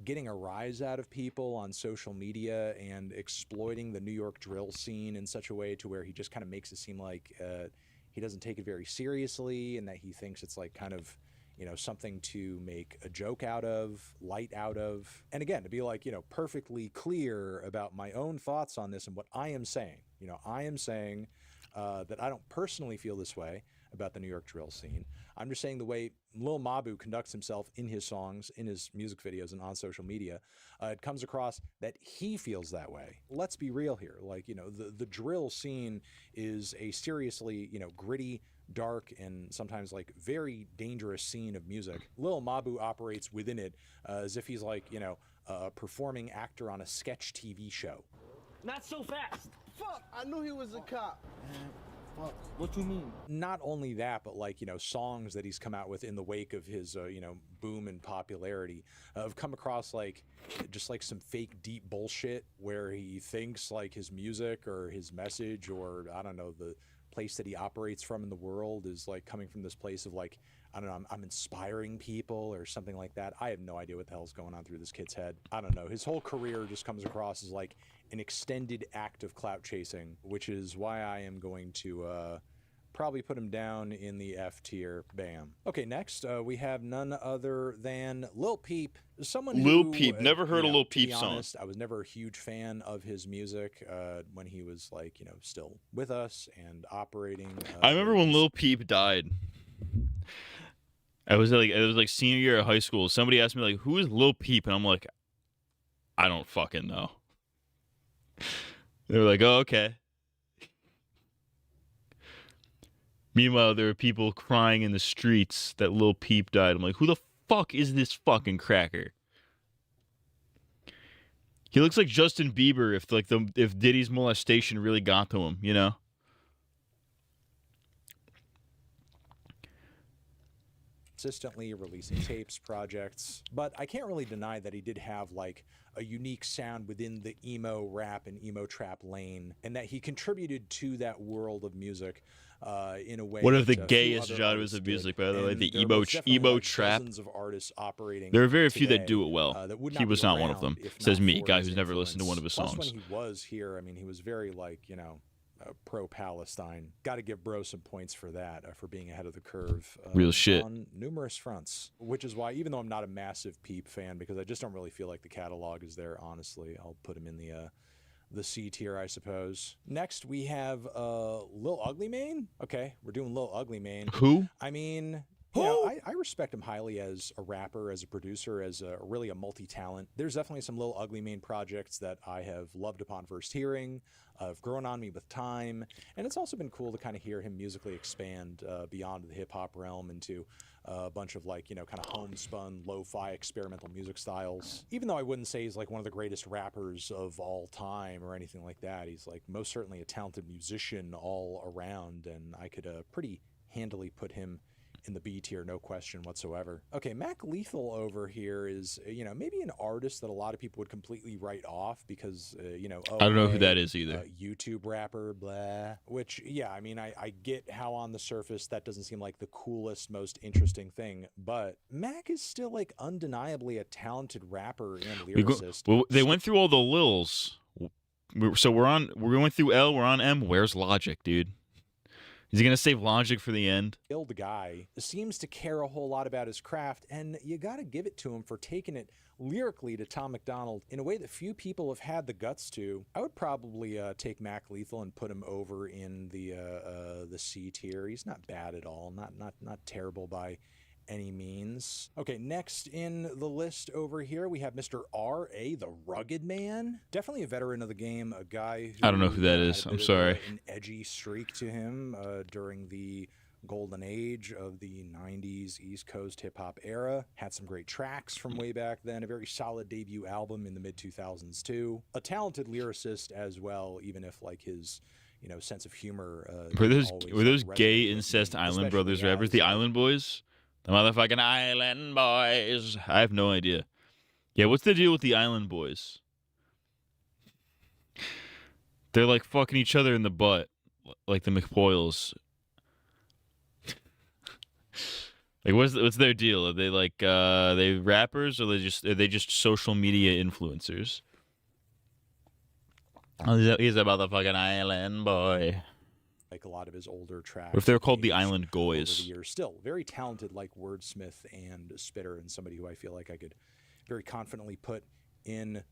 getting a rise out of people on social media and exploiting the New York drill scene in such a way to where he just kind of makes it seem like he doesn't take it very seriously and that he thinks it's like kind of something to make a joke out of, light out of. And again, to be like, perfectly clear about my own thoughts on this and what I am saying. I am saying that I don't personally feel this way about the New York drill scene. I'm just saying the way Lil Mabu conducts himself in his songs, in his music videos, and on social media, it comes across that he feels that way. Let's be real here. Like, the drill scene is a seriously, gritty, dark, and sometimes like very dangerous scene of music. Lil Mabu operates within it as if he's like, a performing actor on a sketch TV show. Not so fast. Fuck, I knew he was a cop. Fuck, what you mean? Not only that, but like, songs that he's come out with in the wake of his, boom in popularity have come across like just like some fake deep bullshit where he thinks like his music or his message or I don't know, the place that he operates from in the world is like coming from this place of like, I don't know, I'm inspiring people or something like that. I have no idea what the hell's going on through this kid's head. I don't know. His whole career just comes across as like an extended act of clout chasing, which is why I am going to probably put him down in the F tier. Bam. Okay, next we have none other than Lil Peep. Someone who, Lil Peep. Never heard a Lil Peep to be song. Honest, I was never a huge fan of his music when he was like, still with us and operating. I remember when Lil Peep died. It was like senior year of high school. Somebody asked me like, "Who is Lil Peep?" And I'm like, I don't fucking know. They were like, "Oh, okay." Meanwhile, there are people crying in the streets that Lil Peep died. I'm like, who the fuck is this fucking cracker? He looks like Justin Bieber if Diddy's molestation really got to him, Consistently releasing tapes, projects, but I can't really deny that he did have like a unique sound within the emo rap and emo trap lane, and that he contributed to that world of music in a way. One of the that, gayest few other genres artists of did. music, by the way, And the there emo was definitely, emo like, trap. dozens of artists operating There are very few that today, do it well. that would He not was be not one of around them. if Says not me, for guy his who's never listened to one of his influence. songs. Plus, when he was here, I mean, he was very like, pro-Palestine. Got to give bro some points for that, for being ahead of the curve. Real shit. On numerous fronts, which is why, even though I'm not a massive Peep fan, because I just don't really feel like the catalog is there, honestly, I'll put him in the C tier, I suppose. Next, we have Lil Ugly Mane. Okay, we're doing Lil Ugly Mane. Who? I mean... I respect him highly as a rapper, as a producer, as really a multi-talent. There's definitely some Lil Ugly Mane projects that I have loved upon first hearing, have grown on me with time, and it's also been cool to kind of hear him musically expand beyond the hip-hop realm into a bunch of like, you know, kind of homespun, lo-fi experimental music styles. Even though I wouldn't say he's like one of the greatest rappers of all time or anything like that, he's like most certainly a talented musician all around, and I could pretty handily put him in the B tier, no question whatsoever. Okay, Mac Lethal over here is, you know, maybe an artist that a lot of people would completely write off because, you know, I don't know who that is either. YouTube rapper, blah. Which, yeah, I mean, I get how on the surface that doesn't seem like the coolest, most interesting thing, but Mac is still like undeniably a talented rapper and lyricist. They went through all the Lils. So we're going through L, we're on M. Where's Logic, dude? Is he going to save Logic for the end? The guy seems to care a whole lot about his craft, and you got to give it to him for taking it lyrically to Tom MacDonald in a way that few people have had the guts to. I would probably take Mac Lethal and put him over in the C tier. He's not bad at all, not terrible by any means. Okay, next in the list over here, we have Mr. R.A., the Rugged Man. Definitely a veteran of the game, a guy who... I don't know who that is. I'm sorry. An edgy streak to him during the golden age of the 90s East Coast hip-hop era. Had some great tracks from way back then. A very solid debut album in the mid-2000s, too. A talented lyricist as well, even if, like, his... you know, sense of humor... were those gay incest Island Brothers rappers? The Island Boys? The motherfucking Island Boys. I have no idea. Yeah, what's the deal with the Island Boys? They're like fucking each other in the butt, like the McPoyles. Like, what's their deal? Are they like they rappers, or are they just social media influencers? Oh, he's a motherfucking island boy. Like a lot of his older tracks. What if they're called the Island Goys? Still very talented, like wordsmith and spitter, and somebody who I feel like I could very confidently put in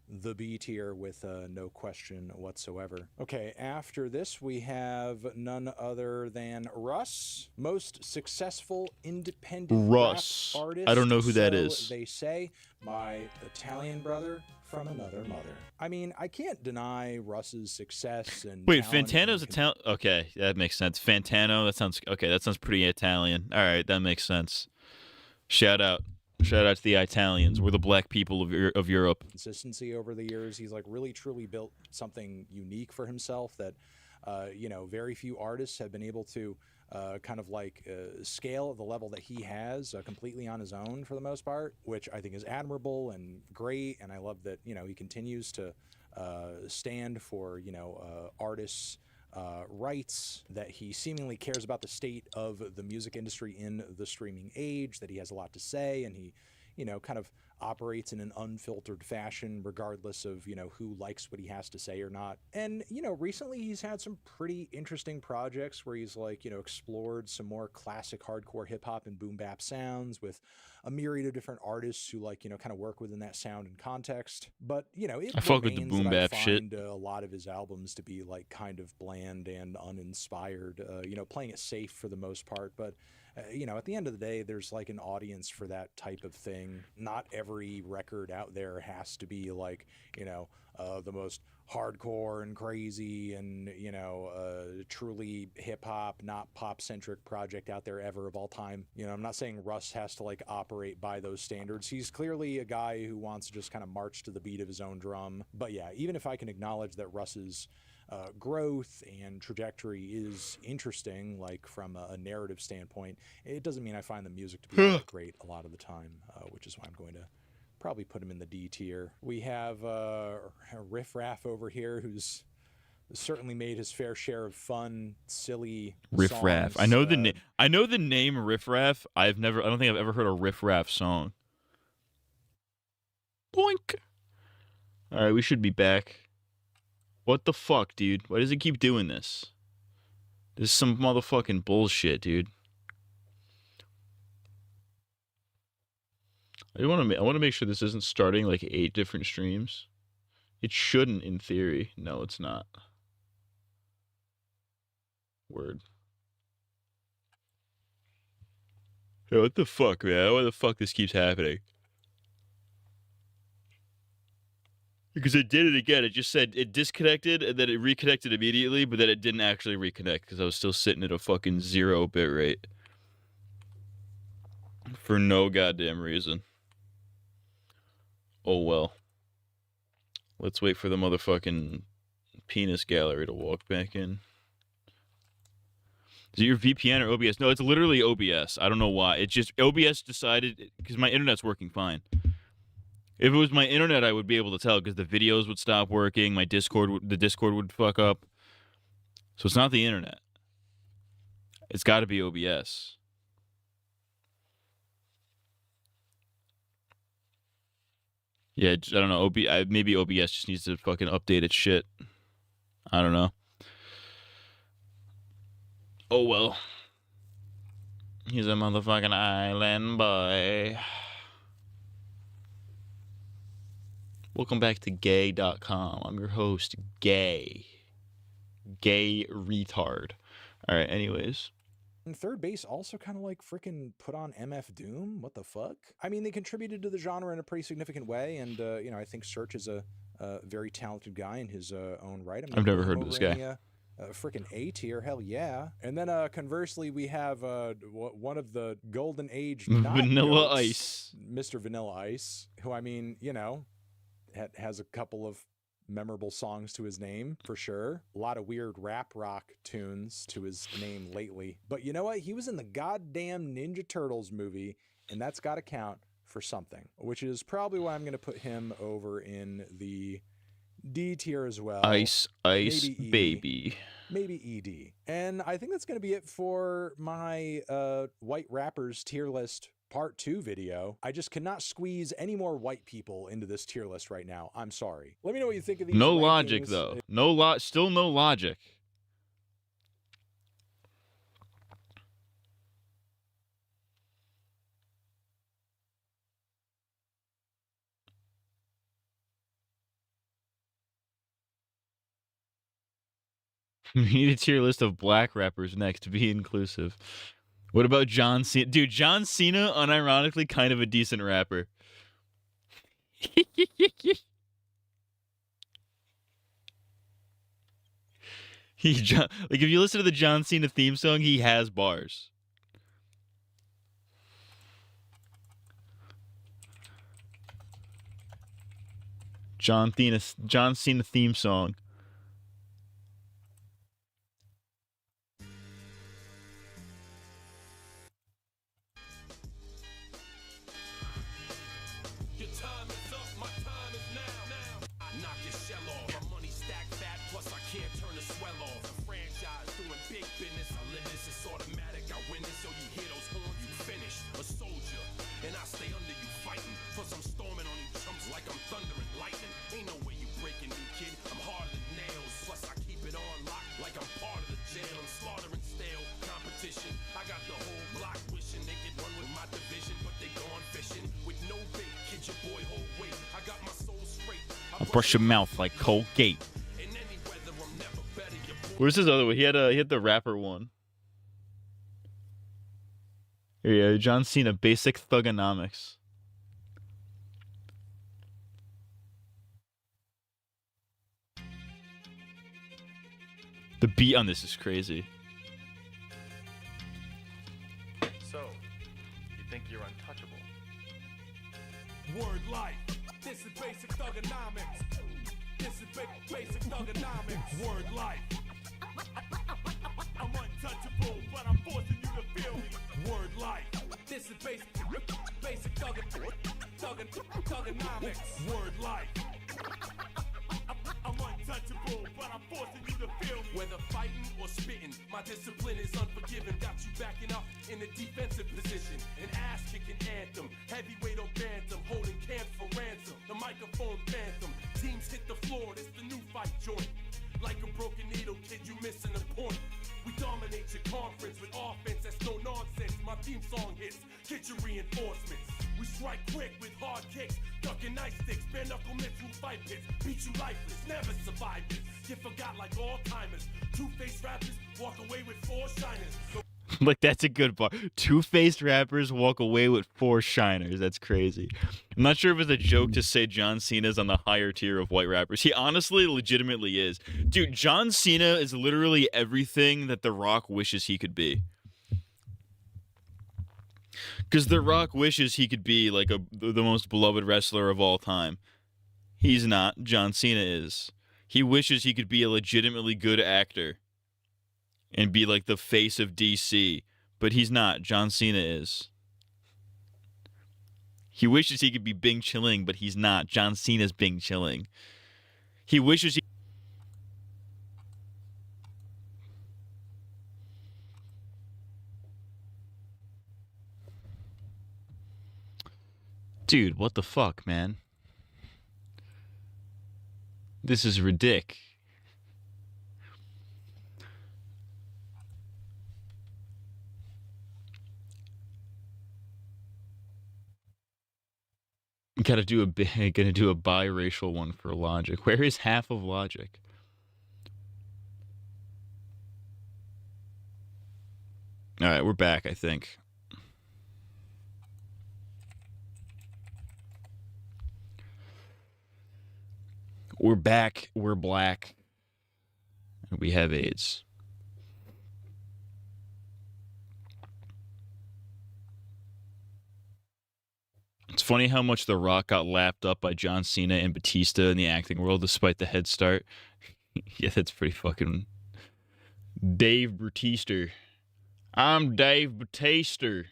the B tier with no question whatsoever. Okay, after this we have none other than Russ, most successful independent Russ. rap artist. I don't know who that so is. They say, my Italian brother from another mother. I mean, I can't deny Russ's success and Wait, talent Fantano's and Italian. Okay, that makes sense. Fantano. That sounds okay. That sounds pretty Italian. All right, that makes sense. Shout out to the Italians. We're the black people of Europe. Consistency over the years. He's like really truly built something unique for himself that, you know, very few artists have been able to kind of like scale at the level that he has completely on his own for the most part, which I think is admirable and great. And I love that, you know, he continues to stand for, you know, artists' rights, that he seemingly cares about the state of the music industry in the streaming age, that he has a lot to say, and he, you know, kind of operates in an unfiltered fashion regardless of, you know, who likes what he has to say or not. And, you know, recently he's had some pretty interesting projects where he's like, you know, explored some more classic hardcore hip hop and boom bap sounds with a myriad of different artists who, like, you know, kind of work within that sound and context. But, you know, it I fuck with the remains boom that bap I shit. find a lot of his albums to be like kind of bland and uninspired, you know, playing it safe for the most part. But you know, at the end of the day, there's like an audience for that type of thing. Not every record out there has to be like, you know, the most hardcore and crazy and, you know, truly hip hop, not pop centric project out there ever of all time. You know, I'm not saying Russ has to like operate by those standards. He's clearly a guy who wants to just kind of march to the beat of his own drum. But yeah, even if I can acknowledge that Russ's growth and trajectory is interesting, like from a narrative standpoint, it doesn't mean I find the music to be all that great a lot of the time, which is why I'm going to probably put him in the D tier. We have Riff Raff over here, who's certainly made his fair share of fun, silly Riff songs. Raff. I know the name. I know the name Riff Raff. I don't think I've ever heard a Riff Raff song. Boink. All right, we should be back. What the fuck, dude? Why does it keep doing this? This is some motherfucking bullshit, dude. I want to make sure this isn't starting like 8 different streams. It shouldn't, in theory. No, it's not. Word. Hey, what the fuck, man? Why the fuck this keeps happening? Because it did it again. It just said it disconnected and then it reconnected immediately, but then it didn't actually reconnect because I was still sitting at a fucking 0 bit rate. For no goddamn reason. Oh well. Let's wait for the motherfucking penis gallery to walk back in. Is it your VPN or OBS? No, it's literally OBS. I don't know why. It's just OBS decided, because my internet's working fine. If it was my internet, I would be able to tell, because the videos would stop working, the Discord would fuck up. So it's not the internet. It's got to be OBS. Yeah, I don't know. Maybe OBS just needs to fucking update its shit. I don't know. Oh well. He's a motherfucking island boy. Welcome back to gay.com. I'm your host, Gay. Gay retard. Alright, anyways. And third base also kind of like freaking put on MF Doom. What the fuck? I mean, they contributed to the genre in a pretty significant way, and you know, I think Search is a very talented guy in his own right. I've never heard of this guy. Freaking A tier, hell yeah. And then conversely, we have one of the golden age Vanilla goats, Ice, Mr. Vanilla Ice, who, I mean, you know, has a couple of memorable songs to his name, for sure. A lot of weird rap rock tunes to his name lately. But you know what? He was in the goddamn Ninja Turtles movie, and that's got to count for something, which is probably why I'm going to put him over in the D tier as well. Ice Baby. Maybe ED. And I think that's going to be it for my white rappers tier list part 2 video. I just cannot squeeze any more white people into this tier list right now. I'm sorry. Let me know what you think of these. No rankings. logic, though. Still no logic. We need a tier list of black rappers next to be inclusive. What about John Cena? Dude, John Cena, unironically, kind of a decent rapper. Like, if you listen to the John Cena theme song, he has bars. John Cena theme song. Brush your mouth like Colgate. Where's his other one? He had the rapper one. Here you go, John Cena, Basic Thugonomics. The beat on this is crazy. So, you think you're untouchable? Word life. This is basic thugonomics. This is basic thugonomics. Word life. I'm untouchable, but I'm forcing you to feel me. Word life. This is basic thugonomics. Word life. I'm untouchable, but I'm forcing you to feel me. Whether fighting or spitting, my discipline is unforgiving. Got you backing up in a defensive position. An ass-kicking anthem, heavyweight or bantam, holding camp for ransom. The microphone phantom, teams hit the floor, it's the new fight joint. Like a broken needle, kid, you missing a point. We dominate your conference with offense that's no nonsense. My theme song hits, get your reinforcements. We strike quick with hard kicks, ducking ice sticks, bare knuckle mitts through fight pits. Beat you lifeless, never survive this. Get forgot like all timers. Two-faced rappers walk away with 4 shiners. Like, that's a good bar. Two-faced rappers walk away with 4 shiners. That's crazy. I'm not sure if it's a joke to say John Cena's on the higher tier of white rappers. He honestly, legitimately is. Dude, John Cena is literally everything that The Rock wishes he could be. Because The Rock wishes he could be like the most beloved wrestler of all time. He's not. John Cena is. He wishes he could be a legitimately good actor and be like the face of DC, but he's not. John Cena is. He wishes he could be Bing Chilling, but he's not. John Cena's Bing Chilling. He wishes he... Dude, what the fuck, man? This is ridiculous. Gonna do a biracial one for Logic. Where is half of Logic? All right, we're back, I think. We're back, we're black, and we have AIDS. It's funny how much The Rock got lapped up by John Cena and Batista in the acting world despite the head start. Yeah, that's pretty fucking... Dave Batista. I'm Dave Batista.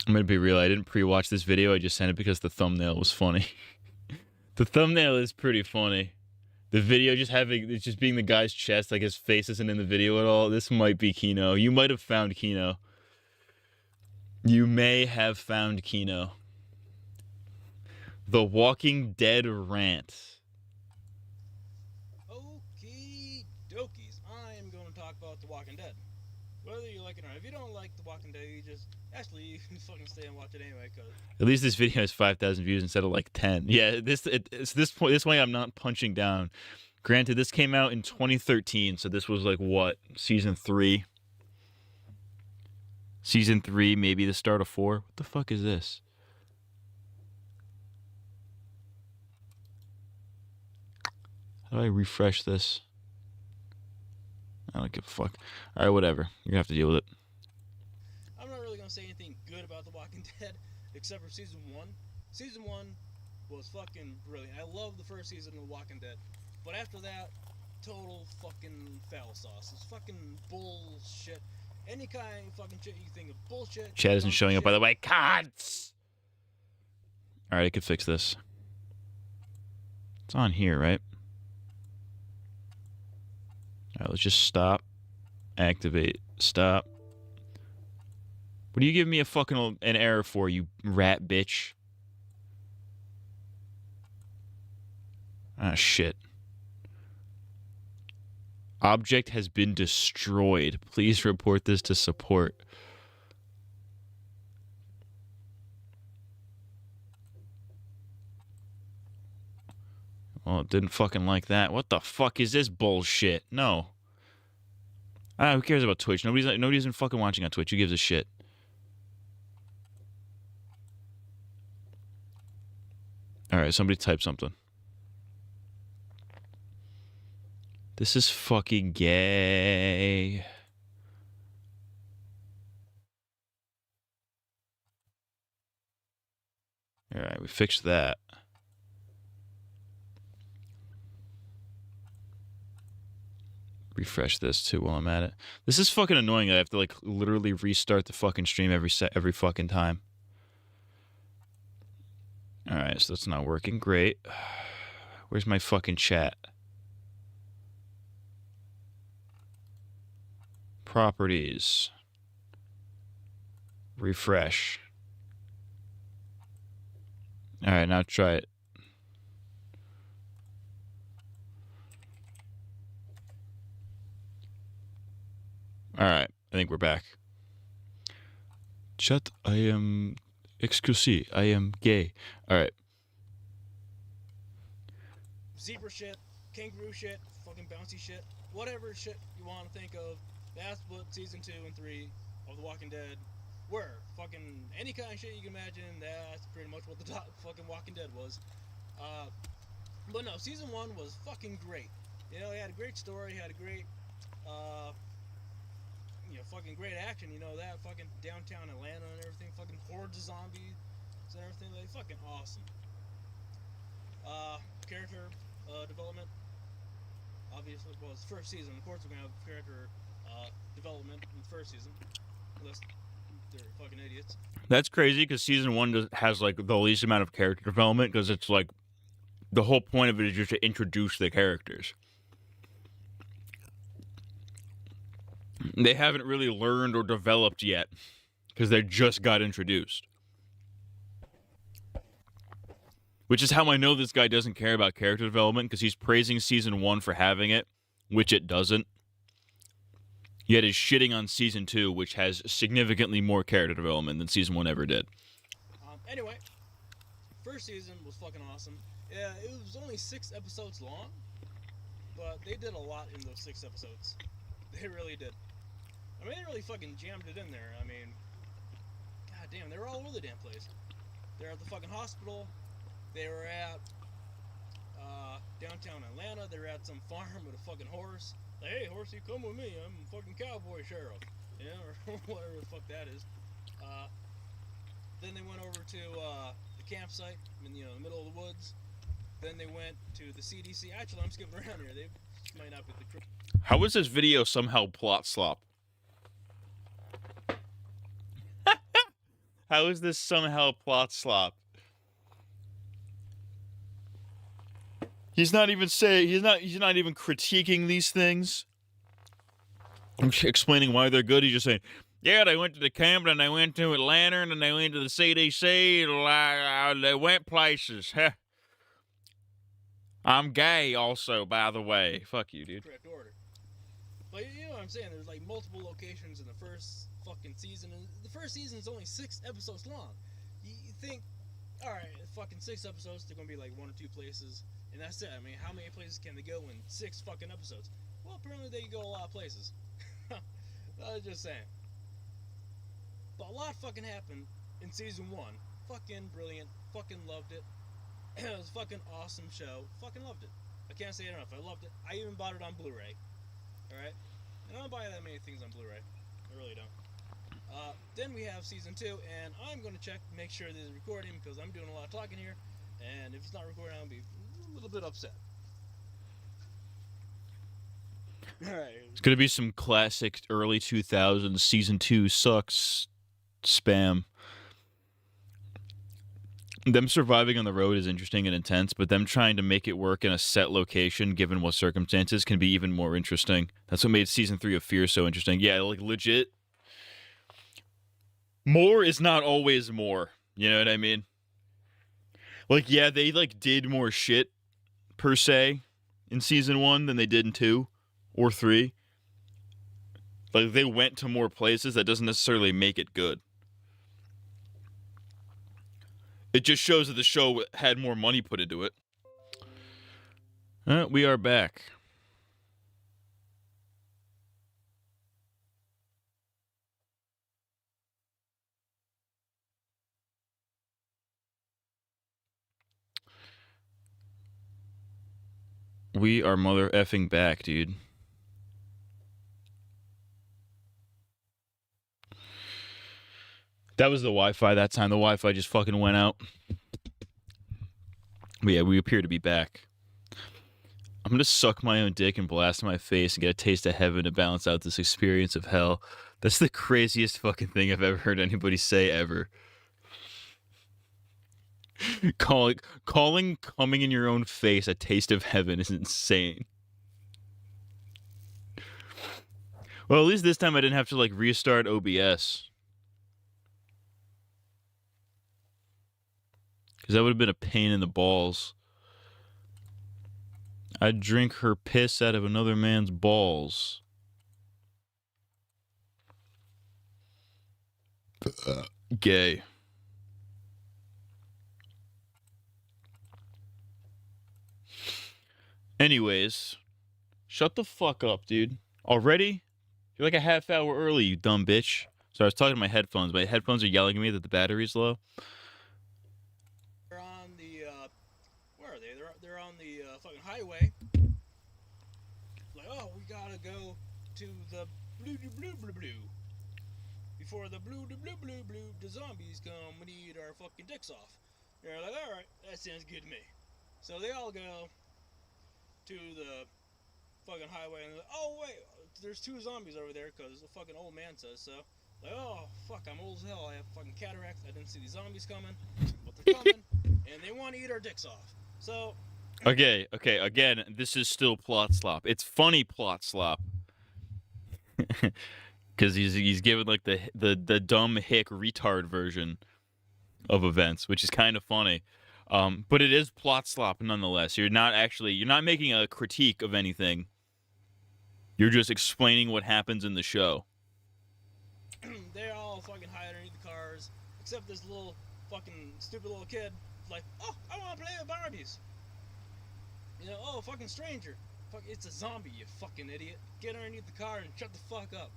I'm going to be real. I didn't pre-watch this video. I just sent it because the thumbnail was funny. The thumbnail is pretty funny. The video it's just being the guy's chest, like his face isn't in the video at all. This might be Kino. You might have found Kino. You may have found Kino. The Walking Dead rant. Okie dokies. I am going to talk about The Walking Dead. Whether you like it or not. If you don't like The Walking Dead, you just... Actually, you can fucking stay and watch it anyway, because... At least this video has 5,000 views instead of like 10. Yeah, this way I'm not punching down. Granted, this came out in 2013, so this was like what? Season 3? Season 3, maybe the start of 4? What the fuck is this? How do I refresh this? I don't give a fuck. Alright, whatever. You're gonna have to deal with it. I'm not really gonna say anything good about The Walking Dead, except for Season 1. Season 1 was fucking brilliant. I love the first season of The Walking Dead. But after that, total fucking foul sauce. It's fucking bullshit. Any kind of fucking shit you think of bullshit. Chad isn't showing up, by the way. Cunts! Alright, I could fix this. It's on here, right? Alright, let's just stop. Activate. Stop. What are you giving me a fucking an error for, you rat bitch? Ah, shit. Object has been destroyed. Please report this to support. Well, it didn't fucking like that. What the fuck is this bullshit? No. Who cares about Twitch? Nobody's even fucking watching on Twitch. Who gives a shit? Alright, somebody type something. This is fucking gay. Alright, we fixed that. Refresh this too while I'm at it. This is fucking annoying. I have to like literally restart the fucking stream every fucking time. Alright, so that's not working. Great. Where's my fucking chat? Properties. Refresh. Alright, now try it. Alright, I think we're back. Chat, I am... Excuse, I am gay. Alright. Zebra shit, kangaroo shit, fucking bouncy shit, whatever shit you want to think of, That's what season 2 and 3 of The Walking Dead were. Fucking any kind of shit you can imagine, that's pretty much what the fucking Walking Dead was. But no, season 1 was fucking great. You know, it had a great story, had a great, you know, fucking great action, you know, that fucking downtown Atlanta and everything, fucking hordes of zombies and everything, like, fucking awesome. Character development, obviously, well, it's first season, of course we're gonna have character development in the first season, unless they're fucking idiots. That's crazy because season 1 has like the least amount of character development because it's like the whole point of it is just to introduce the characters. They haven't really learned or developed yet because they just got introduced. Which is how I know this guy doesn't care about character development because he's praising season 1 for having it, which it doesn't. Yet is shitting on season 2, which has significantly more character development than season 1 ever did. Anyway, first season was fucking awesome. Yeah, it was only 6 episodes long, but they did a lot in those 6 episodes. They really did. I mean, they really fucking jammed it in there. I mean, god damn, they were all over the damn place. They were at the fucking hospital. They were at downtown Atlanta. They were at some farm with a fucking horse. Like, hey, horsey, come with me. I'm a fucking cowboy sheriff. You know, or whatever the fuck that is. Then they went over to the campsite in the middle of the woods. Then they went to the CDC. Actually, I'm skipping around here. They might not be the. How is this video somehow plot slop? How is this somehow plot slop? He's not even he's not even critiquing these things. Explaining why they're good. He's just saying, yeah, they went to the camp and they went to Atlanta and they went to the CDC. They went places. I'm gay also, by the way. Fuck you, dude. Correct order. But you know what I'm saying? There's like multiple locations in the first fucking season. And the first season is only 6 episodes long. You think, alright, fucking 6 episodes, they're gonna be like 1 or 2 places. And that's it. I mean, how many places can they go in 6 fucking episodes? Well, apparently they can go a lot of places. I was just saying. But a lot fucking happened in season 1. Fucking brilliant. Fucking loved it. It was a fucking awesome show. Fucking loved it. I can't say it enough. I loved it. I even bought it on Blu-ray. Alright? And I don't buy that many things on Blu-ray. I really don't. Then we have season 2, and I'm going to check to make sure this is recording because I'm doing a lot of talking here. And if it's not recording, I'll be a little bit upset. Alright. It's gonna be some classic early 2000s season 2 sucks spam. Them surviving on the road is interesting and intense, but them trying to make it work in a set location, given what circumstances, can be even more interesting. That's what made season 3 of Fear so interesting. Yeah, like legit. More is not always more. You know what I mean? Like, yeah, they like did more shit per se in season 1 than they did in 2 or 3. Like, they went to more places. That doesn't necessarily make it good. It just shows that the show had more money put into it. We are back. We are mother effing back, dude. That was the Wi-Fi that time. The Wi-Fi just fucking went out. But yeah, we appear to be back. I'm gonna suck my own dick and blast in my face and get a taste of heaven to balance out this experience of hell. That's the craziest fucking thing I've ever heard anybody say ever. Calling coming in your own face a taste of heaven is insane. Well, at least this time I didn't have to like restart OBS. Because that would have been a pain in the balls. I'd drink her piss out of another man's balls. Gay. Anyways, shut the fuck up, dude. Already? You're like a half hour early, you dumb bitch. So I was talking to my headphones. My headphones are yelling at me that the battery's low. They're on the, where are they? They're on the fucking highway. Like, oh, we gotta go to the blue. Before the blue, the zombies come, we need our fucking dicks off. They're like, alright, that sounds good to me. So they all go to the fucking highway, and they're like, oh wait, there's 2 zombies over there, because the fucking old man says so. Like, oh, fuck, I'm old as hell, I have fucking cataracts, I didn't see these zombies coming, but they're coming, and they want to eat our dicks off. So... Okay, again, this is still plot slop. It's funny plot slop. Because he's given, like, the dumb hick retard version of events, which is kind of funny. But it is plot slop nonetheless. You're not making a critique of anything. You're just explaining what happens in the show. They all fucking hide underneath the cars, except this little fucking stupid little kid, like, oh, I want to play with Barbies. You know, oh, fucking stranger. Fuck, it's a zombie, you fucking idiot. Get underneath the car and shut the fuck up.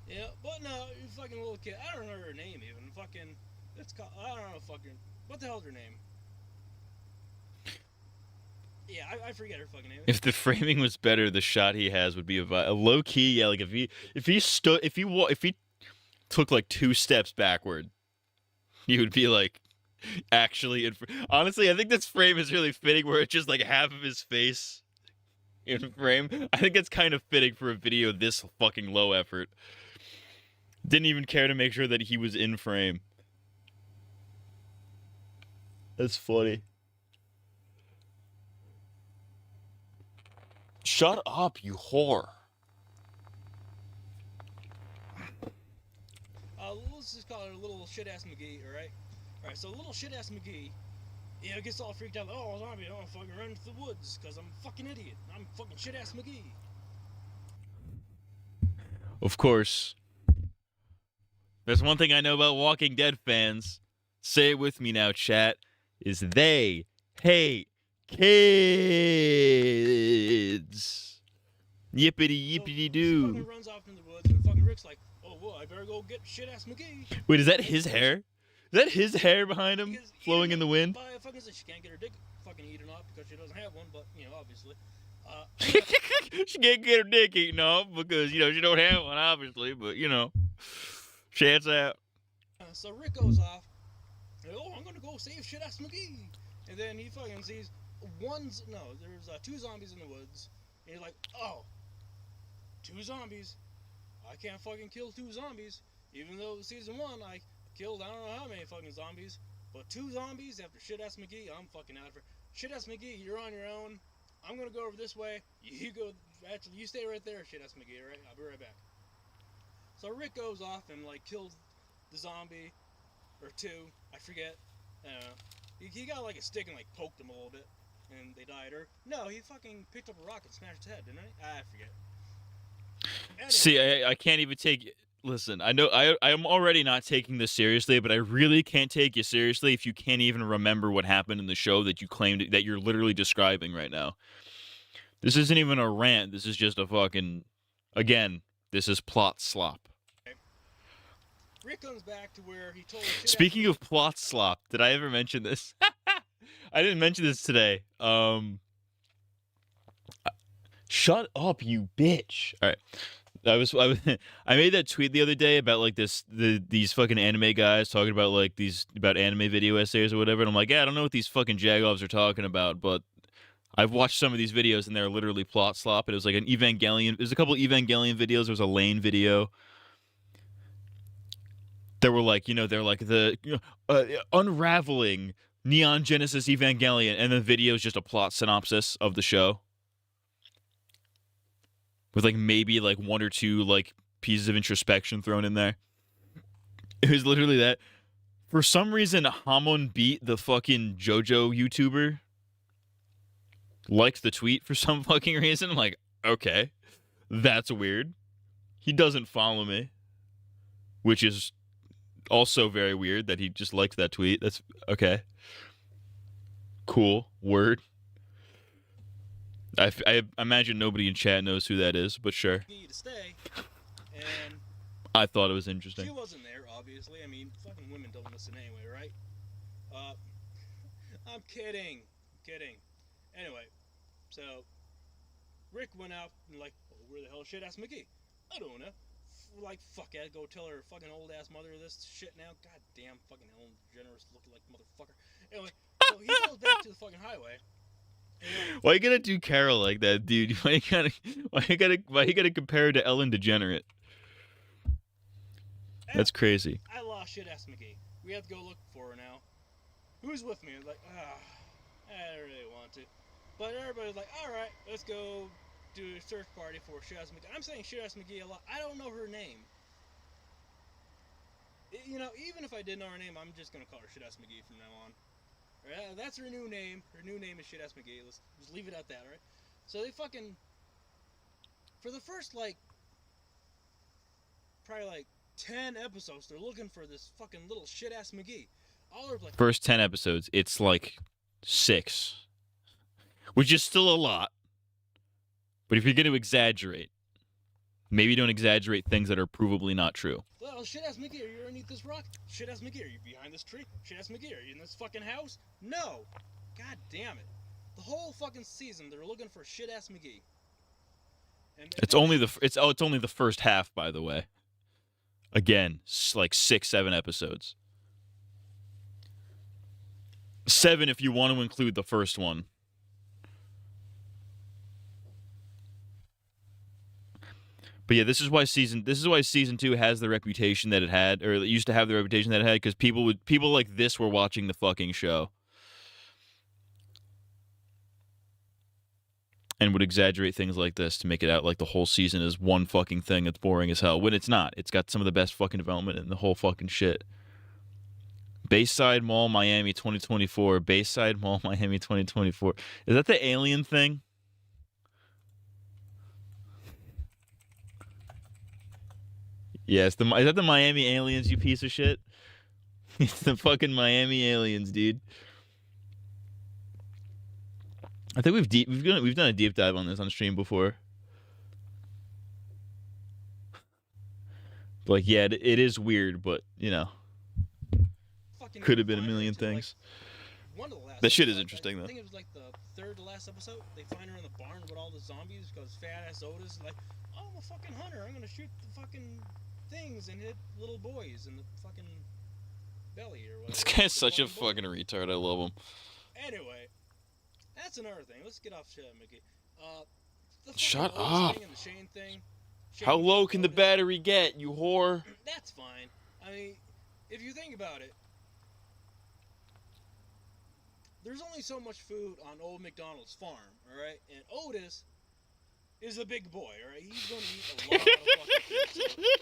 Yeah, but no, you fucking little kid. I don't know her name even. Fucking, it's called, I don't know, fucking, what the hell's her name? Yeah, I forget her fucking name. If the framing was better, the shot he has would be a low key. Yeah, like if he took like 2 steps backward, he would be like actually. Honestly, I think this frame is really fitting, where it's just like half of his face in frame. I think it's kind of fitting for a video this fucking low effort. Didn't even care to make sure that he was in frame. That's funny. Shut up, you whore. Let's just call her little shit-ass McGee, alright? Alright, so little shit-ass McGee, you know, gets all freaked out, like, oh, zombie, I don't fucking run into the woods, because I'm a fucking idiot. I'm fucking shit-ass McGee. Of course. There's one thing I know about Walking Dead fans. Say it with me now, chat. Is they hate kids. Yippity He fucking doo. runs off into the woods, and fucking Rick's like, oh, well, I better go get shit-ass McGee. Wait, is that his hair? Is that his hair behind him, flowing in the wind? By a fucking, she can't get her dick fucking eaten off because she doesn't have one, but, you know, obviously. She can't get her dick eaten off because, you know, she don't have one, obviously, but, you know, chance out. So Rick goes off, and, oh, I'm gonna go save shit-ass McGee. And then he fucking sees there's 2 zombies in the woods, and he's like, oh, 2 zombies. I can't fucking kill 2 zombies, even though season 1 I killed I don't know how many fucking zombies, but 2 zombies after shit-ass McGee, I'm fucking out for shit-ass McGee, you're on your own. I'm gonna go over this way. You go, actually, you stay right there, shit-ass McGee, alright? I'll be right back. So Rick goes off and, like, kills the zombie, or 2, I forget. He got, like, a stick and, like, poked him a little bit, and they died. Or, no, he fucking picked up a rock and smashed his head, didn't he? I forget. Anyway. See, I can't even take... Listen, I know I'm already not taking this seriously, but I really can't take you seriously if you can't even remember what happened in the show that you claimed that you're literally describing right now. This isn't even a rant. This is just a fucking... Again, this is plot slop. Rick comes back to where he told... Speaking of plot slop, did I ever mention this? I didn't mention this today. Shut up, you bitch. All right. I made that tweet the other day about like these fucking anime guys talking about like about anime video essays or whatever, and I'm like, yeah, I don't know what these fucking jagoffs are talking about, but I've watched some of these videos and they're literally plot slop. And it was like an Evangelion. There's a couple Evangelion videos. There was a Lane video. They were like, they're like the unraveling Neon Genesis Evangelion, and the video is just a plot synopsis of the show. With like maybe like 1 or 2 like pieces of introspection thrown in there. It was literally that. For some reason, Hamon beat the fucking JoJo YouTuber. Liked the tweet for some fucking reason. I'm like, okay, that's weird. He doesn't follow me, which is also very weird that he just liked that tweet. That's okay. Cool. Word. I imagine nobody in chat knows who that is, but sure. To stay, and I thought it was she interesting. wasn't there, obviously. I mean, fucking women don't listen anyway, right? I'm kidding. Anyway, so Rick went out and like, oh, where the hell is shit-ass McGee? I don't know. Like, fuck it, go tell her fucking old-ass mother this shit now. God damn, fucking Ellen DeGeneres looking like motherfucker. Anyway, so he goes back to the fucking highway. Why you gotta do Carol like that, dude? Why you gotta compare her to Ellen DeGenerate? That's crazy. I lost shit-ass McGee. We have to go look for her now. Who's with me? Like, I don't really want to. But everybody's like, alright, let's go do a search party for shit-ass McGee. I'm saying shit-ass McGee a lot. I don't know her name. You know, even if I did know her name, I'm just gonna call her shit-ass McGee from now on. That's her new name. Her new name is shit-ass McGee. Let's just leave it at that, right? So they fucking... For the first, like... Probably, like, 10 episodes, they're looking for this fucking little shit-ass McGee. All are like... First 10 episodes, it's like 6. Which is still a lot. But if you're going to exaggerate, maybe don't exaggerate things that are provably not true. Well, shit-ass McGee, are you underneath this rock? Shit-ass McGee, are you behind this tree? Shit-ass McGee, are you in this fucking house? No! God damn it. The whole fucking season, they're looking for shit-ass McGee. And It's only the first half, by the way. Again, like 6-7 episodes. 7 if you want to include the first one. But yeah, this is why season 2 has the reputation that it had, or it used to have the reputation that it had, because people like this were watching the fucking show. And would exaggerate things like this to make it out like the whole season is one fucking thing that's boring as hell, when it's not. It's got some of the best fucking development in the whole fucking shit. Bayside Mall, Miami 2024. Bayside Mall, Miami 2024. Is that the alien thing? Yes, is that the Miami aliens, you piece of shit? It's the fucking Miami aliens, dude. I think we've done a deep dive on this on stream before. But like, yeah, it is weird, but you know, could have been a million things. One of the last That shit is episodes, interesting, though. I think it was like the third to last episode. They find her in the barn with all the zombies because fat-ass Otis is like, oh, I'm a fucking hunter. I'm gonna shoot the fucking things and hit little boys in the fucking belly or whatever. This guy's such a fucking retard. I love him. Anyway, that's another thing. Let's get off shit, Mickey. The fucking Shut Otis up. thing and the Shane thing. How low can the battery get, you whore? That's fine. I mean, if you think about it, there's only so much food on old McDonald's farm, alright? And Otis is a big boy, alright? He's going to eat a lot of fucking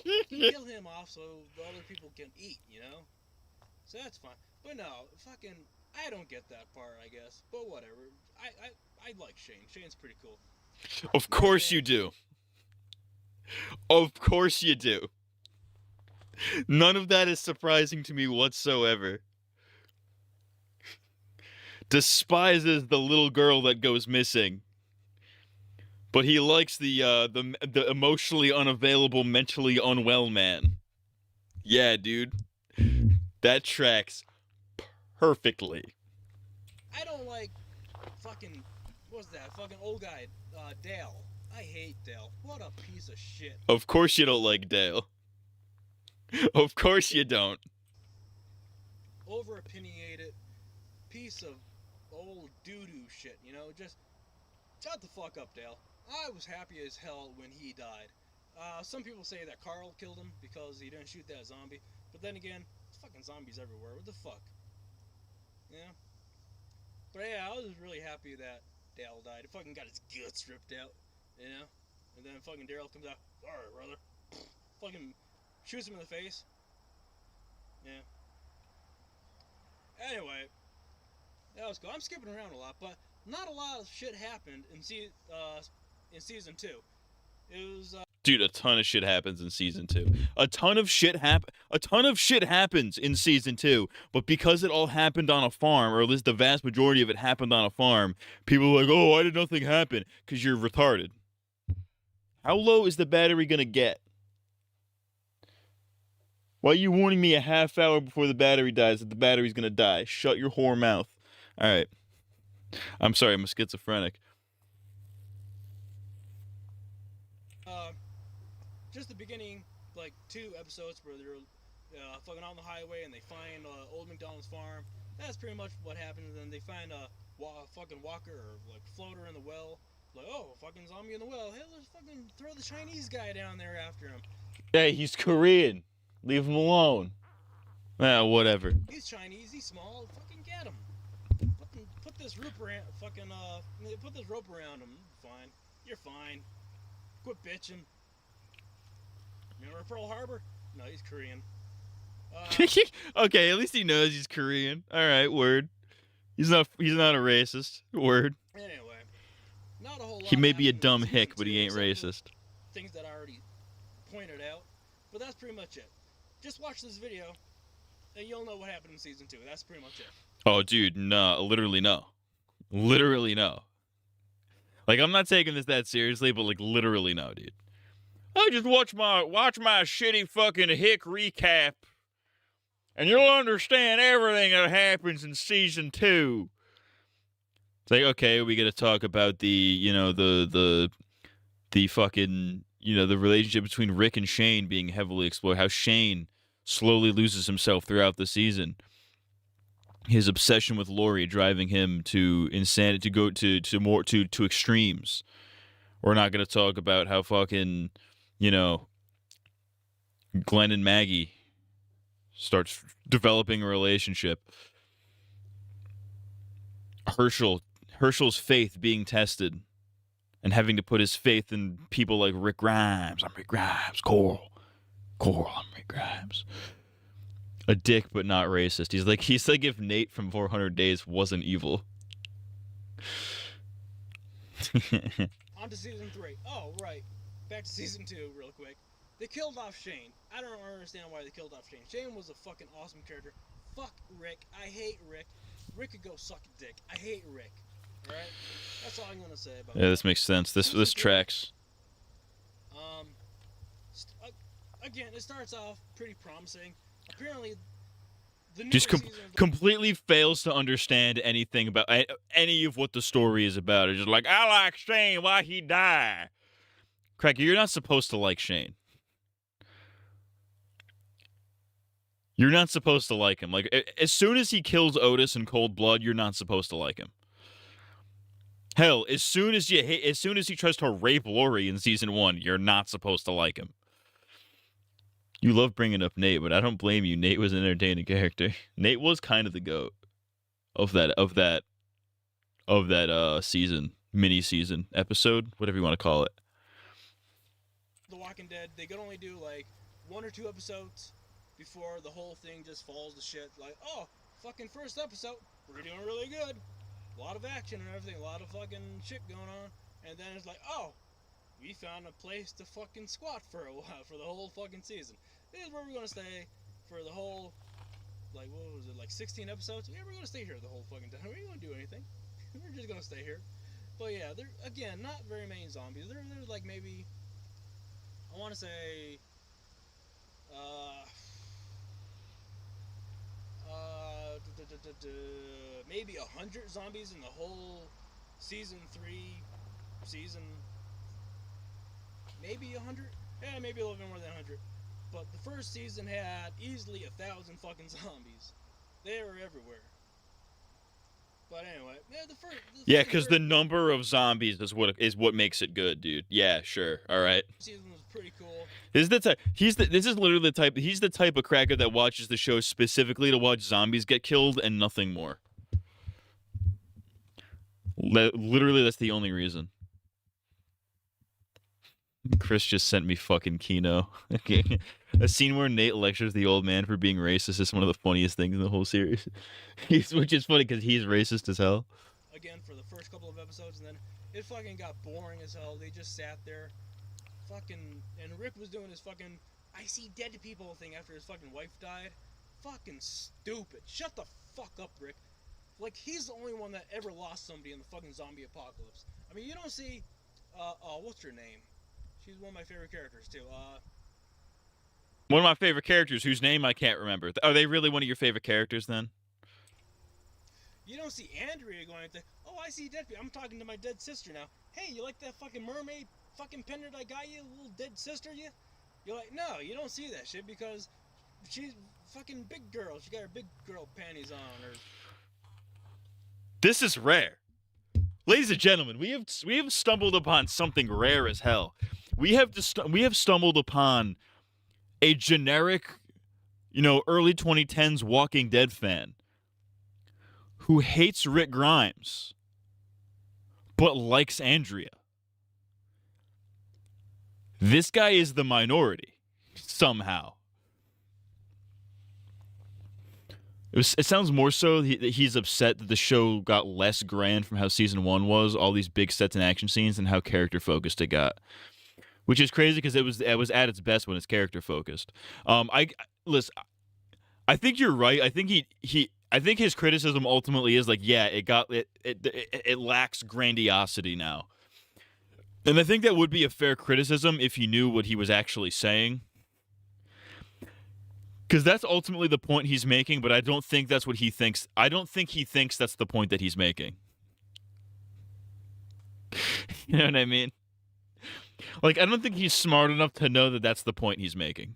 food. So kill him off so the other people can eat, you know? So that's fine. But no, fucking, I don't get that part, I guess. But whatever. I like Shane. Shane's pretty cool. Of course you do. Of course you do. None of that is surprising to me whatsoever. Despises the little girl that goes missing. But he likes the emotionally unavailable, mentally unwell man. Yeah, dude. That tracks perfectly. I don't like fucking, what's that? Fucking old guy, Dale. I hate Dale. What a piece of shit. Of course you don't like Dale. Of course you don't. Over-opinionated piece of old doo-doo shit, you know? Just shut the fuck up, Dale. I was happy as hell when he died. Some people say that Carl killed him because he didn't shoot that zombie. But then again, there's fucking zombies everywhere. What the fuck? Yeah. But yeah, I was really happy that Dale died. He fucking got his guts ripped out, you know? And then fucking Daryl comes out, sorry, brother. Fucking shoots him in the face. Yeah. Anyway, that was cool. I'm skipping around a lot, but not a lot of shit happened in season 2. It was Dude, a ton of shit happens in season 2. A ton of shit happens in season 2. But because it all happened on a farm, or at least the vast majority of it happened on a farm, people are like, "Oh, why did nothing happen?" Because you're retarded. How low is the battery gonna get? Why are you warning me a half hour before the battery dies that the battery's gonna die? Shut your whore mouth. All right. I'm sorry, I'm a schizophrenic. Just the beginning, like 2 episodes where they're fucking on the highway and they find Old McDonald's farm. That's pretty much what happens. And then they find a fucking walker or like floater in the well. Like, oh, fucking zombie in the well. Hey, let's fucking throw the Chinese guy down there after him. Hey, he's Korean. Leave him alone. Whatever. He's Chinese. He's small. Fucking get him. Fucking put this rope around. Put this rope around him. Fine. You're fine. Quit bitching. Remember Pearl Harbor? No, he's Korean. Okay, at least he knows he's Korean. All right, word. He's not a racist. Word. Anyway, not a whole lot. He may be a happened in dumb season hick, but 2 he ain't except for racist. Things that I already pointed out, but that's pretty much it. Just watch this video, and you'll know what happened in season 2. That's pretty much it. Oh, dude, no, literally no. Literally no. Like, I'm not taking this that seriously, but like literally no, dude. I just watch my shitty fucking hick recap, and you'll understand everything that happens in season 2. It's like, okay, we got to talk about the fucking, the relationship between Rick and Shane being heavily explored. How Shane slowly loses himself throughout the season. His obsession with Lori driving him to insanity, to go to extremes. We're not going to talk about how fucking, Glenn and Maggie starts developing a relationship. Herschel's faith being tested and having to put his faith in people like Rick Grimes. I'm Rick Grimes. Coral, I'm Rick Grimes. A dick, but not racist. He's like if Nate from 400 Days wasn't evil. On to season 3. Oh, right. Back to season 2 real quick. They killed off Shane. I don't understand why they killed off Shane. Shane was a fucking awesome character. Fuck Rick. I hate Rick. Rick could go suck a dick. I hate Rick. Alright? That's all I'm gonna say about Yeah, this makes sense. This tracks. Again, it starts off pretty promising. Apparently, the Just completely fails to understand anything about any of what the story is about. It's just like, I like Shane. Why he die? Cracker, you're not supposed to like Shane. You're not supposed to like him. Like, as soon as he kills Otis in cold blood, you're not supposed to like him. Hell, as soon as he tries to rape Lori in season 1, you're not supposed to like him. You love bringing up Nate, but I don't blame you. Nate was an entertaining character. Nate was kind of the GOAT of that season, mini season, episode, whatever you want to call it. The Walking Dead, they could only do like 1 or 2 episodes before the whole thing just falls to shit. Like, oh, fucking first episode, we're doing really good. A lot of action and everything, a lot of fucking shit going on. And then it's like, oh, we found a place to fucking squat for a while, for the whole fucking season. This is where we're gonna stay for the whole, like, what was it, like 16 episodes? Yeah, we're gonna stay here the whole fucking time. We ain't gonna do anything. We're just gonna stay here. But yeah, there again, not very many zombies. There's like maybe, I want to say, maybe 100 zombies in the whole season 3 season. Maybe 100? Yeah, maybe a little bit more than 100. But the first season had easily 1,000 fucking zombies. They were everywhere. But anyway, yeah, yeah, because the number of zombies is what makes it good, dude. Yeah, sure. All right. Season was pretty cool. This is the type. This is literally the type. He's the type of cracker that watches the show specifically to watch zombies get killed and nothing more. Literally, that's the only reason. Chris just sent me fucking Kino. Okay. A scene where Nate lectures the old man for being racist is one of the funniest things in the whole series. Which is funny because he's racist as hell. Again, for the first couple of episodes, and then it fucking got boring as hell. They just sat there fucking, and Rick was doing his fucking, I see dead people thing after his fucking wife died. Fucking stupid. Shut the fuck up, Rick. Like, he's the only one that ever lost somebody in the fucking zombie apocalypse. I mean, you don't see, what's her name? She's one of my favorite characters, too. One of my favorite characters whose name I can't remember. Are they really one of your favorite characters then? You don't see Andrea going to, oh, I see dead people. I'm talking to my dead sister now. Hey, you like that fucking mermaid fucking pendant I got you, little dead sister, you? You're like, no, you don't see that shit because she's fucking big girl. She got her big girl panties on. Or This is rare. Ladies and gentlemen, we have stumbled upon something rare as hell. We have stumbled upon a generic, early 2010s Walking Dead fan who hates Rick Grimes but likes Andrea. This guy is the minority somehow. It sounds more so that he's upset that the show got less grand from how season 1 was, all these big sets and action scenes, and how character focused it got. Which is crazy because it was at its best when it's character focused. I think you're right. I think his criticism ultimately is like, yeah, it lacks grandiosity now. And I think that would be a fair criticism if he knew what he was actually saying. Because that's ultimately the point he's making, but I don't think that's what he thinks. I don't think he thinks that's the point that he's making. You know what I mean? Like, I don't think he's smart enough to know that that's the point he's making.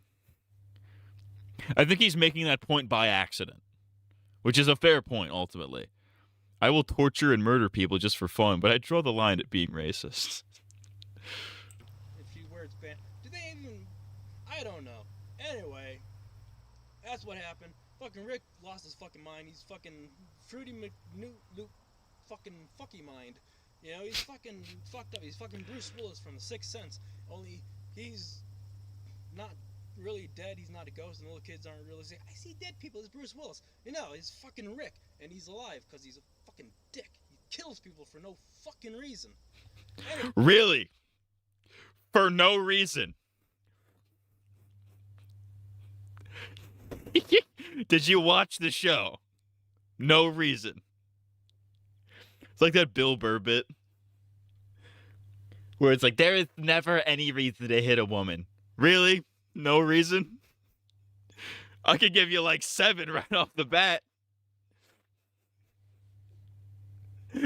I think he's making that point by accident, which is a fair point, ultimately. I will torture and murder people just for fun, but I draw the line at being racist. if she words banned, do they even? I don't know. Anyway, that's what happened. Fucking Rick lost his fucking mind. He's fucking Fruity fucking fucky mind. You know, he's fucking fucked up. He's fucking Bruce Willis from The Sixth Sense. Only he's not really dead. He's not a ghost, and the little kids aren't really saying, I see dead people. It's Bruce Willis. You know, he's fucking Rick, and he's alive because he's a fucking dick. He kills people for no fucking reason. Anyway, Really? For no reason. Did you watch the show? No reason. It's like that Bill Burr bit where it's like, there is never any reason to hit a woman. Really? No reason? I could give you like 7 right off the bat.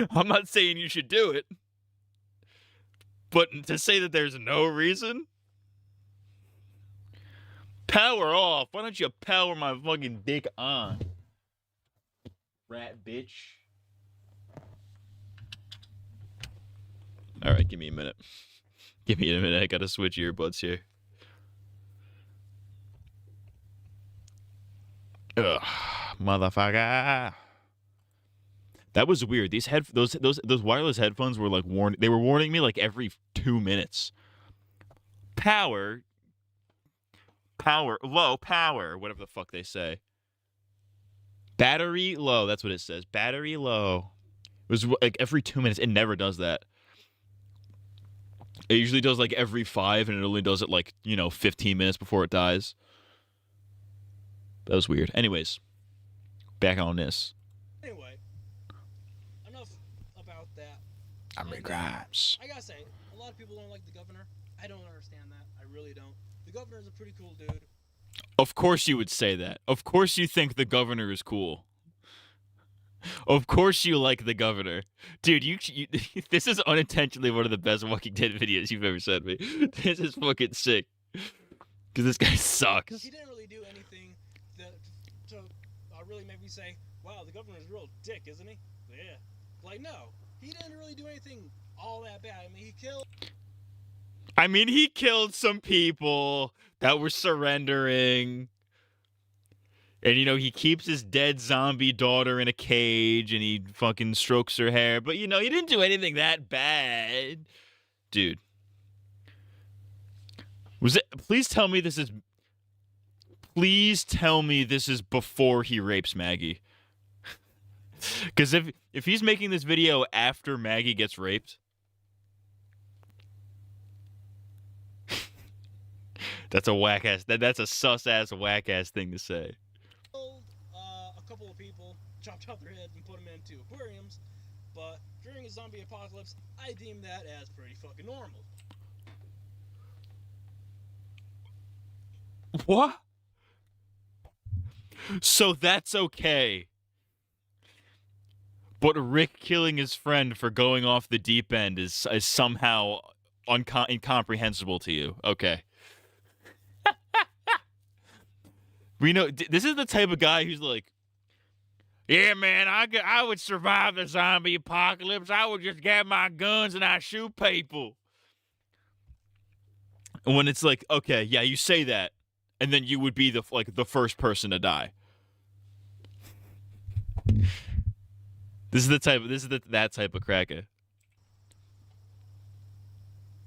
I'm not saying you should do it. But to say that there's no reason? Power off. Why don't you power my fucking dick on? Rat bitch. Alright, give me a minute. Give me a minute. I gotta switch earbuds here. Ugh, motherfucker. That was weird. These those wireless headphones were like they were warning me like every 2 minutes. Power, low power, whatever the fuck they say. Battery low, that's what it says. Battery low. It was like every 2 minutes. It never does that. It usually does like every 5, and it only does it like, 15 minutes before it dies. That was weird. Anyways, back on this. Anyway, enough about that. I'm Rick Grimes. I gotta say, a lot of people don't like the governor. I don't understand that. I really don't. The governor's a pretty cool dude. Of course you would say that. Of course you think the governor is cool. Of course you like the governor. Dude, you this is unintentionally one of the best Walking Dead videos you've ever sent me. This is fucking sick. Because this guy sucks. He didn't really do anything to really make me say, wow, the governor's a real dick, isn't he? Yeah. Like, no. He didn't really do anything all that bad. I mean, he killed some people that were surrendering. And, he keeps his dead zombie daughter in a cage, and he fucking strokes her hair. But, he didn't do anything that bad. Dude. Please tell me this is before he rapes Maggie. Because if he's making this video after Maggie gets raped, That's a whack ass. That's a sus ass whack ass thing to say. A couple of people, chopped off their head and put them into aquariums, but during a zombie apocalypse, I deem that as pretty fucking normal. What? So that's okay. But Rick killing his friend for going off the deep end is somehow incomprehensible to you. Okay. We know this is the type of guy who's like, yeah, man, I would survive the zombie apocalypse. I would just get my guns and I shoot people. And when it's like, okay, yeah, you say that, and then you would be the first person to die. This is that type of cracker.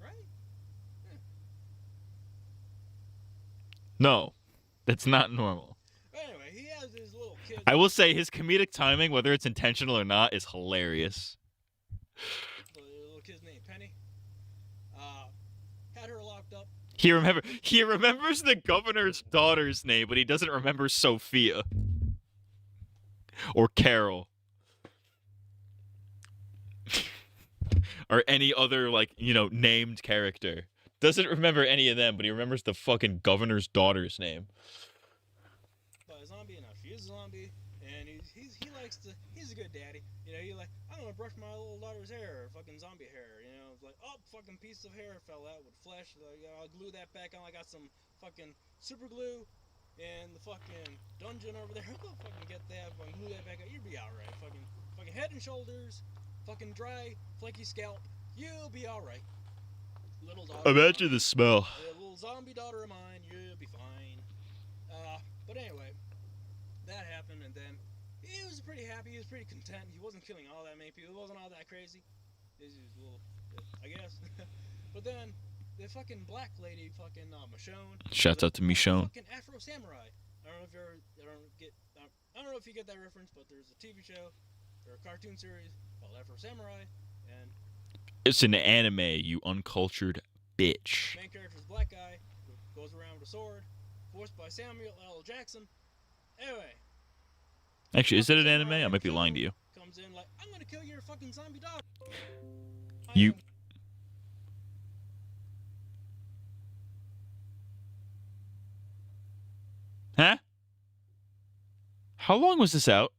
Right? Yeah. No, that's not normal. Anyway, he has his little kid. I will say his comedic timing, whether it's intentional or not, is hilarious. The little kid's name Penny. Had her locked up. He remembers the governor's daughter's name, but he doesn't remember Sophia or Carol or any other named character. Doesn't remember any of them, but he remembers the fucking governor's daughter's name. But a zombie enough. He is a zombie, and he likes to. He's a good daddy. You know, I'm gonna brush my little daughter's hair, fucking zombie hair. You know, it's like, oh, fucking piece of hair fell out with flesh. Like, I'll glue that back on. I got some fucking super glue in the fucking dungeon over there. I'll fucking get that. Fucking glue that back on. You'll be alright. Fucking head and shoulders. Fucking dry, flaky scalp. You'll be alright. Little daughter. Imagine the smell. Little zombie daughter of mine. You'll be fine. But anyway, that happened, and then he was pretty happy. He was pretty content. He wasn't killing all that many people. It wasn't all that crazy. He was a little, I guess. But then the fucking black lady, fucking Michonne. Shouts out to Michonne. Fucking Afro Samurai. I don't know if you get that reference, but there's a TV show or a cartoon series called Afro Samurai, and It's an anime, you uncultured bitch. main character's a black guy who goes around with a sword, voiced by Samuel L. Jackson. Anyway, Actually, is it an anime? I might be lying to you. comes in like, I'm gonna kill your fucking zombie dog. You. Huh? How long was this out?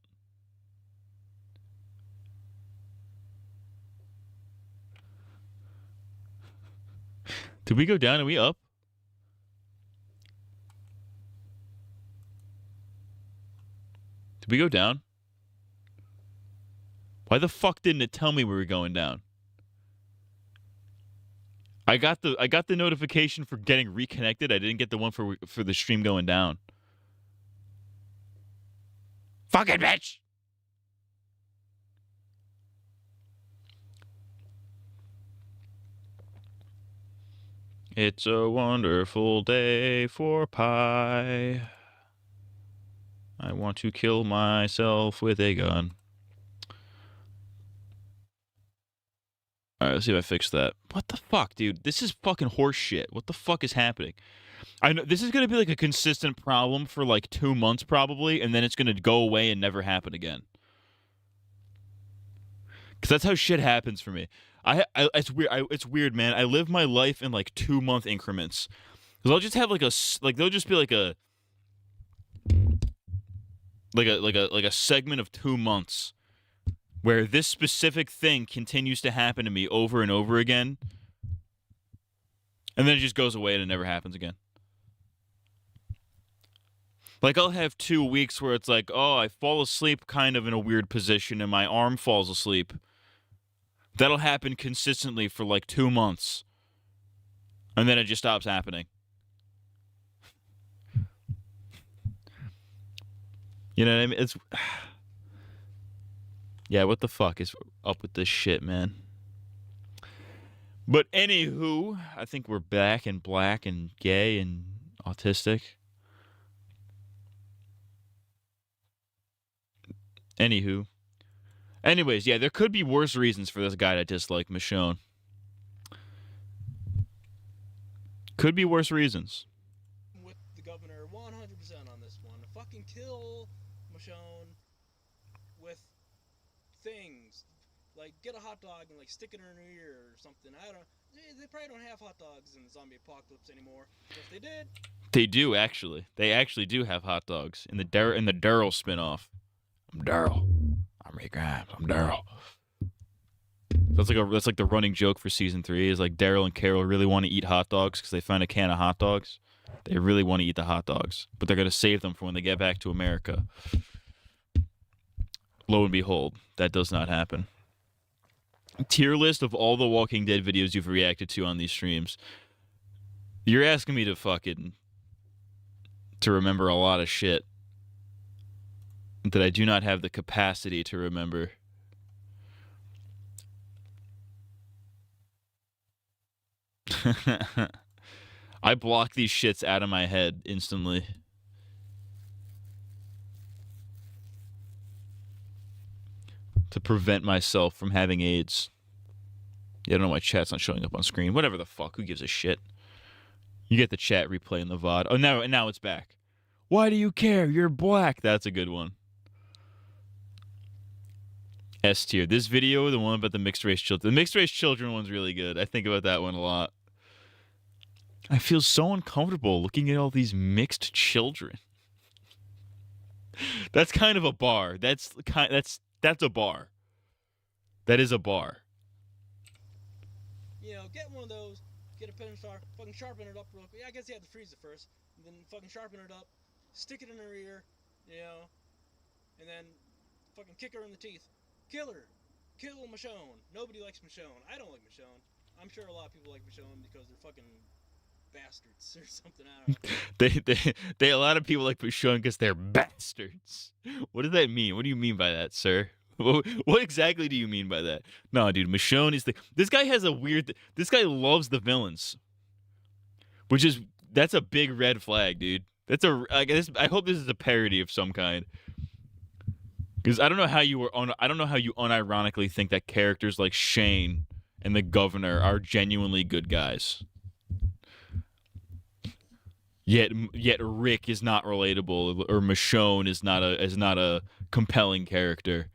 Did we go down? Are we up? Did we go down? Why the fuck didn't it tell me we were going down? I got the notification for getting reconnected. I didn't get the one for the stream going down. Fucking bitch! It's a wonderful day for pie. I want to kill myself with a gun. Alright, let's see if I fix that. What the fuck, dude? This is fucking horse shit. What the fuck is happening? I know this is gonna be like a consistent problem for like 2 months probably, and then it's gonna go away and never happen again. Cause that's how shit happens for me. It's weird. It's weird, man. I live my life in like 2-month increments. Cause I'll just have they'll just be like a segment of 2 months where this specific thing continues to happen to me over and over again, and then it just goes away and it never happens again. Like, I'll have 2 weeks where it's like, oh, I fall asleep kind of in a weird position and my arm falls asleep. That'll happen consistently for like 2 months. And then it just stops happening. You know what I mean? It's... Yeah, what the fuck is up with this shit, man? But anywho, I think we're back and black and gay and autistic. Anywho. Anyways, yeah, there could be worse reasons for this guy to dislike Michonne. Could be worse reasons. fucking kill Michonne with things. Like, get a hot dog and, like, stick it in her ear or something. I don't... They probably don't have hot dogs in the zombie apocalypse anymore. But if they did... They do, actually. They actually do have hot dogs in the Daryl spinoff. I'm Daryl. I'm Ray Grimes. I'm Daryl. That's like the running joke for season 3 is like Daryl and Carol really want to eat hot dogs because they find a can of hot dogs. They really want to eat the hot dogs, but they're going to save them for when they get back to America. Lo and behold, that does not happen. Tier list of all the Walking Dead videos you've reacted to on these streams. You're asking me to remember a lot of shit that I do not have the capacity to remember. I block these shits out of my head instantly. To prevent myself from having AIDS. Yeah, I don't know why chat's not showing up on screen. Whatever the fuck, who gives a shit? You get the chat replay in the VOD. Oh, now it's back. Why do you care? You're black. That's a good one. S tier. This video, the one about the mixed race children. The mixed race children one's really good. I think about that one a lot. I feel so uncomfortable looking at all these mixed children. That's kind of a bar. That's a bar. That is a bar. You know, get one of those, get a pen and star, fucking sharpen it up real quick. I guess you have to freeze it first, and then fucking sharpen it up, stick it in her ear, you know, and then fucking kick her in the teeth. Kill her. Kill Michonne. Nobody likes Michonne. I don't like Michonne. I'm sure a lot of people like Michonne because they're fucking bastards or something. I don't know. They a lot of people like Michonne because they're bastards. What does that mean? What do you mean by that, sir? What exactly do you mean by that? No, dude, Michonne is this guy has a weird... This guy loves the villains. That's a big red flag, dude. I hope this is a parody of some kind. Because I don't know how you unironically think that characters like Shane and the Governor are genuinely good guys. Yet Rick is not relatable, or Michonne is not a compelling character.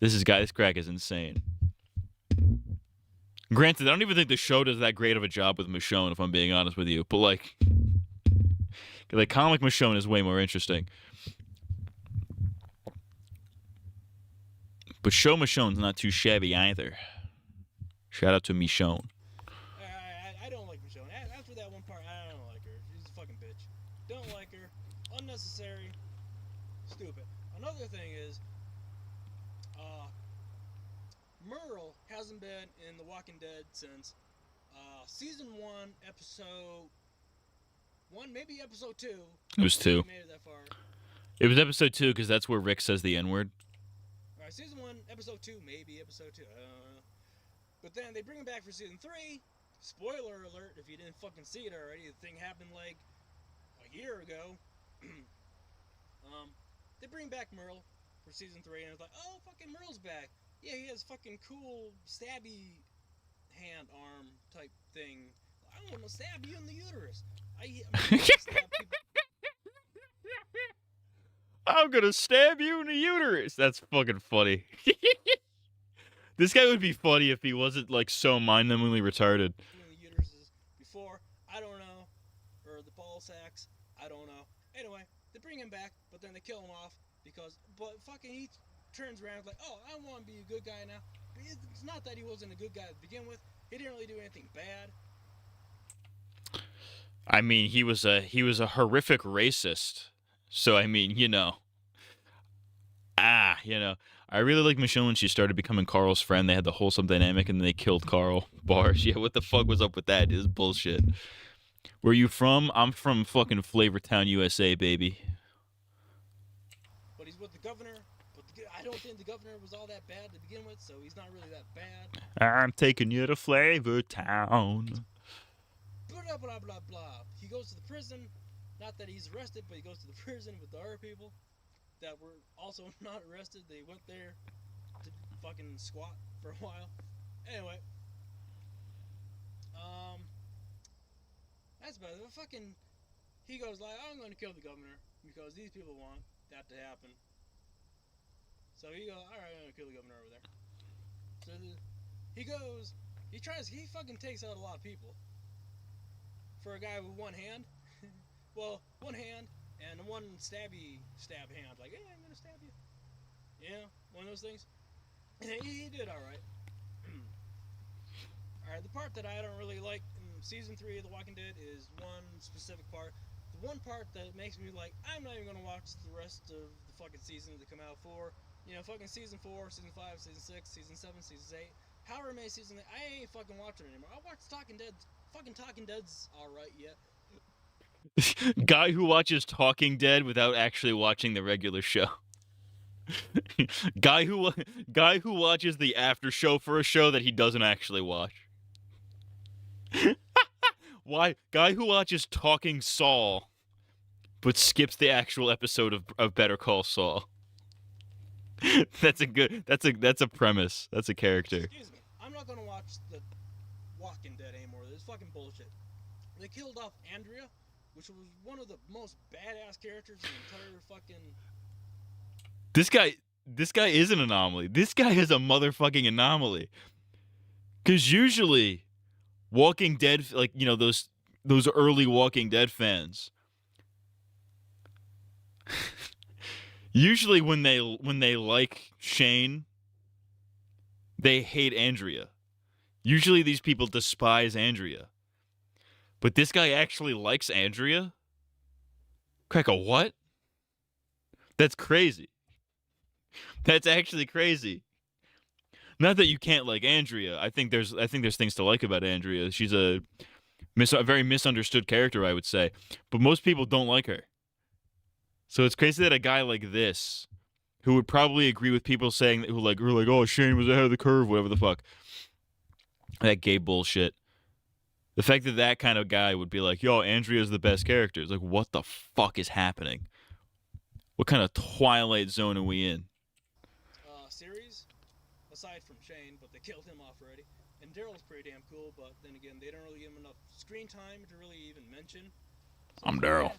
This crack is insane. Granted, I don't even think the show does that great of a job with Michonne, if I'm being honest with you. But like comic Michonne is way more interesting. But show Michonne's not too shabby either. Shout out to Michonne. I don't like Michonne. After that one part, I don't like her. She's a fucking bitch. Don't like her. Unnecessary. Stupid. Another thing is, Merle hasn't been in The Walking Dead since season 1, episode 1, maybe episode 2. It was 2. Made it that far. It was episode 2 because that's where Rick says the N-word. Alright, season 1, episode 2, maybe episode 2. But then they bring him back for season 3. Spoiler alert, if you didn't fucking see it already, the thing happened like a year ago. They bring back Merle for season 3, and it's like, oh, fucking Merle's back. Yeah, he has fucking cool stabby hand arm type thing. I want to stab you in the uterus. I'm gonna stab you in the uterus. That's fucking funny. This guy would be funny if he wasn't like so mind-numbingly retarded. The uteruses before, I don't know, or the ball sacks, I don't know. Anyway, they bring him back, but then they kill him off but fucking he turns around like, oh, I want to be a good guy now. But it's not that he wasn't a good guy to begin with. He didn't really do anything bad. I mean, he was a horrific racist. So I mean, I really like Michonne when she started becoming Carl's friend. They had the wholesome dynamic, and then they killed Carl. Bars. Yeah, what the fuck was up with that? This is bullshit. Where you from? I'm from fucking Flavortown, USA, baby. But he's with the governor. But I don't think the governor was all that bad to begin with, so he's not really that bad. I'm taking you to Flavortown. Blah, blah, blah, blah. He goes to the prison. Not that he's arrested, but he goes to the prison with the other people that were also not arrested. They went there to fucking squat for a while. Anyway. That's about it. Fucking, he goes like, I'm going to kill the governor. because these people want that to happen. So he goes, all right, I'm gonna kill the governor over there. So he fucking takes out a lot of people. For a guy with one hand, well, one hand and one stab hand, like, hey, I'm gonna stab you. Yeah, one of those things. He did all right. All right, the part that I don't really like in season 3 of The Walking Dead is one specific part. The one part that makes me like, I'm not even gonna watch the rest of the fucking seasons that come out for. You know, fucking season 4, season 5, season 6, season 7, season 8. However many seasons, I ain't fucking watching it anymore. I watch Talking Dead. Fucking Talking Dead's alright yet. Guy who watches Talking Dead without actually watching the regular show. Guy who watches the after show for a show that he doesn't actually watch. Why? Guy who watches Talking Saul but skips the actual episode of Better Call Saul. That's a premise. That's a character. Excuse me. I'm not gonna watch the Walking Dead anymore. This is fucking bullshit. They killed off Andrea, which was one of the most badass characters in the entire fucking. This guy is an anomaly. This guy is a motherfucking anomaly. Cause usually, Walking Dead, like, you know, those early Walking Dead fans. Usually when they like Shane, they hate Andrea. Usually these people despise Andrea. But this guy actually likes Andrea? Crack a what? That's crazy. That's actually crazy. Not that you can't like Andrea. I think there's things to like about Andrea. She's a very misunderstood character, I would say. But most people don't like her. So it's crazy that a guy like this, who would probably agree with people saying who are like, oh, Shane was ahead of the curve, whatever the fuck. That gay bullshit. The fact that kind of guy would be like, yo, Andrea's the best character. It's like, what the fuck is happening? What kind of Twilight Zone are we in? Series, aside from Shane, but they killed him off already. And Daryl's pretty damn cool, but then again, they don't really give him enough screen time to really even mention. So I'm Daryl.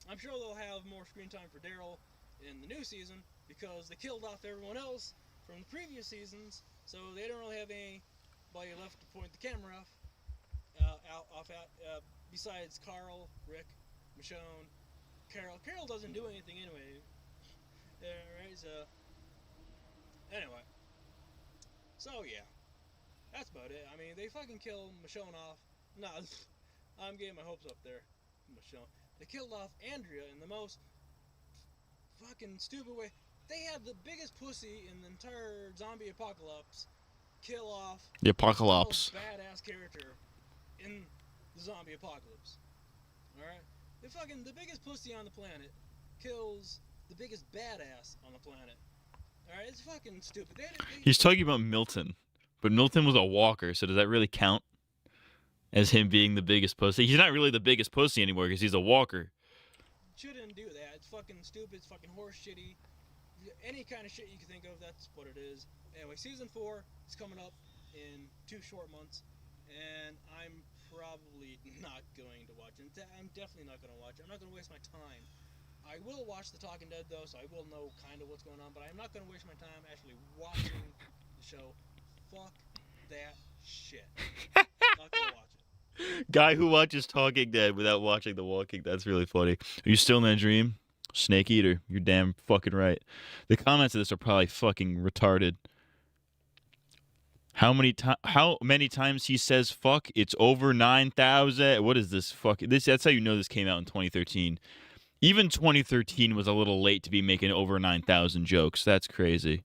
I'm sure they'll have more screen time for Daryl in the new season because they killed off everyone else from the previous seasons, so they don't really have anybody left to point the camera off at besides Carl, Rick, Michonne, Carol. Carol doesn't do anything anyway. Right, so anyway. So yeah. That's about it. I mean, they fucking killed Michonne off. Nah, I'm getting my hopes up there. Michonne. They killed off Andrea in the most fucking stupid way. They had the biggest pussy in the entire zombie apocalypse kill off the apocalypse. The most badass character in the zombie apocalypse. Alright? The biggest pussy on the planet kills the biggest badass on the planet. Alright? It's fucking stupid. He's talking about Milton. But Milton was a walker, so does that really count as him being the biggest pussy? He's not really the biggest pussy anymore because he's a walker. Shouldn't do that. It's fucking stupid. It's fucking horse shitty. Any kind of shit you can think of, that's what it is. Anyway, season 4 is coming up in 2 short months, and I'm probably not going to watch it. I'm definitely not going to watch it. I'm not going to waste my time. I will watch The Talking Dead, though, so I will know kind of what's going on, but I'm not going to waste my time actually watching the show. Fuck that shit. Not gonna watch it. Guy who watches Talking Dead without watching The Walking. That's really funny. Are you still in that dream? Snake Eater. You're damn fucking right. The comments of this are probably fucking retarded. How many times he says fuck? It's over 9,000. What is this fuck? That's how you know this came out in 2013. Even 2013 was a little late to be making over 9,000 jokes. That's crazy.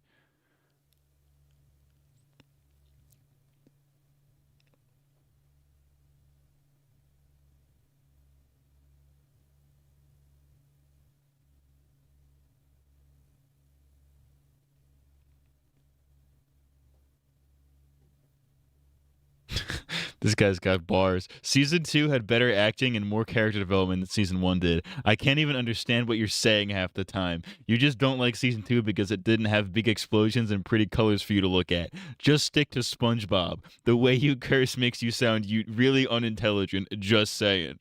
This guy's got bars. Season 2 had better acting and more character development than Season 1 did. I can't even understand what you're saying half the time. You just don't like Season 2 because it didn't have big explosions and pretty colors for you to look at. Just stick to SpongeBob. The way you curse makes you sound really unintelligent. Just saying.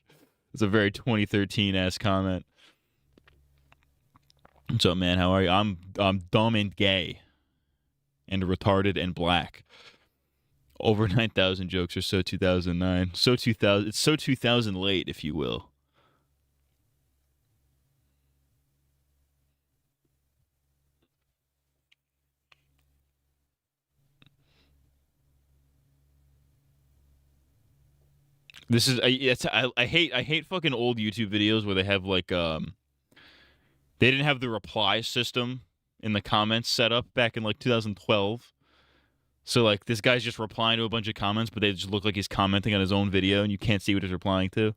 It's a very 2013-ass comment. What's up, man? How are you? I'm dumb and gay, and retarded and black. Over 9,000 jokes are so 2009. So 2000. It's so 2000 late, if you will. This is I hate fucking old YouTube videos where they have like they didn't have the reply system in the comments set up back in like 2012. So like this guy's just replying to a bunch of comments, but they just look like he's commenting on his own video and you can't see what he's replying to.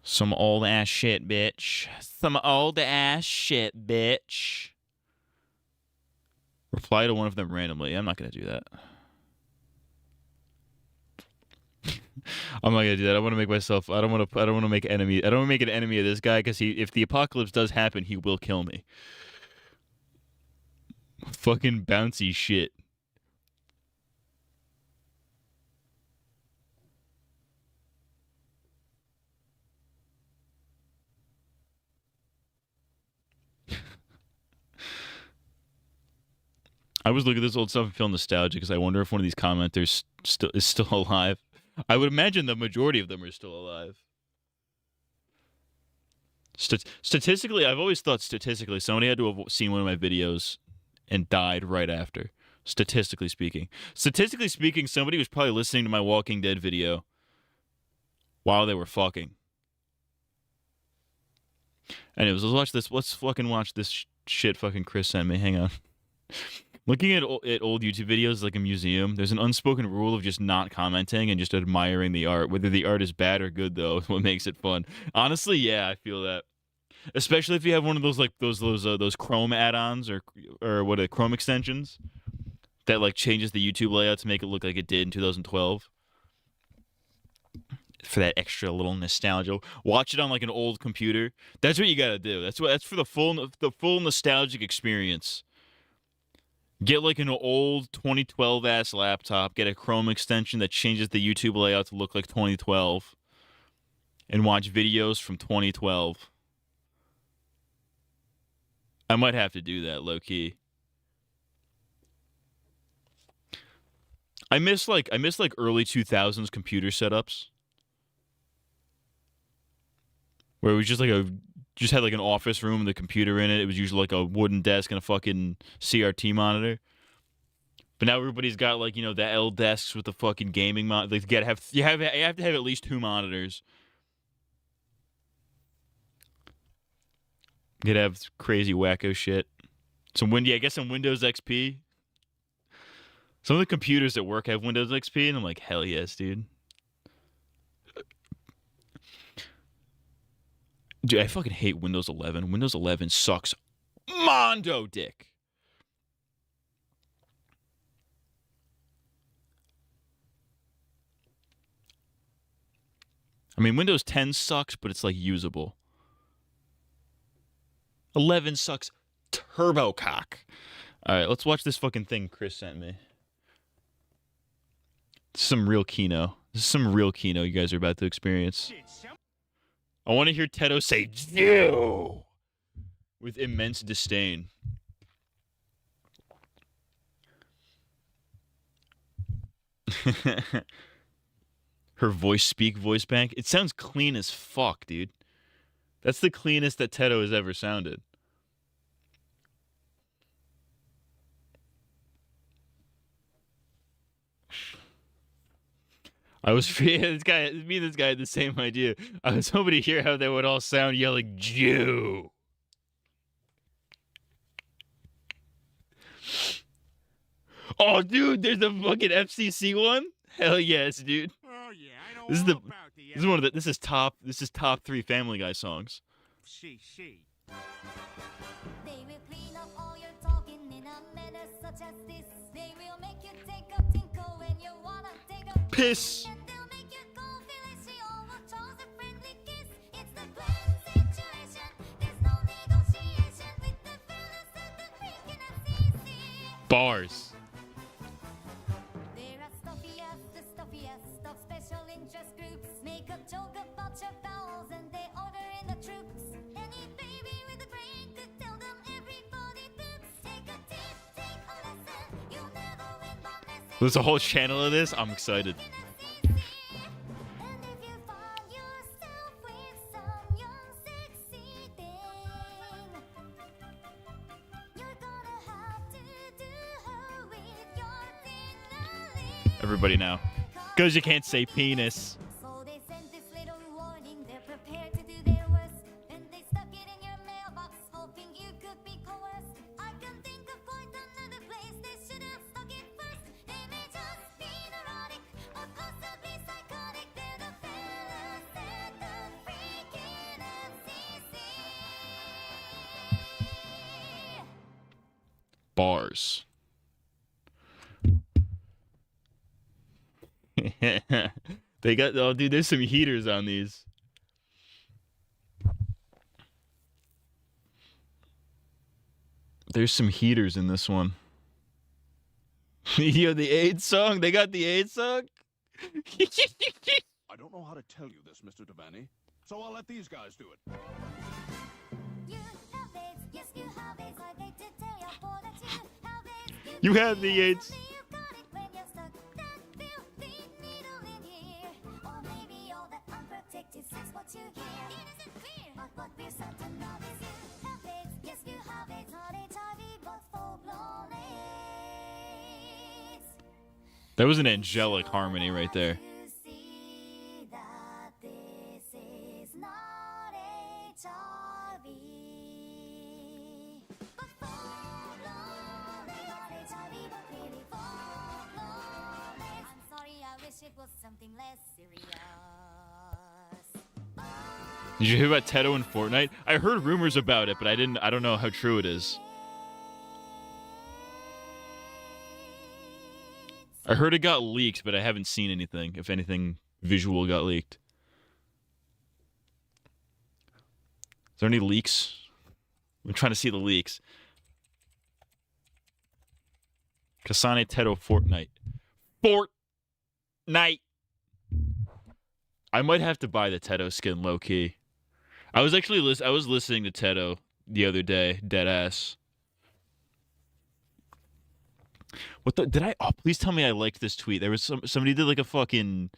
Some old ass shit, bitch. Some old ass shit, bitch. Reply to one of them randomly. I'm not gonna do that. I'm not gonna do that. I want to make myself. I don't want to make enemy. I don't want to make an enemy of this guy because if the apocalypse does happen, he will kill me. Fucking bouncy shit. I was looking at this old stuff and feel nostalgic because I wonder if one of these commenters is still alive. I would imagine the majority of them are still alive. Statistically, I've always thought statistically somebody had to have seen one of my videos and died right after. Statistically speaking. Statistically speaking, somebody was probably listening to my Walking Dead video while they were fucking. Anyways, let's watch this. Let's fucking watch this shit fucking Chris sent me. Hang on. Looking at old YouTube videos is like a museum. There's an unspoken rule of just not commenting and just admiring the art. Whether the art is bad or good, though, is what makes it fun. Honestly, yeah, I feel that. Especially if you have one of those like those Chrome add-ons or what are Chrome extensions that like changes the YouTube layout to make it look like it did in 2012. For that extra little nostalgia, watch it on like an old computer. That's what you gotta do. That's for the full nostalgic experience. Get like an old 2012 ass laptop, get a Chrome extension that changes the YouTube layout to look like 2012, and watch videos from 2012. I might have to do that, low key. I miss like early 2000s computer setups where it was just like had like an office room with a computer in it. It was usually like a wooden desk and a fucking CRT monitor. But now everybody's got like, you know, the L desks with the fucking gaming monitor. Like you have to have at least 2 monitors. You could have crazy wacko shit. I guess some Windows XP. Some of the computers at work have Windows XP, and I'm like, hell yes, dude. Dude, I fucking hate Windows 11. Windows 11 sucks mondo dick. I mean, Windows 10 sucks, but it's like usable. 11 sucks turbo cock. All right, let's watch this fucking thing Chris sent me. This is some real Kino. This is some real Kino you guys are about to experience. I want to hear Tedo say "Jew" with immense disdain. Her voice bank. It sounds clean as fuck, dude. That's the cleanest that Tedo has ever sounded. I was this guy had the same idea. I was hoping to hear how they would all sound yelling Jew. Oh, dude, there's a fucking FCC one. Hell yes, dude. Oh yeah, I know all about the This is top 3 Family Guy songs. She. They will clean up all your talking in a manner such as this. They will make you take a tinkle when you wanna take a piss. And they'll make you go feeling almost chose a friendly kiss. It's the grand situation. There's no negotiation with the fellas at the freaking FCC. Bars. There are stuffiest of special interest groups. Make a joke about your bowels and they order in the troops. There's a whole channel of this. I'm excited. Everybody now. Because you can't say penis. So they sent this little warning. They're prepared to do their worst. Then they stuck it in your mailbox, hoping you could be coerced. I can think of quite another place they should have stuck it first. They may just be neurotic or possibly psychotic. They're the fellas at the freaking FCC. Bars. They got, oh dude, there's some heaters on these. There's some heaters in this one. Yo, the AIDS song? They got the AIDS song? I don't know how to tell you this, Mr. Devaney, so I'll let these guys do it. You have AIDS, yes you have AIDS. I hate to tell you for that you have AIDS. You have the AIDS. You got it when you're stuck that filthy needle in here. Or maybe all that unprotected sex what you hear. It isn't clear, but what we're certain of is you have AIDS, yes you have AIDS. Not HIV, but full-blown AIDS. That was an angelic harmony right there. You see that this is not HIV. But full-blown AIDS. Not HIV, but really full-blown AIDS. I'm sorry, I wish it was something less serious. Did you hear about Teto and Fortnite? I heard rumors about it, but I don't know how true it is. I heard it got leaked, but I haven't seen anything. If anything visual got leaked. Is there any leaks? I'm trying to see the leaks. Kasane Teto Fortnite. Fortnite! I might have to buy the Teto skin low-key. I was actually listening to Teto the other day, dead ass. What the, did I, oh, please tell me I liked this tweet. There was somebody did like a fucking,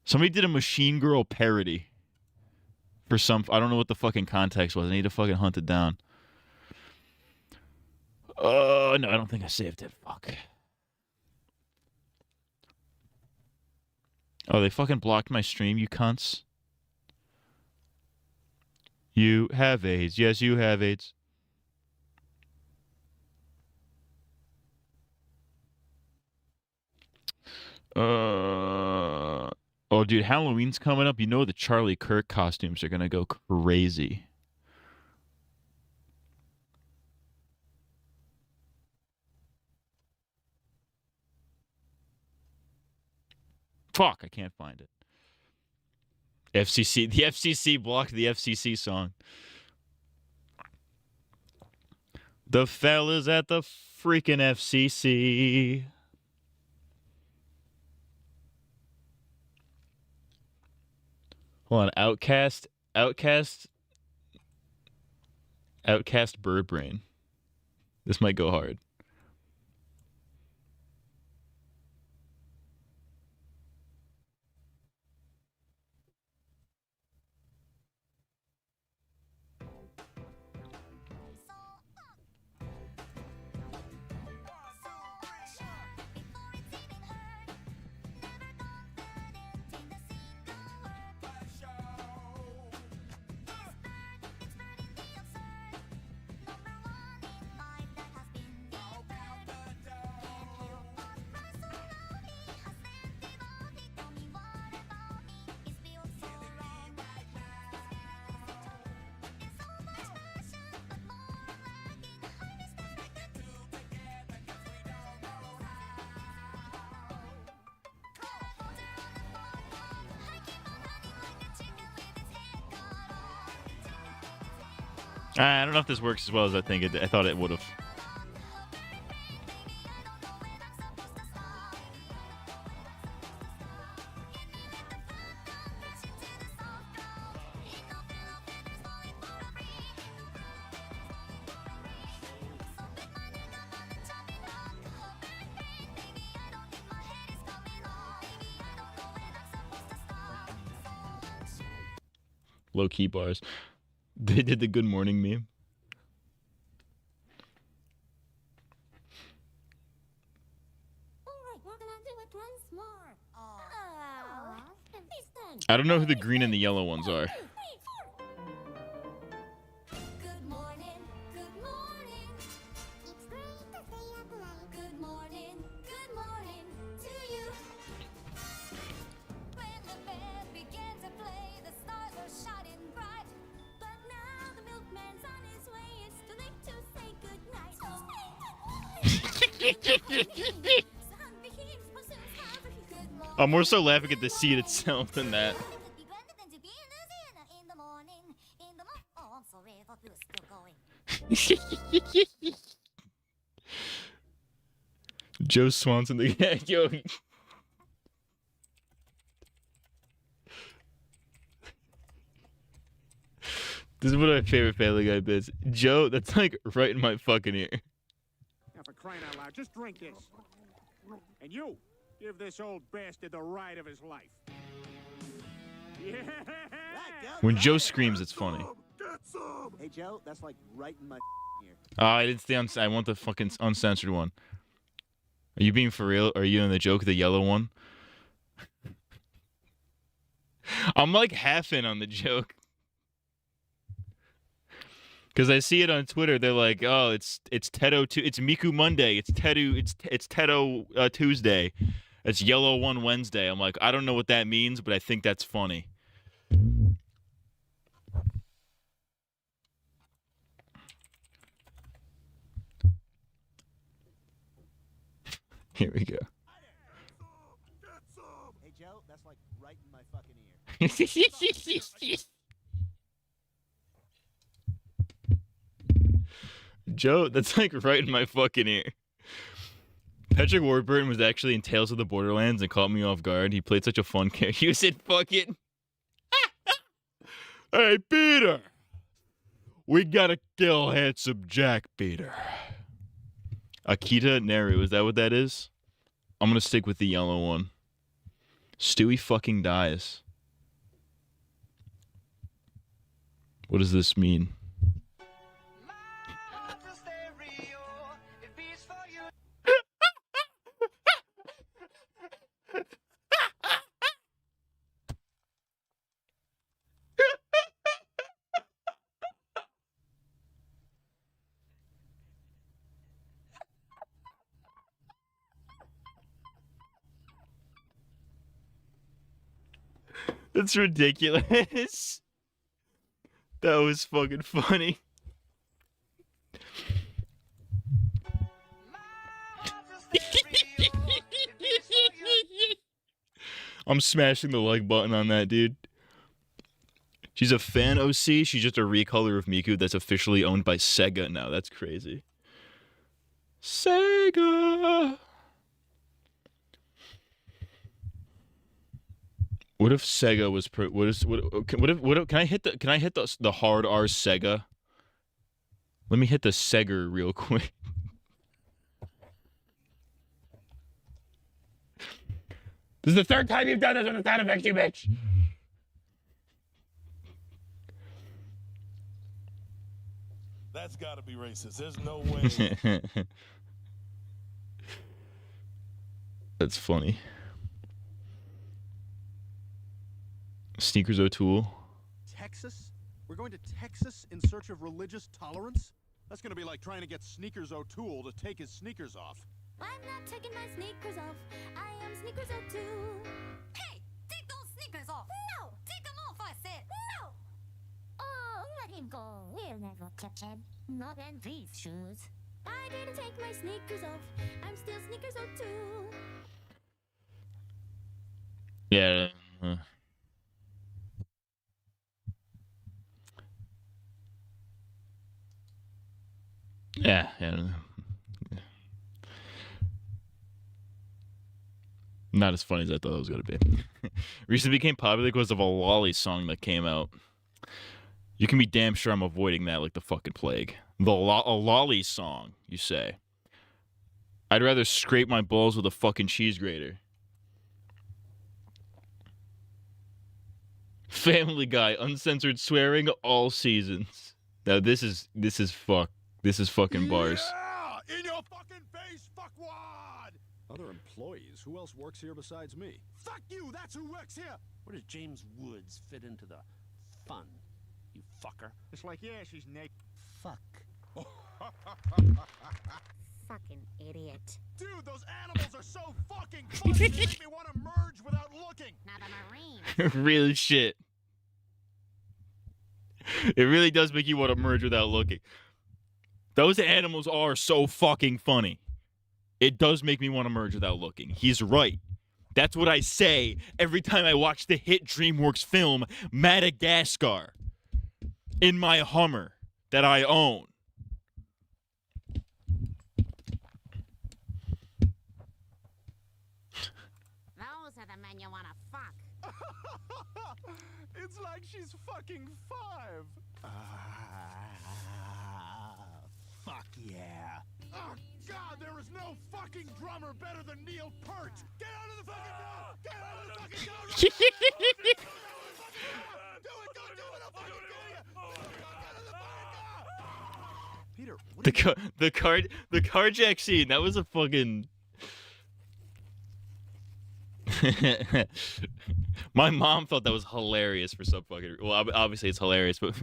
somebody did a Machine Girl parody for some, I don't know what the fucking context was. I need to fucking hunt it down. No, I don't think I saved it. Fuck. Oh, they fucking blocked my stream, you cunts. You have AIDS. Yes, you have AIDS. Oh, dude, Halloween's coming up. You know the Charlie Kirk costumes are gonna go crazy. Fuck, I can't find it. FCC, the FCC blocked the FCC song. The fellas at the freaking FCC. Hold on, Outcast Bird Brain. This might go hard. I don't know if this works as well as I think I thought it would have. Low key bars. They did the good morning meme. I don't know who the green and the yellow ones are. Good morning, good morning. It's great to stay up late. Good morning to you. When the band began to play, the stars were shining bright. But now the milkman's on his way. It's too late to say goodnight. I'm more so laughing at the seed itself than that. In the morning, oh, I'm sorry, I thought we were still going. Joe Swanson, the guy, yo. This is one of my favorite Family Guy bits. Joe, that's like right in my fucking ear. Now, for crying out loud, just drink this. And you, give this old bastard the ride of his life. Yeah. When Joe screams, it's funny. Hey, Joe, that's like right in my ear. Oh, I didn't stay I want the fucking uncensored one. Are you being for real? Are you in the joke, the yellow one? I'm like half in on the joke. Because I see it on Twitter, they're like, "Oh, it's Tedo it's Miku Monday, it's Tedo Tuesday, it's Yellow One Wednesday." I'm like, I don't know what that means, but I think that's funny. Here we go. Hey, Joe, that's like right in my fucking ear. Joe, that's like right in my fucking ear. Patrick Warburton was actually in Tales of the Borderlands and caught me off guard. He played such a fun character. You said fucking. Hey, Peter. We gotta kill handsome Jack, Peter. Akita Neru, is that what that is? I'm gonna stick with the yellow one. Stewie fucking dies. What does this mean? That's ridiculous. That was fucking funny. I'm smashing the like button on that, dude. She's a fan OC. She's just a recolor of Miku that's officially owned by Sega now. That's crazy. Sega. What if Sega was can I hit the hard R Sega? Let me hit the Sega real quick. This is the third time you've done this with the sound effects, you bitch. That's gotta be racist. There's no way. That's funny. Sneakers O'Toole. Texas? We're going to Texas in search of religious tolerance? That's gonna be like trying to get Sneakers O'Toole to take his sneakers off. I'm not taking my sneakers off. I am Sneakers O2. Hey, take those sneakers off. No, take them off, I said. No. Oh, let him go. We'll never catch him. Not in these shoes. I didn't take my sneakers off. I'm still Sneakers O2. Yeah. Yeah. Not as funny as I thought it was going to be. Recently became popular because of a Lolly song that came out. You can be damn sure I'm avoiding that like the fucking plague. A Lolly song, you say. I'd rather scrape my balls with a fucking cheese grater. Family Guy, uncensored swearing all seasons. Now this is fucking bars. In your fucking face, fuckwad! Other employees? Who else works here besides me? Fuck you! That's who works here! Where does James Woods fit into the fun, you fucker? It's like, yeah, she's naked. Fuck. Fucking idiot. Dude, those animals are so fucking funny, they make me want to merge without looking! Not a Marine. Real shit. It really does make you want to merge without looking. Those animals are so fucking funny. It does make me want to merge without looking. He's right. That's what I say every time I watch the hit DreamWorks film Madagascar in my Hummer that I own. Those are the men you want to fuck. It's like she's fucking 5. Fuck yeah. Oh, God, there is no fucking drummer better than Neil Peart! Get out of the fucking door! Get out of the fucking door! Right now! Do it! Go do it! I'll fucking kill you! Peter, what The carjack scene, that was a fucking... My mom thought that was hilarious for some fucking... Well, obviously it's hilarious, but...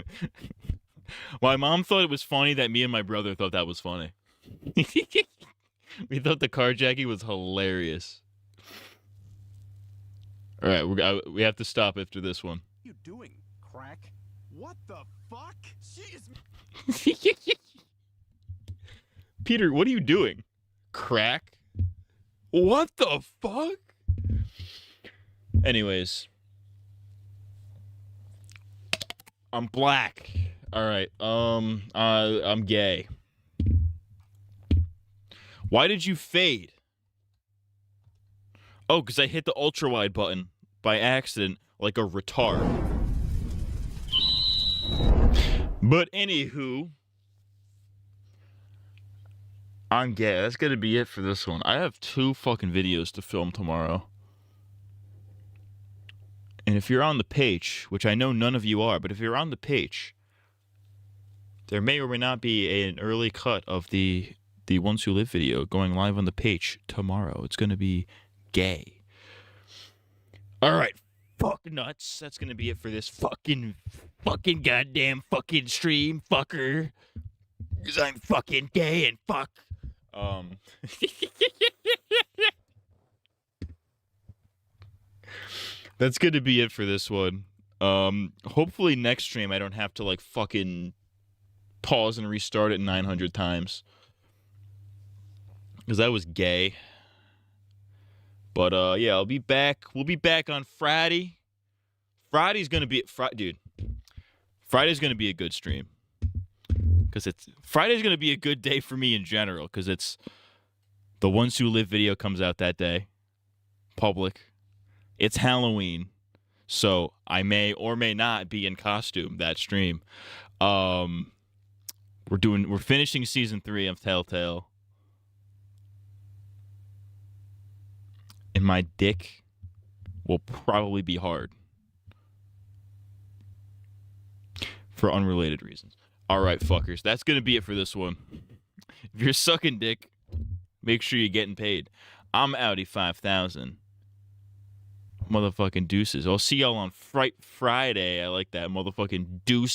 My mom thought it was funny that me and my brother thought that was funny. We thought the carjacking was hilarious. All right, we have to stop after this one. are you doing, crack? What the fuck? She is... Peter, what are you doing? Crack? What the fuck? Anyways. I'm black. All right. I'm gay. Why did you fade? Oh, because I hit the ultra wide button by accident like a retard. But anywho, I'm gay. That's gonna be it for this one. I have 2 fucking videos to film tomorrow. And if you're on the page, which I know none of you are, but if you're on the page, there may or may not be an early cut of the Ones Who Live video going live on the page tomorrow. It's going to be gay. All right. Fuck nuts. That's going to be it for this fucking goddamn fucking stream, fucker. Because I'm fucking gay and fuck. That's going to be it for this one. Hopefully next stream I don't have to like fucking pause and restart it 900 times. Because I was gay. But yeah, I'll be back. We'll be back on Friday. Friday's going to be dude. Friday's going to be a good stream. Cuz Friday's going to be a good day for me in general cuz it's the Ones Who Live video comes out that day. Public. It's Halloween. So I may or may not be in costume that stream. We're finishing season 3 of Telltale. And my dick will probably be hard. For unrelated reasons. Alright, fuckers. That's going to be it for this one. If you're sucking dick, make sure you're getting paid. I'm Audi 5000. Motherfucking deuces. I'll see y'all on Friday. I like that. Motherfucking deuce.